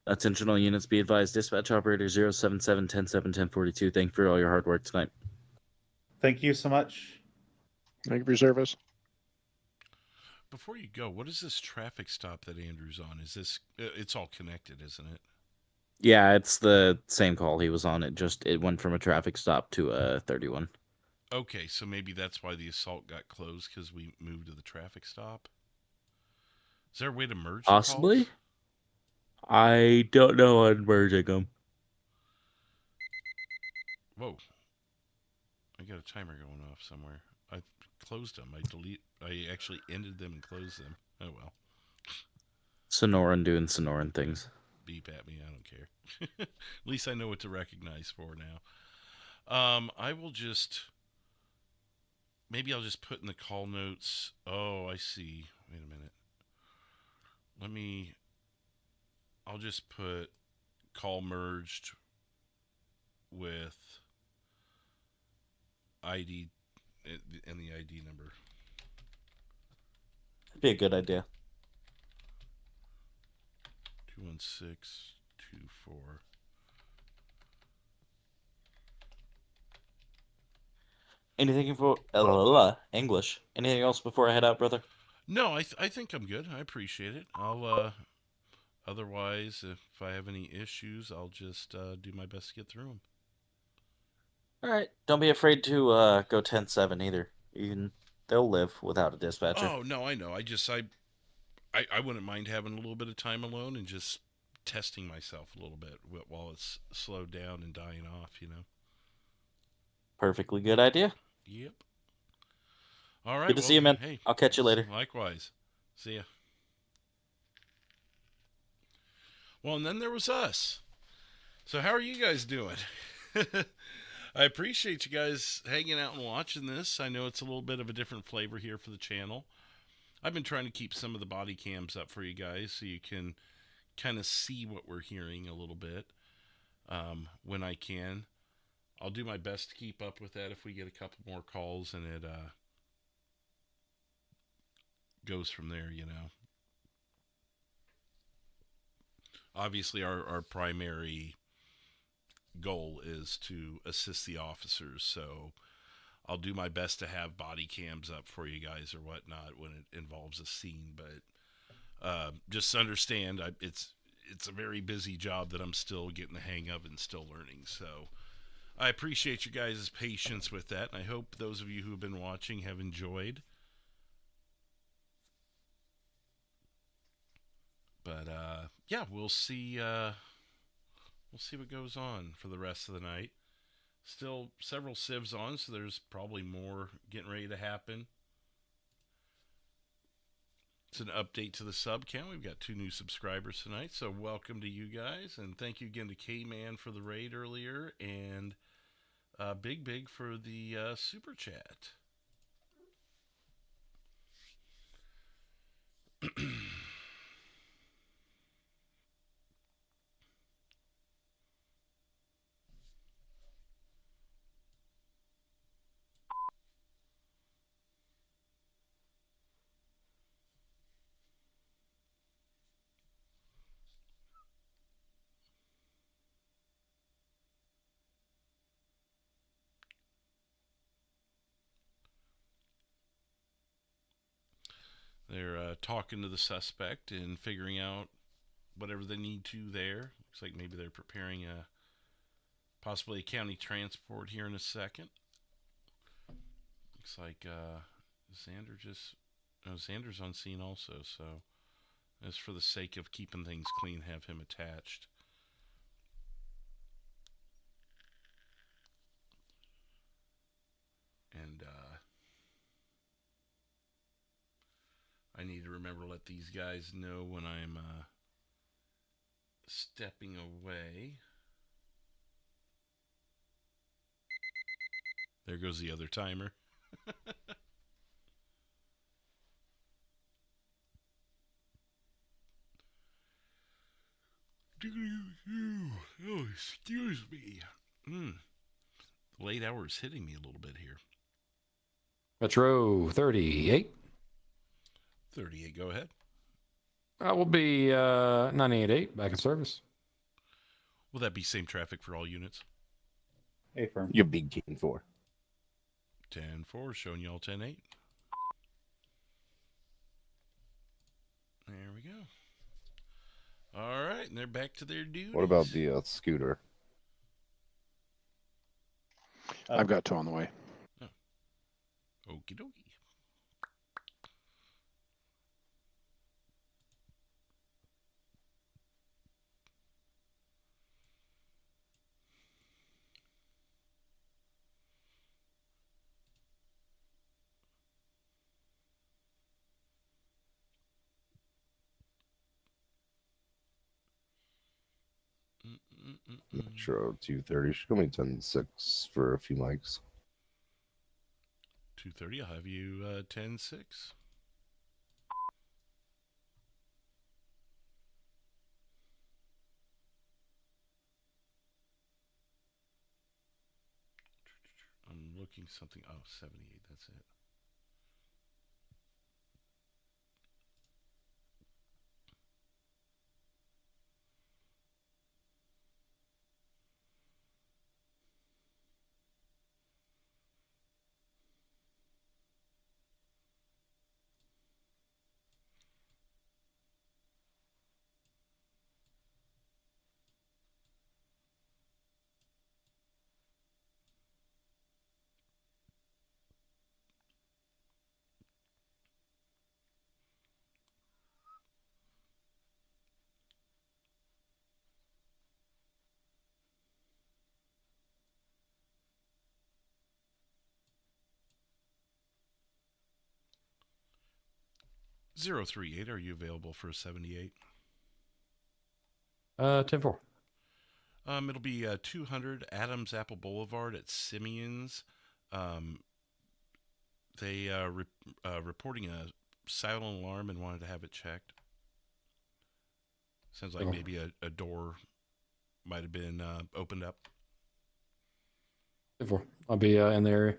Attention all units, be advised. Dispatch operator 077 107 1042. Thank you for all your hard work tonight. Thank you so much. Thank you for your service. Before you go, what is this traffic stop that Andrew's on? Is this, it's all connected, isn't it? Yeah, it's the same call he was on. It went from a traffic stop to a 31. Okay, so maybe that's why the assault got closed, because we moved to the traffic stop. Is there a way to merge the Possibly? calls? I don't know on merging them. Whoa. I got a timer going off somewhere. I closed them. I actually ended them and closed them. Oh well. Sonoran doing Sonoran things. Beep at me, I don't care. At least I know what to recognize for now. I will just... Maybe I'll just put in the call notes... Oh, I see. Wait a minute. I'll just put call merged with ID and the ID number. That'd be a good idea. 21624. Anything for English? Anything else before I head out, brother? No, I think I'm good. I appreciate it. I'll otherwise, if I have any issues, I'll just do my best to get through them. All right. Don't be afraid to go 10-7 either. They'll live without a dispatcher. Oh no, I know. I wouldn't mind having a little bit of time alone and just testing myself a little bit while it's slowed down and dying off, you know. Perfectly good idea. Yep. All right. Good to see you, man. Hey, I'll catch you later. Likewise. See ya. Well, and then there was us. So how are you guys doing? I appreciate you guys hanging out and watching this. I know it's a little bit of a different flavor here for the channel. I've been trying to keep some of the body cams up for you guys so you can kind of see what we're hearing a little bit when I can. I'll do my best to keep up with that if we get a couple more calls and it goes from there, you know. Obviously, our primary goal is to assist the officers, so I'll do my best to have body cams up for you guys or whatnot when it involves a scene, but just understand it's a very busy job that I'm still getting the hang of and still learning, so I appreciate you guys' patience with that, and I hope those of you who have been watching have enjoyed. But yeah, we'll see what goes on for the rest of the night. Still several civs on, so there's probably more getting ready to happen. It's an update to the sub count. We've got 2 new subscribers tonight, so welcome to you guys, and thank you again to K-Man for the raid earlier, and Big for the super chat. They're talking to the suspect and figuring out whatever they need to there. Looks like maybe they're preparing possibly a county transport here in a second. Looks like Xander's on scene also, so as for the sake of keeping things clean, have him attached. And I need to remember to let these guys know when I'm stepping away. There goes the other timer. Oh, excuse me. The late hour is hitting me a little bit here. Metro 38. 38, go ahead. Will be 98.8 back in service. Will that be same traffic for all units? Affirm. You're big 10-4. 10-4, showing y'all 10-8. There we go. All right, and they're back to their duties. What about the scooter? I've got two on the way. Oh. Okie dokie. Metro 230. She's going to be 10-6 for a few mics. 230, I'll have you 10-6. I'm looking something. Oh, 78, that's it. .038, are you available for a 78? 10-4. It'll be 200 Adams Apple Boulevard at Simeon's. They reporting a silent alarm and wanted to have it checked. Sounds like maybe a door might have been opened up. 10-4. I'll be in the area.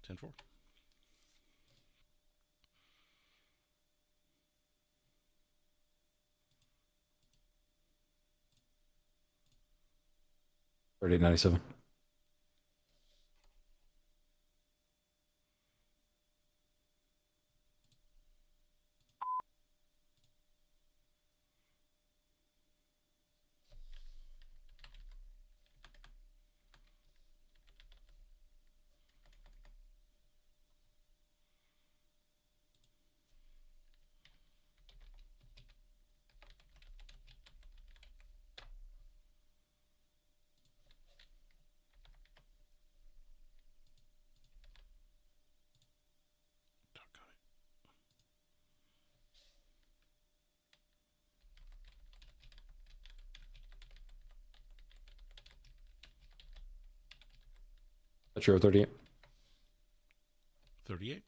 10-4. $38.97. Metro 38. 38.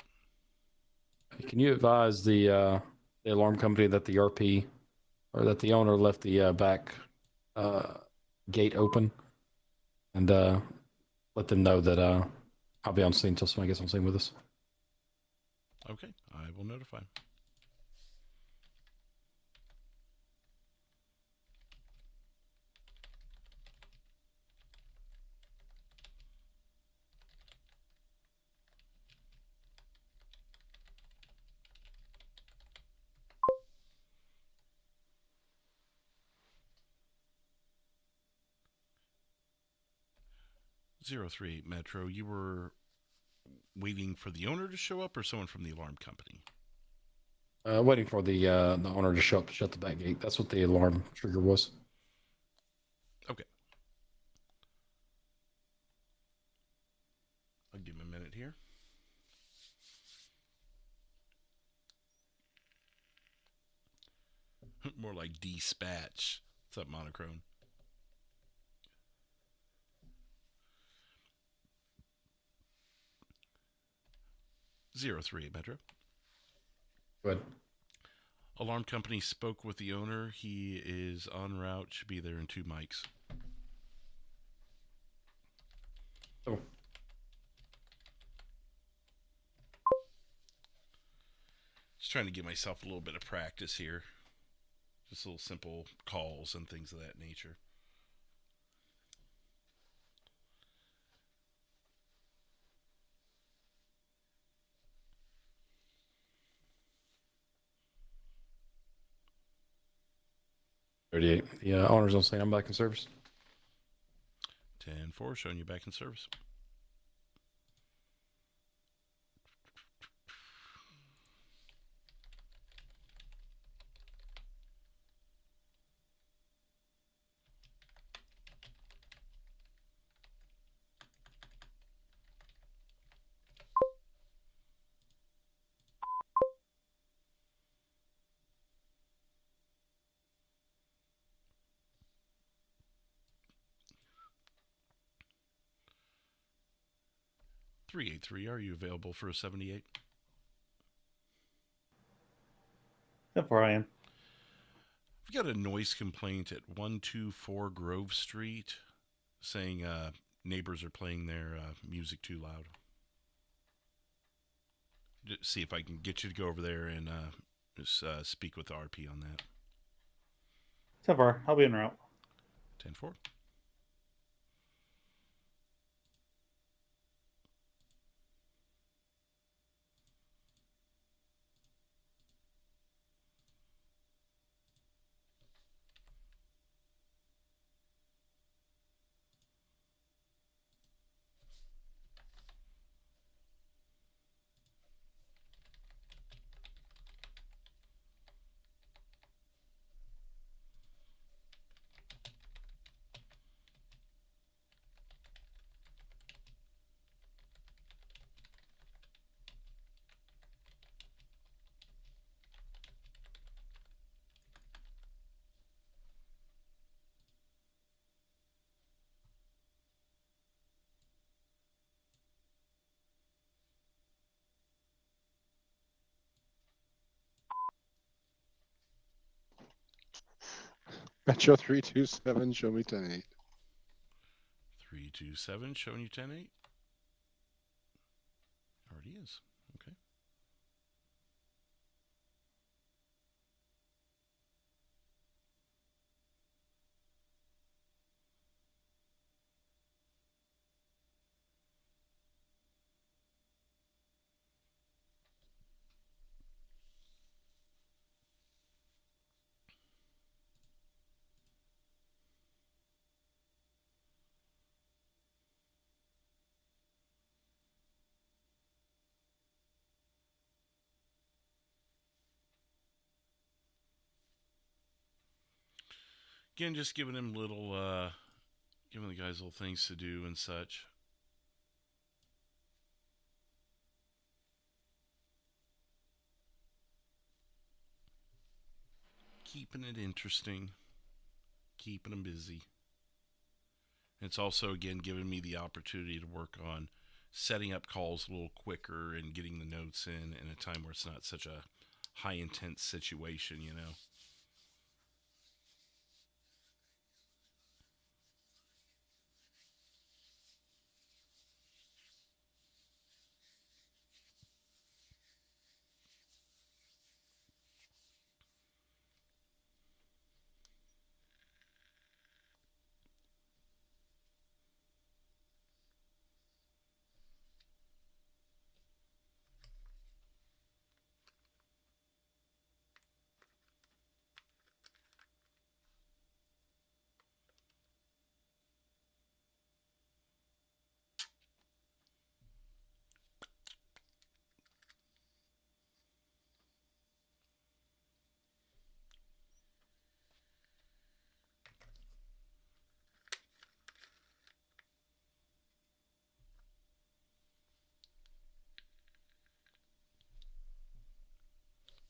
Can you advise the alarm company that the RP or that the owner left the back gate open, and let them know that I'll be on scene until somebody gets on scene with us. Okay, I will notify. .038 Metro, you were waiting for the owner to show up or someone from the alarm company? Waiting for the owner to show up to shut the back gate. That's what the alarm trigger was. Okay. I'll give him a minute here. More like dispatch. What's up, Monochrome? Zero 03 Metro. Good. Alarm company spoke with the owner. He is en route. Should be there in 2 mics. Oh. Just trying to give myself a little bit of practice here. Just little simple calls and things of that nature. The owner's on scene. I'm back in service. 10-4, showing you back in service. .383, are you available for a 78? How far I am. We've got a noise complaint at 124 Grove Street saying neighbors are playing their music too loud. Just see if I can get you to go over there and just speak with the RP on that. So far, I'll be en route. 10-4. Metro 327, show me 10-8. 327, showing you 10-8. Already is. Okay. Again, just giving him little, giving the guys little things to do and such. Keeping it interesting. Keeping them busy. It's also, again, giving me the opportunity to work on setting up calls a little quicker and getting the notes in a time where it's not such a high intense situation, you know.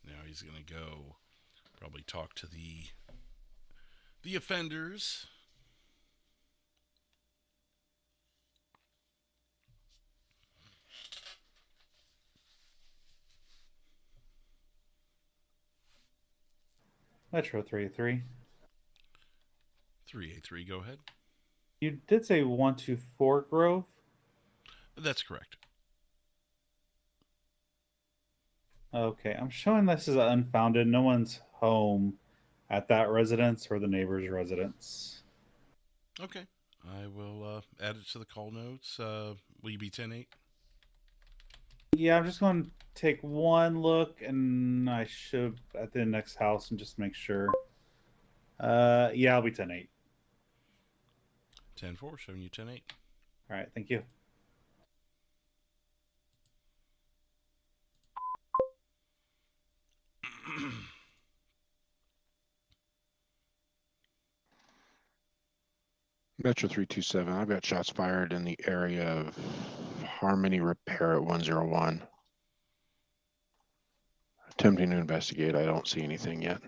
Now he's going to go Probably talk to the offenders. Metro 383. 383, go ahead. You did say 124 Grove? That's correct. Okay, I'm showing this as unfounded. No one's home at that residence or the neighbor's residence. Okay. I will add it to the call notes. Will you be 10-8? Yeah, I'm just going to take one look, and I should at the next house and just make sure. Yeah, I'll be 10-8. 10-4, showing you 10-8. All right, thank you. Metro 327. I've got shots fired in the area of Harmony Repair at 101. Attempting to investigate. I don't see anything yet.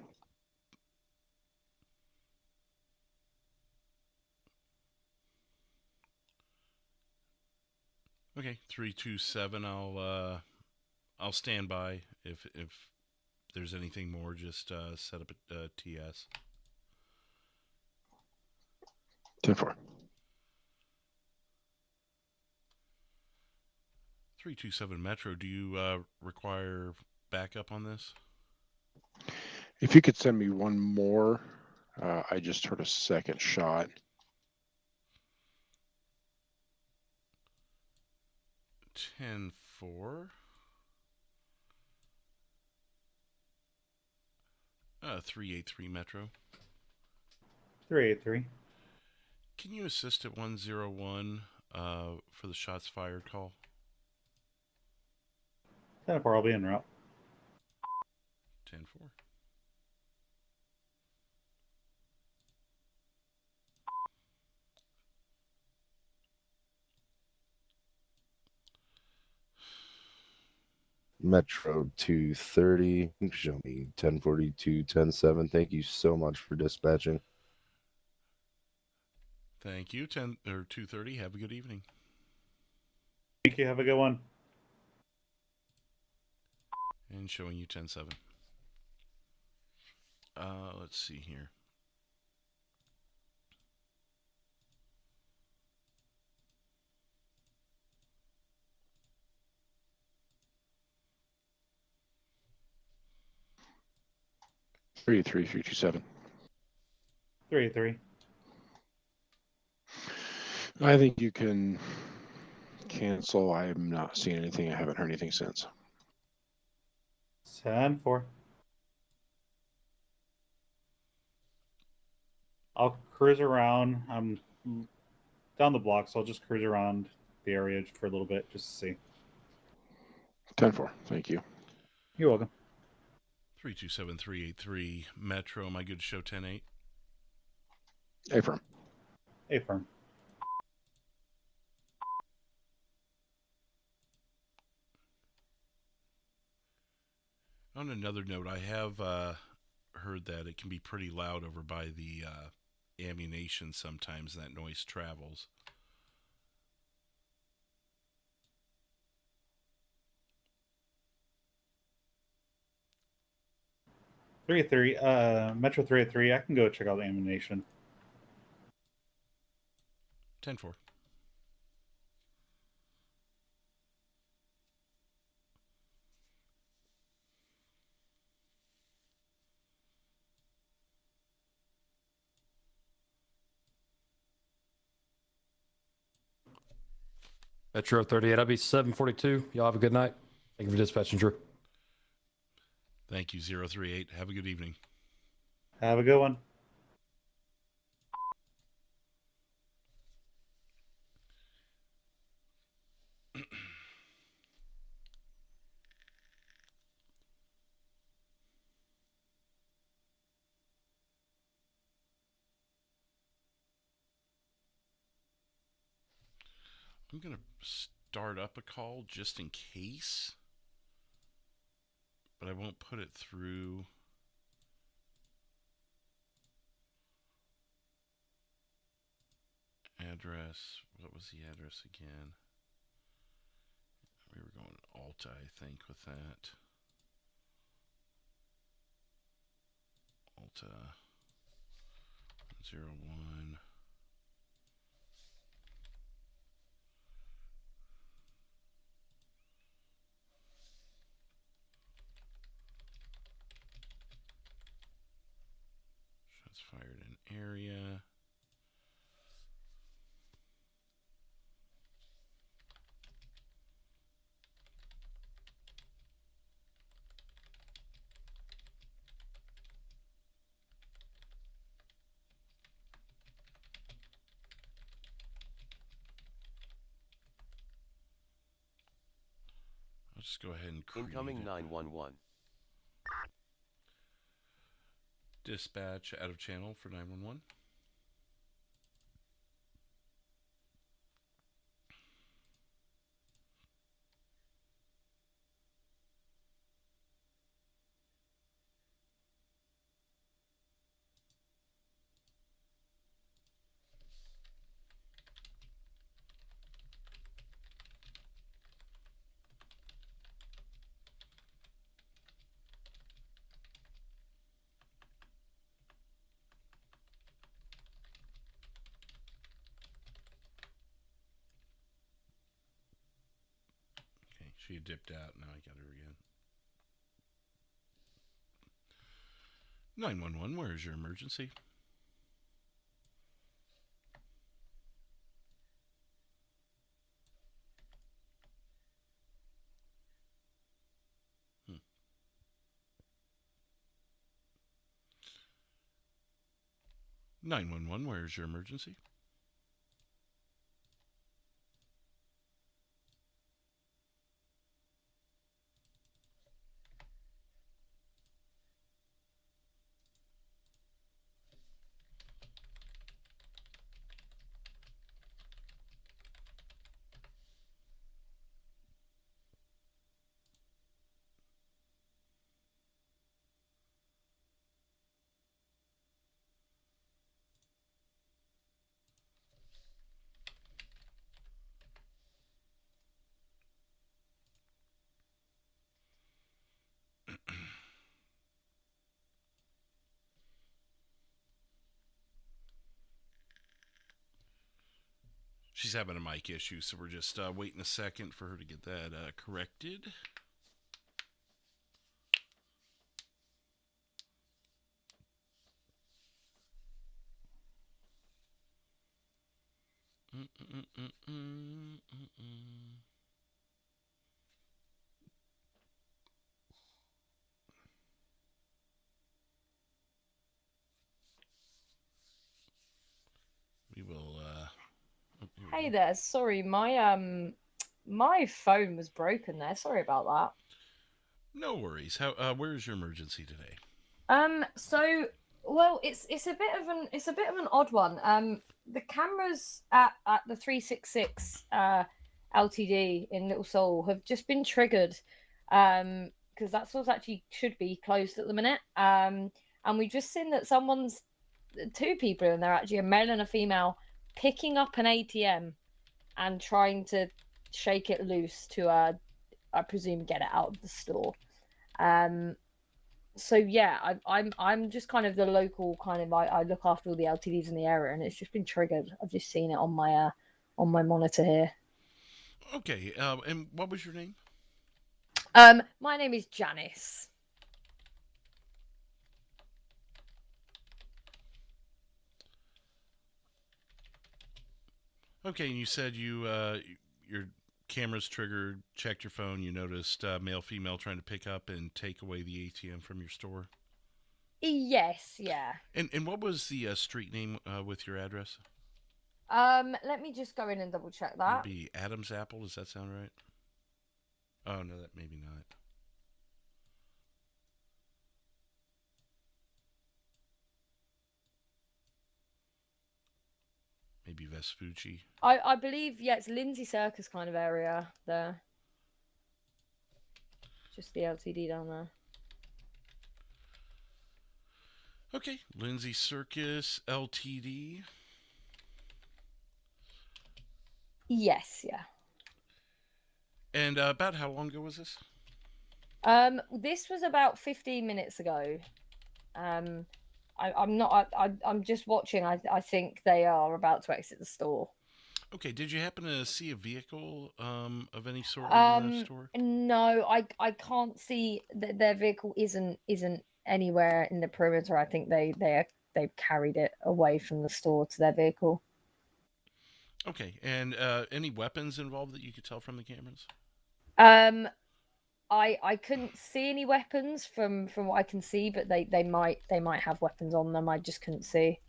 Okay, 327. I'll stand by. If there's anything more, just set up a TS. 10-4. 327 Metro. Do you require backup on this? If you could send me one more, I just heard a second shot. 10-4. 383 Metro. 383. Can you assist at 101 for the shots fired call? 10-4, I'll be en route. 10-4. Metro 230. Show me 1042, 107. Thank you so much for dispatching. Thank you. 230. Have a good evening. Thank you. Have a good one. And showing you 10-7. Let's see here. Three 327. 383. I think you can cancel. I'm not seeing anything. I haven't heard anything since. 10-4. I'll cruise around. I'm down the block, so I'll just cruise around the area for a little bit just to see. 10-4. Thank you. You're welcome. 327 383 Metro. Am I good to show 10-8? Affirm. Affirm. On another note, I have heard that it can be pretty loud over by the ammunition sometimes. That noise travels. Metro 383. I can go check out the ammunition. 10-4. Metro 38. I'll be 742. Y'all have a good night. Thank you for dispatching, Drew. Thank you, 038. Have a good evening. Have a good one. I'm going to start up a call just in case, but I won't put it through address. What was the address again? We were going Alta, I think, with that. Alta 01. Shots fired in area. I'll just go ahead and create Incoming it. 911. Dispatch out of channel for 911. Okay, she dipped out. Now I got her again. 911, where is your emergency? Hmm. "911, where is your emergency?" She's having a mic issue, so we're just waiting a second for her to get that corrected. We will. Hey there, sorry, my phone was broken there. Sorry about that. No worries. How? Where is your emergency today? So well, it's a bit of an odd one. The cameras at the 366 LTD in Little Seoul have just been triggered. Because that store's actually should be closed at the minute. And we've just seen that two people in there, actually a male and a female, picking up an ATM and trying to shake it loose to I presume get it out of the store. So yeah, I'm just kind of the local kind of I look after all the LTDs in the area, and it's just been triggered. I've just seen it on my monitor here. Okay. And what was your name? My name is Janice. Okay, and you said your camera's triggered, checked your phone, you noticed male, female trying to pick up and take away the ATM from your store? Yes, yeah. And what was the street name with your address? Let me just go in and double check that. Maybe Adam's Apple, does that sound right? Oh, no, that maybe not. Maybe Vespucci. I believe, yeah, it's Lindsay Circus kind of area there. Just the LTD down there. Okay, Lindsay Circus, LTD. Yes, yeah. And about how long ago was this? This was about 15 minutes ago. I'm not. I'm just watching. I think they are about to exit the store. Okay. Did you happen to see a vehicle of any sort in the store? No, I can't see that their vehicle isn't anywhere in the perimeter. I think they've carried it away from the store to their vehicle. Okay. And any weapons involved that you could tell from the cameras? I couldn't see any weapons from what I can see, but they might have weapons on them. I just couldn't see.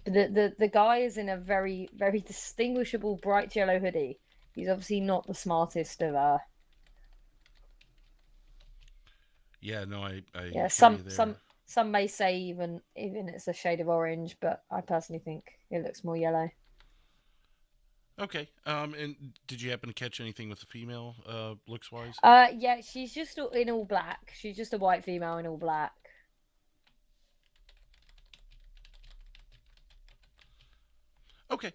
The guy is in a very distinguishable bright yellow hoodie. He's obviously not the smartest of Yeah, no, I yeah, hear you there. some may say even it's a shade of orange, but I personally think it looks more yellow. Okay. And did you happen to catch anything with the female, looks wise? Yeah, she's just in all black. She's just a white female in all black. Okay.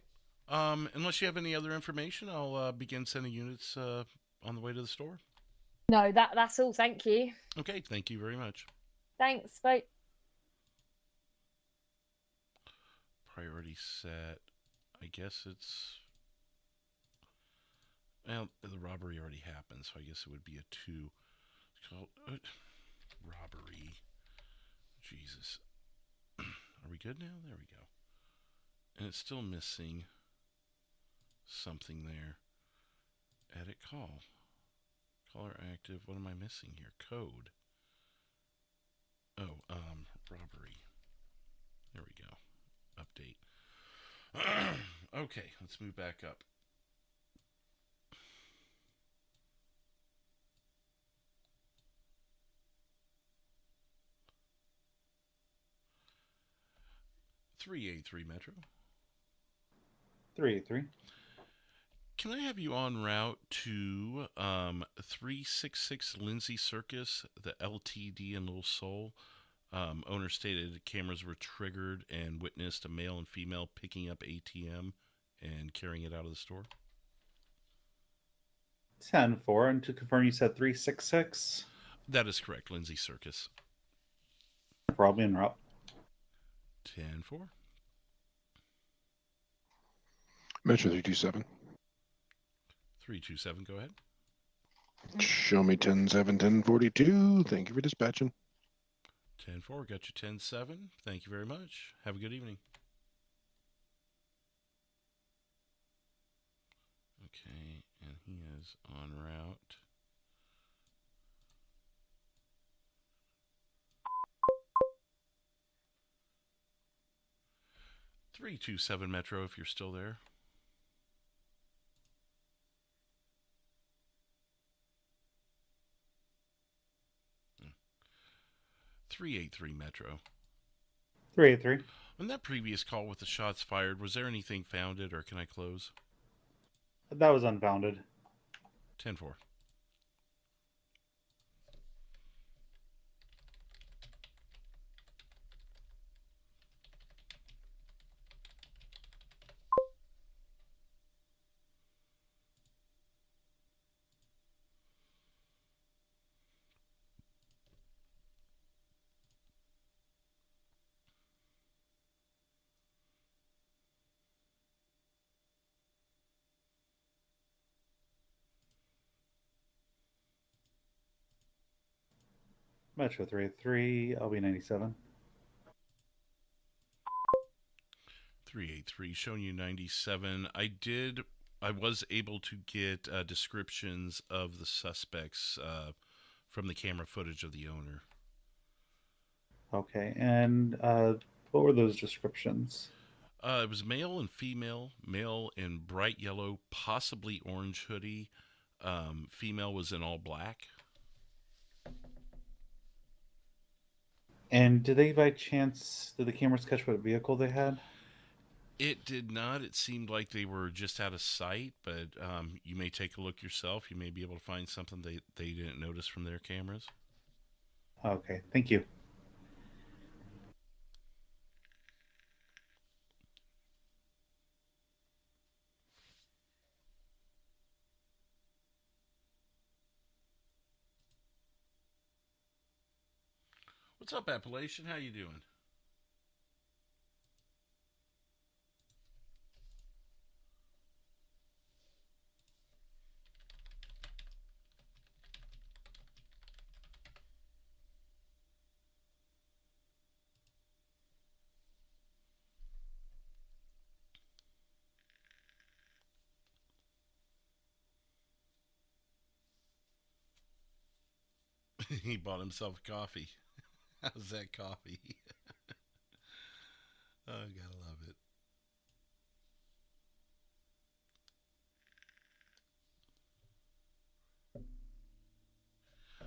Unless you have any other information, I'll begin sending units on the way to the store. No, that's all. Thank you. Okay, thank you very much. Thanks. Bye. Priority set. I guess it's... Well, the robbery already happened, so I guess it would be a 2. It's called robbery. Jesus. Are we good now? There we go. And it's still missing something there. Edit call. Caller active. What am I missing here? Code. Oh, robbery. There we go. Update. Okay, let's move back up. .383 Metro. 383. Can I have you en route to 366 Lindsay Circus, the LTD in Little Seoul? Owner stated cameras were triggered and witnessed a male and female picking up ATM and carrying it out of the store. 10-4. And to confirm, you said 366? That is correct, Lindsay Circus. Probably en route. 10-4. Metro 327. 327, go ahead. Show me 10-7, 10-42. Thank you for dispatching. 10-4, got you 10-7. Thank you very much. Have a good evening. Okay, and he is en route. .327 Metro, if you're still there. .383 Metro. 383. On that previous call with the shots fired, was there anything founded, or can I close? That was unfounded. 10-4. Metro 383, LB 97. 383, showing you 97. I was able to get descriptions of the suspects from the camera footage of the owner. Okay, and what were those descriptions? It was male and female. Male in bright yellow, possibly orange hoodie. Female was in all black. And did they, by chance, did the cameras catch what vehicle they had? It did not. It seemed like they were just out of sight, but you may take a look yourself. You may be able to find something they didn't notice from their cameras. Okay, thank you. What's up, Appalachian? How you doing? He bought himself a coffee. How's that coffee? Oh, gotta love it.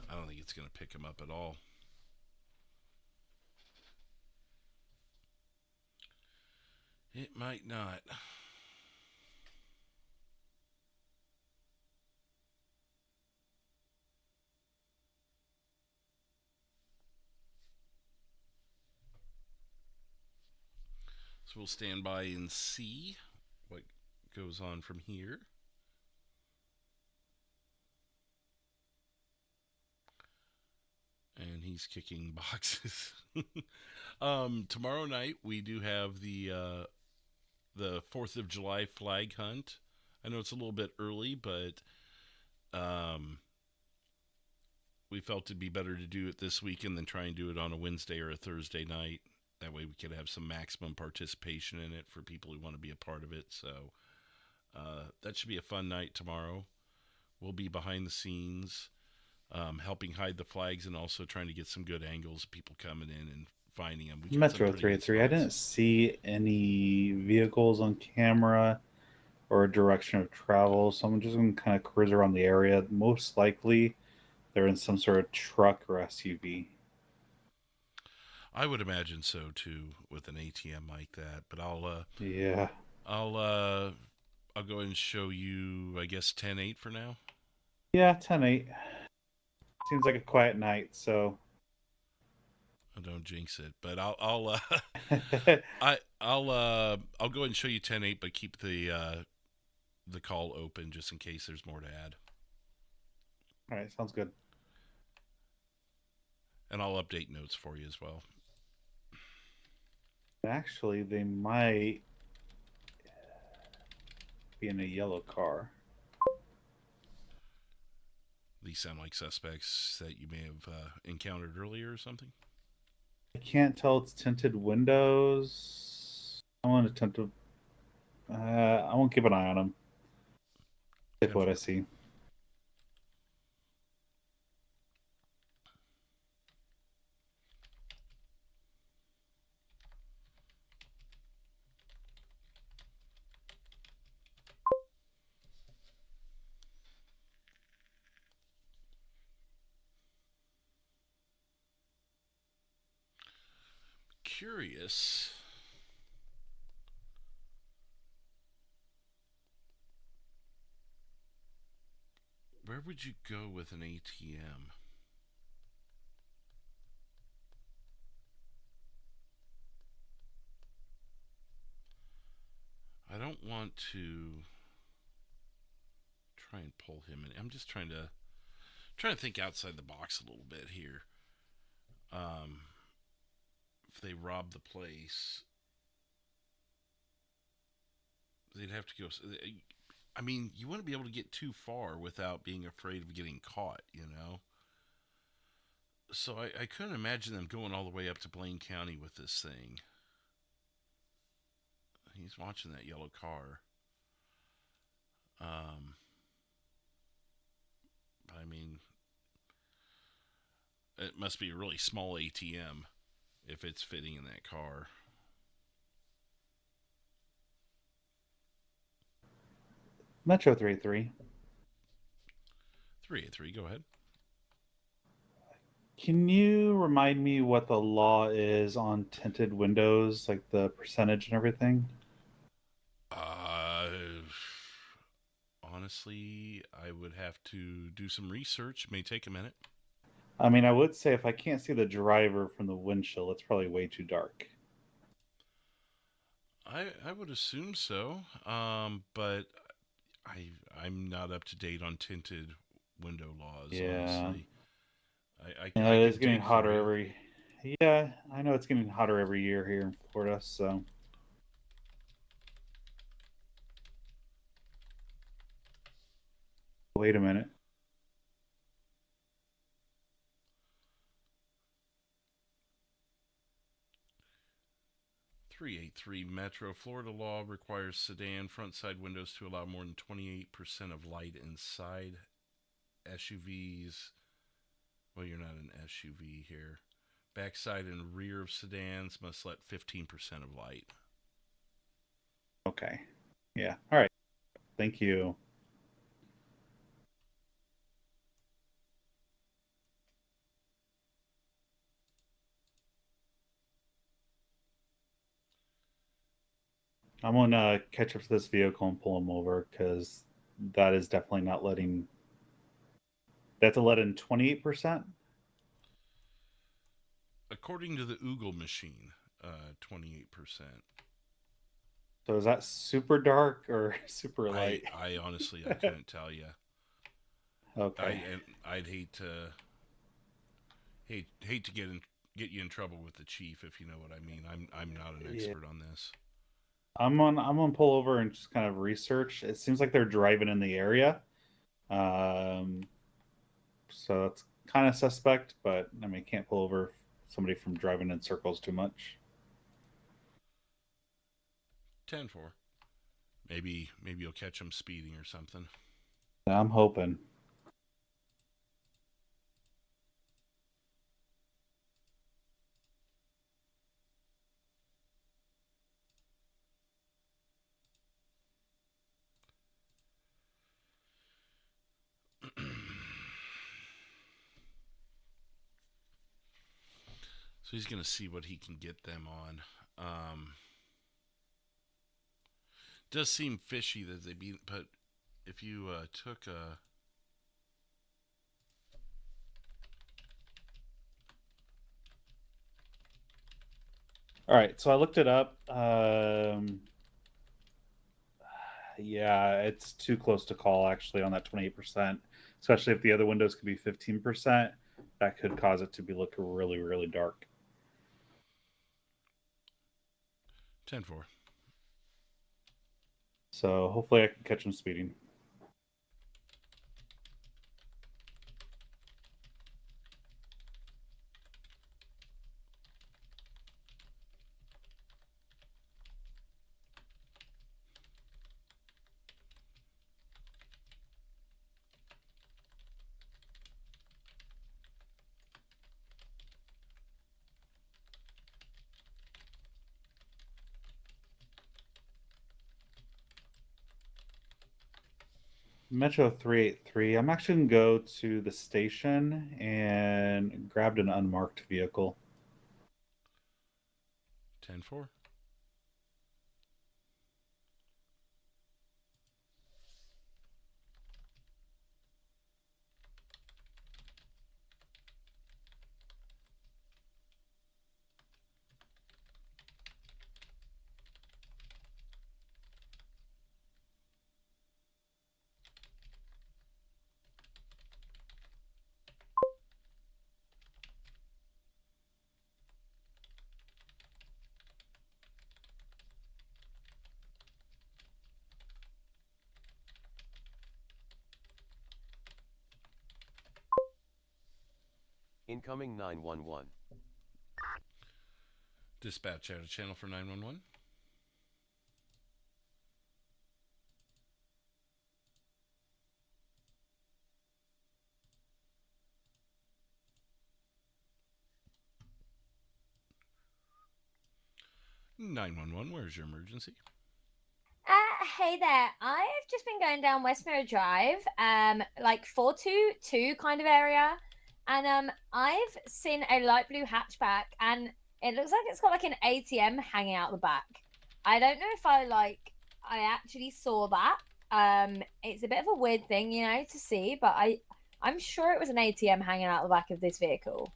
I don't think it's going to pick him up at all. It might not. So we'll stand by and see what goes on from here. And he's kicking boxes. Tomorrow night we do have the 4th of July flag hunt. I know it's a little bit early, but we felt it'd be better to do it this weekend than try and do it on a Wednesday or a Thursday night. That way we could have some maximum participation in it for people who want to be a part of it. So that should be a fun night tomorrow. We'll be behind the scenes, helping hide the flags and also trying to get some good angles of people coming in and finding them. Metro 383. I didn't see any vehicles on camera or a direction of travel, so I'm just going to kind of cruise around the area. Most likely, they're in some sort of truck or SUV. I would imagine so too, with an ATM like that. But I'll go ahead and show you, I guess, 10-8 for now. Yeah, 10-8. Seems like a quiet night, so I don't jinx it, but I'll go ahead and show you 10-8, but keep the call open just in case there's more to add. All right, sounds good. And I'll update notes for you as well. Actually, they might be in a yellow car. These sound like suspects that you may have encountered earlier or something? I can't tell. It's tinted windows. I want to tinted. I won't keep an eye on them. Take what I see. Curious. Where would you go with an ATM? I don't want to try and pull him in. I'm just trying to think outside the box a little bit here. If they rob the place, they'd have to go. I mean, you want to be able to get too far without being afraid of getting caught, you know? So I couldn't imagine them going all the way up to Blaine County with this thing. He's watching that yellow car. I mean, it must be a really small ATM if it's fitting in that car. Metro 383. 383, go ahead. Can you remind me what the law is on tinted windows, like the percentage and everything? Honestly, I would have to do some research. It may take a minute. I mean, I would say if I can't see the driver from the windshield, it's probably way too dark. I would assume so, but I'm not up to date on tinted window laws. Yeah, honestly. it is getting hotter every Yeah, I know it's getting hotter every year here in Florida, so. Wait a minute. .383 Metro Florida law requires sedan front side windows to allow more than 28% of light inside. SUVs. Well, you're not an SUV here. Backside and rear of sedans must let 15% of light. Okay. Yeah. All right. Thank you. I'm gonna catch up to this vehicle and pull him over because that is definitely not letting. They have to let in 28%. According to the Oogle machine, 28%. So is that super dark or super light? I honestly I couldn't tell you. Okay. I'd hate to get you in trouble with the chief, if you know what I mean. I'm not an expert on this. I'm gonna pull over and just kind of research. It seems like they're driving in the area, so it's kind of suspect. But I mean, can't pull over somebody from driving in circles too much. 10-4. Maybe you'll catch him speeding or something. I'm hoping. So he's going to see what he can get them on. Does seem fishy that they be, but if you took a... All right, so I looked it up. Yeah, it's too close to call actually on that 28%, especially if the other windows could be 15%. That could cause it to be look really, really dark. 10-4. So hopefully I can catch him speeding. Metro 383. I'm actually going to go to the station and grabbed an unmarked vehicle. 10-4. Incoming 911. Dispatch out of channel for 911. Where's your emergency? Hey there. I've just been going down Westmere Drive, like 422 kind of area, and I've seen a light blue hatchback, and it looks like it's got like an ATM hanging out the back. I don't know if I actually saw that. It's a bit of a weird thing, you know, to see, but I'm sure it was an ATM hanging out the back of this vehicle.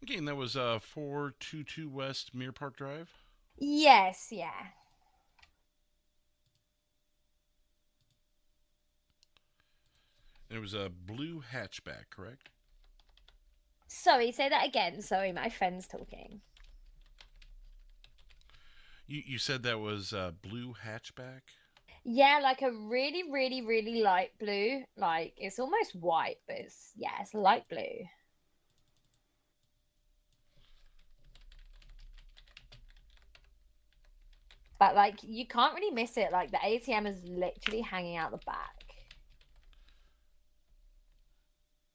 Okay, and that was 422 West Mirror Park Drive? Yes, yeah. And it was a blue hatchback, correct? Sorry, say that again. Sorry, my friend's talking. You said that was a blue hatchback? Yeah, like a really, really, really light blue. Like, it's almost white, but it's light blue. But, like, you can't really miss it. Like, the ATM is literally hanging out the back.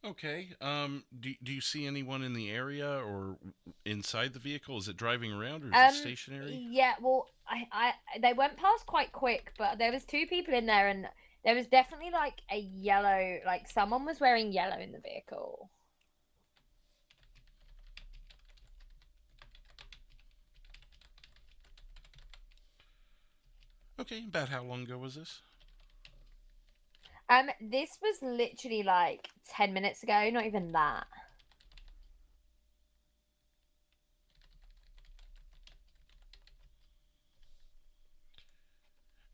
Okay. Do you see anyone in the area or inside the vehicle? Is it driving around or is it stationary? Yeah, well, they went past quite quick, but there was 2 people in there, and there was definitely like a yellow, like someone was wearing yellow in the vehicle. Okay. About how long ago was this? This was literally like 10 minutes ago, not even that.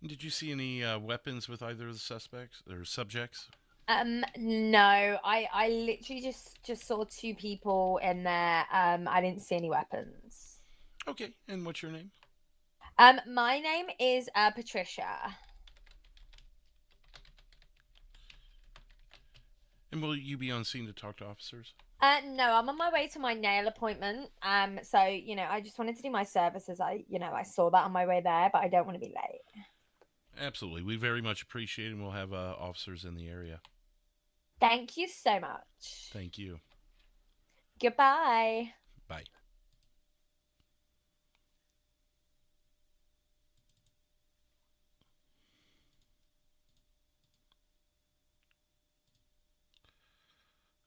Did you see any weapons with either of the suspects or subjects? No, I literally just saw 2 people in there. I didn't see any weapons. Okay, and what's your name? My name is Patricia. And will you be on scene to talk to officers? No, I'm on my way to my nail appointment. So I just wanted to do my services. I saw that on my way there, but I don't want to be late. Absolutely, we very much appreciate it, and we'll have officers in the area. Thank you so much. Thank you. Goodbye. Bye.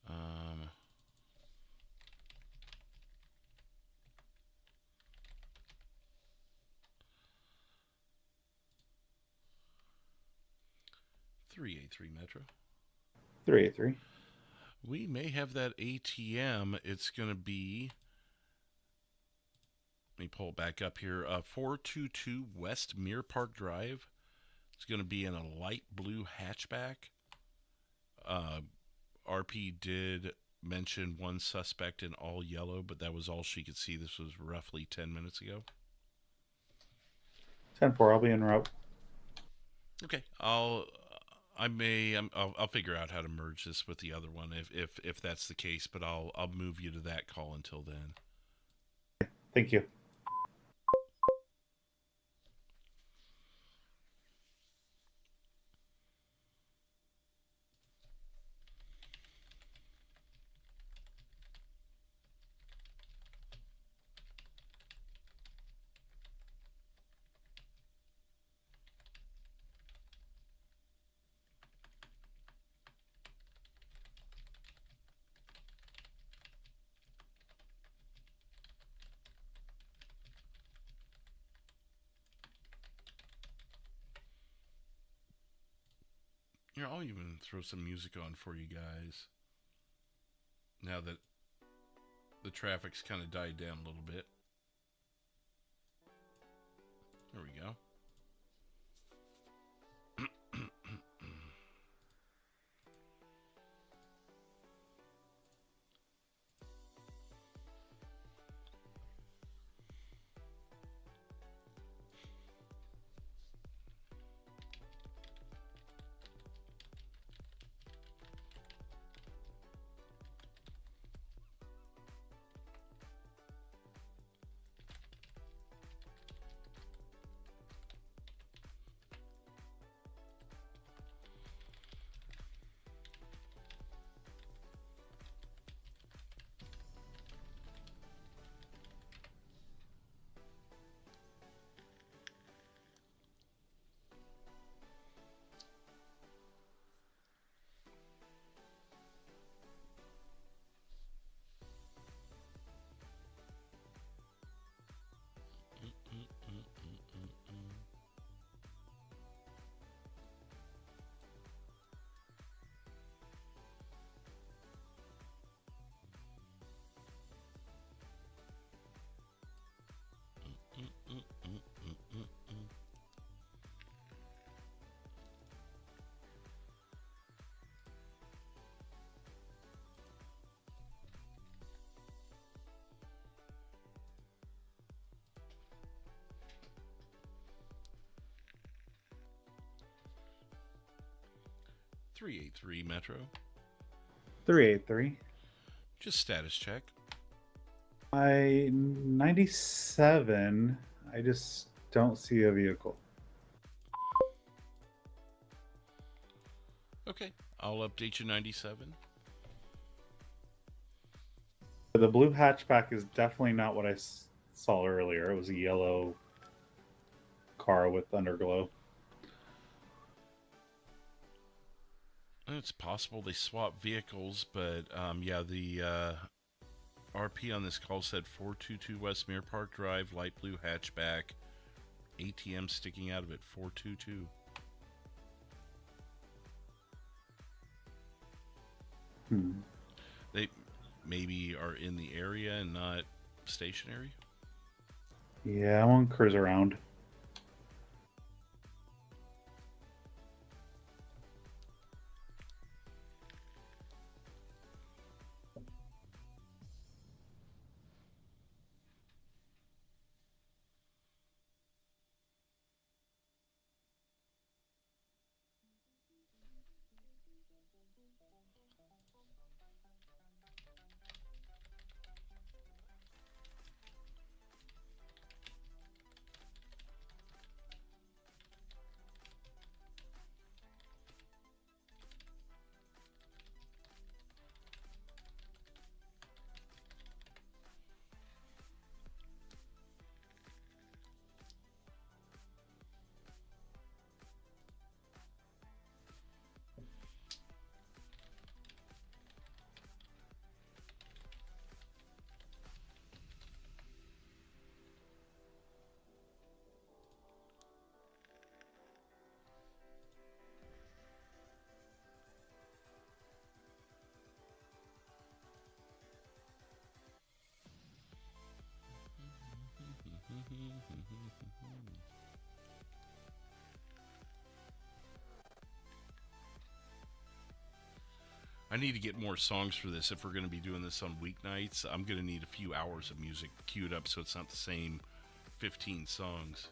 Um, .383 Metro. 383. We may have that ATM. It's going to be... Let me pull it back up here. 422 West Mirror Park Drive. It's going to be in a light blue hatchback. RP did mention one suspect in all yellow, but that was all she could see. This was roughly 10 minutes ago. 10-4, I'll be en route. Okay, I'll figure out how to merge this with the other one if that's the case, but I'll move you to that call until then. Thank you. Here, I'll even throw some music on for you guys. Now that the traffic's kind of died down a little bit. There we go. 383 Metro. 383. Just status check. 97. I just don't see a vehicle. Okay, I'll update you 97. The blue hatchback is definitely not what I saw earlier. It was a yellow car with underglow. It's possible they swapped vehicles, but yeah, the RP on this call said 422 West Mirror Park Drive, light blue hatchback, ATM sticking out of it, 422. They maybe are in the area and not stationary. Yeah, I won't cruise around. I need to get more songs for this. If we're going to be doing this on weeknights, I'm going to need a few hours of music queued up so it's not the same 15 songs.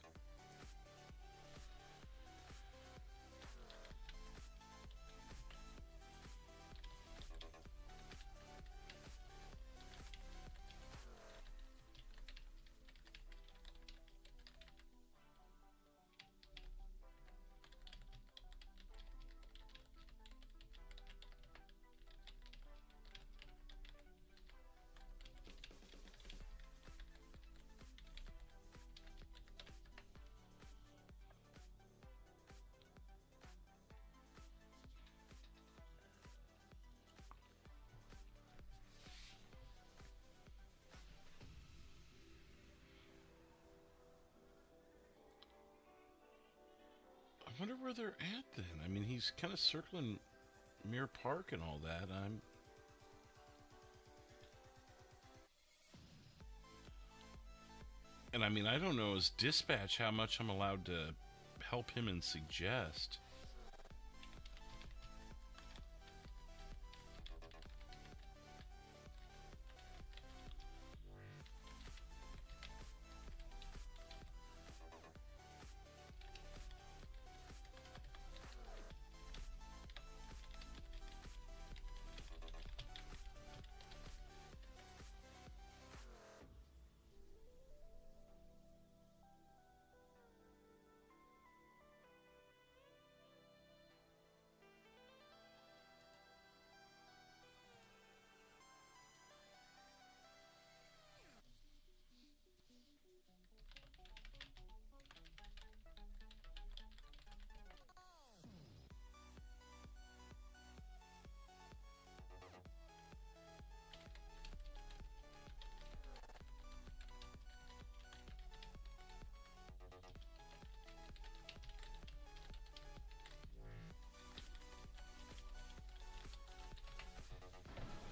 I wonder where they're at then. I mean, he's kind of circling Mirror Park and all that. And I mean, I don't know as dispatch how much I'm allowed to help him and suggest.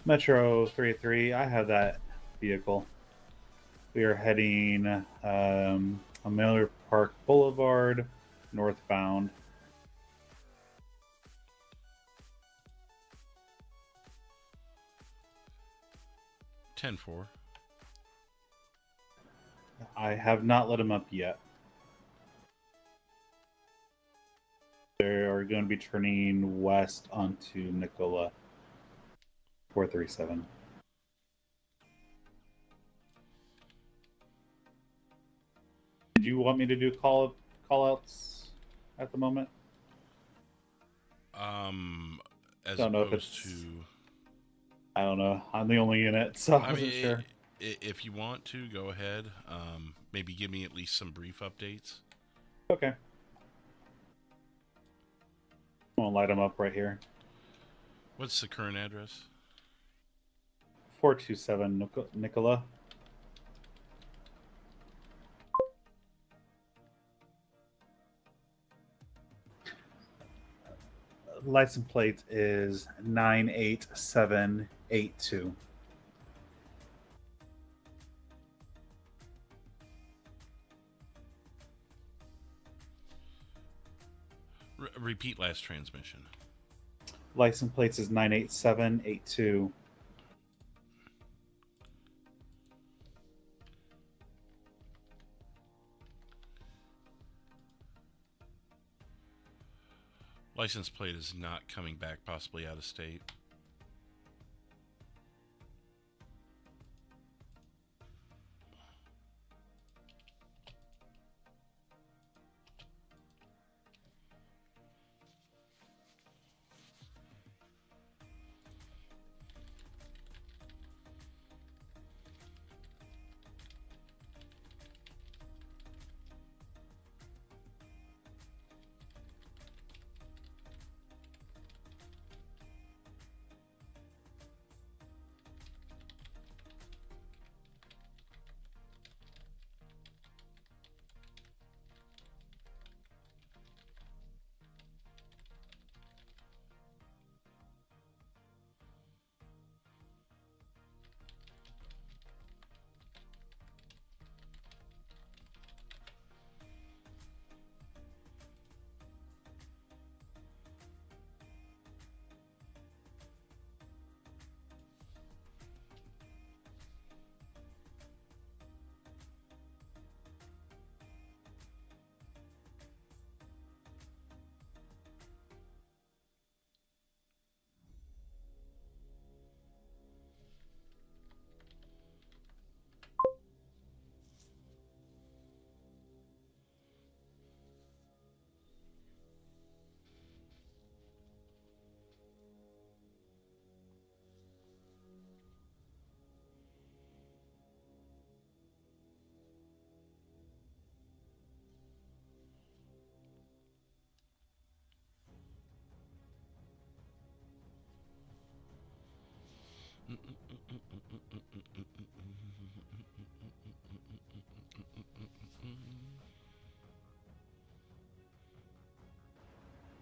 Metro 383, I have that vehicle. We are heading on Miller Park Boulevard, northbound. (10-4). I have not let him up yet. They are going to be turning west onto Nicola. 437. Did you want me to do call outs at the moment? As Don't know if opposed it's. to. I don't know. I'm the only unit, so I I wasn't mean, sure. if you want to, go ahead. Maybe give me at least some brief updates. Okay. I'm gonna light them up right here. What's the current address? 427 Nicola. License plate is 98782. Repeat last transmission. License plates is 98782. License plate is not coming back, possibly out of state.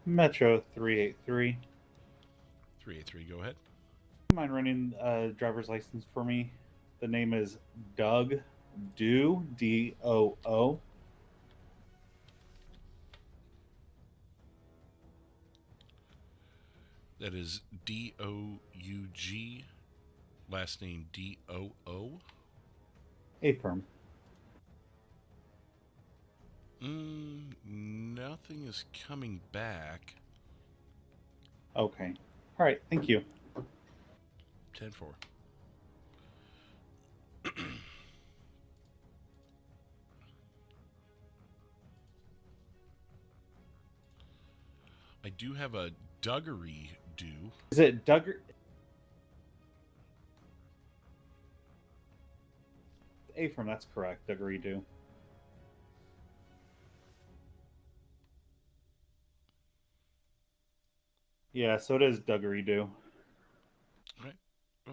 Metro 383. 383, go ahead. Do you mind running a driver's license for me? The name is Doug Doo, D-O-O. That is D-O-U-G. Last name D-O-O. Affirm. Nothing is coming back. Okay. All right. Thank you. 10-4. I do have a Duggery due. Is it Dugger? Affirm, that's correct. Duggery do. Yeah, so it is Duggery do. Right. Oh.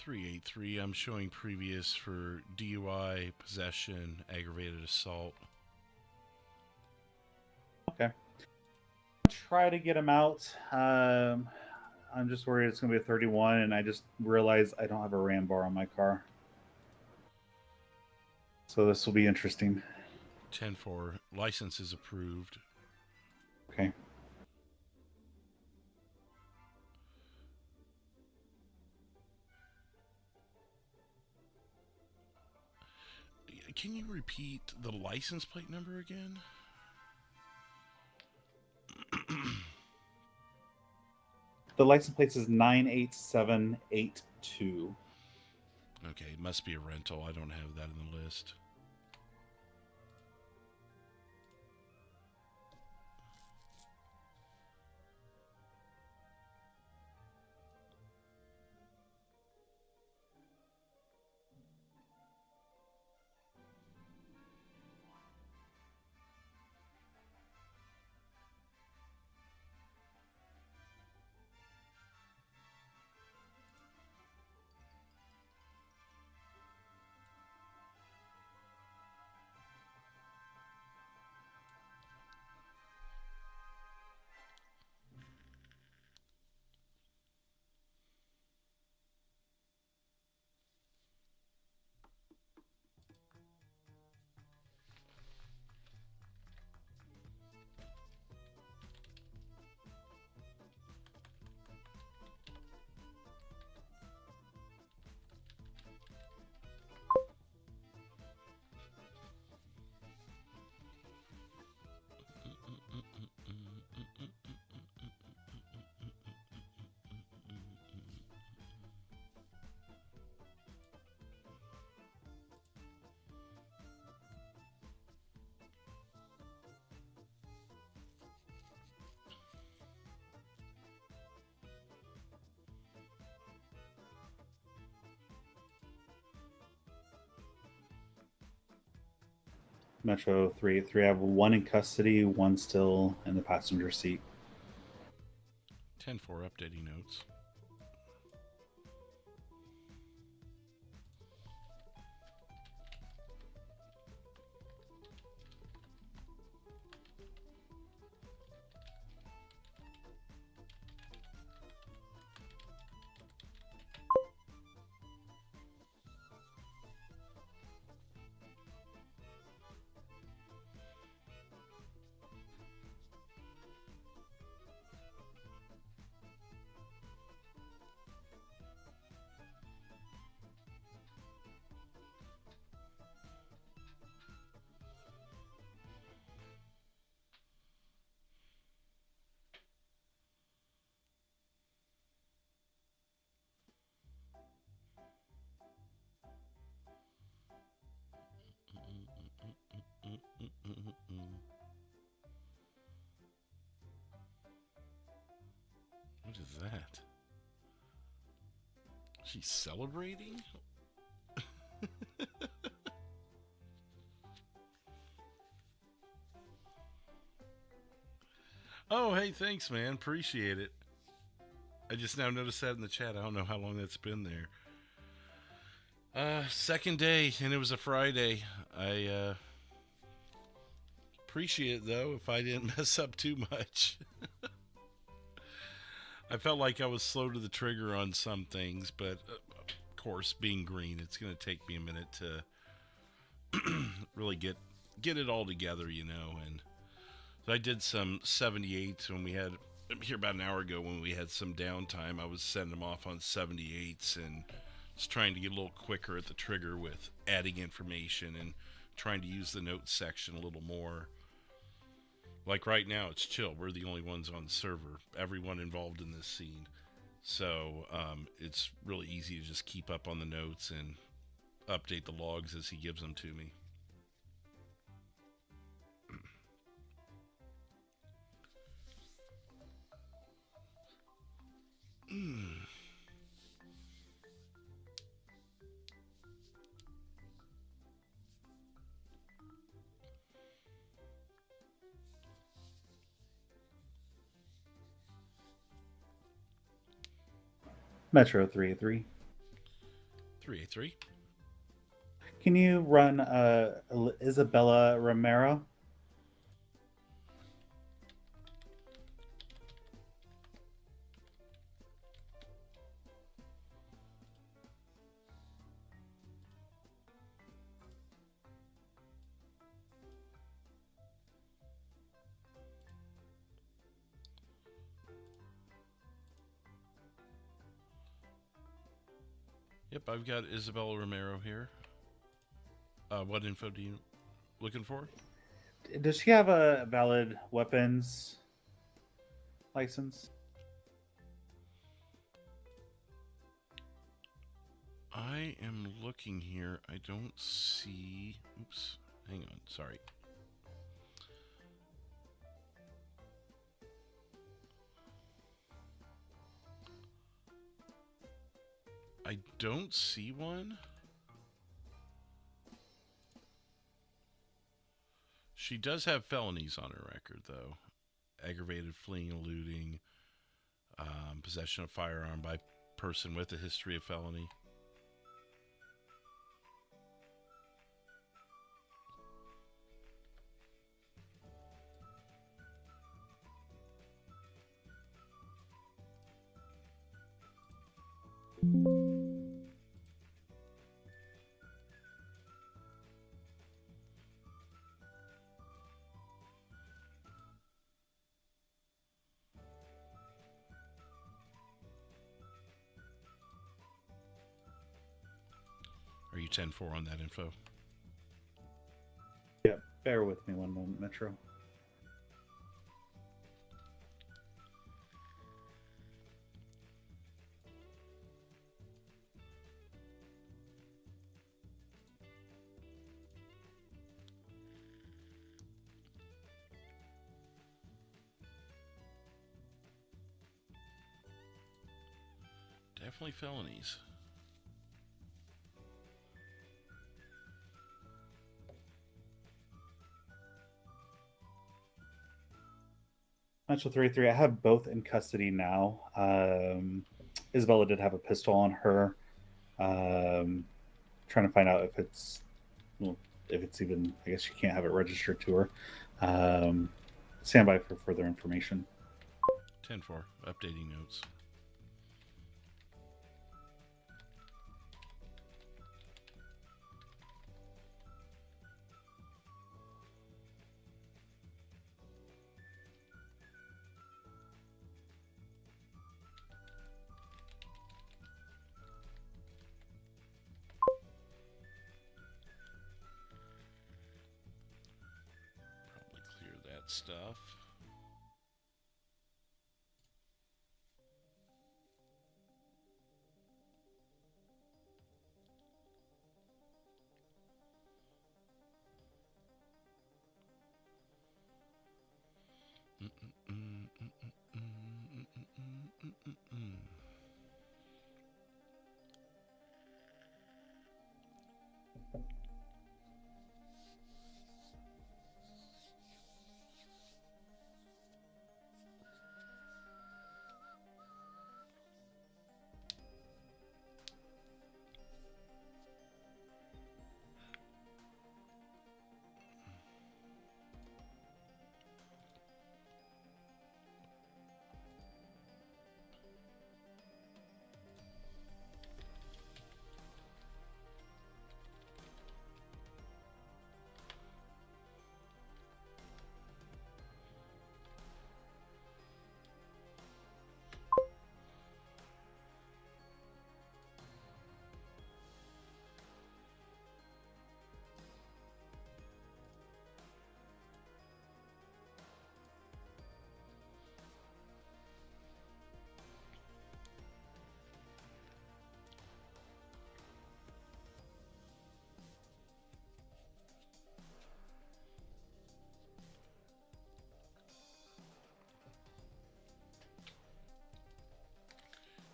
.383. I'm showing previous for DUI, possession, aggravated assault. Okay. Try to get him out. I'm just worried it's going to be a 31, and I just realized I don't have a RAM bar on my car. So this will be interesting. 10-4. License is approved. Okay. Can you repeat the license plate number again? The license plate is 98782. Okay, it must be a rental. I don't have that in the list. Metro 383. I have one in custody, one still in the passenger seat. 10-4 updating notes. What is that? She's celebrating? Oh, hey, thanks, man. Appreciate it. I just now noticed that in the chat. I don't know how long that's been there. Second day, and it was a Friday. I appreciate it, though, if I didn't mess up too much. I felt like I was slow to the trigger on some things, but of course, being green, it's going to take me a minute to really get it all together, you know. And so I did some 78s when we had here about an hour ago when we had some downtime. I was sending them off on 78s and just trying to get a little quicker at the trigger with adding information and trying to use the notes section a little more. Like right now, it's chill. We're the only ones on the server. Everyone involved in this scene. So it's really easy to just keep up on the notes and update the logs as he gives them to me. Metro 383. 383. Can you run Isabella Romero? Yep, I've got Isabella Romero here. What info do you looking for? Does she have a valid weapons license? I am looking here. I don't see... Oops. Hang on. Sorry. I don't see one. She does have felonies on her record, though. Aggravated fleeing, eluding, possession of firearm by person with a history of felony. Are you 10-4 on that info? Yep. Bear with me one moment, Metro. Definitely felonies. Metro 33, I have both in custody now. Isabella did have a pistol on her. Trying to find out if it's, well, if it's even, I guess you can't have it registered to her. Stand by for further information. 10-4, updating notes. Stuff.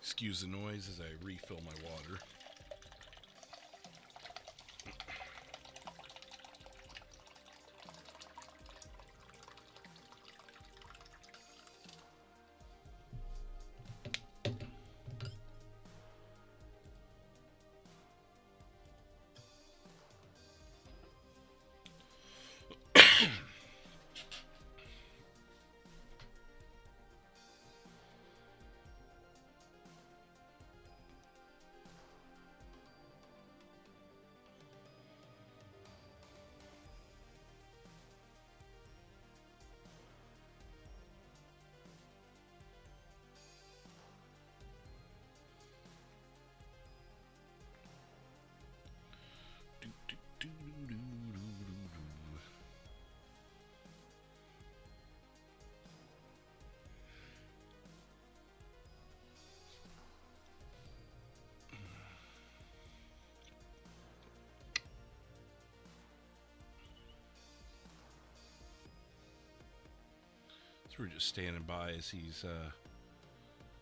Excuse the noise as I refill my water. So we're just standing by as he's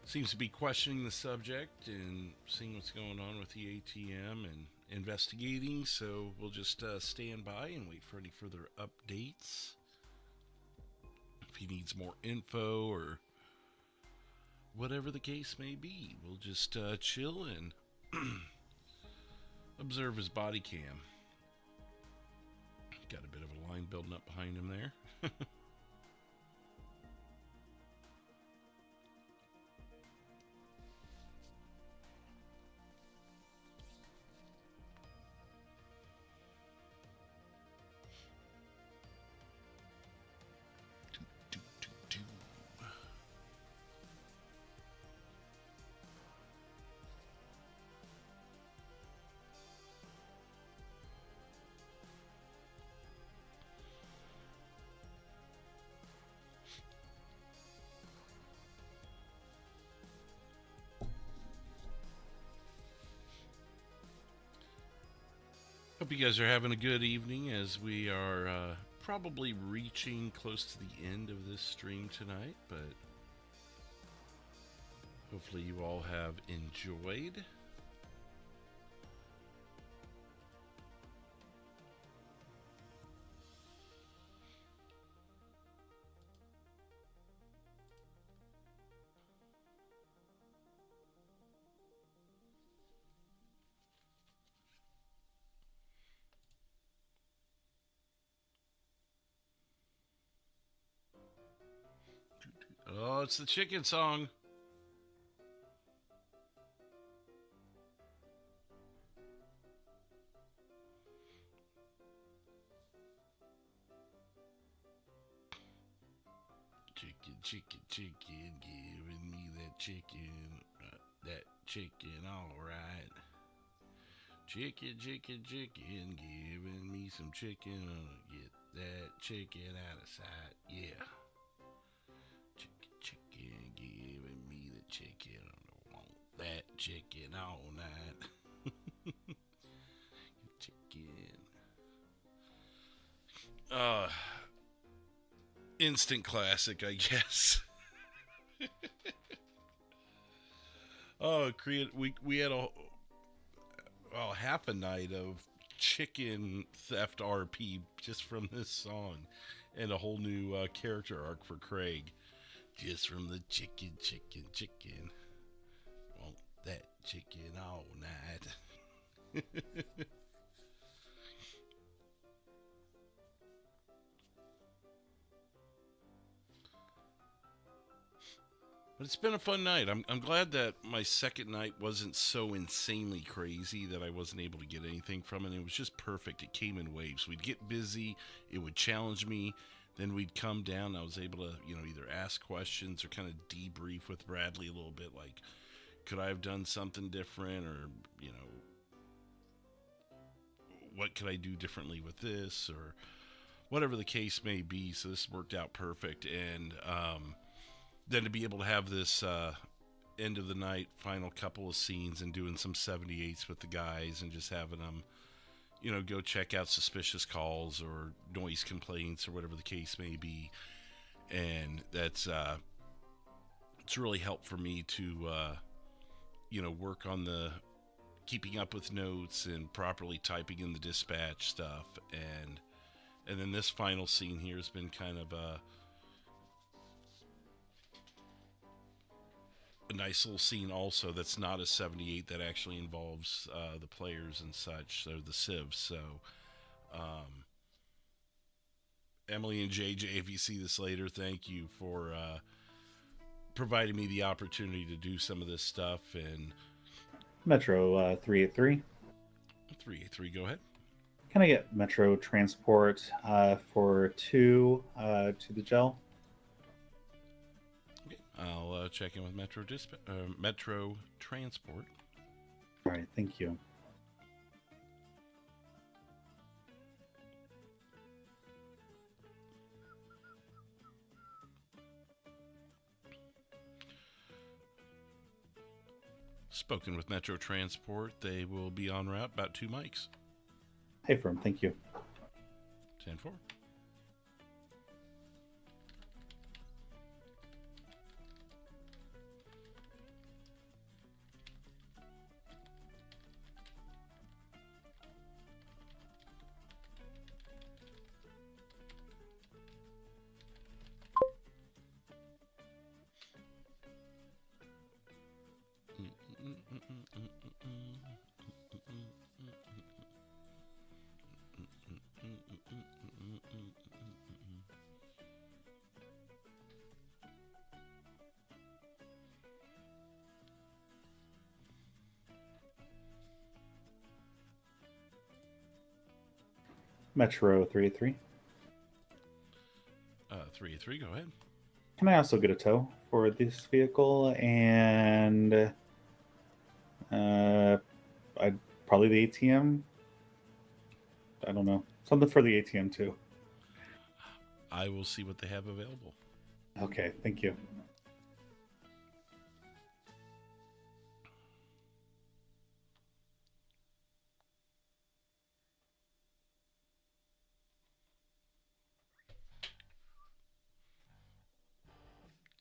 seems to be questioning the subject and seeing what's going on with the ATM and investigating. So we'll just stand by and wait for any further updates. If he needs more info or whatever the case may be, we'll just chill and observe his body cam. Got a bit of a line building up behind him there. Hope you guys are having a good evening as we are probably reaching close to the end of this stream tonight, but hopefully you all have enjoyed. Oh, it's the chicken song. Chicken, chicken, chicken, giving me that chicken. That chicken, all right. Chicken, chicken, chicken, giving me some chicken. Get that chicken out of sight. Yeah. Chicken, giving me the chicken. I want that chicken all night. Chicken. Instant classic, I guess. We had a half a night of chicken theft RP just from this song, and a whole new character arc for Craig. Just from the chicken, chicken, chicken. Want that chicken all night. But it's been a fun night. I'm glad that my second night wasn't so insanely crazy that I wasn't able to get anything from it. It was just perfect. It came in waves. We'd get busy. It would challenge me. Then we'd come down. I was able to, either ask questions or kind of debrief with Bradley a little bit. Like, could I have done something different? Or, what could I do differently with this? Or whatever the case may be. So this worked out perfect. And then to be able to have this end of the night final couple of scenes and doing some 78s with the guys and just having them go check out suspicious calls or noise complaints or whatever the case may be. And that's, it's really helped for me to, work on the keeping up with notes and properly typing in the dispatch stuff. And then this final scene here has been kind of a nice little scene also that's not a 78 that actually involves the players and such, so the civs. So Emily and JJ, if you see this later, thank you for providing me the opportunity to do some of this stuff. And Metro 383. 383, go ahead. Can I get Metro transport for 2 to the gel? I'll check in with Metro Transport. All right, thank you. Spoken with Metro Transport. They will be en route, about 2 mics. Hey, firm, thank you. 10-4. Metro 383. 383, go ahead. Can I also get a tow for this vehicle? And I'd probably the ATM. I don't know. Something for the ATM too. I will see what they have available. Okay, thank you.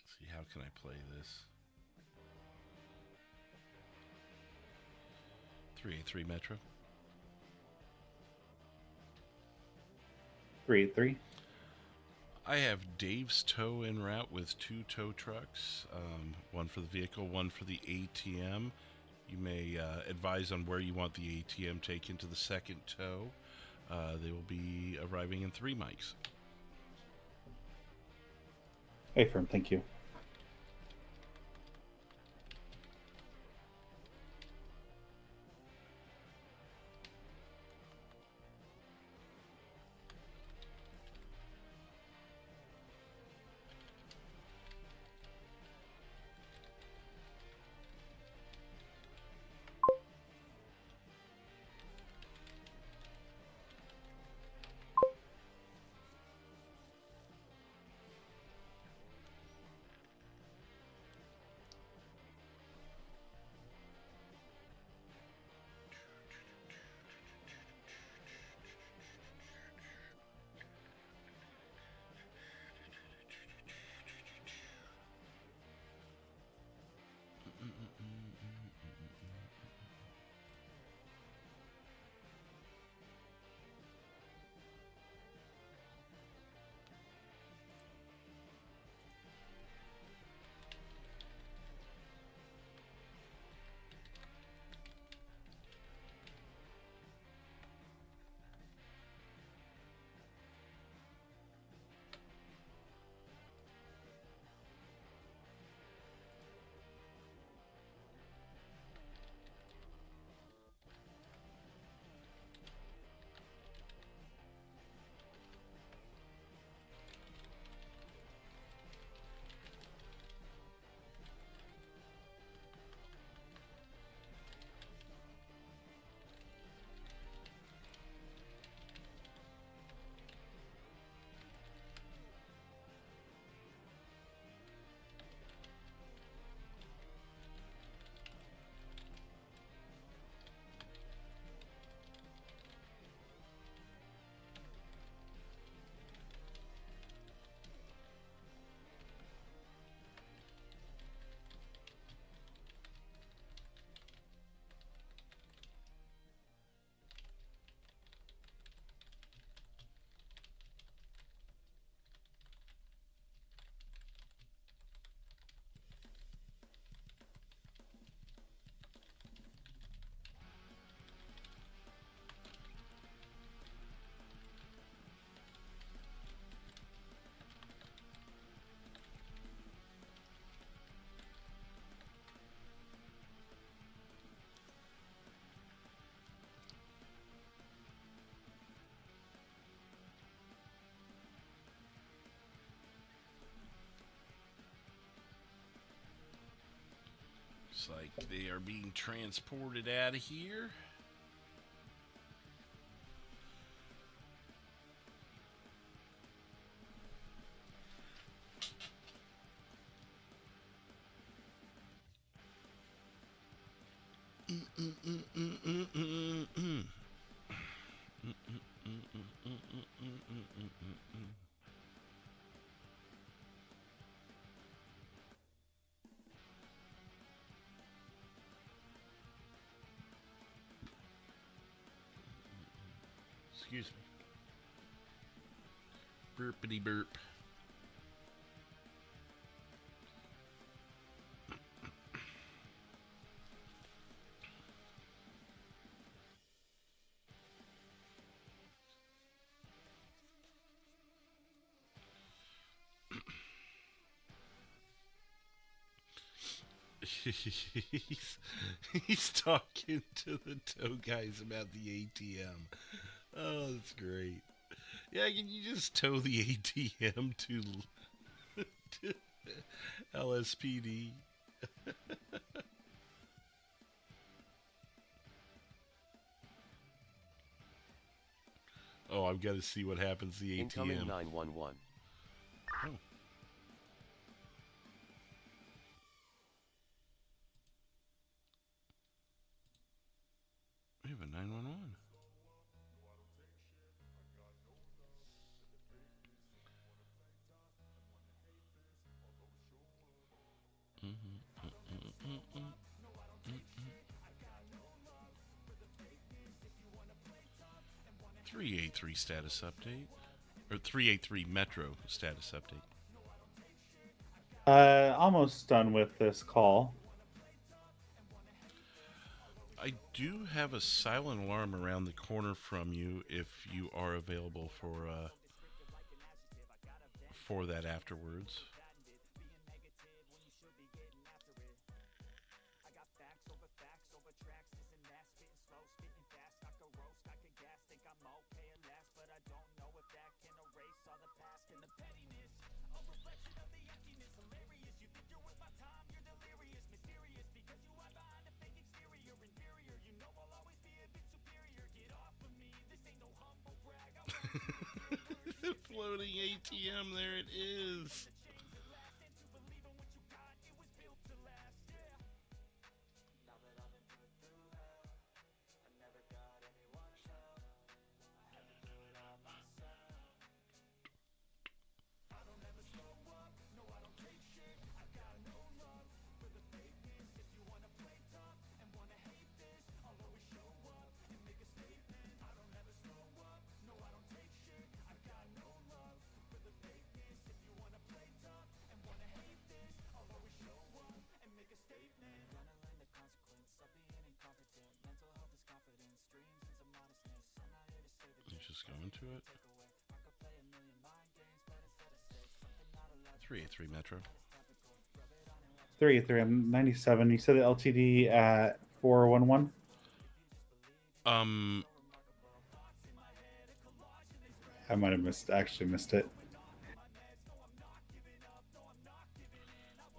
See, how can I play this? 383 Metro. 383. I have Dave's tow en route with 2 tow trucks, one for the vehicle, one for the ATM. You may advise on where you want the ATM taken to the second tow. They will be arriving in 3 mics. Affirm, thank you. Looks like they are being transported out of here. Excuse me. Burpity burp. he's talking to the tow guys about the ATM. Oh, that's great. Yeah, can you just tow the ATM to LSPD? Oh, I've got to see what happens to the ATM. Incoming 911. Oh. We have a 911. Mm-hmm. 383 status update. Or 383 Metro status update. Almost done with this call. I do have a silent alarm around the corner from you if you are available for that afterwards. Floating ATM, there it is. You just go into it. 383 Metro. 383. I'm 97. You said the LTD at 411. I might have actually missed it.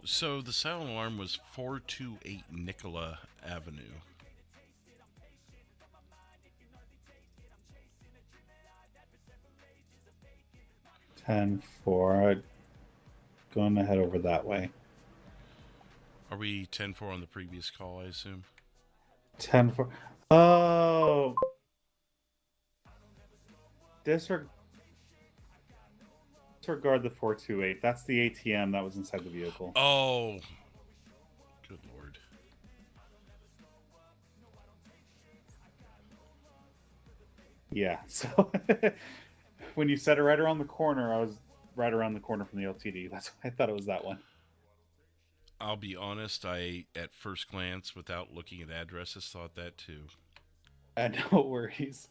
So the silent alarm was 428 Nicola Avenue. Ten four. Going to head over that way. Are we 10-4 on the previous call, I assume? 10-4. Oh. Disregard the 428. That's the ATM that was inside the vehicle. Oh. Good Lord. Yeah, so when you said it right around the corner, I was right around the corner from the LTD. That's why I thought it was that one. I'll be honest, I, at first glance, without looking at addresses, thought that too. No worries.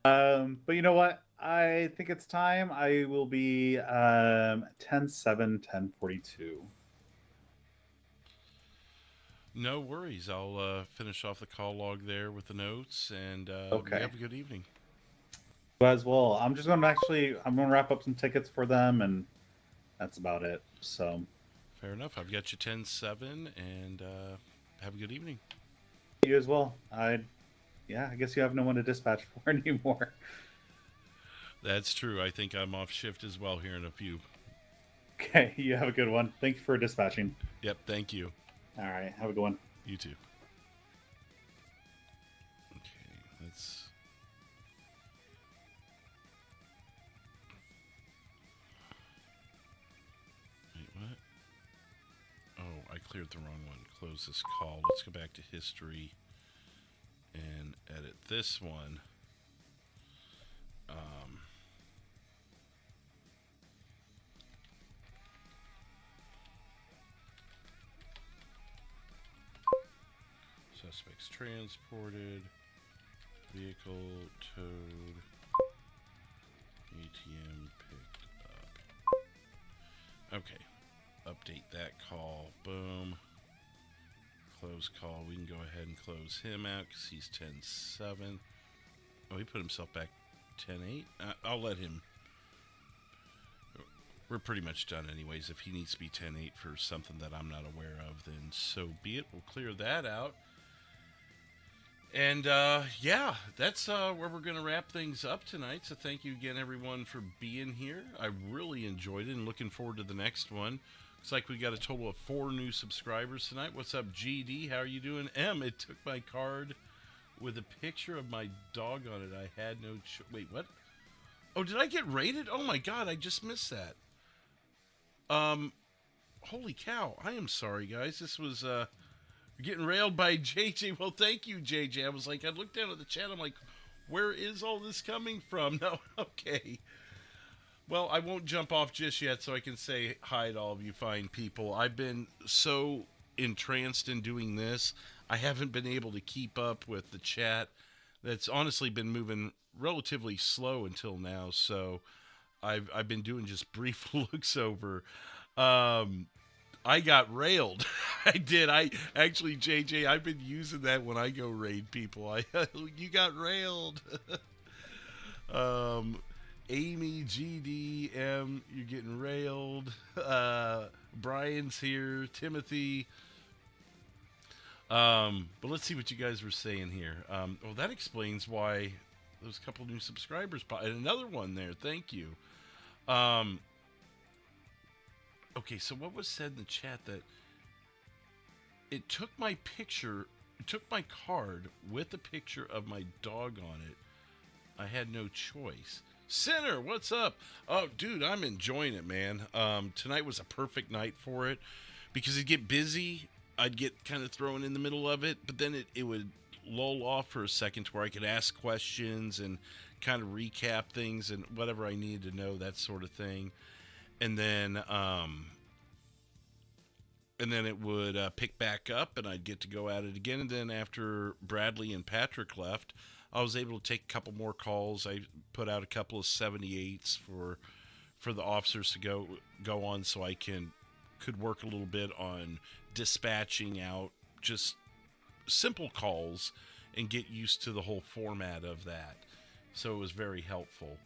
But you know what? I think it's time. I will be 10-7, 10-42. No worries. I'll finish off the call log there with the notes, and Okay. have a good evening. As well. I'm just going to wrap up some tickets for them, and that's about it. So. Fair enough. I've got you 10-7, and have a good evening. You as well. I guess you have no one to dispatch for anymore. That's true. I think I'm off shift as well here in a few. Okay, you have a good one. Thank you for dispatching. Yep, thank you. All right, have a good one. You too. Okay, let's... Wait, what? Oh, I cleared the wrong one. Close this call. Let's go back to history and edit this one. Suspects transported, vehicle towed, ATM picked up. Okay, update that call. Boom. Close call. We can go ahead and close him out because he's 10-7. Oh, he put himself back 10-8. I'll let him. We're pretty much done anyways. If he needs to be 10-8 for something that I'm not aware of, then so be it. We'll clear that out. And, yeah, that's where we're going to wrap things up tonight. So thank you again, everyone, for being here. I really enjoyed it and looking forward to the next one. Looks like we got a total of 4 new subscribers tonight. What's up, GD? How are you doing? M, it took my card with a picture of my dog on it. I had no wait, what? Oh, did I get raided? Oh my god, I just missed that. Holy cow. I am sorry, guys. This was, getting railed by JJ. Well, thank you, JJ. I was like, I looked down at the chat. I'm like, where is all this coming from? No, okay. Well, I won't jump off just yet so I can say hi to all of you fine people. I've been so entranced in doing this. I haven't been able to keep up with the chat. That's honestly been moving relatively slow until now. So I've been doing just brief looks over. I got railed. I did. I actually, JJ, I've been using that when I go raid people. You got railed. Amy, GD, M, you're getting railed. Brian's here. Timothy. But let's see what you guys were saying here. Well, that explains why there's a couple new subscribers. And another one there. Thank you. Okay, so what was said in the chat that it took my picture, it took my card with a picture of my dog on it. I had no choice. Sinner, what's up? Oh, dude, I'm enjoying it, man. Tonight was a perfect night for it because it'd get busy. I'd get kind of thrown in the middle of it, but then it would lull off for a second to where I could ask questions and kind of recap things and whatever I needed to know, that sort of thing. And then it would pick back up, and I'd get to go at it again. And then after Bradley and Patrick left, I was able to take a couple more calls. I put out a couple of 78s for the officers to go on, so I could work a little bit on dispatching out just simple calls and get used to the whole format of that. So it was very helpful.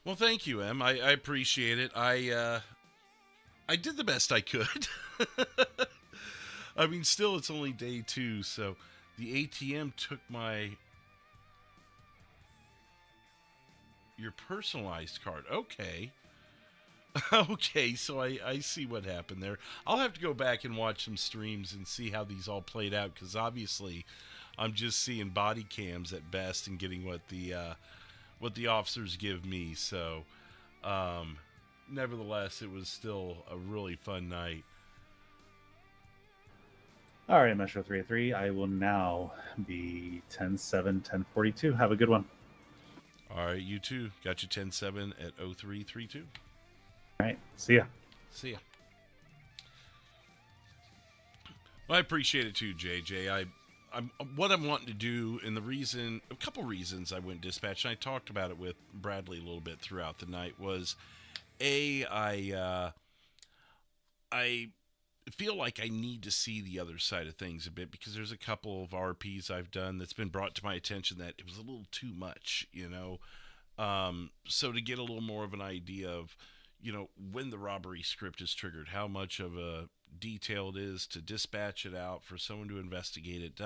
Well, thank you, Em. I appreciate it. I did the best I could. I mean, still, it's only day 2, so the ATM took your personalized card. Okay. Okay, so I see what happened there. I'll have to go back and watch some streams and see how these all played out, because obviously I'm just seeing body cams at best and getting what the officers give me. So nevertheless, it was still a really fun night. All right, Metro 383. I will now be 10-7, 1042. Have a good one. All right, you too. Got you 10-7 at 0332. All right, see ya. See ya. Well, I appreciate it too, JJ. What I'm wanting to do, and a couple reasons I went dispatch, and I talked about it with Bradley a little bit throughout the night, was I feel like I need to see the other side of things a bit, because there's a couple of RPs I've done that's been brought to my attention that it was a little too much, so to get a little more of an idea of, when the robbery script is triggered, how much of a detail it is to dispatch it out for someone to investigate it,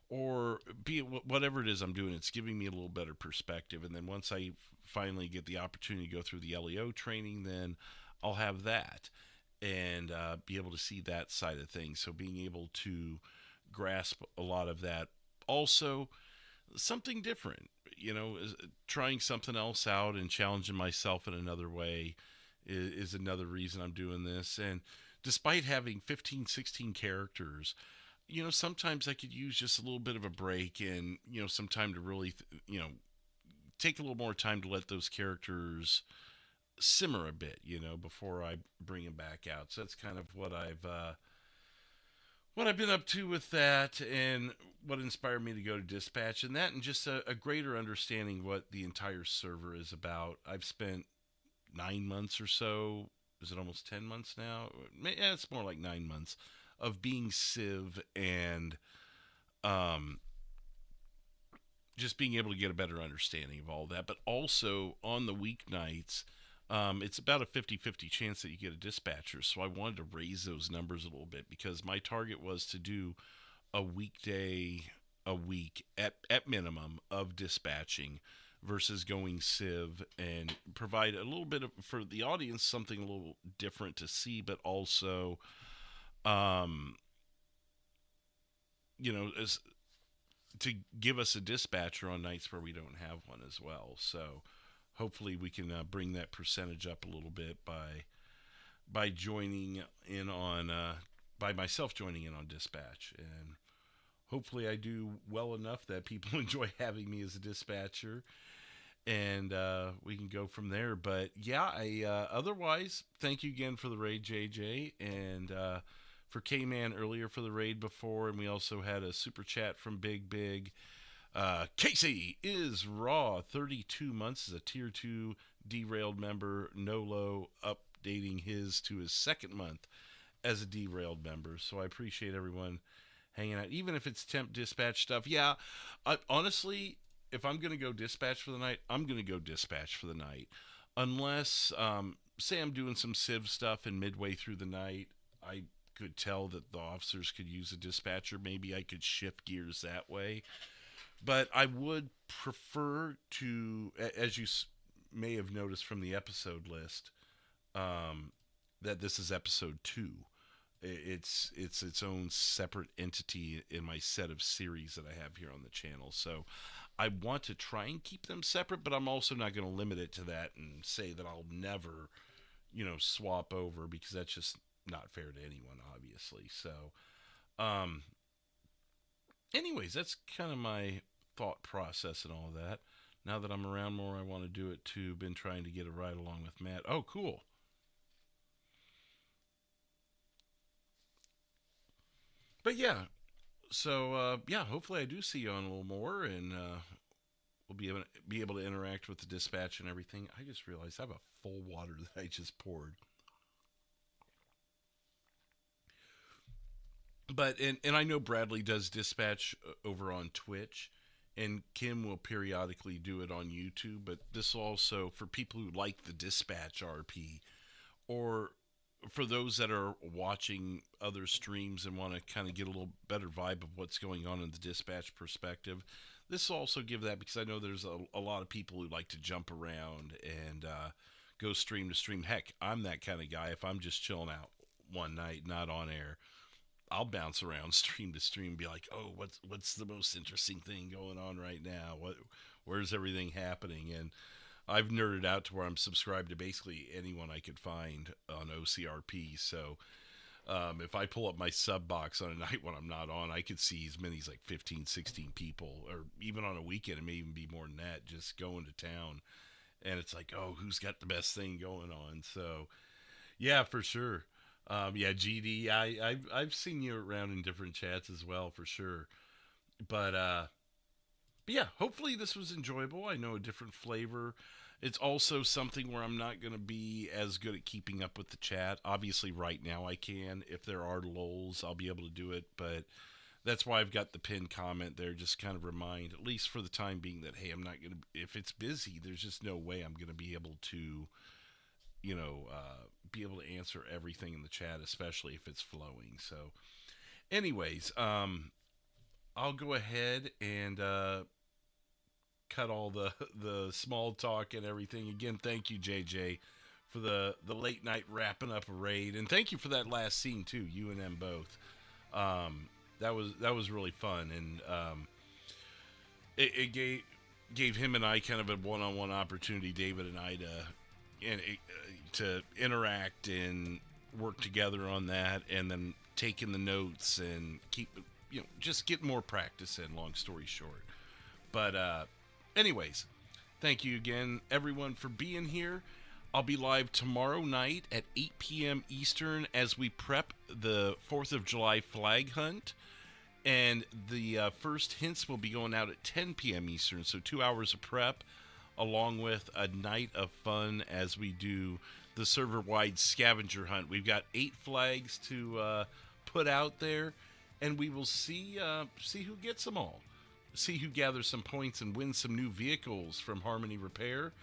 or be it whatever it is I'm doing, it's giving me a little better perspective. And then once I finally get the opportunity to go through the LEO training, then I'll have that and be able to see that side of things. So being able to grasp a lot of that. Also, something different, trying something else out and challenging myself in another way is another reason I'm doing this. And despite having 15, 16 characters, sometimes I could use just a little bit of a break and, some time to really, take a little more time to let those characters simmer a bit, before I bring them back out. So that's kind of what I've been up to with that, and what inspired me to go to dispatch, and that, and just a greater understanding what the entire server is about. I've spent 9 months or so. Is it almost 10 months now? Yeah, it's more like 9 months of being Civ and just being able to get a better understanding of all that. But also on the weeknights, it's about a 50-50 chance that you get a dispatcher. So I wanted to raise those numbers a little bit because my target was to do a weekday a week at minimum of dispatching versus going civ, and provide a little bit of, for the audience, something a little different to see, but also, as to give us a dispatcher on nights where we don't have one as well. So hopefully we can bring that percentage up a little bit by joining in on by myself joining in on dispatch, and hopefully I do well enough that people enjoy having me as a dispatcher, and we can go from there. But yeah, otherwise, thank you again for the raid, JJ, and for K-Man earlier for the raid before, and we also had a super chat from Big. Casey is raw, 32 months as a tier 2 derailed member. Nolo updating his to his second month as a derailed member. So I appreciate everyone hanging out, even if it's temp dispatch stuff. Yeah, honestly, if I'm going to go dispatch for the night, I'm going to go dispatch for the night. Unless, say I'm doing some civ stuff and midway through the night, I could tell that the officers could use a dispatcher. Maybe I could shift gears that way. But I would prefer to, as you may have noticed from the episode list, that this is episode 2. It's its own separate entity in my set of series that I have here on the channel. So I want to try and keep them separate, but I'm also not going to limit it to that and say that I'll never, swap over, because that's just not fair to anyone, obviously. So, anyways, that's kind of my thought process and all that. Now that I'm around more, I want to do it too. Been trying to get a ride along with Matt. Oh, cool. But yeah, so hopefully I do see you on a little more, and we'll be able to interact with the dispatch and everything. I just realized I have a full water that I just poured. But and I know Bradley does dispatch over on Twitch, and Kim will periodically do it on YouTube. But this also, for people who like the dispatch RP, or for those that are watching other streams and want to kind of get a little better vibe of what's going on in the dispatch perspective, this will also give that, because I know there's a lot of people who like to jump around and go stream to stream. Heck, I'm that kind of guy. If I'm just chilling out one night, not on air, I'll bounce around stream to stream and be like, oh, what's the most interesting thing going on right now? Where's everything happening? And I've nerded out to where I'm subscribed to basically anyone I could find on OCRP. So if I pull up my sub box on a night when I'm not on, I could see as many as like 15, 16 people, or even on a weekend, it may even be more than that, just going to town. And it's like, oh, who's got the best thing going on? So yeah, for sure. Yeah, GD, I've seen you around in different chats as well, for sure. But yeah, hopefully this was enjoyable. I know a different flavor. It's also something where I'm not going to be as good at keeping up with the chat. Obviously, right now I can. If there are lulls, I'll be able to do it. But that's why I've got the pinned comment there, just kind of remind, at least for the time being, that, hey, I'm not going to, if it's busy, there's just no way I'm going to be able to, be able to answer everything in the chat, especially if it's flowing. So anyways, I'll go ahead and cut all the small talk and everything. Again, thank you, JJ, for the late night wrapping up a raid, and thank you for that last scene too, you and them both. That was really fun, and it gave him and I kind of a one-on-one opportunity, David and I, to interact and work together on that, and then taking the notes and just get more practice in, long story short. But anyways, thank you again, everyone, for being here. I'll be live tomorrow night at 8 p.m. Eastern as we prep the 4th of July flag hunt. And the first hints will be going out at 10 p.m. Eastern, so 2 hours of prep, along with a night of fun as we do the server-wide scavenger hunt. We've got 8 flags to put out there, and we will see who gets them all. see who gathers some points and wins some new vehicles from Harmony Repair.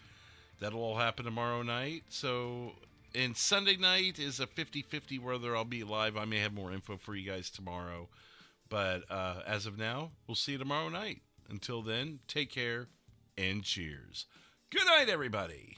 That'll all happen tomorrow night. So, and Sunday night is a 50-50 whether I'll be live. I may have more info for you guys tomorrow. But as of now, we'll see you tomorrow night. Until then, take care and cheers. Good night, everybody.